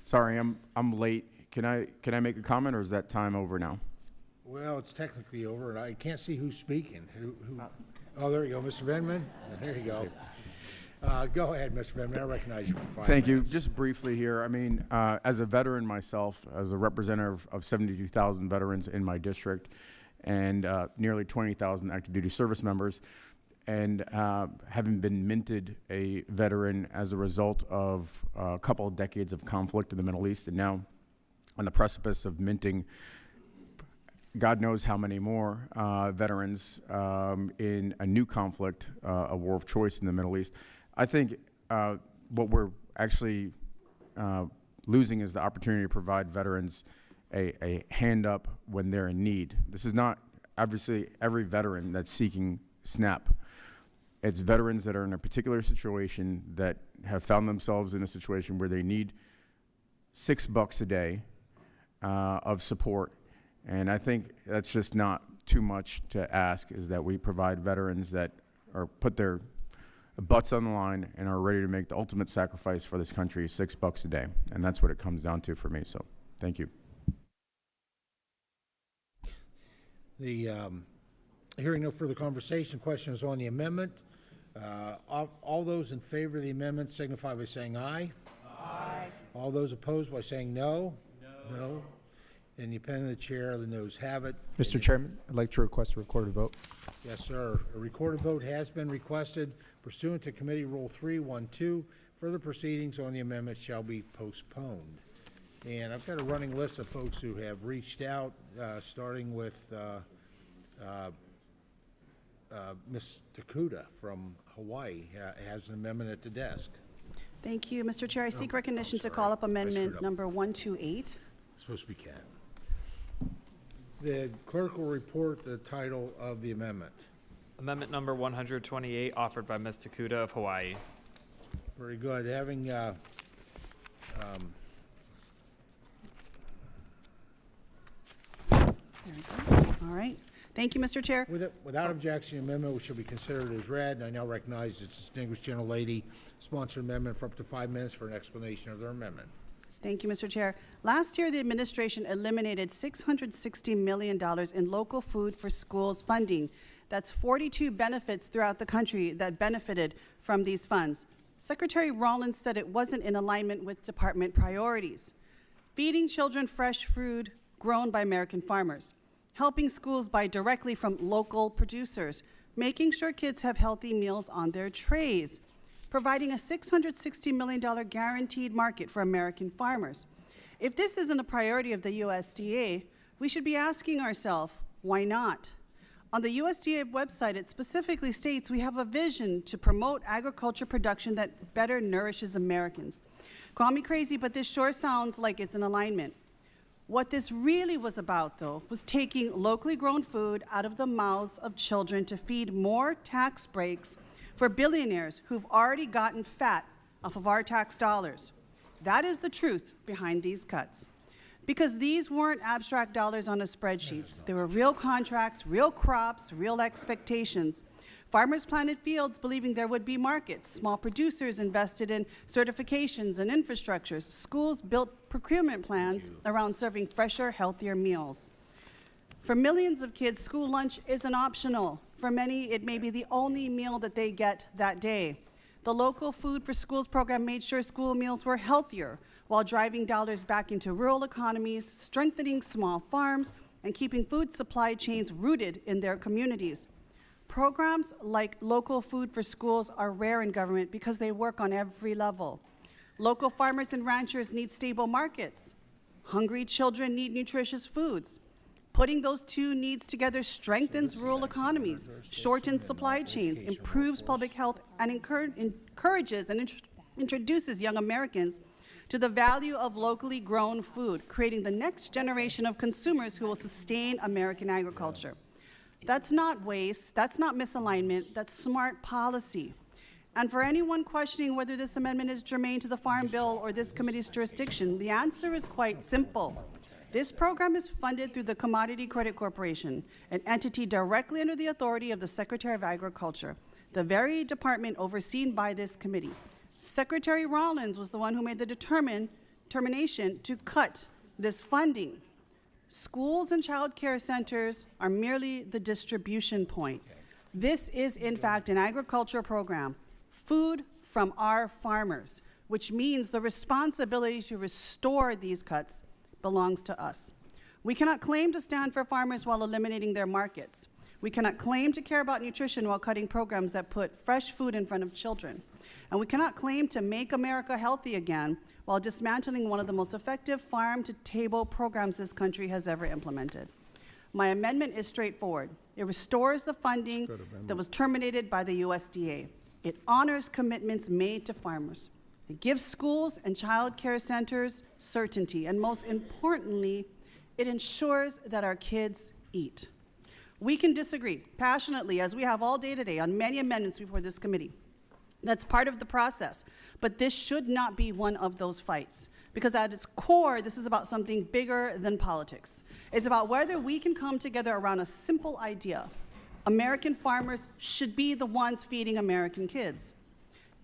sorry, I'm late. Can I make a comment, or is that time over now? Well, it's technically over, and I can't see who's speaking. Who? Oh, there you go, Mr. Venman. There you go. Go ahead, Mr. Venman. I recognize you for 5 minutes. Thank you. Just briefly here, I mean, as a veteran myself, as a representative of 72,000 veterans in my district, and nearly 20,000 active duty service members, and having been minted a veteran as a result of a couple of decades of conflict in the Middle East, and now on the precipice of minting God knows how many more veterans in a new conflict, a war of choice in the Middle East. I think what we're actually losing is the opportunity to provide veterans a hand up when they're in need. This is not obviously every veteran that's seeking SNAP. It's veterans that are in a particular situation that have found themselves in a situation where they need $6 a day of support. And I think that's just not too much to ask, is that we provide veterans that are put their butts on the line and are ready to make the ultimate sacrifice for this country, $6 a day. And that's what it comes down to for me. So thank you. Hearing no further conversation, questions on the amendment. All those in favor of the amendment signify by saying aye. Aye. All those opposed by saying no. No. No. In the opinion of the chair, the noes have it. Mr. Chairman, I'd like to request a recorded vote. Yes, sir. A recorded vote has been requested pursuant to Committee Rule 312. Further proceedings on the amendment shall be postponed. And I've got a running list of folks who have reached out, starting with Ms. Takuda from Hawaii has an amendment at the desk. Thank you, Mr. Chair. I seek recognition to sorry. call up I screwed amendment up. number 128. It's supposed to be Cat. The clerk will report the title of the amendment. Amendment number 128, offered by Ms. Takuda of Hawaii. Very good. Having, There we go. All right. Thank you, Mr. Chair. without objection, the amendment shall be considered as read, and I now recognize the distinguished gentlelady sponsored amendment for up to 5 minutes for an explanation of their amendment. Thank you, Mr. Chair. Last year, the administration eliminated $660 million in local food for schools funding. That's 42 benefits throughout the country that benefited from these funds. Secretary Rollins said it wasn't in alignment with department priorities. Feeding children fresh food grown by American farmers, helping schools buy directly from local producers, making sure kids have healthy meals on their trays, providing a $660 million guaranteed market for American farmers. If this isn't a priority of the USDA, we should be asking ourselves, why not? On the USDA website, it specifically states we have a vision to promote agriculture production that better nourishes Americans. Call me crazy, but this sure sounds like it's in alignment. What this really was about, though, was taking locally grown food out of the mouths of children to feed more tax breaks for billionaires who've already gotten fat off of our tax dollars. That is the truth behind these cuts. Because these weren't abstract dollars on a spreadsheet. They were real contracts, real crops, real expectations. Farmers planted fields believing there would be markets. Small producers invested in certifications and infrastructures. Schools built procurement plans around serving fresher, healthier meals. For millions of kids, school lunch isn't optional. For many, it may be the only meal that they get that day. The local Food for Schools program made sure school meals were healthier while driving dollars back into rural economies, strengthening small farms, and keeping food supply chains rooted in their communities. Programs like Local Food for Schools are rare in government because they work on every level. Local farmers and ranchers need stable markets. Hungry children need nutritious foods. Putting those two needs together strengthens rural economies, shortens supply chains, improves public health, and encourages and introduces young Americans to the value of locally grown food, creating the next generation of consumers who will sustain American agriculture. That's not waste, that's not misalignment, that's smart policy. And for anyone questioning whether this amendment is germane to the Farm Bill or this committee's jurisdiction, the answer is quite simple. This program is funded through the Commodity Credit Corporation, an entity directly under the authority of the Secretary of Agriculture, the very department overseen by this committee. Secretary Rollins was the one who made the determination to cut this funding. Schools and child care centers are merely the distribution point. This is, in fact, an agriculture program, food from our farmers, which means the responsibility to restore these cuts belongs to us. We cannot claim to stand for farmers while eliminating their markets. We cannot claim to care about nutrition while cutting programs that put fresh food in front of children. And we cannot claim to make America healthy again while dismantling one of the most effective farm-to-table programs this country has ever implemented. My amendment is straightforward. It restores the funding that was terminated by the USDA. It honors commitments made to farmers. It gives schools and child care centers certainty, and most importantly, it ensures that our kids eat. We can disagree passionately, as we have all day today, on many amendments before this committee. That's part of the process, but this should not be one of those fights, because at its core, this is about something bigger than politics. It's about whether we can come together around a simple idea. American farmers should be the ones feeding American kids.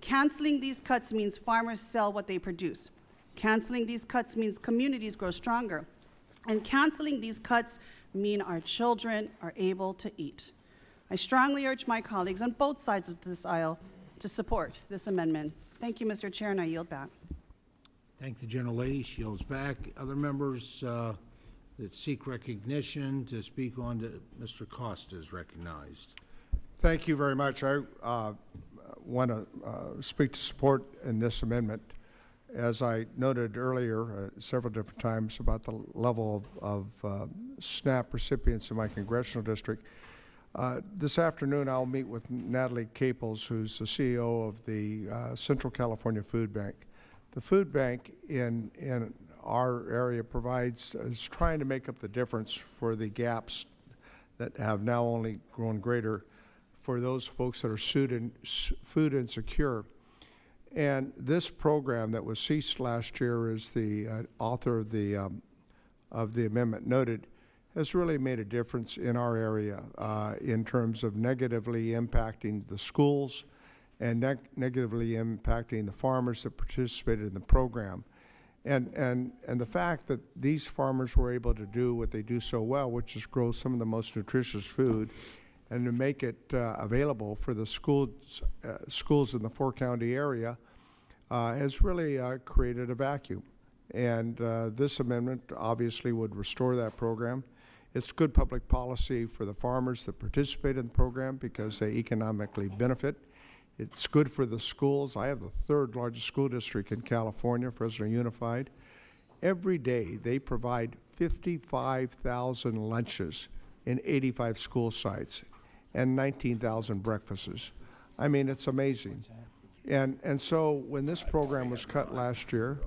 Canceling these cuts means farmers sell what they produce. Canceling these cuts means communities grow stronger. And canceling these cuts mean our children are able to eat. I strongly urge my colleagues on both sides of this aisle to support this amendment. Thank you, Mr. Chair, and I yield back. Thank the gentlelady. She yields back. Other members that seek recognition to speak on to Mr. Costa is recognized. Thank you very much. I want to speak to support in this amendment. As I noted earlier several different times about the level of SNAP recipients in my congressional district, This afternoon, I'll meet with Natalie Caples, who's the CEO of the Central California Food Bank. The food bank in our area is trying to make up the difference for the gaps that have now only grown greater for those folks that are food insecure. And this program that was ceased last year, as the author of the amendment noted, has really made a difference in our area in terms of negatively impacting the schools and negatively impacting the farmers that participated in the program. And the fact that these farmers were able to do what they do so well, which is grow some of the most nutritious food, and to make it available for the schools in the four-county area has really created a vacuum. And this amendment obviously would restore that program. It's good public policy for the farmers that participate in the program because they economically benefit. It's good for the schools. I have the third largest school district in California, Fresno Unified. Every day they provide 55,000 lunches in 85 school sites and 19,000 breakfasts. I mean, it's amazing. And so when this program was cut last year,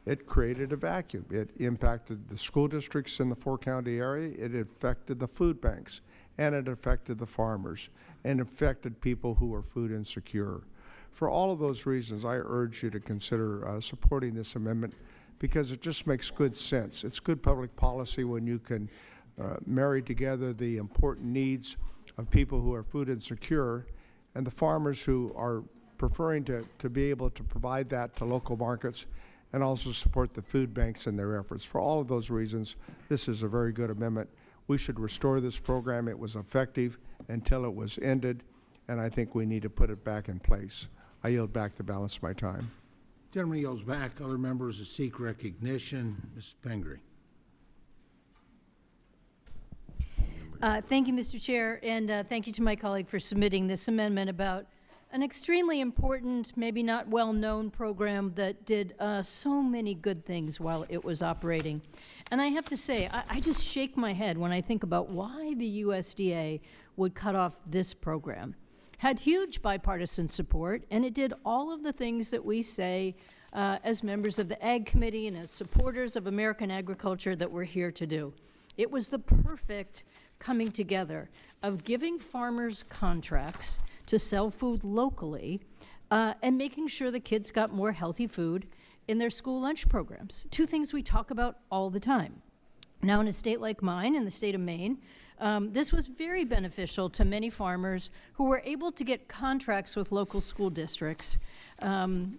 it created a vacuum. It impacted the school districts in the four-county area, it affected the food banks, and it affected the farmers, and affected people who are food insecure. For all of those reasons, I urge you to consider supporting this amendment because it just makes good sense. It's good public policy when you can marry together the important needs of people who are food insecure and the farmers who are preferring to be able to provide that to local markets and also support the food banks in their efforts. For all of those reasons, this is a very good amendment. We should restore this program. It was effective until it was ended, and I think we need to put it back in place. I yield back the balance of my time. Gentleman yields back. Other members seek recognition. Ms. Pingree. Thank you, Mr. Chair, and thank you to my colleague for submitting this amendment about an extremely important, maybe not well-known program that did so many good things while it was operating. And I have to say, I just shake my head when I think about why the USDA would cut off this program. Had huge bipartisan support, and it did all of the things that we say as members of the Ag Committee and as supporters of American agriculture that we're here to do. It was the perfect coming together of giving farmers contracts to sell food locally and making sure the kids got more healthy food in their school lunch programs. Two things we talk about all the time. Now, in a state like mine, in the state of Maine, this was very beneficial to many farmers who were able to get contracts with local school districts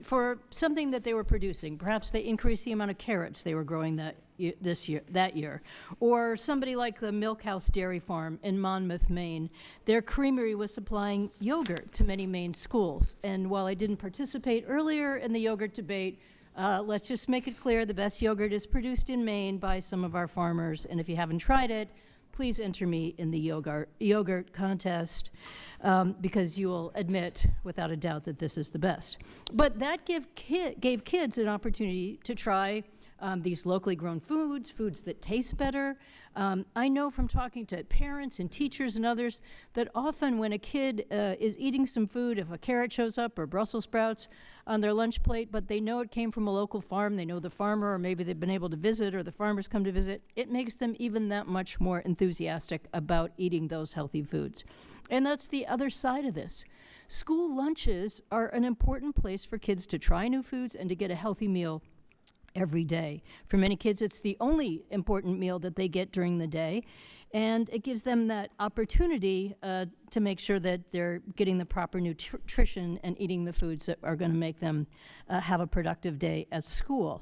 for something that they were producing. Perhaps they increased the amount of carrots they were growing that year. Or somebody like the Milk House Dairy Farm in Monmouth, Maine. Their creamery was supplying yogurt to many Maine schools. And while I didn't participate earlier in the yogurt debate, let's just make it clear the best yogurt is produced in Maine by some of our farmers. And if you haven't tried it, please enter me in the yogurt contest because you will admit without a doubt that this is the best. But that gave kids an opportunity to try these locally grown foods that taste better. I know from talking to parents and teachers and others that often when a kid is eating some food, if a carrot shows up or Brussels sprouts on their lunch plate, but they know it came from a local farm, they know the farmer, or maybe they've been able to visit or the farmers come to visit, it makes them even that much more enthusiastic about eating those healthy foods. And that's the other side of this. School lunches are an important place for kids to try new foods and to get a healthy meal every day. For many kids, it's the only important meal that they get during the day, and it gives them that opportunity to make sure that they're getting the proper nutrition and eating the foods that are going to make them have a productive day at school.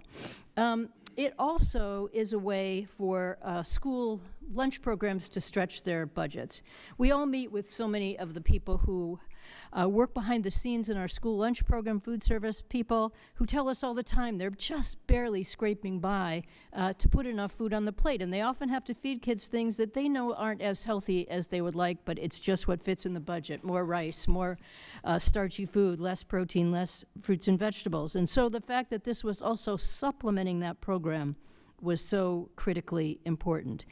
It also is a way for school lunch programs to stretch their budgets. We all meet with so many of the people who work behind the scenes in our school lunch program, food service people, who tell us all the time they're just barely scraping by to put enough food on the plate. And they often have to feed kids things that they know aren't as healthy as they would like, but it's just what fits in the budget. More rice, more starchy food, less protein, less fruits and vegetables. And so the fact that this was also supplementing that program was so critically important.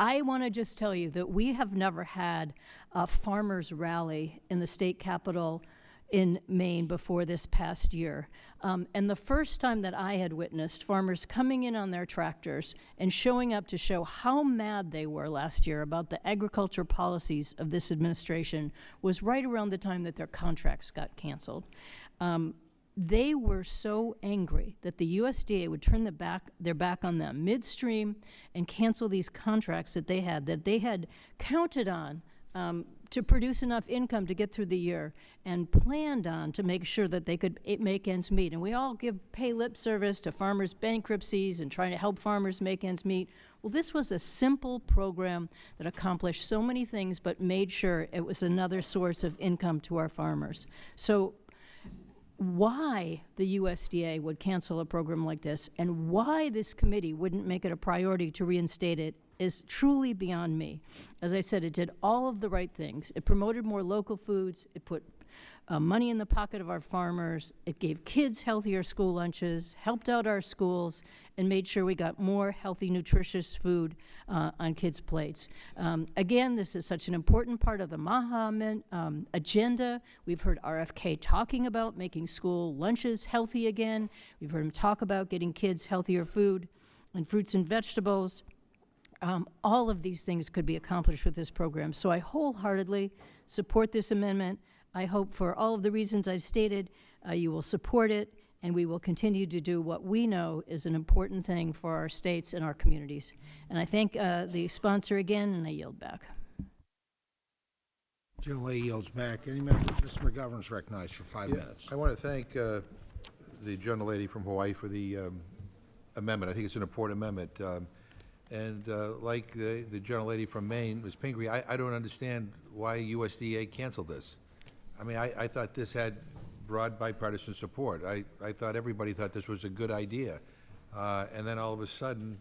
I want to just tell you that we have never had a farmers rally in the state capitol in Maine before this past year. And the first time that I had witnessed farmers coming in on their tractors and showing up to show how mad they were last year about the agriculture policies of this administration was right around the time that their contracts got canceled. They were so angry that the USDA would turn their back on them midstream and cancel these contracts that they had counted on to produce enough income to get through the year and planned on to make sure that they could make ends meet. And we all pay lip service to farmers' bankruptcies and trying to help farmers make ends meet. Well, this was a simple program that accomplished so many things but made sure it was another source of income to our farmers. So why the USDA would cancel a program like this and why this committee wouldn't make it a priority to reinstate it is truly beyond me. As I said, it did all of the right things. It promoted more local foods. It put money in the pocket of our farmers. It gave kids healthier school lunches, helped out our schools, and made sure we got more healthy, nutritious food on kids' plates. Again, this is such an important part of the MAHA agenda. We've heard RFK talking about making school lunches healthy again. We've heard him talk about getting kids healthier food and fruits and vegetables. All of these things could be accomplished with this program. So I wholeheartedly support this amendment. I hope for all of the reasons I've stated, you will support it, and we will continue to do what we know is an important thing for our states and our communities. And I thank the sponsor again, and I yield back. Gentlelady yields back. Any member? Mr. McGovern is recognized for 5 minutes. I want to thank the gentlelady from Hawaii for the amendment. I think it's an important amendment. And like the gentlelady from Maine, Ms. Pingree, I don't understand why USDA canceled this. I mean, I thought this had broad bipartisan support. I thought everybody thought this was a good idea. And then all of a sudden,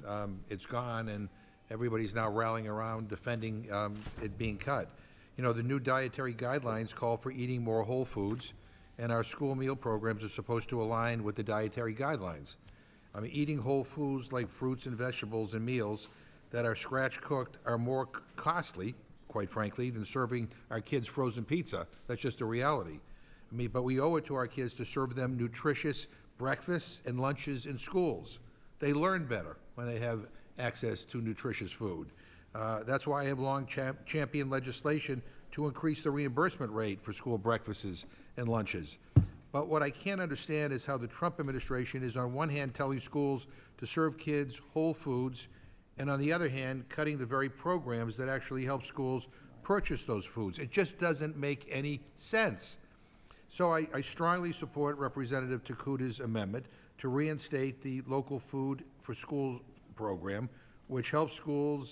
it's gone, and everybody's now rallying around defending it being cut. You know, the new dietary guidelines call for eating more whole foods, and our school meal programs are supposed to align with the dietary guidelines. I mean, eating whole foods like fruits and vegetables and meals that are scratch cooked are more costly, quite frankly, than serving our kids frozen pizza. That's just a reality. I mean, but we owe it to our kids to serve them nutritious breakfasts and lunches in schools. They learn better when they have access to nutritious food. That's why I have long championed legislation to increase the reimbursement rate for school breakfasts and lunches. But what I can't understand is how the Trump administration is on one hand telling schools to serve kids whole foods, and on the other hand, cutting the very programs that actually help schools purchase those foods. It just doesn't make any sense. So I strongly support Representative Takuta's amendment to reinstate the local food for schools program, which helps school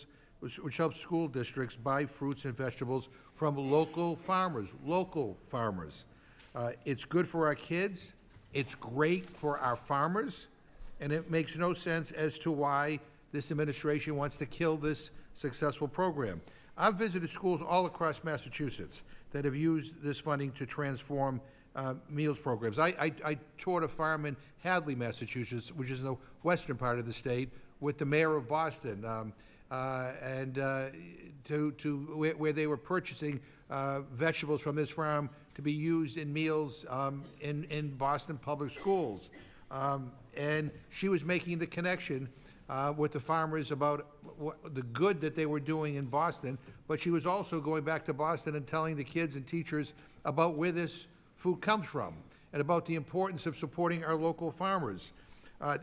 districts buy fruits and vegetables from local farmers. It's good for our kids, it's great for our farmers, and it makes no sense as to why this administration wants to kill this successful program. I've visited schools all across Massachusetts that have used this funding to transform meals programs. I toured a farm in Hadley, Massachusetts, which is in the western part of the state, with the mayor of Boston, where they were purchasing vegetables from this farm to be used in meals in Boston public schools. And she was making the connection with the farmers about the good that they were doing in Boston, but she was also going back to Boston and telling the kids and teachers about where this food comes from and about the importance of supporting our local farmers.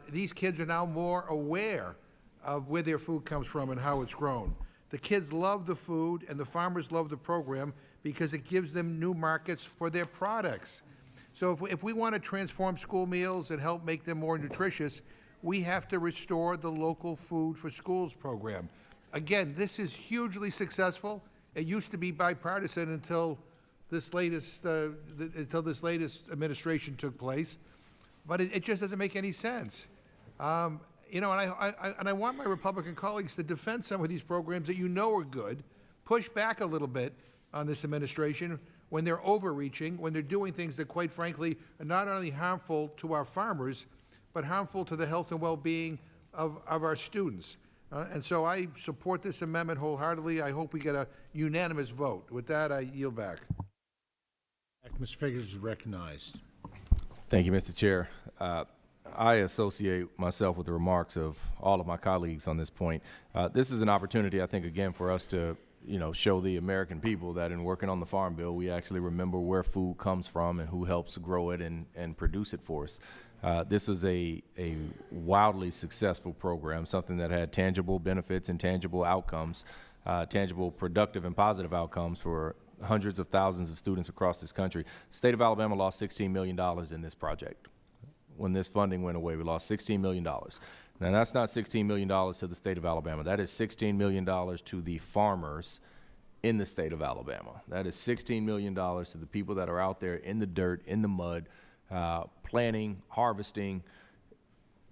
These kids are now more aware of where their food comes from and how it's grown. The kids love the food, and the farmers love the program because it gives them new markets for their products. So if we want to transform school meals and help make them more nutritious, we have to restore the local food for schools program. Again, this is hugely successful. It used to be bipartisan until this latest administration took place, but it just doesn't make any sense. You know, and I want my Republican colleagues to defend some of these programs that you know are good, push back a little bit on this administration when they're overreaching, when they're doing things that, quite frankly, are not only harmful to our farmers, but harmful to the health and well-being of our students. And so I support this amendment wholeheartedly. I hope we get a unanimous vote. With that, I yield back. Mr. Figurs is recognized. Thank you, Mr. Chair. I associate myself with the remarks of all of my colleagues on this point. This is an opportunity, I think, again, for us to, show the American people that in working on the Farm Bill, we actually remember where food comes from and who helps grow it and produce it for us. This is a wildly successful program, something that had tangible benefits and tangible outcomes, tangible productive and positive outcomes for hundreds of thousands of students across this country. The state of Alabama lost $16 million in this project. When this funding went away, we lost $16 million. Now, that's not $16 million to the state of Alabama. That is $16 million to the farmers in the state of Alabama. That is $16 million to the people that are out there in the dirt, in the mud, planting, harvesting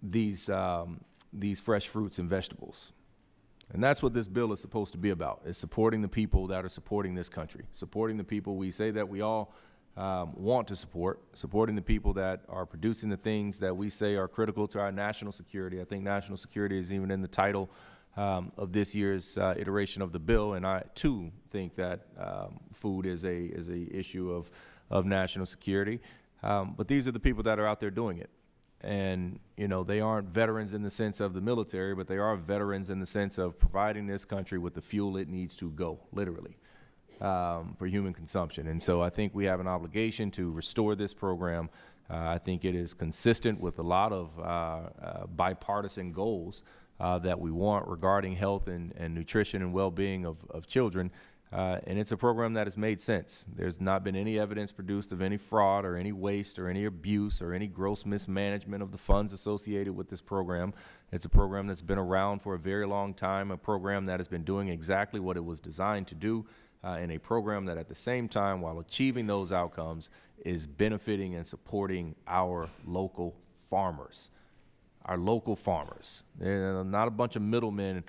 these fresh fruits and vegetables. And that's what this bill is supposed to be about, is supporting the people that are supporting this country, supporting the people we say that we all want to support, supporting the people that are producing the things that we say are critical to our national security. I think national security is even in the title of this year's iteration of the bill, and I too think that food is a issue of national security. But these are the people that are out there doing it. And, they aren't veterans in the sense of the military, but they are veterans in the sense of providing this country with the fuel it needs to go, literally, for human consumption. And so I think we have an obligation to restore this program. I think it is consistent with a lot of bipartisan goals that we want regarding health and nutrition and well-being of children. And it's a program that has made sense. There's not been any evidence produced of any fraud or any waste or any abuse or any gross mismanagement of the funds associated with this program. It's a program that's been around for a very long time, a program that has been doing exactly what it was designed to do, and a program that at the same time, while achieving those outcomes, is benefiting and supporting our local farmers. Our local farmers. They're not a bunch of middlemen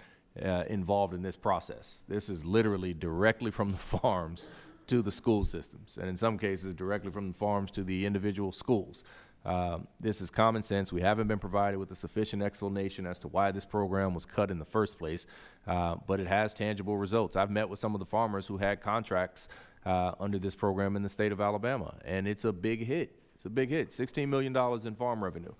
involved in this process. This is literally directly from the farms to the school systems, and in some cases directly from the farms to the individual schools. This is common sense. We haven't been provided with a sufficient explanation as to why this program was cut in the first place, but it has tangible results. I've met with some of the farmers who had contracts under this program in the state of Alabama, and it's a big hit. It's a big hit, $16 million in farm revenue.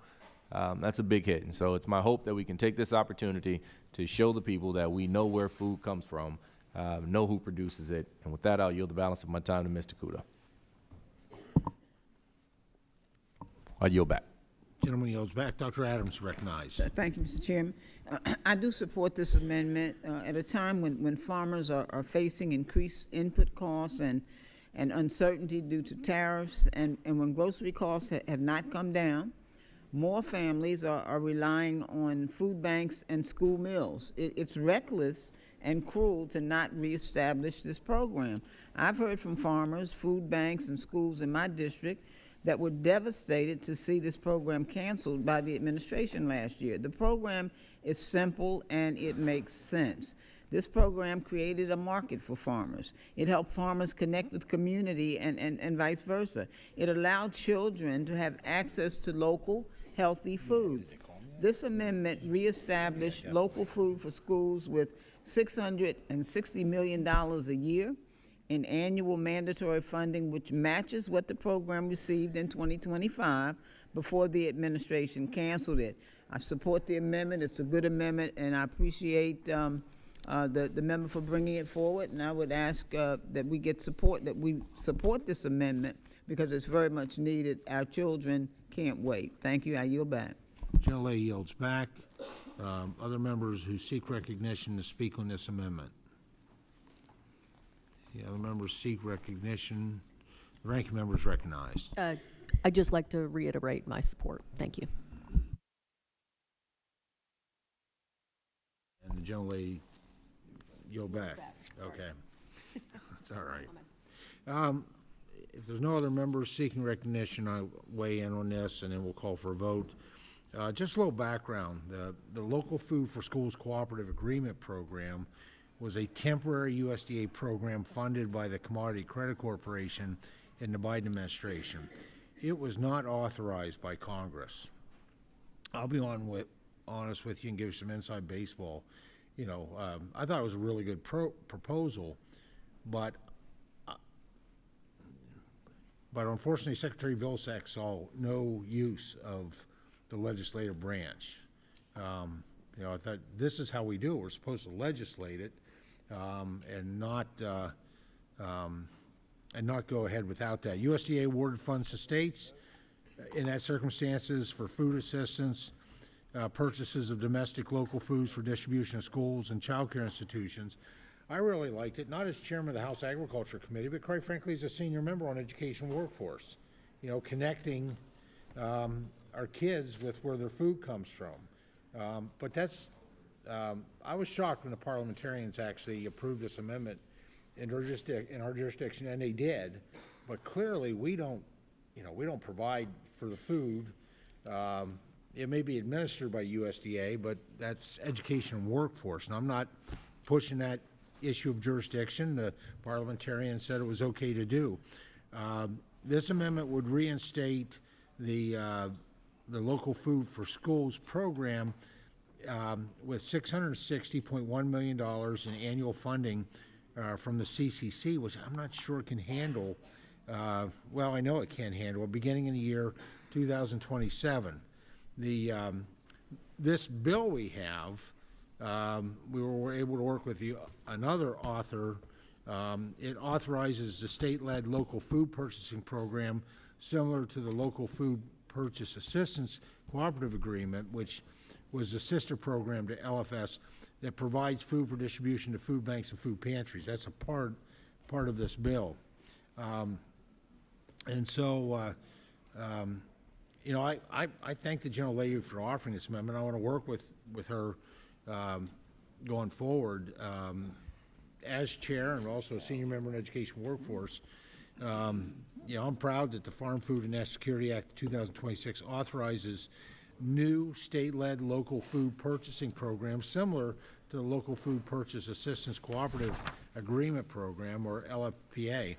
That's a big hit, and so it's my hope that we can take this opportunity to show the people that we know where food comes from, know who produces it, and with that, I'll yield the balance of my time to Mr. Kuda. I yield back. Gentleman yields back. Dr. Adams recognized. Thank you, Mr. Chairman. I do support this amendment at a time when farmers are facing increased input costs and uncertainty due to tariffs, and when grocery costs have not come down. More families are relying on food banks and school meals. It's reckless and cruel to not reestablish this program. I've heard from farmers, food banks, and schools in my district that were devastated to see this program canceled by the administration last year. The program is simple and it makes sense. This program created a market for farmers. It helped farmers connect with community and vice versa. It allowed children to have access to local, healthy foods. This amendment reestablished local food for schools with $660 million a year in annual mandatory funding, which matches what the program received in 2025 before the administration canceled it. I support the amendment. It's a good amendment, and I appreciate the member for bringing it forward, and I would ask that we get support, that we support this amendment because it's very much needed. Our children can't wait. Thank you. I yield back. Gentlelady yields back. Other members who seek recognition to speak on this amendment. The other members seek recognition. The ranking member is recognized. I'd just like to reiterate my support. Thank you. And the gentlelady yield back. Okay. That's all right. If there's no other members seeking recognition, I'll weigh in on this, and then we'll call for a vote. Just a little background. The Local Food for Schools Cooperative Agreement Program was a temporary USDA program funded by the Commodity Credit Corporation in the Biden administration. It was not authorized by Congress. I'll be honest with you and give you some inside baseball. I thought it was a really good proposal, but unfortunately, Secretary Vilsack saw no use of the legislative branch. I thought this is how we do it. We're supposed to legislate it and not go ahead without that. USDA awarded funds to states in that circumstances for food assistance, purchases of domestic local foods for distribution to schools and child care institutions. I really liked it, not as chairman of the House Agriculture Committee, but quite frankly as a senior member on education workforce, connecting our kids with where their food comes from. But that's, I was shocked when the parliamentarians actually approved this amendment in our jurisdiction, and they did, but clearly we don't provide for the food. It may be administered by USDA, but that's education and workforce, and I'm not pushing that issue of jurisdiction. The parliamentarian said it was okay to do. This amendment would reinstate the local food for schools program with $660.1 million in annual funding from the CCC, which I'm not sure can handle. Well, I know it can handle, beginning in the year 2027. This bill we have, we were able to work with another author. It authorizes the state-led local food purchasing program similar to the Local Food Purchase Assistance Cooperative Agreement, which was a sister program to LFS that provides food for distribution to food banks and food pantries. That's a part of this bill. And so, I thank the gentle lady for offering this amendment. I want to work with her going forward as chair and also a senior member in education workforce. I'm proud that the Farm Food and National Security Act of 2026 authorizes new state-led local food purchasing programs similar to the Local Food Purchase Assistance Cooperative Agreement Program, or LFPA,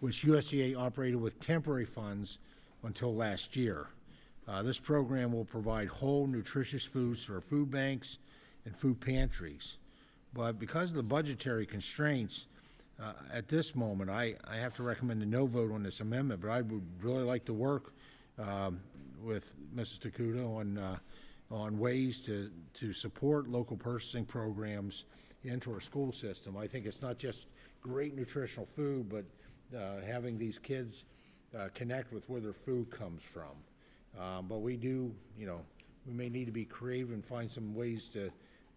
which USDA operated with temporary funds until last year. This program will provide whole, nutritious foods for food banks and food pantries. But because of the budgetary constraints, at this moment, I have to recommend a no vote on this amendment, but I would really like to work with Mrs. Takuda on ways to support local purchasing programs into our school system. I think it's not just great nutritional food, but having these kids connect with where their food comes from. But we do, we may need to be creative and find some ways to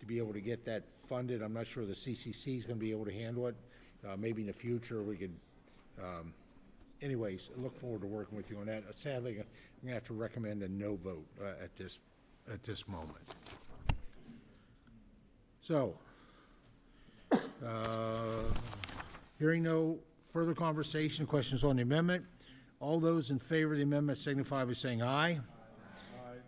be able to get that funded. I'm not sure the CCC is going to be able to handle it. Maybe in the future we could, anyways, I look forward to working with you on that. Sadly, I'm going to have to recommend a no vote at this moment. So, hearing no further conversation, questions on the amendment, all those in favor of the amendment signify by saying aye.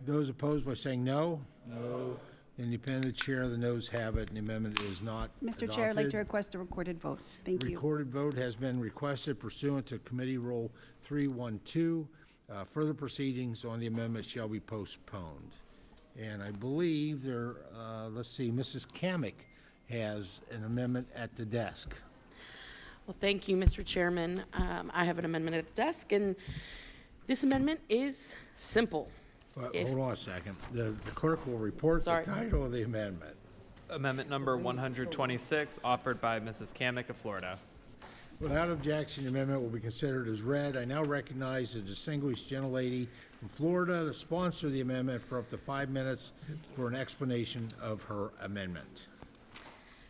Those opposed by saying no. No. Independent chair, the noes have it, and the amendment is not Mr. Chair, I'd like to request a recorded vote. Thank you. Recorded vote has been requested pursuant to Committee Rule 312. Further proceedings on the amendment shall be postponed. And I believe let's see, Mrs. Kamick has an amendment at the desk. Well, thank you, Mr. Chairman. I have an amendment at the desk, and this amendment is simple. Hold on a second. The clerk will report the title of the amendment. Amendment number 126, offered by Mrs. Kamick of Florida. Without objection, the amendment will be considered as read. I now recognize the distinguished gentlelady from Florida, the sponsor of the amendment, for up to 5 minutes for an explanation of her amendment.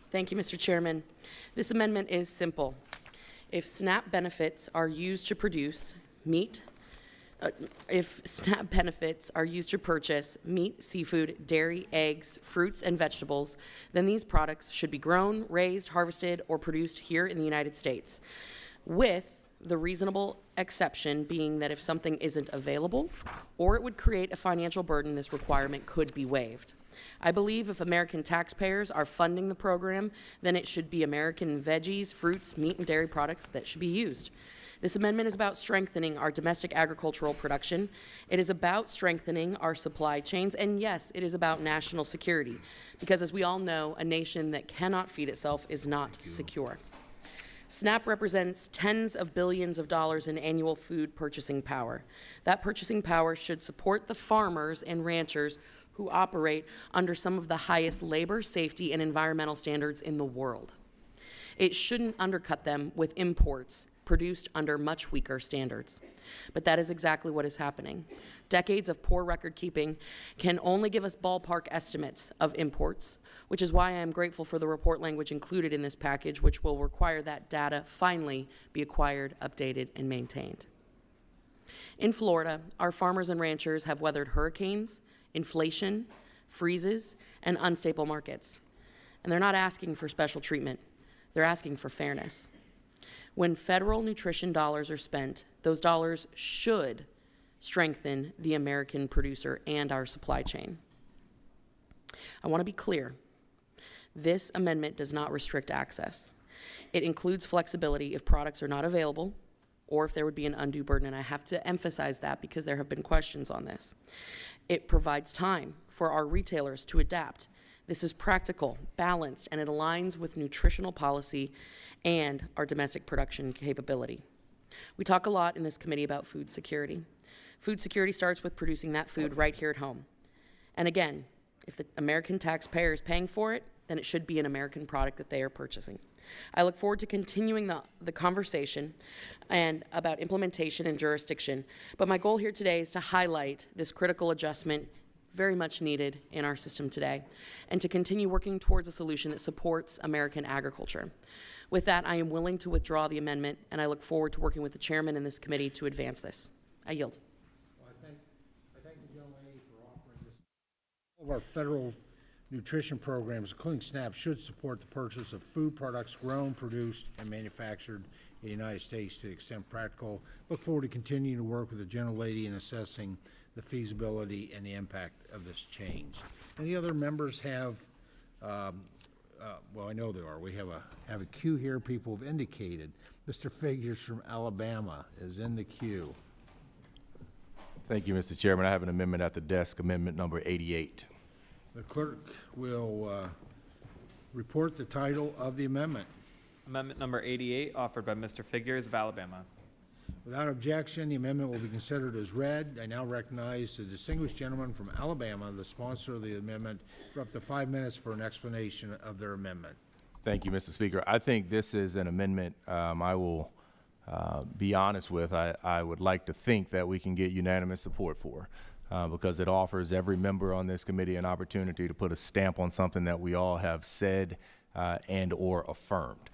Thank you, Mr. Chairman. This amendment is simple. If SNAP benefits are used to produce meat, if SNAP benefits are used to purchase meat, seafood, dairy, eggs, fruits, and vegetables, then these products should be grown, raised, harvested, or produced here in the United States, with the reasonable exception being that if something isn't available or it would create a financial burden, this requirement could be waived. I believe if American taxpayers are funding the program, then it should be American veggies, fruits, meat, and dairy products that should be used. This amendment is about strengthening our domestic agricultural production. It is about strengthening our supply chains, and yes, it is about national security, because as we all know, a nation that cannot feed itself is not secure. SNAP represents tens of billions of dollars in annual food purchasing power. That purchasing power should support the farmers and ranchers who operate under some of the highest labor, safety, and environmental standards in the world. It shouldn't undercut them with imports produced under much weaker standards. But that is exactly what is happening. Decades of poor record keeping can only give us ballpark estimates of imports, which is why I am grateful for the report language included in this package, which will require that data finally be acquired, updated, and maintained. In Florida, our farmers and ranchers have weathered hurricanes, inflation, freezes, and unstable markets. And they're not asking for special treatment. They're asking for fairness. When federal nutrition dollars are spent, those dollars should strengthen the American producer and our supply chain. I want to be clear. This amendment does not restrict access. It includes flexibility if products are not available or if there would be an undue burden, and I have to emphasize that because there have been questions on this. It provides time for our retailers to adapt. This is practical, balanced, and it aligns with nutritional policy and our domestic production capability. We talk a lot in this committee about food security. Food security starts with producing that food right here at home. And again, if the American taxpayer is paying for it, then it should be an American product that they are purchasing. I look forward to continuing the conversation and about implementation and jurisdiction, but my goal here today is to highlight this critical adjustment very much needed in our system today, and to continue working towards a solution that supports American agriculture. With that, I am willing to withdraw the amendment, and I look forward to working with the chairman in this committee to advance this. I yield. Well, I thank the gentle lady for offering this. All of our federal nutrition programs, including SNAP, should support the purchase of food products grown, produced, and manufactured in the United States to the extent practical. Look forward to continuing to work with the gentle lady in assessing the feasibility and the impact of this change. Any other members have, well, I know there are. We have a queue here. People have indicated. Mr. Figures from Alabama is in the queue. Thank you, Mr. Chairman. I have an amendment at the desk, amendment number 88. The clerk will report the title of the amendment. Amendment number 88, offered by Mr. Figures of Alabama. Without objection, the amendment will be considered as read. I now recognize the distinguished gentleman from Alabama, the sponsor of the amendment, for up to 5 minutes for an explanation of their amendment. Thank you, Mr. Speaker. I think this is an amendment I will be honest with. I would like to think that we can get unanimous support for because it offers every member on this committee an opportunity to put a stamp on something that we all have said and or affirmed.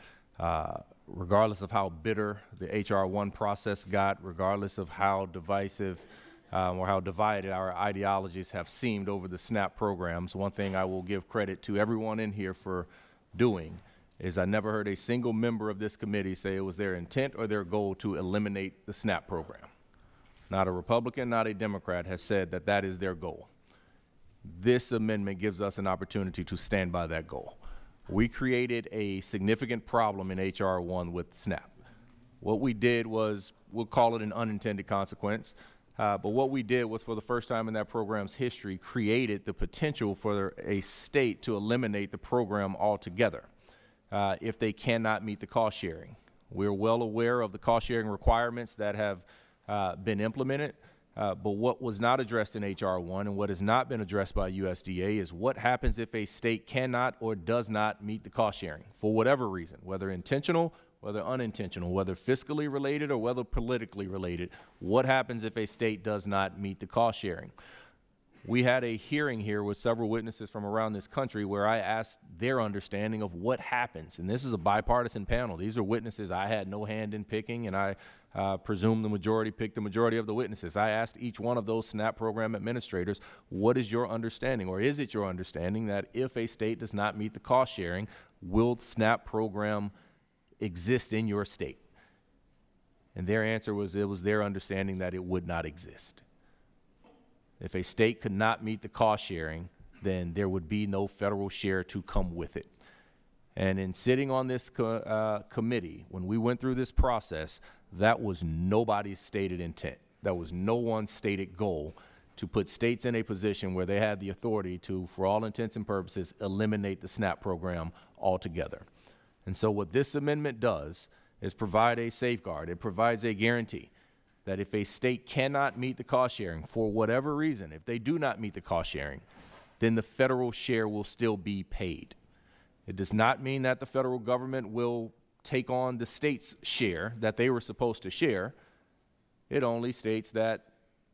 Regardless of how bitter the H.R. 1 process got, regardless of how divisive or how divided our ideologies have seemed over the SNAP programs, one thing I will give credit to everyone in here for doing is I never heard a single member of this committee say it was their intent or their goal to eliminate the SNAP program. Not a Republican, not a Democrat has said that that is their goal. This amendment gives us an opportunity to stand by that goal. We created a significant problem in H.R. 1 with SNAP. What we did was, we'll call it an unintended consequence, but what we did was, for the first time in that program's history, created the potential for a state to eliminate the program altogether if they cannot meet the cost sharing. We're well aware of the cost sharing requirements that have been implemented, but what was not addressed in H.R. 1 and what has not been addressed by USDA is what happens if a state cannot or does not meet the cost sharing for whatever reason, whether intentional, whether unintentional, whether fiscally related or whether politically related. What happens if a state does not meet the cost sharing? We had a hearing here with several witnesses from around this country where I asked their understanding of what happens. And this is a bipartisan panel. These are witnesses I had no hand in picking, and I presume the majority picked the majority of the witnesses. I asked each one of those SNAP program administrators, what is your understanding, or is it your understanding that if a state does not meet the cost sharing, will the SNAP program exist in your state? And their answer was it was their understanding that it would not exist. If a state could not meet the cost sharing, then there would be no federal share to come with it. And in sitting on this committee, when we went through this process, That was nobody's stated intent. That was no one's stated goal to put states in a position where they had the authority to, for all intents and purposes, eliminate the SNAP program altogether. And so what this amendment does is provide a safeguard. It provides a guarantee that if a state cannot meet the cost sharing for whatever reason, if they do not meet the cost sharing, then the federal share will still be paid. It does not mean that the federal government will take on the state's share that they were supposed to share. It only states that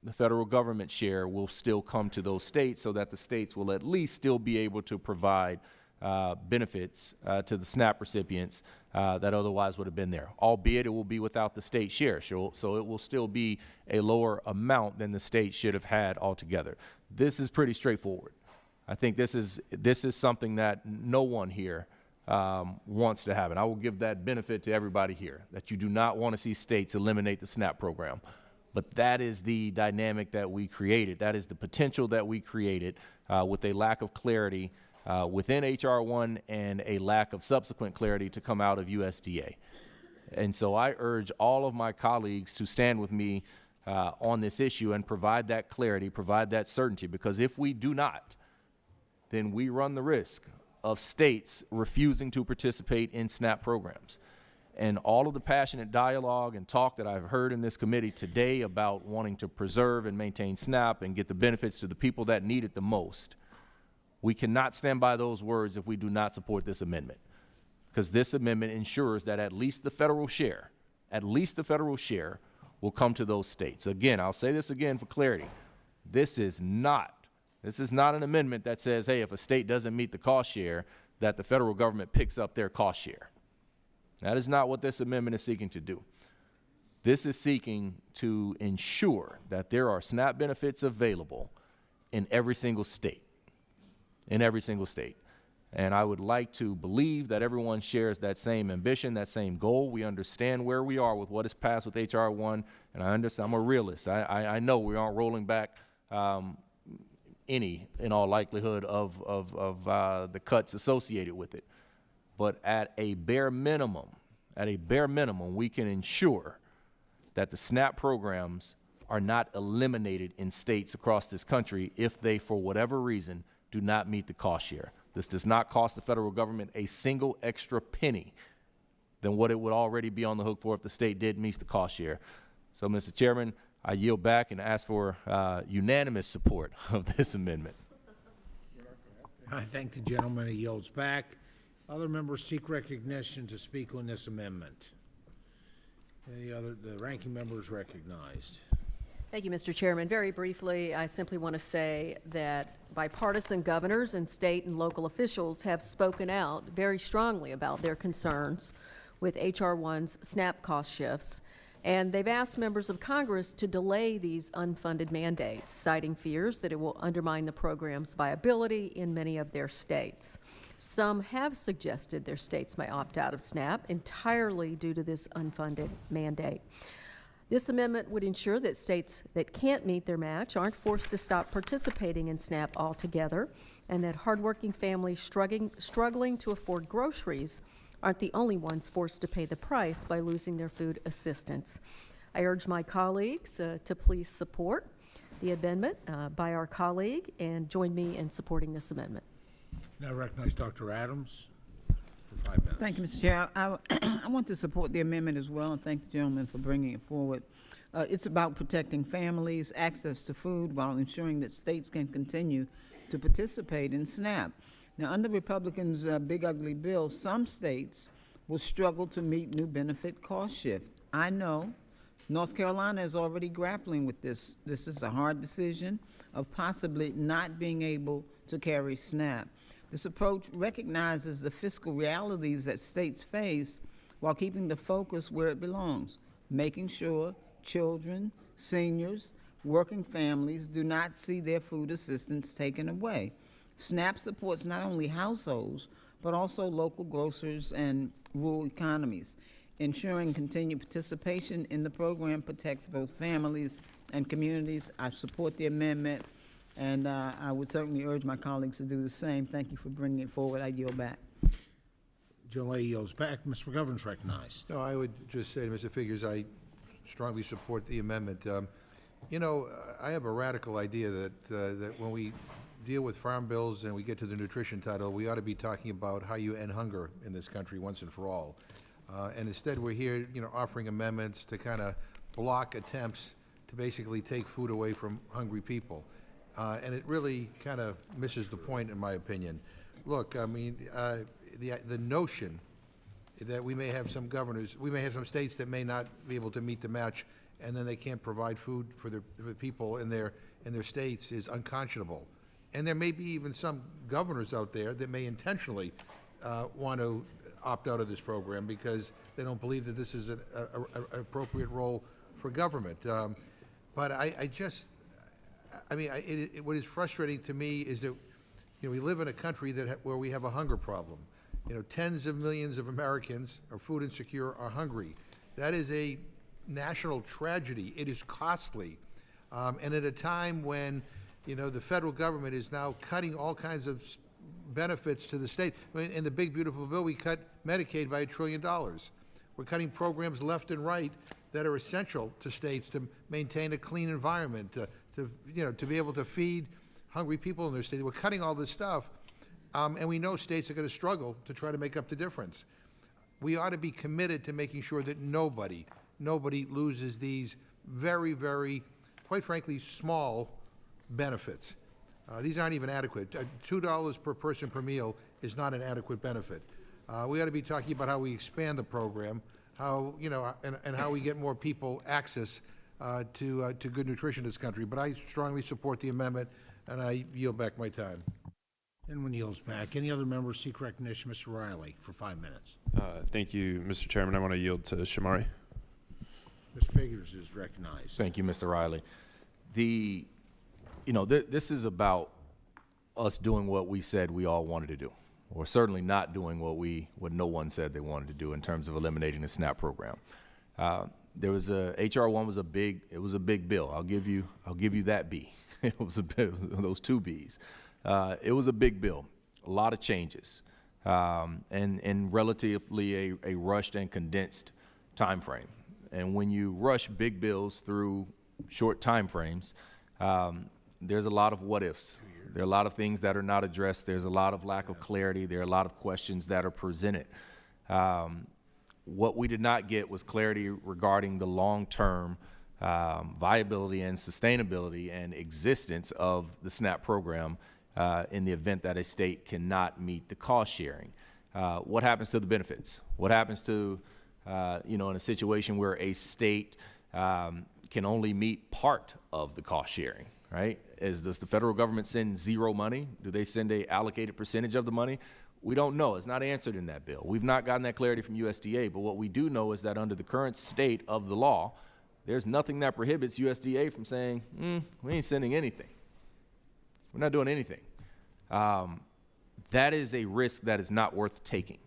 the federal government share will still come to those states so that the states will at least still be able to provide benefits to the SNAP recipients that otherwise would have been there, albeit it will be without the state share. So it will still be a lower amount than the state should have had altogether. This is pretty straightforward. I think this is something that no one here wants to happen. I will give that benefit to everybody here, that you do not want to see states eliminate the SNAP program. But that is the dynamic that we created. That is the potential that we created with a lack of clarity within H.R. 1 and a lack of subsequent clarity to come out of USDA. And so I urge all of my colleagues to stand with me on this issue and provide that clarity, provide that certainty, because if we do not, then we run the risk of states refusing to participate in SNAP programs. And all of the passionate dialogue and talk that I've heard in this committee today about wanting to preserve and maintain SNAP and get the benefits to the people that need it the most, we cannot stand by those words if we do not support this amendment. Because this amendment ensures that at least the federal share will come to those states. Again, I'll say this again for clarity. This is not an amendment that says, hey, if a state doesn't meet the cost share, that the federal government picks up their cost share. That is not what this amendment is seeking to do. This is seeking to ensure that there are SNAP benefits available in every single state. In every single state. And I would like to believe that everyone shares that same ambition, that same goal. We understand where we are with what is passed with H.R. 1, and I understand, I'm a realist. I know we aren't rolling back in all likelihood of the cuts associated with it. But at a bare minimum, we can ensure that the SNAP programs are not eliminated in states across this country if they, for whatever reason, do not meet the cost share. This does not cost the federal government a single extra penny than what it would already be on the hook for if the state did meet the cost share. So, Mr. Chairman, I yield back and ask for unanimous support of this amendment. I thank the gentleman who yields back. Other members seek recognition to speak on this amendment. The ranking member is recognized. Thank you, Mr. Chairman. Very briefly, I simply want to say that bipartisan governors and state and local officials have spoken out very strongly about their concerns with H.R. 1's SNAP cost shifts, and they've asked members of Congress to delay these unfunded mandates, citing fears that it will undermine the program's viability in many of their states. Some have suggested their states may opt out of SNAP entirely due to this unfunded mandate. This amendment would ensure that states that can't meet their match aren't forced to stop participating in SNAP altogether, and that hardworking families struggling to afford groceries aren't the only ones forced to pay the price by losing their food assistance. I urge my colleagues to please support the amendment by our colleague and join me in supporting this amendment. Now recognize Dr. Adams for 5 minutes. Thank you, Mr. Chair. I want to support the amendment as well, and thank the gentleman for bringing it forward. It's about protecting families' access to food while ensuring that states can continue to participate in SNAP. Now, under Republicans' big ugly bill, some states will struggle to meet new benefit cost shift. I know North Carolina is already grappling with this. This is a hard decision of possibly not being able to carry SNAP. This approach recognizes the fiscal realities that states face while keeping the focus where it belongs, making sure children, seniors, working families do not see their food assistance taken away. SNAP supports not only households, but also local grocers and rural economies. Ensuring continued participation in the program protects both families and communities. I support the amendment, and I would certainly urge my colleagues to do the same. Thank you for bringing it forward. I yield back. Joe Lay yields back. Mr. McGovern's recognized. No, I would just say to Mr. Figures, I strongly support the amendment. You know, I have a radical idea that when we deal with farm bills and we get to the nutrition title, we ought to be talking about how you end hunger in this country once and for all. And instead, we're here, you know, offering amendments to kind of block attempts to basically take food away from hungry people. And it really kind of misses the point, in my opinion. Look, I mean, the notion that we may have some states that may not be able to meet the match, and then they can't provide food for the people in their states is unconscionable. And there may be even some governors out there that may intentionally want to opt out of this program because they don't believe that this is an appropriate role for government. But what is frustrating to me is that, you know, we live in a country where we have a hunger problem. You know, tens of millions of Americans are food insecure, are hungry. That is a national tragedy. It is costly. And at a time when, you know, the federal government is now cutting all kinds of benefits to the state. I mean, in the big, beautiful bill, we cut Medicaid by $1 trillion. We're cutting programs left and right that are essential to states to maintain a clean environment, to be able to feed hungry people in their state. We're cutting all this stuff, and we know states are going to struggle to try to make up the difference. We ought to be committed to making sure that nobody loses these very, very, quite frankly, small benefits. These aren't even adequate. $2 per person per meal is not an adequate benefit. We ought to be talking about how we expand the program, how, you know, and how we get more people access to good nutrition in this country. But I strongly support the amendment, and I yield back my time. Anyone yields back. Any other members seek recognition? Mr. Riley, for 5 minutes. Thank you, Mr. Chairman. I want to yield to Shamari. Ms. Figures is recognized. Thank you, Mr. Riley. This is about us doing what we said we all wanted to do, or certainly not doing what no one said they wanted to do in terms of eliminating the SNAP program. There was HR 1 was a big bill. I'll give you that B. It was those 2 Bs. It was a big bill, a lot of changes, and relatively a rushed and condensed time frame. And when you rush big bills through short time frames, there's a lot of what ifs. There are a lot of things that are not addressed. There's a lot of lack of clarity. There are a lot of questions that are presented. What we did not get was clarity regarding the long-term viability and sustainability and existence of the SNAP program in the event that a state cannot meet the cost sharing. What happens to the benefits? What happens to, in a situation where a state can only meet part of the cost sharing, right? Does the federal government send zero money? Do they send a allocated percentage of the money? We don't know. It's not answered in that bill. We've not gotten that clarity from USDA, but what we do know is that under the current state of the law, there's nothing that prohibits USDA from saying, we ain't sending anything. We're not doing anything. That is a risk that is not worth taking.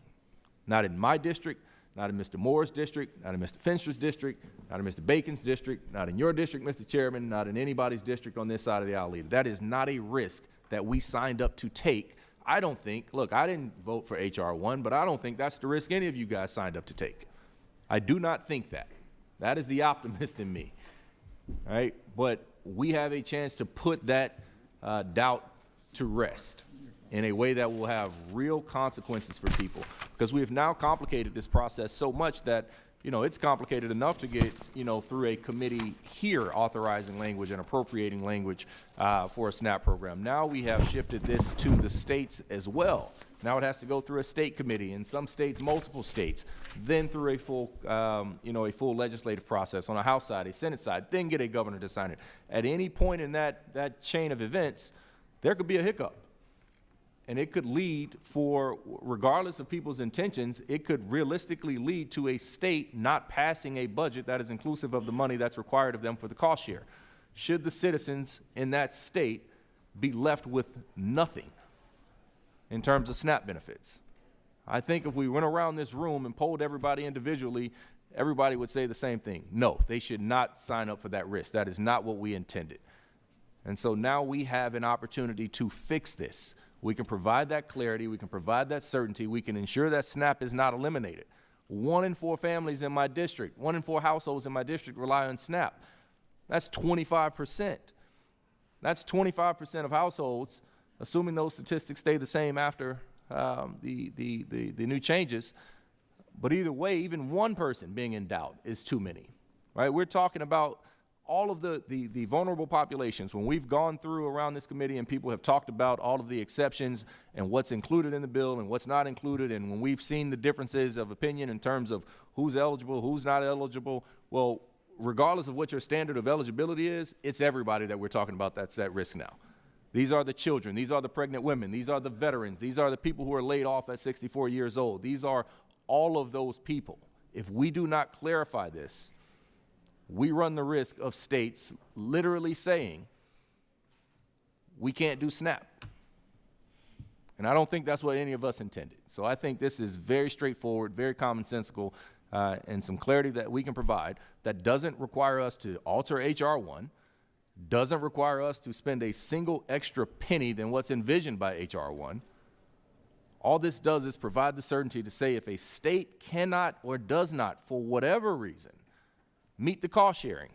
Not in my district, not in Mr. Moore's district, not in Mr. Finster's district, not in Mr. Bacon's district, not in your district, Mr. Chairman, not in anybody's district on this side of the aisle either. That is not a risk that we signed up to take. I don't think, look, I didn't vote for HR 1, but I don't think that's the risk any of you guys signed up to take. I do not think that. That is the optimist in me, right? But we have a chance to put that doubt to rest in a way that will have real consequences for people, because we have now complicated this process so much that, it's complicated enough to get, through a committee here authorizing language and appropriating language for a SNAP program. Now we have shifted this to the states as well. Now it has to go through a state committee, in some states, multiple states, then through a full legislative process on a House side, a Senate side, then get a governor to sign it. At any point in that chain of events, there could be a hiccup. And it could lead regardless of people's intentions, it could realistically lead to a state not passing a budget that is inclusive of the money that's required of them for the cost share. Should the citizens in that state be left with nothing in terms of SNAP benefits? I think if we went around this room and polled everybody individually, everybody would say the same thing. No, they should not sign up for that risk. That is not what we intended. And so now we have an opportunity to fix this. We can provide that clarity, we can provide that certainty, we can ensure that SNAP is not eliminated. 1 in 4 families in my district, 1 in 4 households in my district rely on SNAP. That's 25%. That's 25% of households, assuming those statistics stay the same after the new changes. But either way, even one person being in doubt is too many, right? We're talking about all of the vulnerable populations. When we've gone through around this committee and people have talked about all of the exceptions and what's included in the bill and what's not included, and when we've seen the differences of opinion in terms of who's eligible, who's not eligible, well, regardless of what your standard of eligibility is, it's everybody that we're talking about that's at risk now. These are the children, these are the pregnant women, these are the veterans, these are the people who are laid off at 64 years old. These are all of those people. If we do not clarify this, we run the risk of states literally saying, we can't do SNAP. And I don't think that's what any of us intended. So I think this is very straightforward, very commonsensical, and some clarity that we can provide that doesn't require us to alter H.R. 1, doesn't require us to spend a single extra penny than what's envisioned by H.R. 1. All this does is provide the certainty to say if a state cannot or does not, for whatever reason, meet the cost sharing,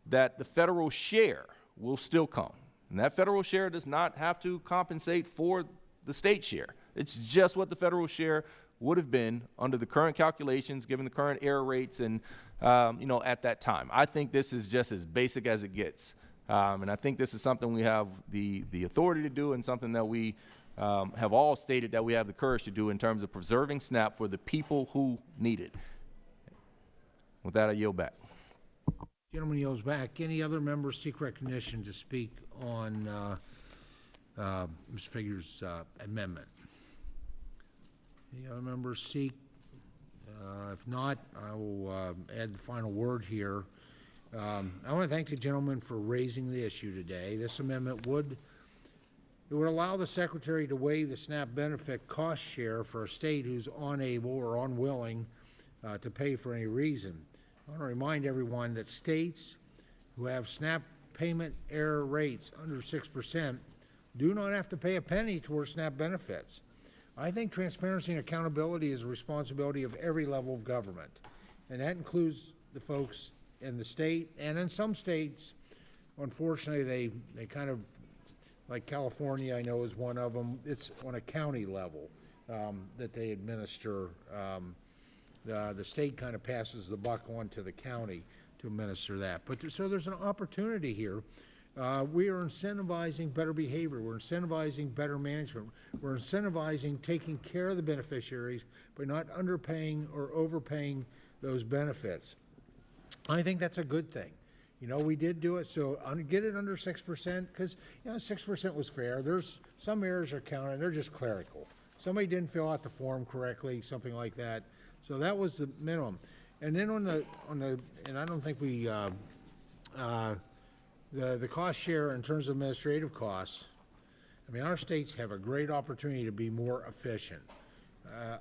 that the federal share will still come. And that federal share does not have to compensate for the state share. It's just what the federal share would have been under the current calculations, given the current error rates and, at that time. I think this is just as basic as it gets. And I think this is something we have the authority to do and something that we have all stated that we have the courage to do in terms of preserving SNAP for the people who need it. With that, I yield back. Gentleman yields back. Any other members seek recognition to speak on Mr. Figure's amendment? Any other members seek? If not, I will add the final word here. I want to thank the gentleman for raising the issue today. This amendment would allow the Secretary to waive the SNAP benefit cost share for a state who's unable or unwilling to pay for any reason. I want to remind everyone that states who have SNAP payment error rates under 6% do not have to pay a penny towards SNAP benefits. I think transparency and accountability is a responsibility of every level of government, and that includes the folks in the state, and in some states, unfortunately, they kind of, like California, I know is one of them, it's on a county level that they administer. The state kind of passes the buck on to the county to administer that. But so there's an opportunity here. We are incentivizing better behavior. We're incentivizing better management. We're incentivizing taking care of the beneficiaries by not underpaying or overpaying those benefits. I think that's a good thing. We did do it, so get it under 6%, because 6% was fair. There's some errors are counted, they're just clerical. Somebody didn't fill out the form correctly, something like that. So that was the minimum. And then and I don't think we, the cost share in terms of administrative costs, I mean, our states have a great opportunity to be more efficient.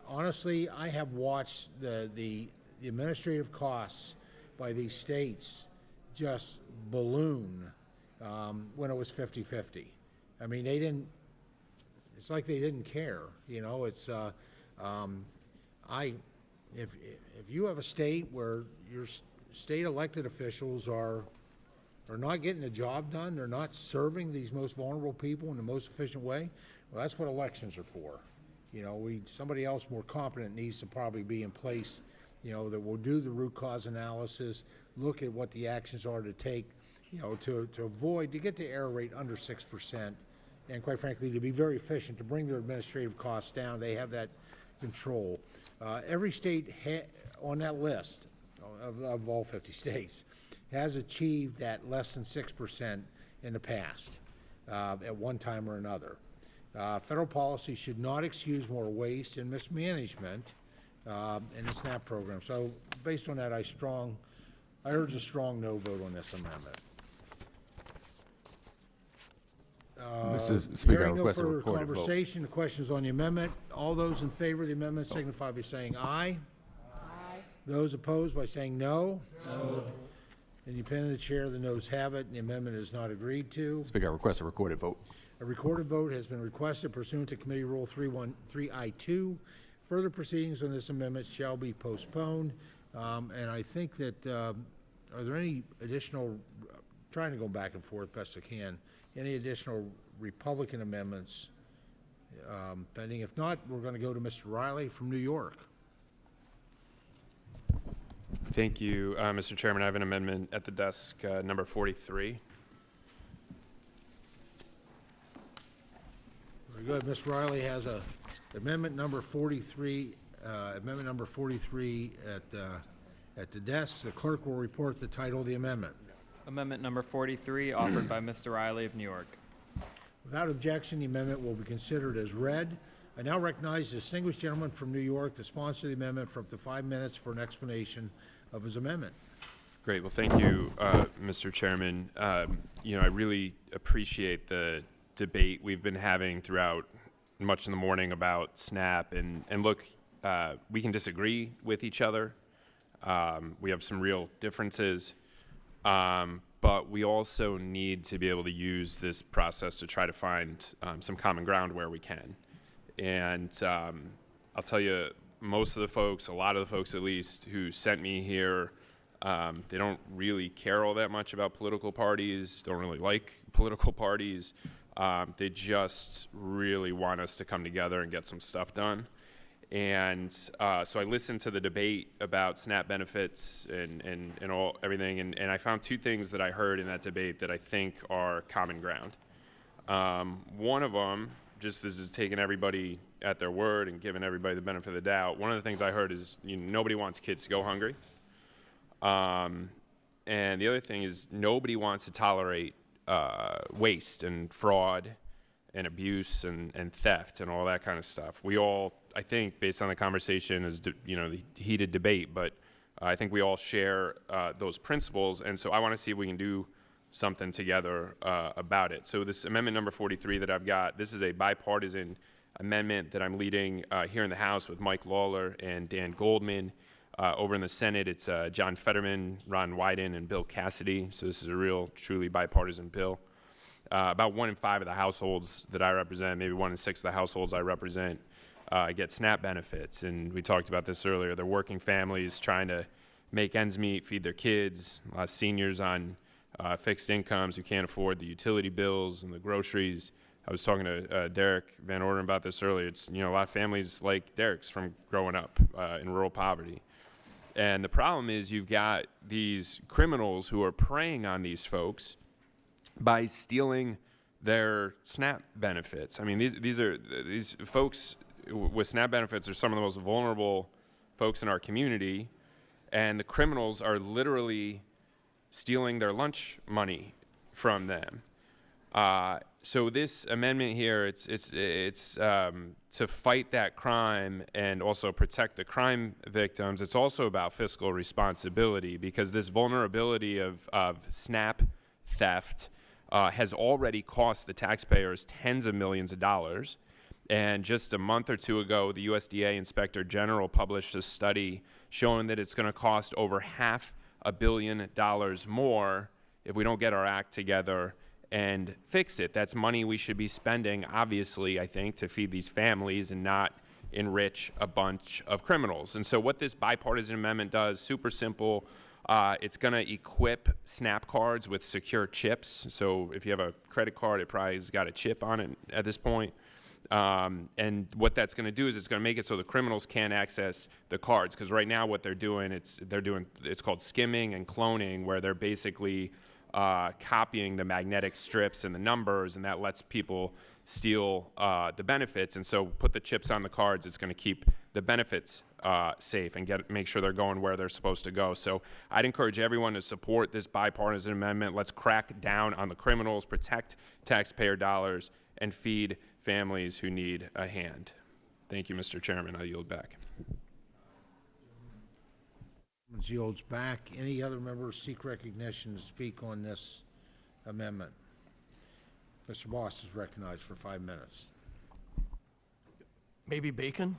Honestly, I have watched the administrative costs by these states just balloon when it was 50-50. I mean, it's like they didn't care, it's, if you have a state where your state elected officials are not getting the job done, they're not serving these most vulnerable people in the most efficient way, well, that's what elections are for. Somebody else more competent needs to probably be in place, that will do the root cause analysis, look at what the actions are to take, to get the error rate under 6%, and quite frankly, to be very efficient, to bring their administrative costs down. They have that control. Every state on that list of all 50 states has achieved that less than 6% in the past at one time or another. Federal policy should not excuse more waste and mismanagement in the SNAP program. So based on that, I urge a strong no vote on this amendment. Mrs. Speaker, I Hearing no request a further recorded vote. conversation, the questions on the amendment. All those in favor of the amendment signify by saying aye. Aye. Those opposed by saying no. No. In the opinion of the chair, the noes have it, and the amendment is not agreed to. Speaker, I request a recorded vote. A recorded vote has been requested pursuant to Committee Rule 3I2 Further proceedings on this amendment shall be postponed. And I think that, are there any additional, trying to go back and forth best I can, any additional Republican amendments pending? If not, we're going to go to Mr. Riley from New York. Thank you, Mr. Chairman. I have an amendment at the desk, number 43. Very good. Ms. Riley has a amendment number 43, at the desk. The clerk will report the title of the amendment. Amendment number 43, offered by Mr. Riley of New York. Without objection, the amendment will be considered as read. I now recognize the distinguished gentleman from New York, the sponsor of the amendment, for up to 5 minutes for an explanation of his amendment. Great. Well, thank you, Mr. Chairman. I really appreciate the debate we've been having throughout much in the morning about SNAP. And look, we can disagree with each other. We have some real differences. But we also need to be able to use this process to try to find some common ground where we can. And I'll tell you, most of the folks, a lot of the folks at least, who sent me here, they don't really care all that much about political parties, don't really like political parties. They just really want us to come together and get some stuff done. And so I listened to the debate about SNAP benefits and everything, and I found two things that I heard in that debate that I think are common ground. One of them, just this is taking everybody at their word and giving everybody the benefit of the doubt, one of the things I heard is nobody wants kids to go hungry. And the other thing is nobody wants to tolerate waste and fraud and abuse and theft and all that kind of stuff. We all, I think, based on the conversation, is the heated debate, but I think we all share those principles, and so I want to see if we can do something together about it. So this amendment number 43 that I've got, this is a bipartisan amendment that I'm leading here in the House with Mike Lawler and Dan Goldman. Over in the Senate, it's John Fetterman, Ron Wyden, and Bill Cassidy. So this is a real, truly bipartisan bill. About 1 in 5 of the households that I represent, maybe 1 in 6 of the households I represent, get SNAP benefits. And we talked about this earlier. They're working families trying to make ends meet, feed their kids. A lot of seniors on fixed incomes who can't afford the utility bills and the groceries. I was talking to Derek Van Orden about this earlier. It's, a lot of families like Derek's from growing up in rural poverty. And the problem is you've got these criminals who are preying on these folks by stealing their SNAP benefits. I mean, these folks with SNAP benefits are some of the most vulnerable folks in our community, and the criminals are literally stealing their lunch money from them. So this amendment here, it's to fight that crime and also protect the crime victims. It's also about fiscal responsibility, because this vulnerability of SNAP theft has already cost the taxpayers tens of millions of dollars. And just a month or two ago, the USDA Inspector General published a study showing that it's going to cost over $500 million more if we don't get our act together and fix it. That's money we should be spending, obviously, I think, to feed these families and not enrich a bunch of criminals. And so what this bipartisan amendment does, super simple, it's going to equip SNAP cards with secure chips. So if you have a credit card, it probably has got a chip on it at this point. And what that's going to do is it's going to make it so the criminals can't access the cards. Because right now what they're doing, it's called skimming and cloning, where they're basically copying the magnetic strips and the numbers, and that lets people steal the benefits. And so put the chips on the cards, it's going to keep the benefits safe and make sure they're going where they're supposed to go. So I'd encourage everyone to support this bipartisan amendment. Let's crack down on the criminals, protect taxpayer dollars, and feed families who need a hand. Thank you, Mr. Chairman. I yield back. Yields back. Any other members seek recognition to speak on this amendment? Mr. Boss is recognized for 5 minutes. Maybe bacon?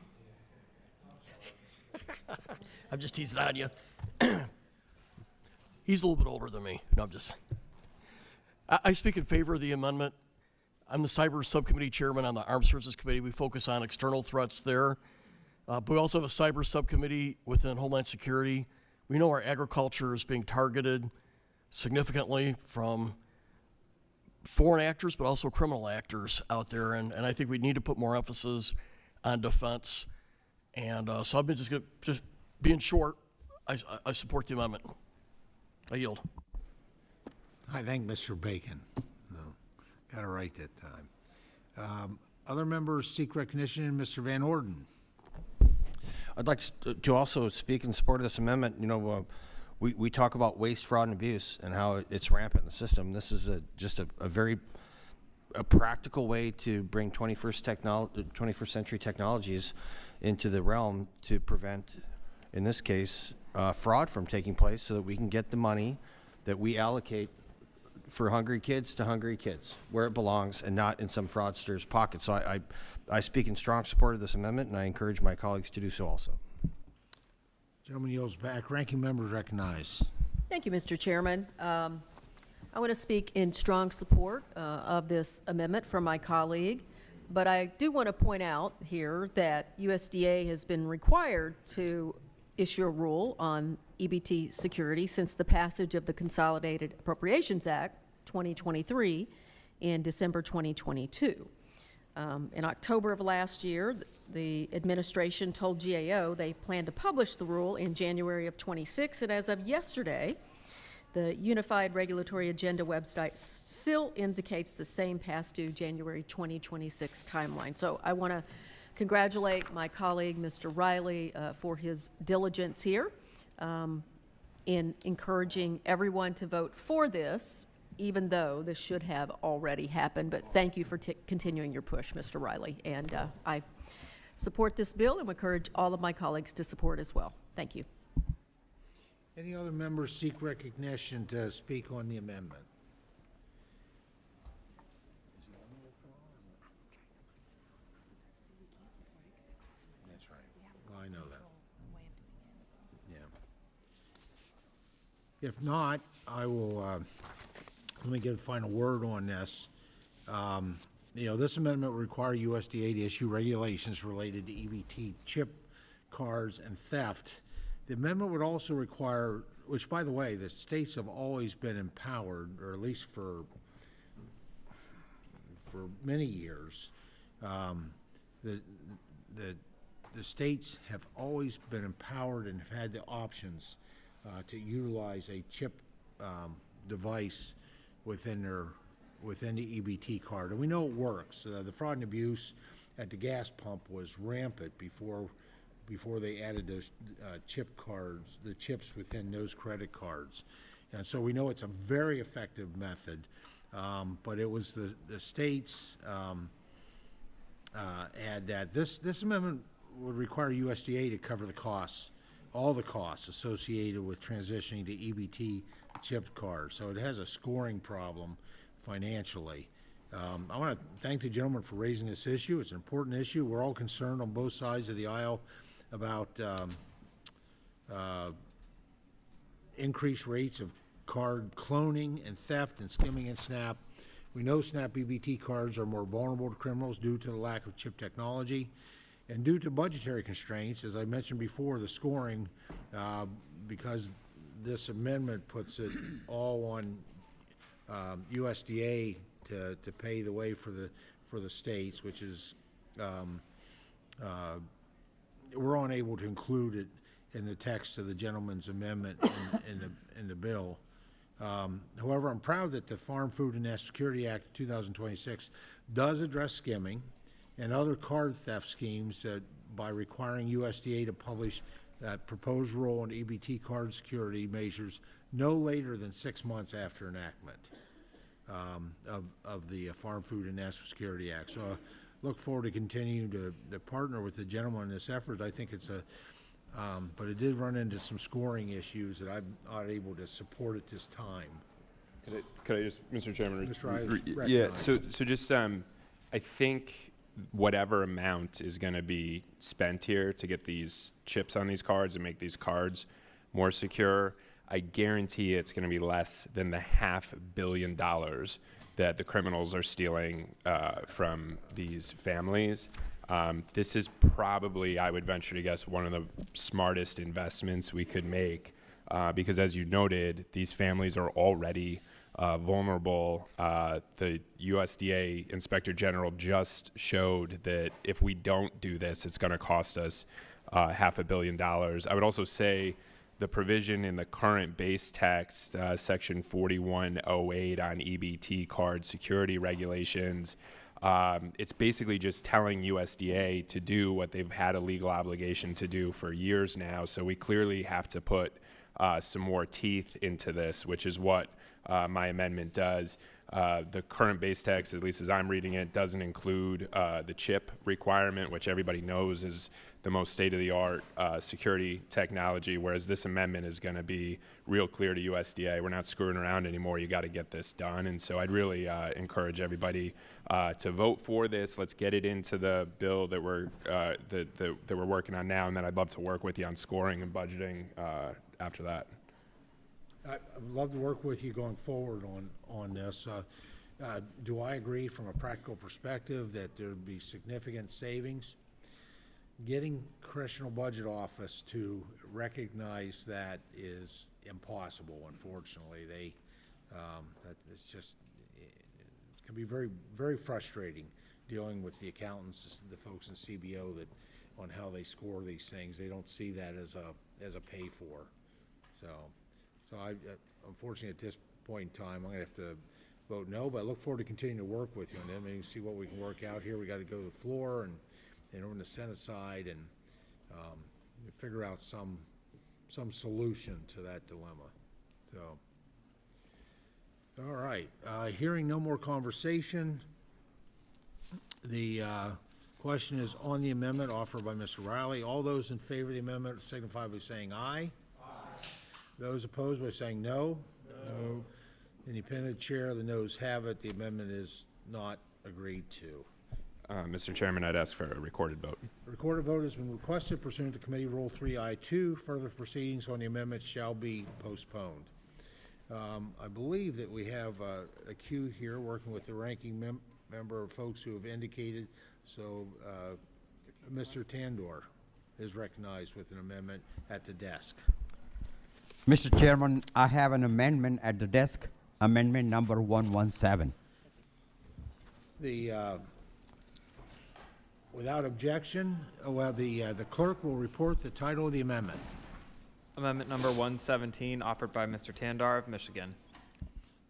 I'm just teasing on you. He's a little bit older than me. No, I'm just... I speak in favor of the amendment. I'm the Cyber Subcommittee Chairman on the Armed Services Committee. We focus on external threats there. But we also have a cyber subcommittee within Homeland Security. We know our agriculture is being targeted significantly from foreign actors, but also criminal actors out there. And I think we need to put more emphasis on defense. And so I've been just being short, I support the amendment. I yield. I thank Mr. Bacon. No, got it right that time. Other members seek recognition. Mr. Van Orden. I'd like to also speak in support of this amendment. You know, we talk about waste, fraud, and abuse and how it's rampant in the system. This is just a very practical way to bring 21st century technologies into the realm to prevent, in this case, fraud from taking place, so that we can get the money that we allocate for hungry kids to hungry kids, where it belongs, and not in some fraudster's pocket. So I speak in strong support of this amendment, and I encourage my colleagues to do so also. Gentleman yields back. Ranking members recognized. Thank you, Mr. Chairman. I want to speak in strong support of this amendment from my colleague, but I do want to point out here that USDA has been required to issue a rule on EBT security since the passage of the Consolidated Appropriations Act 2023 in December 2022. In October of last year, the administration told GAO they plan to publish the rule in January of 26, and as of yesterday, the Unified Regulatory Agenda website still indicates the same past due January 2026 timeline. So I want to congratulate my colleague, Mr. Riley, for his diligence here in encouraging everyone to vote for this, even though this should have already happened. But thank you for continuing your push, Mr. Riley. And I support this bill and encourage all of my colleagues to support as well. Thank you. Any other members seek recognition to speak on the amendment? That's right. Well, I know that. Yeah. If not, I will, let me get a final word on this. You know, this amendment will require USDA to issue regulations related to EBT chip cards and theft. The amendment would also require, which, by the way, the states have always been empowered, or at least for many years, the states have always been empowered and have had the options to utilize a chip device within the EBT card, and we know it works. The fraud and abuse at the gas pump was rampant before they added those chip cards, the chips within those credit cards, and so we know it's a very effective method. But it was the states had that. This amendment would require USDA to cover the costs, all the costs associated with transitioning to EBT chip cards. So it has a scoring problem financially. I want to thank the gentleman for raising this issue. It's an important issue. We're all concerned on both sides of the aisle about increased rates of card cloning and theft and skimming in SNAP. We know SNAP EBT cards are more vulnerable to criminals due to the lack of chip technology and due to budgetary constraints. As I mentioned before, the scoring, because this amendment puts it all on USDA to pay the way for the states, which is we're unable to include it in the text of the gentleman's amendment in the bill. However, I'm proud that the Farm Food and National Security Act of 2026 does address skimming and other card theft schemes by requiring USDA to publish that proposed rule on EBT card security measures no later than 6 months after enactment of the Farm Food and National Security Act. So I look forward to continuing to partner with the gentleman in this effort. I think it's but it did run into some scoring issues that I'm not able to support at this time. Could I just, Mr. Chairman? Mr. Riley, Yeah, so just, I think whatever amount is going to be spent here to get these chips on these cards and make these cards more secure, I guarantee it's going to be less than the $500 million that the criminals are stealing from these families. This is probably, I would venture to guess, one of the smartest investments we could make because, as you noted, these families are already vulnerable. The USDA Inspector General just showed that if we don't do this, it's going to cost us $500 million. I would also say the provision in the current base text, Section 4108 on EBT card security regulations, it's basically just telling USDA to do what they've had a legal obligation to do for years now. So we clearly have to put some more teeth into this, which is what my amendment does. The current base text, at least as I'm reading it, doesn't include the chip requirement, which everybody knows is the most state-of-the-art security technology, whereas this amendment is going to be real clear to USDA. We're not screwing around anymore. You got to get this done. And so I'd really encourage everybody to vote for this. Let's get it into the bill that we're working on now, and then I'd love to work with you on scoring and budgeting after that. I'd love to work with you going forward on this. Do I agree from a practical perspective that there'd be significant savings? Getting Congressional Budget Office to recognize that is impossible, unfortunately. It can be very, very frustrating dealing with the accountants, the folks in CBO on how they score these things. They don't see that as a pay for. So I, unfortunately, at this point in time, I'm gonna have to vote no, but I look forward to continuing to work with you on that, maybe see what we can work out here. We gotta go to the floor and on the Senate side and figure out some solution to that dilemma. So, all right, hearing no more conversation, the question is on the amendment offered by Mr. Riley. All those in favor of the amendment signify by saying aye. Those opposed by saying no. No. Independent chair, the noes have it. The amendment is not agreed to. Mr. Chairman, I'd ask for a recorded vote. A recorded vote has been requested pursuant to Committee Rule 3I2. Further proceedings on the amendment shall be postponed. I believe that we have a queue here working with the ranking member of folks who have indicated. So Mr. Tandor is recognized with an amendment at the desk. Mr. Chairman, I have an amendment at the desk, amendment number 117. Without objection, the clerk will report the title of the amendment. Amendment number 117, offered by Mr. Tandar of Michigan.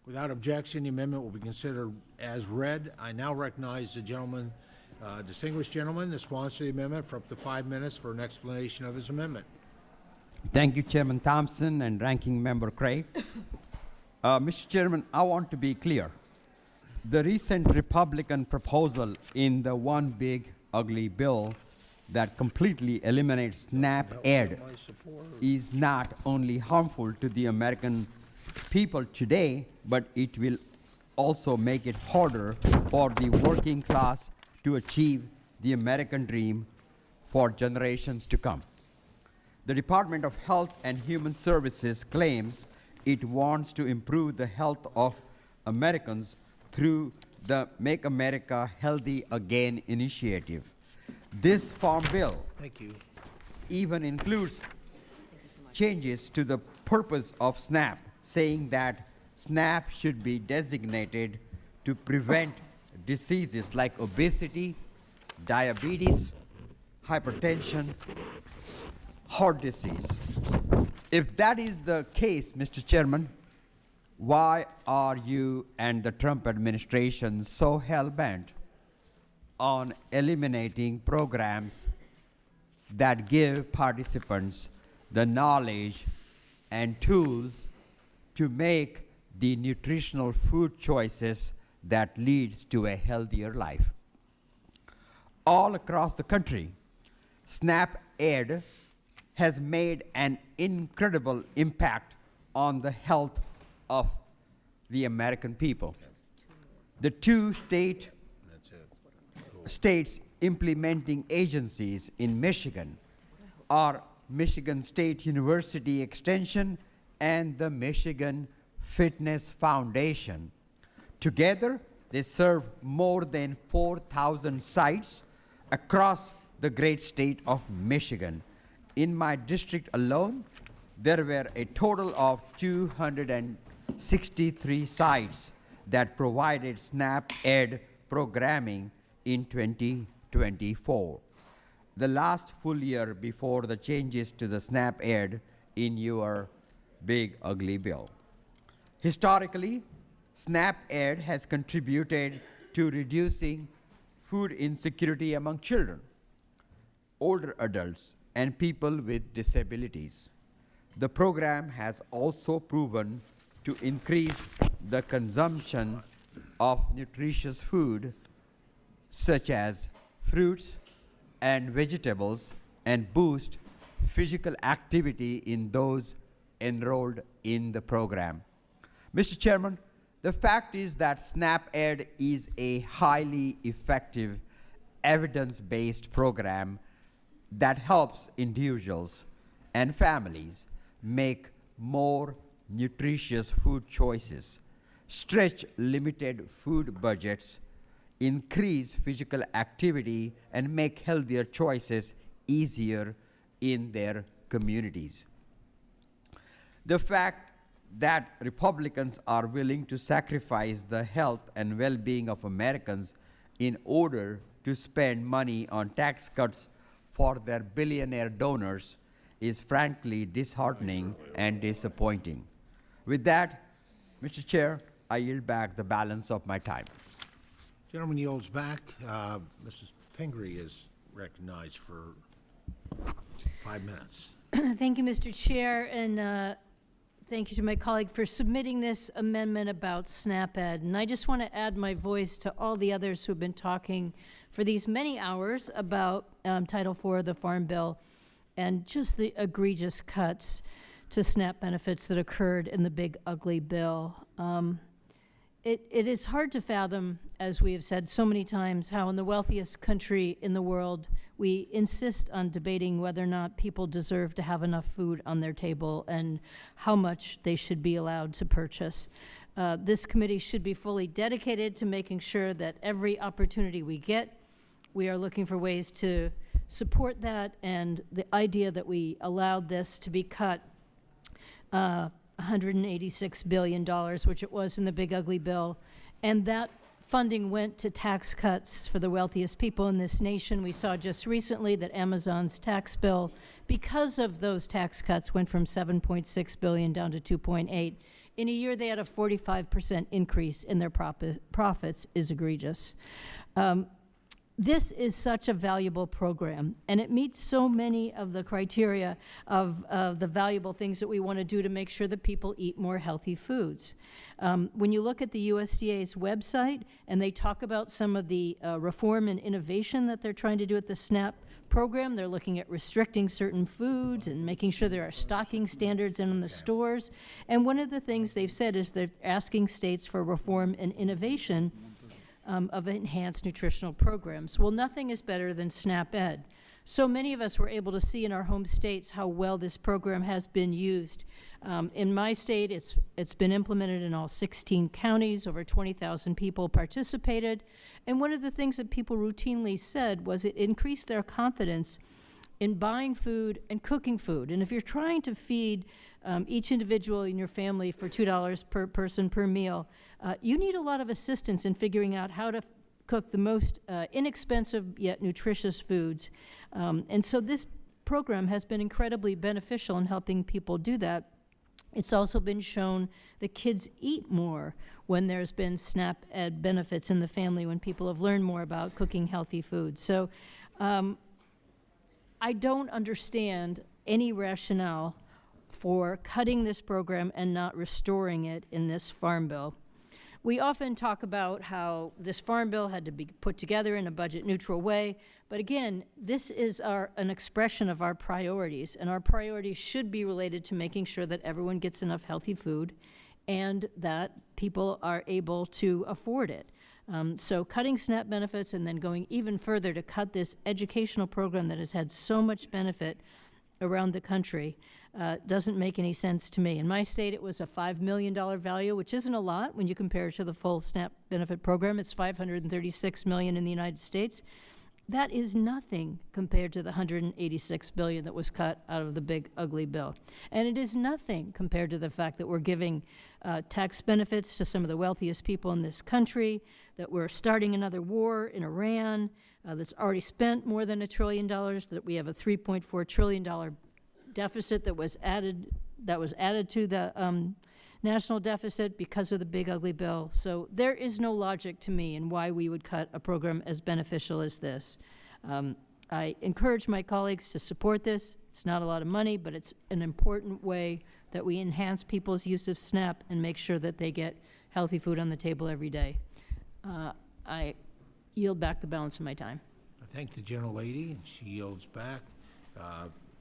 Without objection, the amendment will be considered as read. I now recognize the gentleman, distinguished gentleman, the sponsor of the amendment, for up to 5 minutes for an explanation of his amendment. Thank you, Chairman Thompson and Ranking Member Craig. Mr. Chairman, I want to be clear. The recent Republican proposal in the One Big Ugly Bill that completely eliminates SNAP-Ed is not only harmful to the American people today, but it will also make it harder for the working class to achieve the American dream for generations to come. The Department of Health and Human Services claims it wants to improve the health of Americans through the Make America Healthy Again initiative. This farm bill even includes changes to the purpose of SNAP, saying that SNAP should be designated to prevent diseases like obesity, diabetes, hypertension, heart disease. If that is the case, Mr. Chairman, why are you and the Trump administration so hell-bent on eliminating programs that give participants the knowledge and tools to make the nutritional food choices that leads to a healthier life? All across the country, SNAP-Ed has made an incredible impact on the health of the American people. The two states implementing agencies in Michigan are Michigan State University Extension and the Michigan Fitness Foundation. Together, they serve more than 4,000 sites across the great state of Michigan. In my district alone, there were a total of 263 sites that provided SNAP-Ed programming in 2024, the last full year before the changes to the SNAP-Ed in your big ugly bill. Historically, SNAP-Ed has contributed to reducing food insecurity among children, older adults, and people with disabilities. The program has also proven to increase the consumption of nutritious food such as fruits and vegetables and boost physical activity in those enrolled in the program. Mr. Chairman, the fact is that SNAP-Ed is a highly effective, evidence-based program that helps individuals and families make more nutritious food choices, stretch limited food budgets, increase physical activity, and make healthier choices easier in their communities. The fact that Republicans are willing to sacrifice the health and well-being of Americans in order to spend money on tax cuts for their billionaire donors is frankly disheartening and disappointing. With that, Mr. Chair, I yield back the balance of my time. Gentleman yields back. Mrs. Pingree is recognized for 5 minutes. Thank you, Mr. Chair, and thank you to my colleague for submitting this amendment about SNAP-Ed. And I just want to add my voice to all the others who have been talking for these many hours about Title IV of the Farm Bill and just the egregious cuts to SNAP benefits that occurred in the big ugly bill. It is hard to fathom, as we have said so many times, how in the wealthiest country in the world we insist on debating whether or not people deserve to have enough food on their table and how much they should be allowed to purchase. This committee should be fully dedicated to making sure that every opportunity we get, we are looking for ways to support that, and the idea that we allowed this to be cut $186 billion, which it was in the big ugly bill, and that funding went to tax cuts for the wealthiest people in this nation. We saw just recently that Amazon's tax bill, because of those tax cuts, went from $7.6 billion down to $2.8. In a year, they had a 45% increase in their profits, is egregious. This is such a valuable program, and it meets so many of the criteria of the valuable things that we want to do to make sure that people eat more healthy foods. When you look at the USDA's website, and they talk about some of the reform and innovation that they're trying to do at the SNAP program, they're looking at restricting certain foods and making sure there are stocking standards in the stores. And one of the things they've said is they're asking states for reform and innovation of enhanced nutritional programs. Well, nothing is better than SNAP-Ed. So many of us were able to see in our home states how well this program has been used. In my state, it's been implemented in all 16 counties. Over 20,000 people participated. And one of the things that people routinely said was it increased their confidence in buying food and cooking food. And if you're trying to feed each individual in your family for $2 per person per meal, you need a lot of assistance in figuring out how to cook the most inexpensive yet nutritious foods. And so this program has been incredibly beneficial in helping people do that. It's also been shown that kids eat more when there's been SNAP-Ed benefits in the family, when people have learned more about cooking healthy food. So I don't understand any rationale for cutting this program and not restoring it in this Farm Bill. We often talk about how this Farm Bill had to be put together in a budget-neutral way, but again, this is an expression of our priorities, and our priorities should be related to making sure that everyone gets enough healthy food and that people are able to afford it. So cutting SNAP benefits and then going even further to cut this educational program that has had so much benefit around the country doesn't make any sense to me. In my state, it was a $5 million value, which isn't a lot when you compare it to the full SNAP benefit program. It's $536 million in the United States. That is nothing compared to the $186 billion that was cut out of the big ugly bill. And it is nothing compared to the fact that we're giving tax benefits to some of the wealthiest people in this country, that we're starting another war in Iran that's already spent more than $1 trillion, that we have a $3.4 trillion deficit that was added to the national deficit because of the big ugly bill. So there is no logic to me in why we would cut a program as beneficial as this. I encourage my colleagues to support this. It's not a lot of money, but it's an important way that we enhance people's use of SNAP and make sure that they get healthy food on the table every day. I yield back the balance of my time. I thank the gentlelady, and she yields back.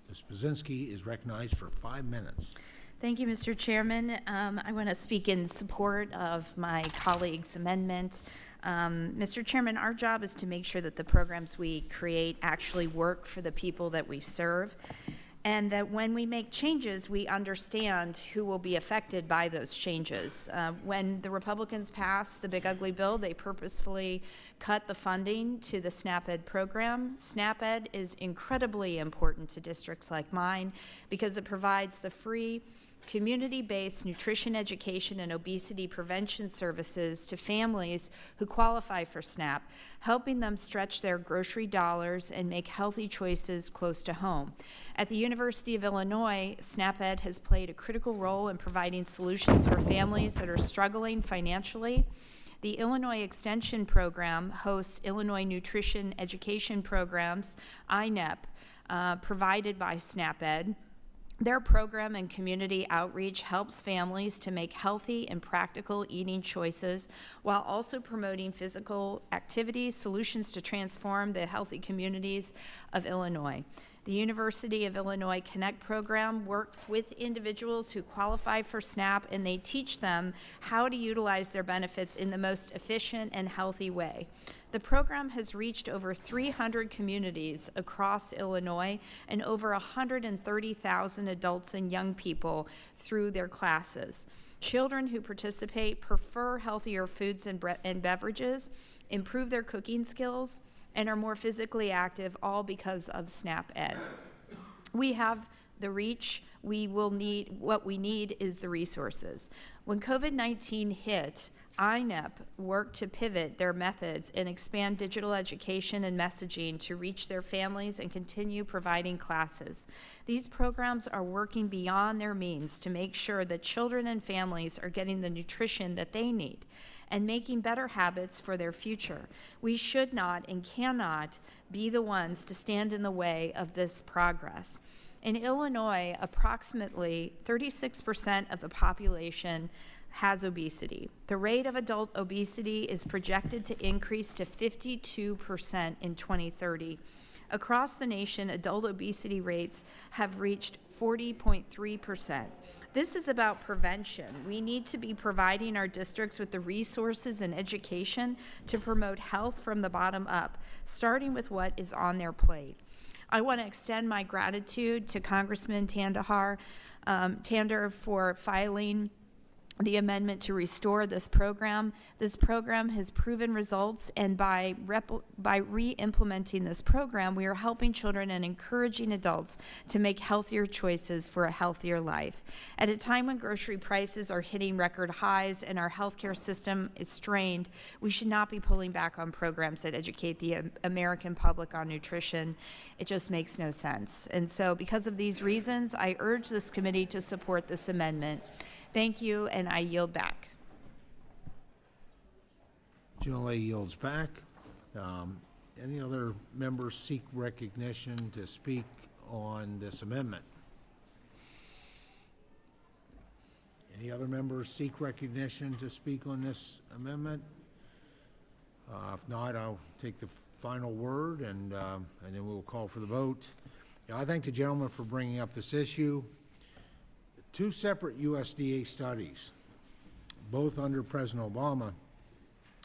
Ms. Pazinski is recognized for 5 minutes. Thank you, Mr. Chairman. I want to speak in support of my colleague's amendment. Mr. Chairman, our job is to make sure that the programs we create actually work for the people that we serve, and that when we make changes, we understand who will be affected by those changes. When the Republicans passed the big ugly bill, they purposefully cut the funding to the SNAP-Ed program. SNAP-Ed is incredibly important to districts like mine because it provides the free community-based nutrition education and obesity prevention services to families who qualify for SNAP, helping them stretch their grocery dollars and make healthy choices close to home. At the University of Illinois, SNAP-Ed has played a critical role in providing solutions for families that are struggling financially. The Illinois Extension Program hosts Illinois Nutrition Education Programs, INEP, provided by SNAP-Ed. Their program and community outreach helps families to make healthy and practical eating choices while also promoting physical activities, solutions to transform the healthy communities of Illinois. The University of Illinois Connect program works with individuals who qualify for SNAP, and they teach them how to utilize their benefits in the most efficient and healthy way. The program has reached over 300 communities across Illinois and over 130,000 adults and young people through their classes. Children who participate prefer healthier foods and beverages, improve their cooking skills, and are more physically active, all because of SNAP-Ed. We have the reach. What we need is the resources. When COVID-19 hit, INEP worked to pivot their methods and expand digital education and messaging to reach their families and continue providing classes. These programs are working beyond their means to make sure that children and families are getting the nutrition that they need and making better habits for their future. We should not and cannot be the ones to stand in the way of this progress. In Illinois, approximately 36% of the population has obesity. The rate of adult obesity is projected to increase to 52% in 2030. Across the nation, adult obesity rates have reached 40.3%. This is about prevention. We need to be providing our districts with the resources and education to promote health from the bottom up, starting with what is on their plate. I want to extend my gratitude to Congressman Tander for filing the amendment to restore this program. This program has proven results, and by re-implementing this program, we are helping children and encouraging adults to make healthier choices for a healthier life. At a time when grocery prices are hitting record highs and our healthcare system is strained, we should not be pulling back on programs that educate the American public on nutrition. It just makes no sense. And so because of these reasons, I urge this committee to support this amendment. Thank you, and I yield back. Gentlelady yields back. Any other members seek recognition to speak on this amendment? Any other members seek recognition to speak on this amendment? If not, I'll take the final word, and then we'll call for the vote. I thank the gentleman for bringing up this issue. Two separate USDA studies, both under President Obama,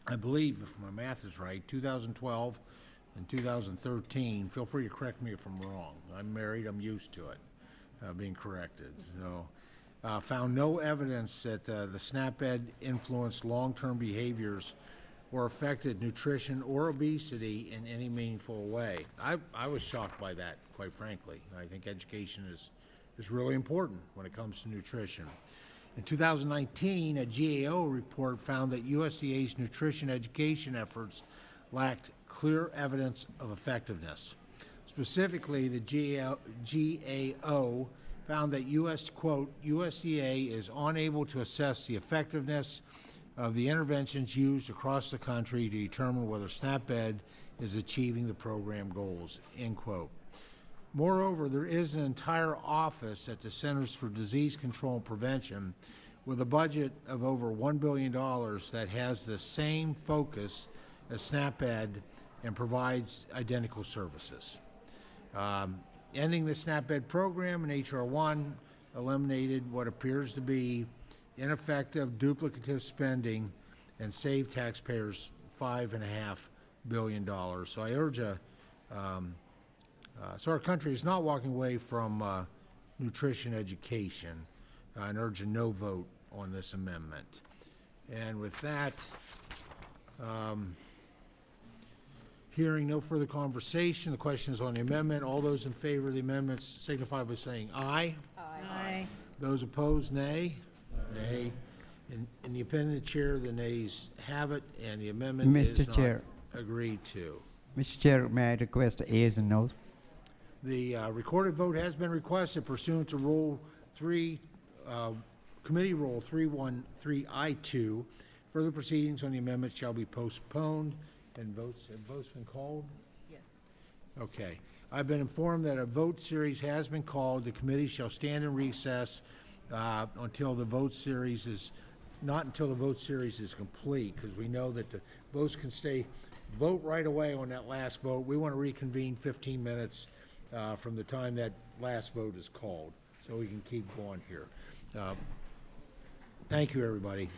I believe, if my math is right, 2012 and 2013. Feel free to correct me if I'm wrong. I'm married, I'm used to it, being corrected. So, found no evidence that the SNAP-Ed influenced long-term behaviors or affected nutrition or obesity in any meaningful way. I was shocked by that, quite frankly. I think education is really important when it comes to nutrition. In 2019, a GAO report found that USDA's nutrition education efforts lacked clear evidence of effectiveness. Specifically, the GAO found that USDA is unable to assess the effectiveness of the interventions used across the country to determine whether SNAP-Ed is achieving the program goals, end quote. Moreover, there is an entire office at the Centers for Disease Control and Prevention with a budget of over $1 billion that has the same focus as SNAP-Ed and provides identical services. Ending the SNAP-Ed program in H.R. 1 eliminated what appears to be ineffective duplicative spending and saved taxpayers $5.5 billion. So I urge so our country is not walking away from nutrition education. I urge a no vote on this amendment. And with that, hearing no further conversation, the question is on the amendment. All those in favor of the amendments signify by saying aye. Aye. Those opposed, nay. Nay. In the opinion of the chair, the nays have it, and the amendment is Mr. not Chair. agreed to. Mr. Chair, may I request ayes and noes? The recorded vote has been requested pursuant to Rule 3, Committee Rule 313I2. Further proceedings on the amendment shall be postponed, and have votes been called? Yes. Okay. I've been informed that a vote series has been called. The committee shall stand in recess until the vote series is, not until the vote series is complete, because we know that the votes can vote right away on that last vote. We want to reconvene 15 minutes from the time that last vote is called, so we can keep going here. Thank you, everybody.